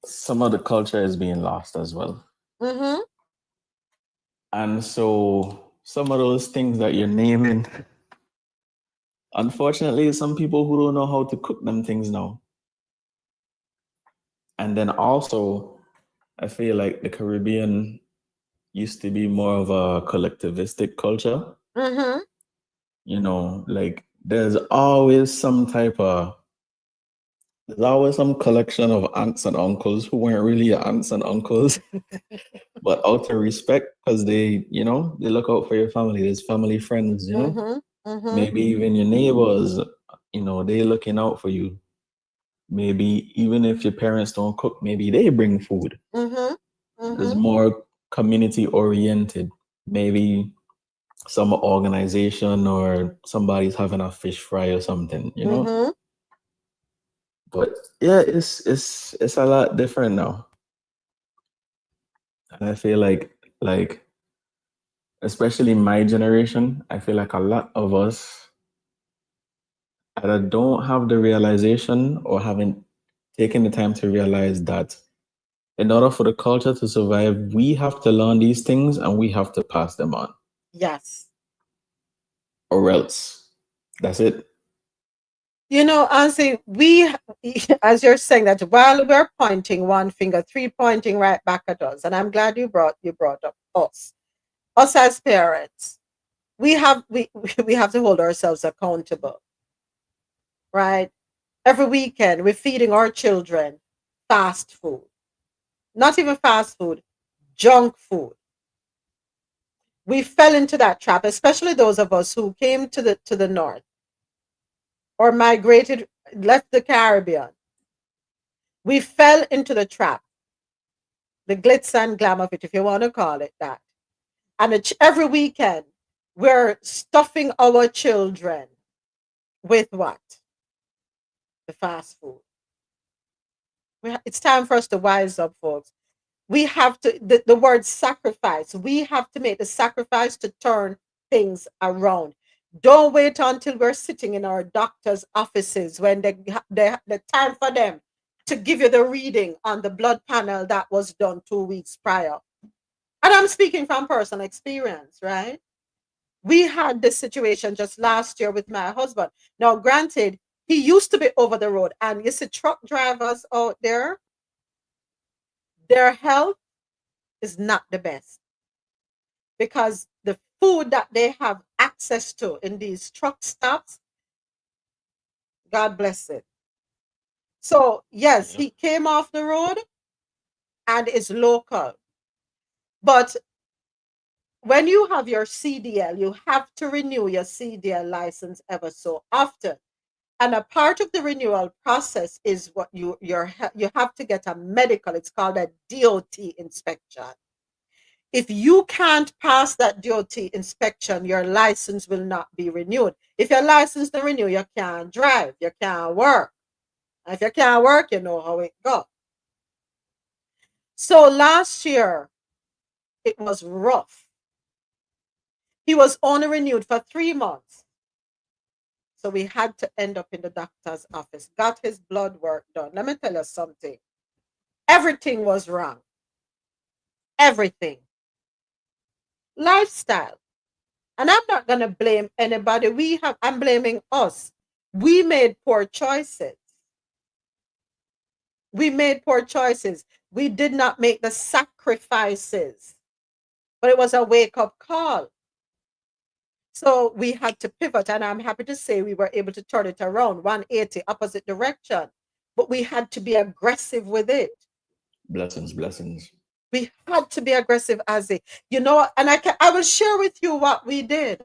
some of the culture is being lost as well. And so some of those things that you're naming, unfortunately, some people who don't know how to cook them things now. And then also, I feel like the Caribbean used to be more of a collectivistic culture. Like there's always some there's always some collection of aunts and uncles who weren't really your aunts and uncles, but out of respect, because they look out for your family. There's family friends, maybe even your neighbors, they looking out for you. Maybe even if your parents don't cook, maybe they bring food. It's more community oriented. Maybe some organization or somebody's having a fish fry or something, But yeah, it's a lot different now. And I feel like especially my generation, I feel like a lot of us either don't have the realization or haven't taken the time to realize that in order for the culture to survive, we have to learn these things and we have to pass them on. Yes. Or else. That's it. Honestly, as you're saying that, while we're pointing one finger, three pointing right back at us, and I'm glad you brought up us as parents. We have to hold ourselves accountable, right? Every weekend, we're feeding our children fast food, not even fast food, junk food. We fell into that trap, especially those of us who came to the north or migrated, left the Caribbean. We fell into the trap, the glitz and glam of it, if you want to call it that. And every weekend, we're stuffing our children with what? The fast food. It's time for us to wise up, folks. We have to, the word sacrifice, we have to make the sacrifice to turn things around. Don't wait until we're sitting in our doctor's offices when the time for them to give you the reading on the blood panel that was done 2 weeks prior. And I'm speaking from personal experience, right? We had this situation just last year with my husband. Now, granted, he used to be over the road, and you see truck drivers out there, their health is not the best because the food that they have access to in these truck stops, God bless it. So, yes, he came off the road and is local. But when you have your CDL, you have to renew your CDL license ever so often. And a part of the renewal process is what you have to get a medical. It's called a DOT inspection. If you can't pass that DOT inspection, your license will not be renewed. If your license don't renew, you can't drive, you can't work. And if you can't work, you know how it goes. So last year, it was rough. He was only renewed for 3 months. So we had to end up in the doctor's office, got his blood work done. Let me tell you something. Everything was wrong. Everything. Lifestyle. And I'm not going to blame anybody. I'm blaming us. We made poor choices. We made poor choices. We did not make the sacrifices. But it was a wake-up call. So we had to pivot, and I'm happy to say we were able to turn it around 180 opposite direction. But we had to be aggressive with it. Blessings. We had to be aggressive as and I will share with you what we did.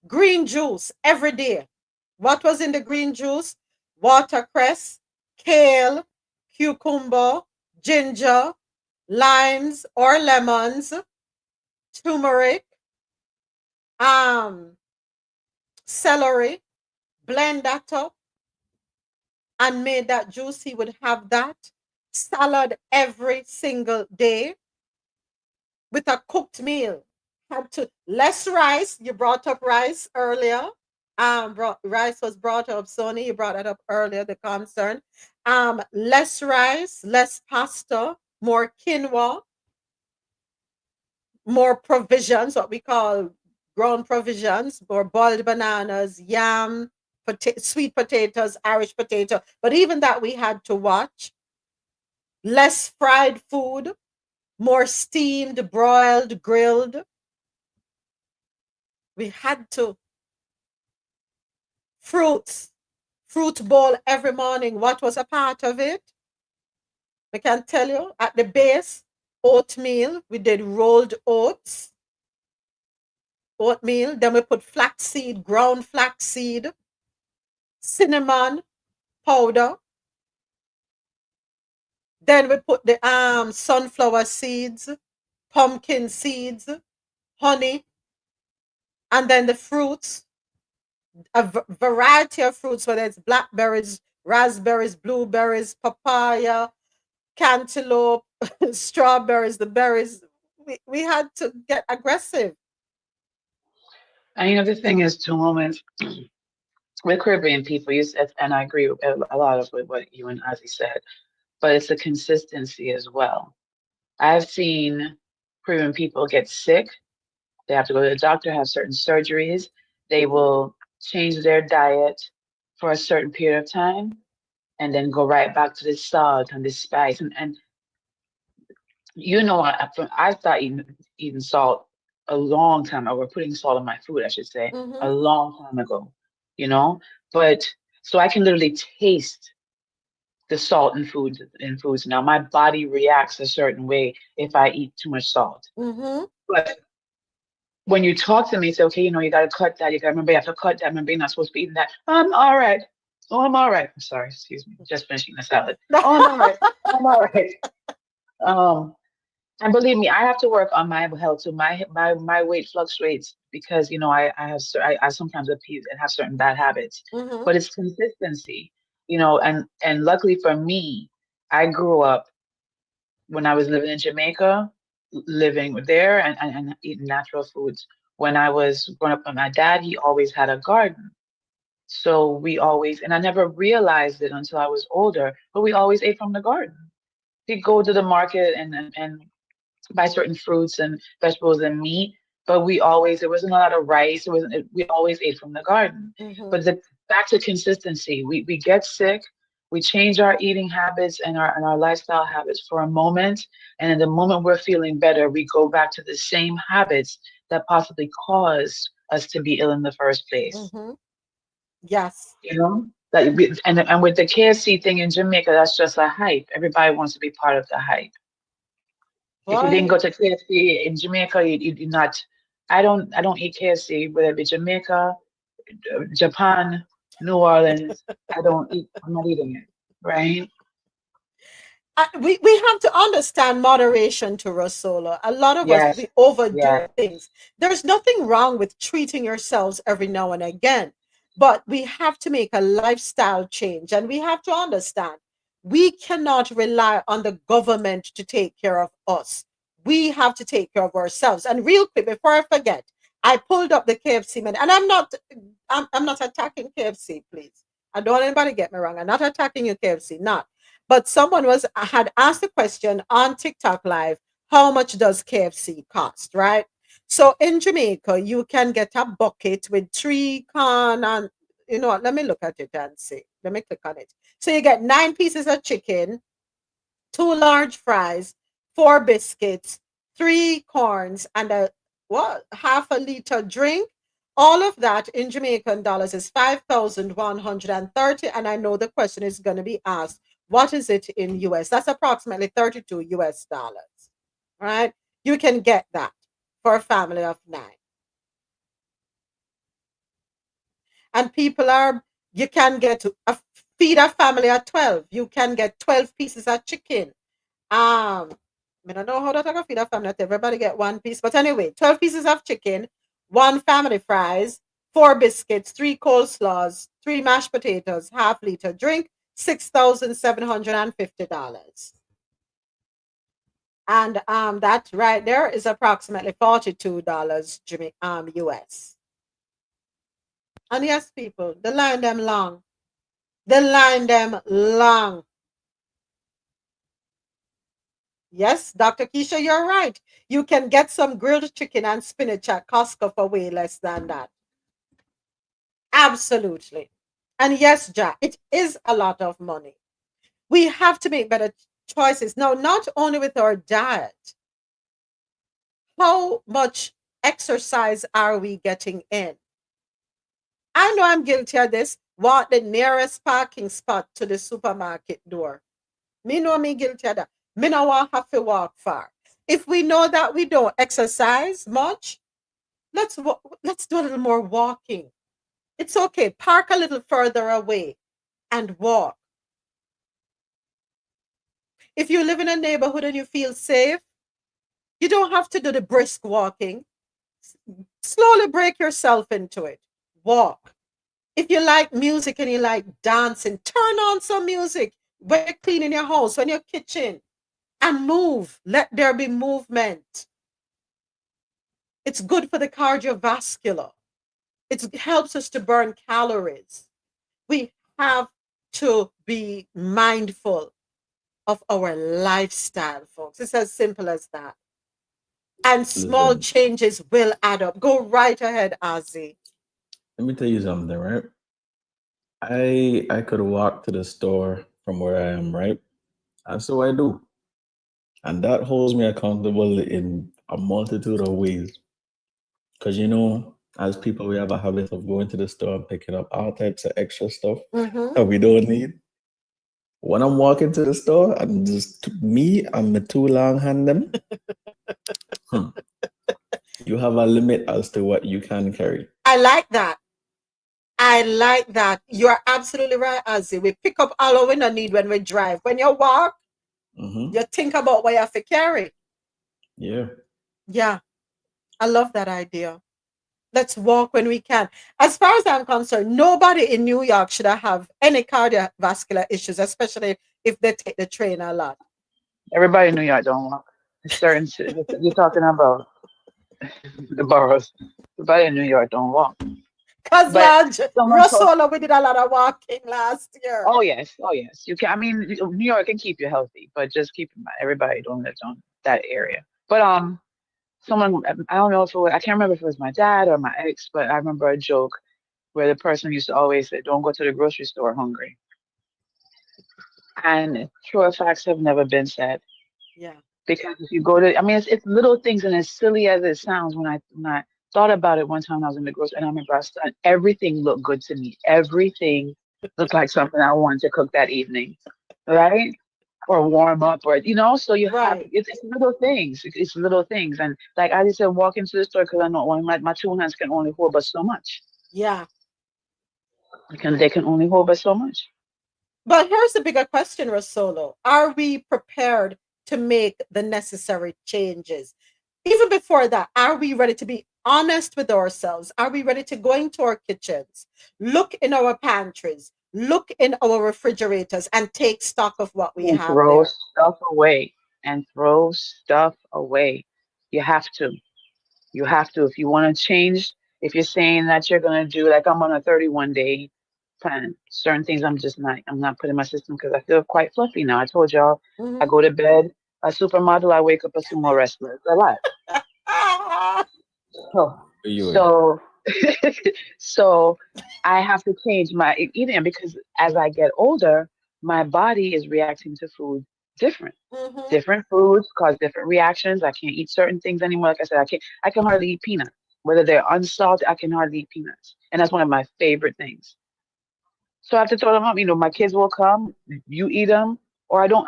Green juice every day. What was in the green juice? Watercress, kale, cucumber, ginger, limes or lemons, turmeric, celery. Blend that up and made that juice. He would have that salad every single day with a cooked meal. Had to less rice. You brought up rice earlier. Rice was brought up, Sony. You brought that up earlier, the concern. Less rice, less pasta, more quinoa, more provisions, what we call ground provisions, more boiled bananas, yam, sweet potatoes, Irish potato. But even that we had to watch. Less fried food, more steamed, broiled, grilled. We had to. Fruit bowl every morning. What was a part of it? I can tell you at the base, oatmeal. We did rolled oatmeal. Then we put flaxseed, ground flaxseed, cinnamon powder. Then we put the sunflower seeds, pumpkin seeds, honey, and then the fruits, a variety of fruits, whether it's blackberries, raspberries, blueberries, papaya, cantaloupe, strawberries, the berries. We had to get aggressive. And you know, the thing is, too, moments we're Caribbean people. You said, and I agree with a lot of what you and Ozzy said, but it's the consistency as well. I've seen Caribbean people get sick. They have to go to the doctor, have certain surgeries. They will change their diet for a certain period of time and then go right back to the salt and the spice. And you know, I started eating salt a long time ago, or putting salt in my food, I should say, a long time ago, you know? But so I can literally taste the salt in foods now. My body reacts a certain way if I eat too much salt. But when you talk to me, say, okay, you know, you got to cut that. You got to remember, you have to cut that. Remember, you're not supposed to be eating that. I'm all right. Oh, I'm all right. I'm sorry. Excuse me. Just finishing the salad. Oh, I'm all right. I'm all right. And believe me, I have to work on my health too. My weight fluctuates because, you know, I sometimes have certain bad habits, but it's consistency, you know, and luckily for me, I grew up when I was living in Jamaica, living there and eating natural foods. When I was growing up with my dad, he always had a garden. So we always, and I never realized it until I was older, but we always ate from the garden. We'd go to the market and buy certain fruits and vegetables and meat, but there wasn't a lot of rice. We always ate from the garden. But back to consistency, we get sick, we change our eating habits and our lifestyle habits for a moment, and in the moment we're feeling better, we go back to the same habits that possibly caused us to be ill in the first place. Yes. You know? And with the KFC thing in Jamaica, that's just a hype. Everybody wants to be part of the hype. If you didn't go to KFC in Jamaica, you're not. I don't eat KFC, whether it be Jamaica, Japan, New Orleans. I'm not eating it, right? We have to understand moderation to RoSolo. A lot of us, we overdo things. There's nothing wrong with treating yourselves every now and again, but we have to make a lifestyle change, and we have to understand we cannot rely on the government to take care of us. We have to take care of ourselves. And real quick, before I forget, I pulled up the KFC menu, and I'm not attacking KFC, please. I don't want anybody get me wrong. I'm not attacking you, KFC, not. But someone had asked a question on TikTok Live, how much does KFC cost, right? So in Jamaica, you can get a bucket with 3 corn and, you know what, let me look at it and see. Let me click on it. So you get 9 pieces of chicken, 2 large fries, 4 biscuits, 3 corns, and half a liter drink. All of that in Jamaican dollars is 5,130. And I know the question is going to be asked, what is it in US? That's approximately 32 US dollars, right? You can get that for a family of 9. And you can feed a family of 12. You can get 12 pieces of chicken. I don't know how to feed a family. Everybody get 1 piece. But anyway, 12 pieces of chicken, 1 family fries, 4 biscuits, 3 coleslaws, 3 mashed potatoes, half liter drink, $6,750. And that right there is approximately $42 US. And yes, people, the line them long. The line them long. Yes, Dr. Keisha, you're right. You can get some grilled chicken and spinach at Costco for way less than that. Absolutely. And yes, Jack, it is a lot of money. We have to make better choices. Now, not only with our diet, how much exercise are we getting in? I know I'm guilty of this. Walk the nearest parking spot to the supermarket door. Me know me guilty of that. Me no want have to walk far. If we know that we don't exercise much, let's do a little more walking. It's okay. Park a little further away and walk. If you live in a neighborhood and you feel safe, you don't have to do the brisk walking. Slowly break yourself into it. Walk. If you like music and you like dancing, turn on some music when you're cleaning your house, when you're kitchen, and move. Let there be movement. It's good for the cardiovascular. It helps us to burn calories. We have to be mindful of our lifestyle, folks. It's as simple as that. And small Listen, changes will add up. Go right ahead, Ozzy. let me tell you something, right? I could walk to the store from where I am, right? And so I do. And that holds me accountable in a multitude of ways. Because, you know, as people, we have a habit of going to the store and picking up all types of extra stuff that we don't need. When I'm walking to the store and just me and my two long hand them, you have a limit as to what you can carry. I like that. I like that. You're absolutely right, Ozzy. We pick up all we don't need when we drive. When you walk, you think about what you have to carry. Yeah. Yeah. I love that idea. Let's walk when we can. As far as I'm concerned, nobody in New York should have any cardiovascular issues, especially if they take the train a lot. Everybody in New York don't walk. Certain you're talking about the boroughs. Everybody in New York don't walk. Because But RoSolo, we did a lot of walking last year. oh yes, you can. I mean, New York can keep you healthy, but just keep in mind, everybody don't live on that area. But someone, I don't know if it was, I can't remember if it was my dad or my ex, but I remember a joke where the person used to always say, "Don't go to the grocery store hungry." And truer facts have never been said. Yeah. Because if you go to, I mean, it's little things, and as silly as it sounds, when I thought about it one time, I was in the grocery, and I remember everything looked good to me. Everything looked like something I wanted to cook that evening, right? Or warm up, or So you have it's little things. It's little things, and like I just said, walk into the store because I know my two hands can only hold but so much. Yeah. They can only hold but so much. But here's the bigger question, RoSolo. Are we prepared to make the necessary changes? Even before that, are we ready to be honest with ourselves? Are we ready to go into our kitchens, look in our pantries, look in our refrigerators, and take stock of what we And have throw there? stuff away. You have to. You have to. If you want to change, if you're saying that you're going to do, like I'm on a 31-day plan, certain things I'm not putting in my system because I feel quite fluffy now. I told y'all, I go to bed a supermodel, I wake up a sumo wrestler. It's a lot. So I have to change my eating because as I get older, my body is reacting to food different. Different foods cause different reactions. I can't eat certain things anymore. Like I said, I can hardly eat peanuts. Whether they're unsalted, I can hardly eat peanuts. And that's one of my favorite things. So I have to throw them up. My kids will come, you eat them, or I don't.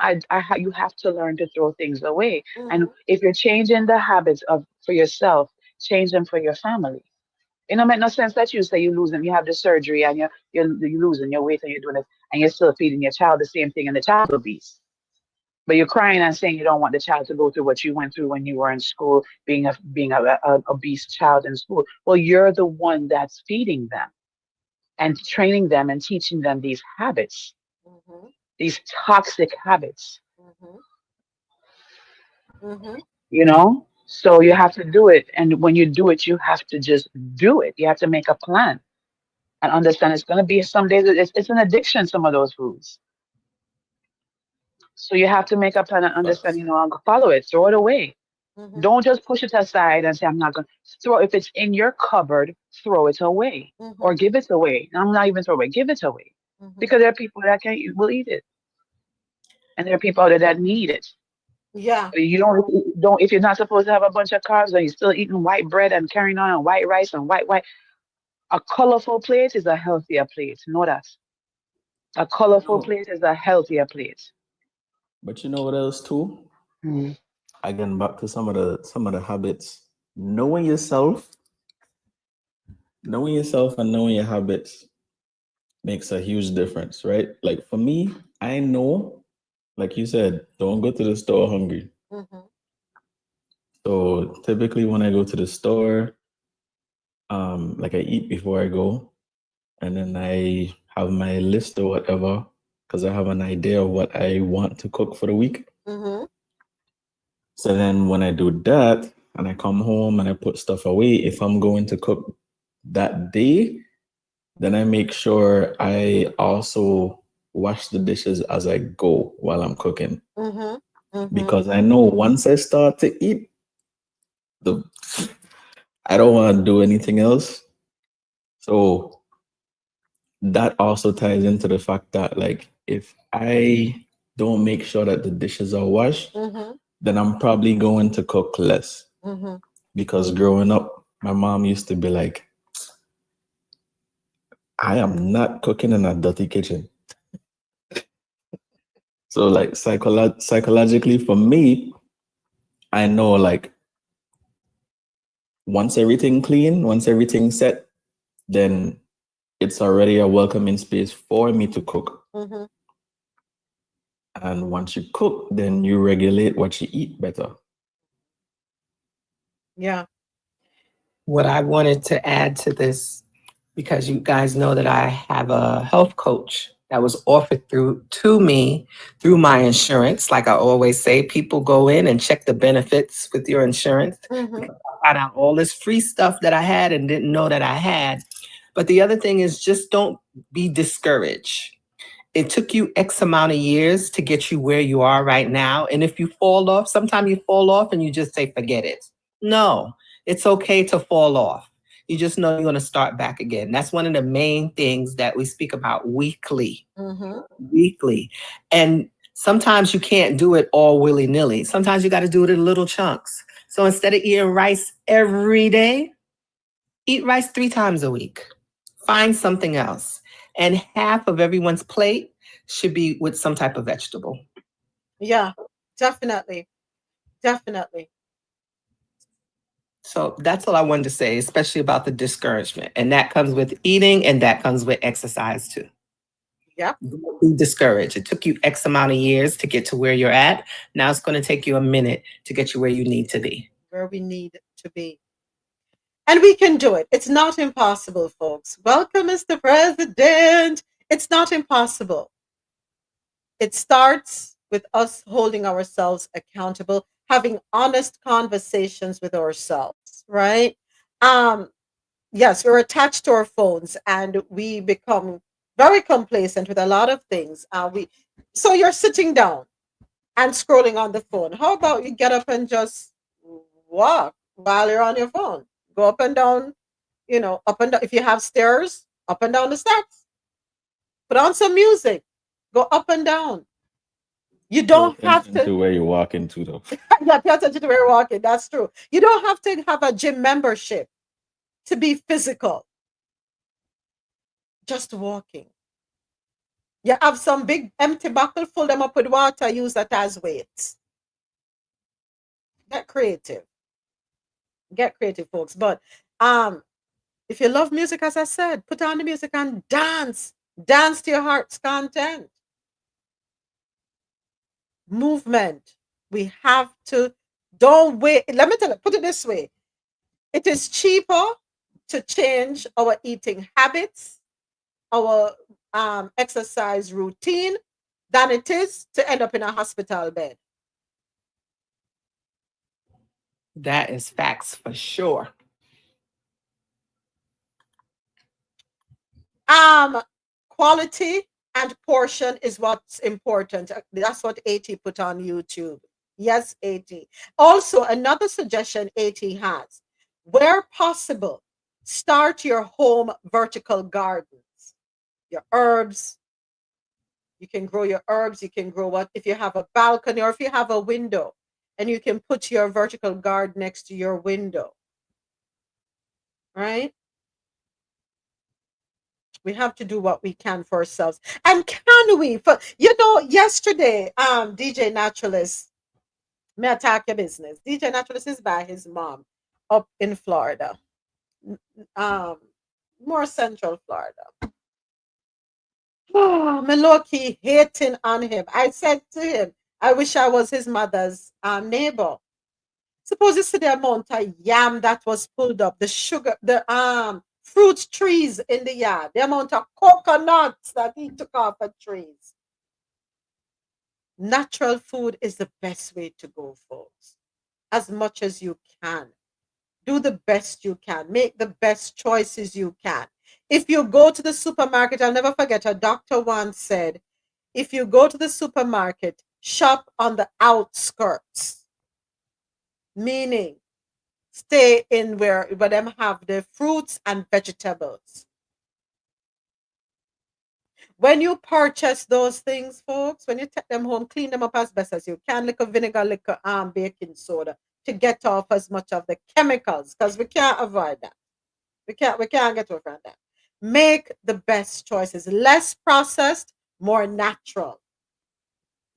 You have to learn to throw things away. And if you're changing the habits for yourself, change them for your family. It don't make no sense that you say you losing, you have the surgery and you're losing your weight and you're doing this and you're still feeding your child the same thing and the child's obese. But you're crying and saying you don't want the child to go through what you went through when you were in school, being a obese child in school. Well, you're the one that's feeding them and training them and teaching them these habits, these toxic habits. So you have to do it. And when you do it, you have to just do it. You have to make a plan and understand it's going to be some days. It's an addiction, some of those foods. So you have to make a plan and understand, I'll follow it, throw it away. Don't just push it aside and say, I'm not going to throw. If it's in your cupboard, throw it away or give it away. I'm not even throw it away, give it away. Because there are people that will eat it. And there are people out there that need it. Yeah. You don't if you're not supposed to have a bunch of carbs and you're still eating white bread and carrying on white rice and white. A colorful plate is a healthier plate. Know that. A colorful plate is a healthier plate. But you know what else too? Again, back to some of the habits. Knowing yourself and knowing your habits makes a huge difference, right? Like for me, I know, like you said, don't go to the store hungry. So typically when I go to the store, like I eat before I go, and then I have my list or whatever, because I have an idea of what I want to cook for the week. So then when I do that and I come home and I put stuff away, if I'm going to cook that day, then I make sure I also wash the dishes as I go while I'm cooking. Because I know once I start to eat, I don't want to do anything else. So that also ties into the fact that, like, if I don't make sure that the dishes are washed, then I'm probably going to cook less. Because growing up, my mom used to be like, I am not cooking in a dirty kitchen. So like psychologically for me, I know like once everything clean, once everything set, then it's already a welcoming space for me to cook. And once you cook, then you regulate what you eat better. Yeah. What I wanted to add to this, because you guys know that I have a health coach that was offered to me through my insurance. Like I always say, people go in and check the benefits with your insurance. I found out all this free stuff that I had and didn't know that I had. But the other thing is just don't be discouraged. It took you X amount of years to get you where you are right now. And if you fall off, sometimes you fall off and you just say, forget it. No, it's okay to fall off. You just know you're going to start back again. That's one of the main things that we speak about weekly. Weekly. And sometimes you can't do it all willy-nilly. Sometimes you got to do it in little chunks. So instead of eating rice every day, eat rice 3 times a week. Find something else. And half of everyone's plate should be with some type of vegetable. Yeah, definitely. Definitely. So that's all I wanted to say, especially about the discouragement. And that comes with eating and that comes with exercise too. Yeah. Don't be discouraged. It took you X amount of years to get to where you're at. Now it's going to take you a minute to get you where you need to be. Where we need to be. And we can do it. It's not impossible, folks. Welcome, Mr. President. It's not impossible. It starts with us holding ourselves accountable, having honest conversations with ourselves, right? Yes, we're attached to our phones and we become very complacent with a lot of things. So you're sitting down and scrolling on the phone. How about you get up and just walk while you're on your phone? Go up and down, up and down. If you have stairs, up and down the steps. Put on some music. Go up and down. You don't have to where you walk into though. Yeah, pay attention to where you're walking. That's true. You don't have to have a gym membership to be physical. Just walking. You have some big empty bottle, fill them up with water, use that as weights. Get creative. Get creative, folks. But if you love music, as I said, put on the music and dance. Dance to your heart's content. Movement. We have to, don't wait. Let me tell you, put it this way. It is cheaper to change our eating habits, our exercise routine, than it is to end up in a hospital bed. That is facts for sure. Quality and portion is what's important. That's what AT put on YouTube. Yes, AT. Also, another suggestion AT has, where possible, start your home vertical gardens. Your herbs, you can grow your herbs, you can grow what, if you have a balcony or if you have a window, and you can put your vertical guard next to your window, right? We have to do what we can for ourselves. And can we, for, yesterday, DJ Naturalist, may attack your business. DJ Naturalist is by his mom up in Florida, um, more central Florida. Oh, me low-key hating on him. I said to him, I wish I was his mother's neighbor. Suppose you see the amount of yam that was pulled up, the sugar, the fruit trees in the yard, the amount of coconuts that he took off of trees. Natural food is the best way to go, folks. As much as you can. Do the best you can. Make the best choices you can. If you go to the supermarket, I'll never forget, a doctor once said, if you go to the supermarket, shop on the outskirts. Meaning, stay in where them have the fruits and vegetables. When you purchase those things, folks, when you take them home, clean them up as best as you can. Little vinegar, little baking soda to get off as much of the chemicals, because we can't avoid that. We can't get over that. Make the best choices. Less processed, more natural.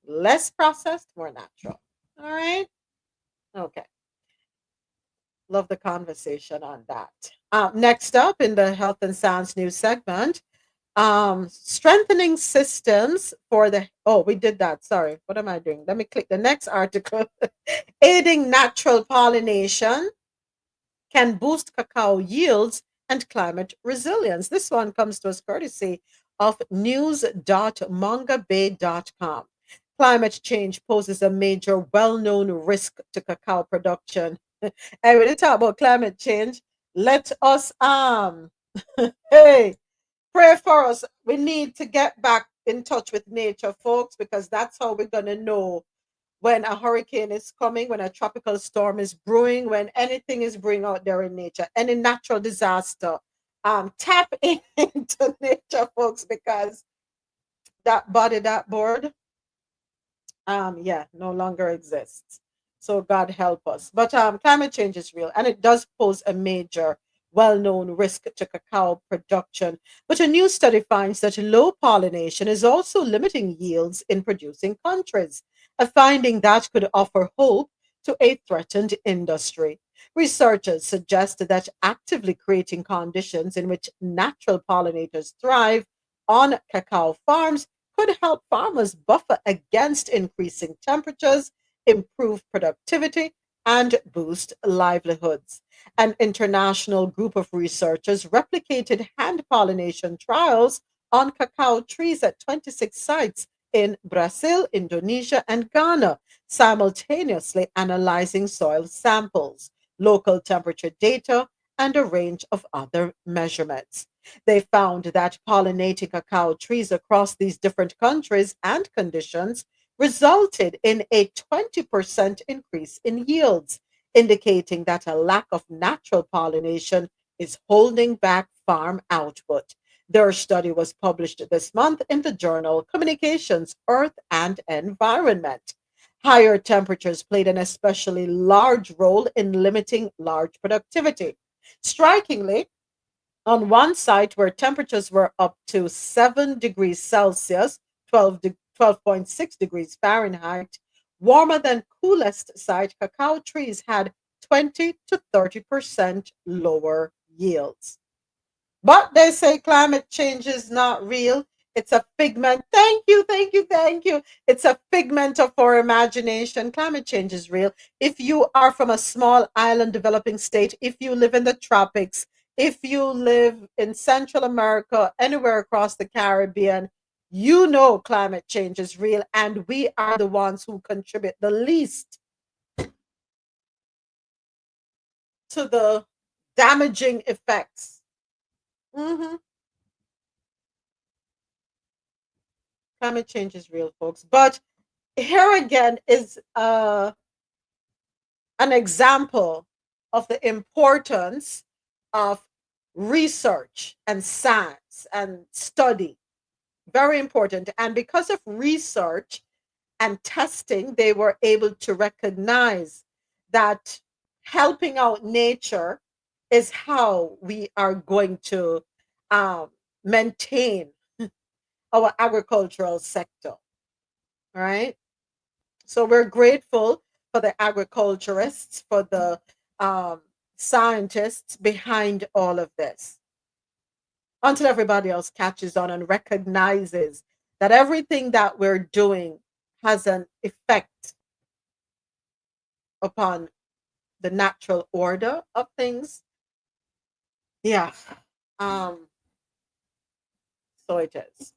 Less processed, more natural. All right? Okay. Love the conversation on that. Next up in the Health and Science News segment, strengthening systems for the, we did that. Sorry. What am I doing? Let me click the next article. Aiding natural pollination can boost cacao yields and climate resilience. This one comes to us courtesy of news.mongabay.com. Climate change poses a major, well-known risk to cacao production. And when you talk about climate change, let us hey, pray for us. We need to get back in touch with nature, folks, because that's how we're gonna know when a hurricane is coming, when a tropical storm is brewing, when anything is brewing out there in nature, any natural disaster. Tap into nature, folks, because that body, that board, no longer exists. So God help us. But climate change is real, and it does pose a major, well-known risk to cacao production. But a new study finds that low pollination is also limiting yields in producing countries, a finding that could offer hope to a threatened industry. Researchers suggest that actively creating conditions in which natural pollinators thrive on cacao farms could help farmers buffer against increasing temperatures, improve productivity, and boost livelihoods. An international group of researchers replicated hand pollination trials on cacao trees at 26 sites in Brazil, Indonesia, and Ghana, simultaneously analyzing soil samples, local temperature data, and a range of other measurements. They found that pollinating cacao trees across these different countries and conditions resulted in a 20% increase in yields, indicating that a lack of natural pollination is holding back farm output. Their study was published this month in the journal Communications, Earth and Environment. Higher temperatures played an especially large role in limiting large productivity. Strikingly, on one site where temperatures were up to 7 degrees Celsius, 12.6 degrees Fahrenheit, warmer than coolest site, cacao trees had 20 to 30% lower yields. But they say climate change is not real. It's a figment. Thank you, thank you, thank you. It's a figment of our imagination. Climate change is real. If you are from a small island developing state, if you live in the tropics, if you live in Central America, anywhere across the Caribbean, you know climate change is real, and we are the ones who contribute the least to the damaging effects. Climate change is real, folks. But here again is an example of the importance of research and science and study. Very important. And because of research and testing, they were able to recognize that helping out nature is how we are going to maintain our agricultural sector, right? So we're grateful for the agriculturists, for the scientists behind all of this, until everybody else catches on and recognizes that everything that we're doing has an effect upon the natural order of things. Yeah. So it is.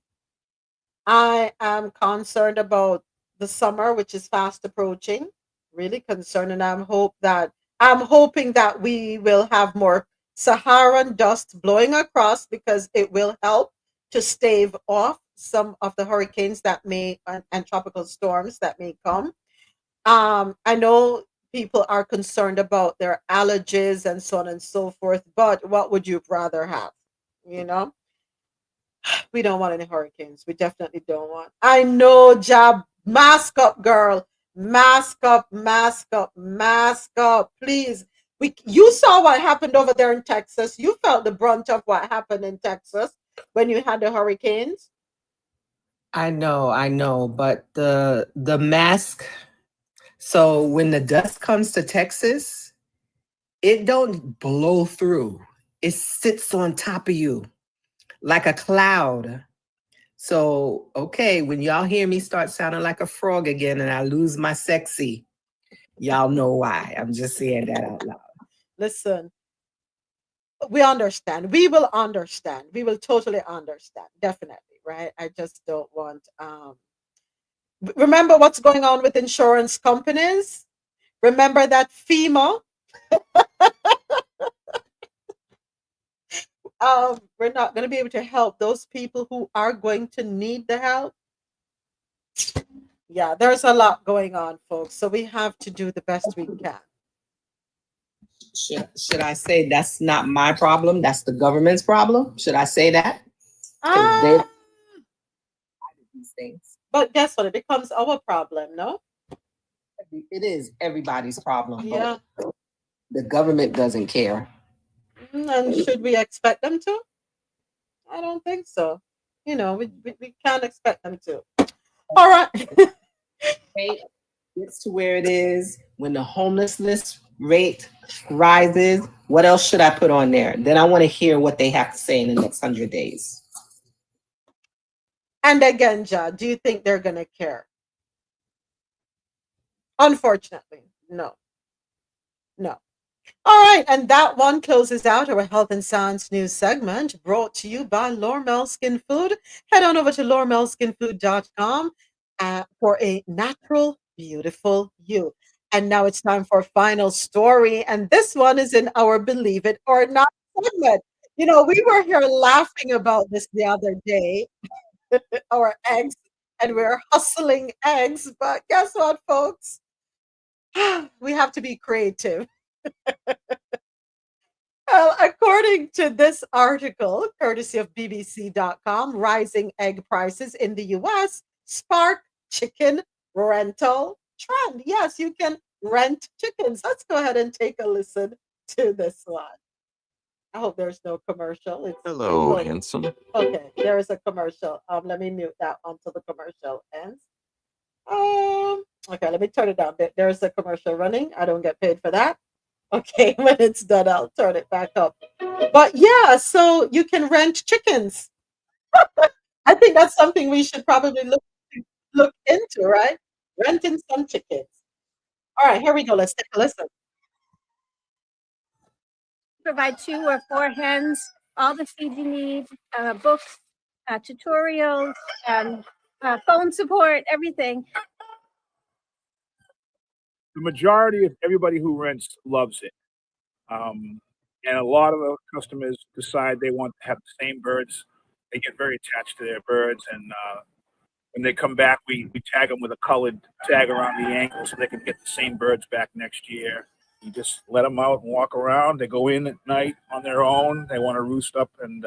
I am concerned about the summer, which is fast approaching. Really concerned, and I'm hoping that we will have more Saharan dust blowing across, because it will help to stave off some of the hurricanes that may and tropical storms that may come. I know people are concerned about their allergies and so on and so forth, but what would you rather have? You know, we don't want any hurricanes. We definitely don't want. I know, Jab, mask up, girl. Mask up, mask up, mask up. Please. You saw what happened over there in Texas. You felt the brunt of what happened in Texas when you had the hurricanes. I know, but the mask. So when the dust comes to Texas, it don't blow through. It sits on top of you like a cloud. So, okay, when y'all hear me start sounding like a frog again and I lose my sexy, y'all know why. I'm just saying that out loud. Listen, we understand. We will understand. We will totally understand. Definitely, right? I just don't want remember what's going on with insurance companies? Remember that FEMA? We're not going to be able to help those people who are going to need the help. Yeah, there's a lot going on, folks. So we have to do the best we can. Should I say that's not my problem? That's the government's problem? Should I say that? They these things. But guess what? It becomes our problem, no? It is everybody's problem. Yeah. The government doesn't care. And should we expect them to? I don't think so. You know, we can't expect them to. All right. Gets to where it is, when the homelessness rate rises, what else should I put on there? Then I want to hear what they have to say in the next 100 days. And again, Ja, do you think they're going to care? Unfortunately, no. No. All right, and that one closes out our health and science news segment, brought to you by Lormel Skin Food. Head on over to lormelskinfood.com for a natural, beautiful you. And now it's time for final story, and this one is in our Believe It or Not segment. You know, we were here laughing about this the other day, our eggs, and we're hustling eggs, but guess what, folks? We have to be creative. Well, according to this article, courtesy of BBC.com, rising egg prices in the US spark chicken rental trend. Yes, you can rent chickens. Let's go ahead and take a listen to this one. I hope there's no commercial. Hello, handsome. Okay, there is a commercial. Let me mute that until the commercial ends. Okay, let me turn it down. There's a commercial running. I don't get paid for that. Okay, when it's done, I'll turn it back up. But yeah, so you can rent chickens. I think that's something we should probably look into, right? Renting some chickens. All right, here we go. Let's take a listen. Provide 2 or 4 hens, all the feed you need, books, tutorials, and phone support, everything. The majority of everybody who rents loves it. And a lot of the customers decide they want to have the same birds. They get very attached to their birds, and when they come back, we tag them with a colored tag around the ankle so they can get the same birds back next year. You just let them out and walk around. They go in at night on their own. They want to roost up, and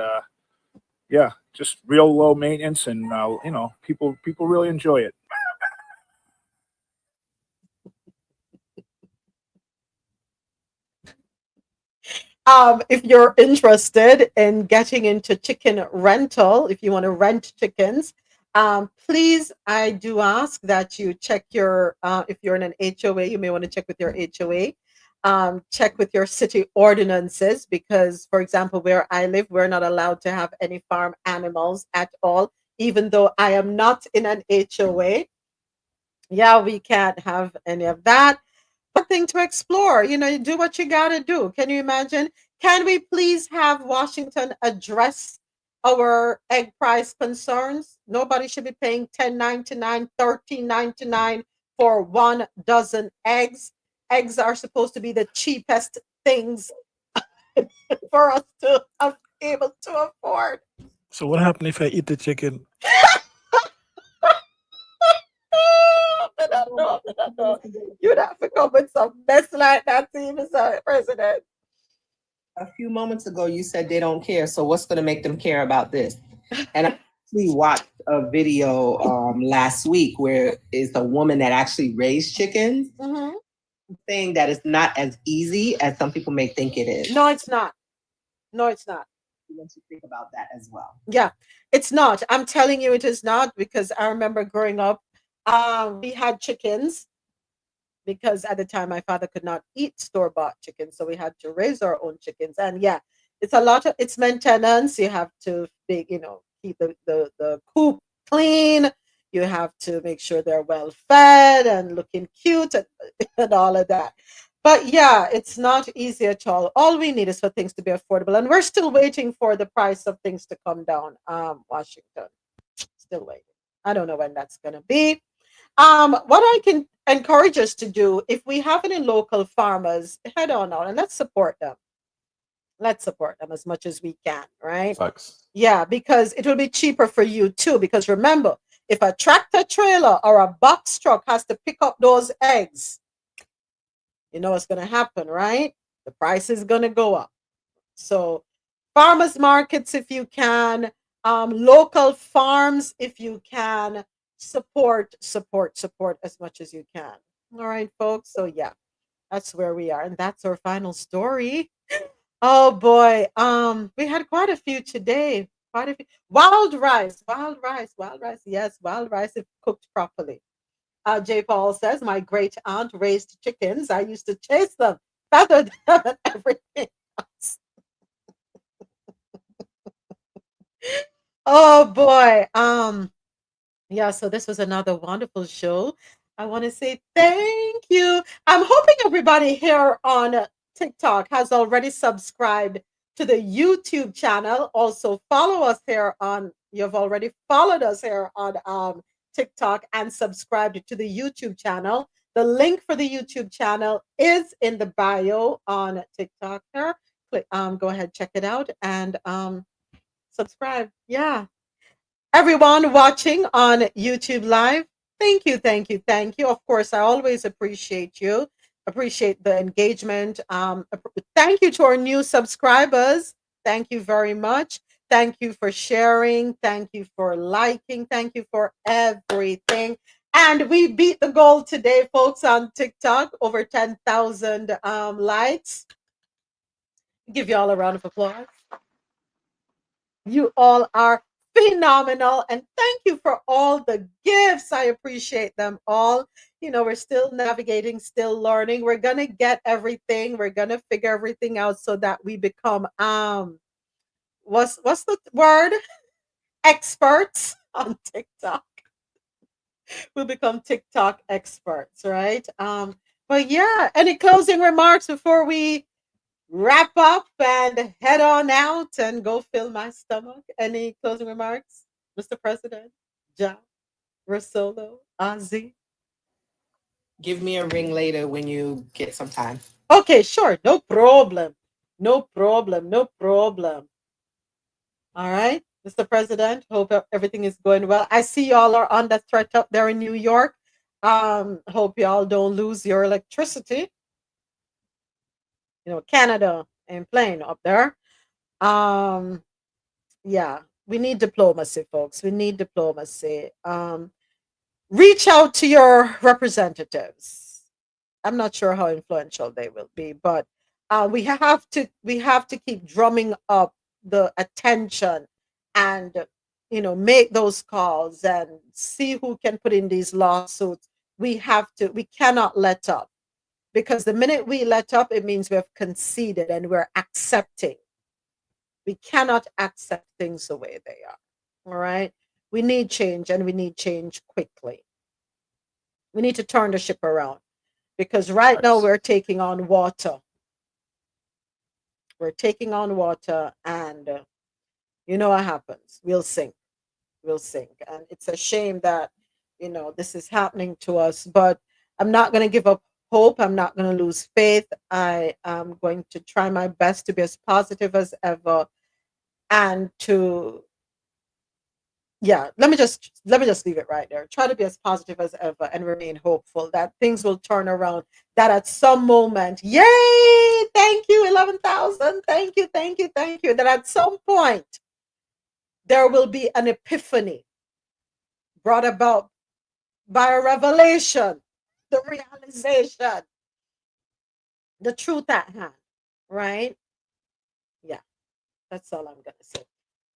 yeah, just real low maintenance, and you know, people really enjoy it. If you're interested in getting into chicken rental, if you want to rent chickens, please, I do ask that you check your, if you're in an HOA, you may want to check with your HOA. Check with your city ordinances because, for example, where I live, we're not allowed to have any farm animals at all, even though I am not in an HOA. Yeah, we can't have any of that. Thing to explore. You know, you do what you gotta do. Can you imagine? Can we please have Washington address our egg price concerns? Nobody should be paying $10.99, $13.99 for 1 dozen eggs. Eggs are supposed to be the cheapest things for us to be able to afford. So what happened if I eat the chicken? I don't know. You'd have to come with some mess like that to even say, President. A few moments ago, you said they don't care. So what's going to make them care about this? And I actually watched a video last week where it's a woman that actually raised chickens, saying that it's not as easy as some people may think it is. No, it's not. No, it's not. You want to think about that as well. Yeah, it's not. I'm telling you, it is not because I remember growing up, we had chickens because at the time my father could not eat store-bought chickens, so we had to raise our own chickens. And yeah, it's a lot of it's maintenance. You have to keep the coop clean. You have to make sure they're well fed and looking cute and all of that. But yeah, it's not easy at all. All we need is for things to be affordable, and we're still waiting for the price of things to come down. Washington, still waiting. I don't know when that's gonna be. What I can encourage us to do, if we have any local farmers, head on out and let's support them. Let's support them as much as we can, right? Facts. Yeah, because it will be cheaper for you too. Because remember, if a tractor trailer or a box truck has to pick up those eggs, you know what's going to happen, right? The price is going to go up. So farmers markets, if you can, local farms, if you can, support as much as you can. All right, folks. So yeah, that's where we are. And that's our final story. Oh boy. We had quite a few today. Quite a few. Wild rice. Yes, wild rice if cooked properly. J. Paul says, my great aunt raised chickens. I used to chase them, feather them, and everything else. Oh boy. Yeah, so this was another wonderful show. I want to say thank you. I'm hoping everybody here on TikTok has already subscribed to the YouTube channel. Also, follow us here on, you've already followed us here on TikTok and subscribed to the YouTube channel. The link for the YouTube channel is in the bio on TikTok here. Go ahead, check it out and subscribe. Yeah. Everyone watching on YouTube Live, thank you, thank you, thank you. Of course, I always appreciate you. Appreciate the engagement. Thank you to our new subscribers. Thank you very much. Thank you for sharing. Thank you for liking. Thank you for everything. And we beat the goal today, folks, on TikTok. Over 10,000 likes. Give you all a round of applause. You all are phenomenal. And thank you for all the gifts. I appreciate them all. You know, we're still navigating, still learning. We're going to get everything. We're going to figure everything out so that we become, what's the word? Experts on TikTok. We'll become TikTok experts, right? But yeah, any closing remarks before we wrap up and head on out and go fill my stomach? Any closing remarks, Mr. President, John, RoSolo, Ozzy? Give me a ring later when you get some time. Okay, sure. No problem. No problem. No problem. All right, Mr. President, hope everything is going well. I see y'all are on the threat up there in New York. Hope y'all don't lose your electricity. You know, Canada ain't playing up there. Yeah, we need diplomacy, folks. We need diplomacy. Reach out to your representatives. I'm not sure how influential they will be, but We have to keep drumming up the attention and make those calls and see who can put in these lawsuits. We cannot let up, because the minute we let up, it means we have conceded and we're accepting. We cannot accept things the way they are. All right. We need change, and we need change quickly. We need to turn the ship around, because right now we're taking on water. We're taking on water, and you know what happens. We'll sink. We'll sink. And it's a shame that, this is happening to us, but I'm not going to give up hope. I'm not going to lose faith. I am going to try my best to be as positive as ever, and to let me just leave it right there. Try to be as positive as ever and remain hopeful that things will turn around, that at some moment, yay, thank you, 11,000, thank you, that at some point there will be an epiphany brought about by a revelation, the realization, the truth at hand, right? Yeah, that's all I'm going to say.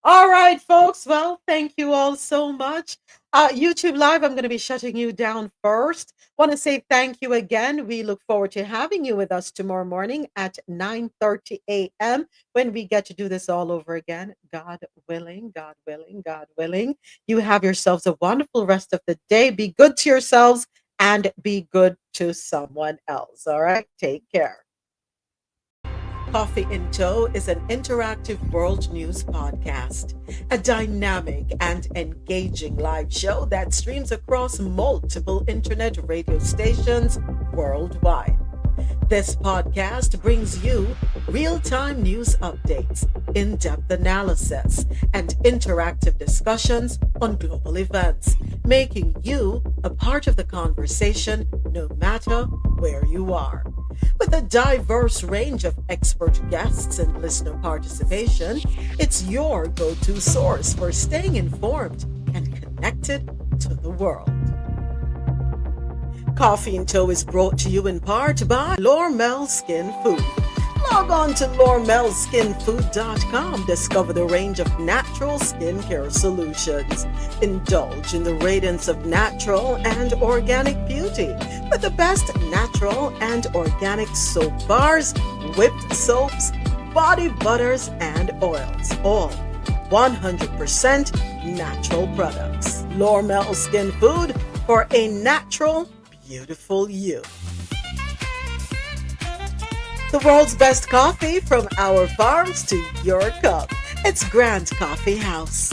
All right, folks. Well, thank you all so much. YouTube Live, I'm going to be shutting you down first. Want to say thank you again. We look forward to having you with us tomorrow morning at 9:30 a.m. when we get to do this all over again. God willing, God willing, God willing. You have yourselves a wonderful rest of the day. Be good to yourselves and be good to someone else. All right. Take care. Coffee in Tow is an interactive world news podcast, a dynamic and engaging live show that streams across multiple internet radio stations worldwide. This podcast brings you real-time news updates, in-depth analysis, and interactive discussions on global events, making you a part of the conversation no matter where you are. With a diverse range of expert guests and listener participation, it's your go-to source for staying informed and connected to the world. Coffee in Tow is brought to you in part by Lormel Skin Food. Log on to LormelSkinFood.com. Discover the range of natural skincare solutions. Indulge in the radiance of natural and organic beauty with the best natural and organic soap bars, whipped soaps, body butters, and oils. All 100% natural products. Lormel Skin Food, for a natural, beautiful you. The world's best coffee, from our farms to your cup. It's Grand Coffee House.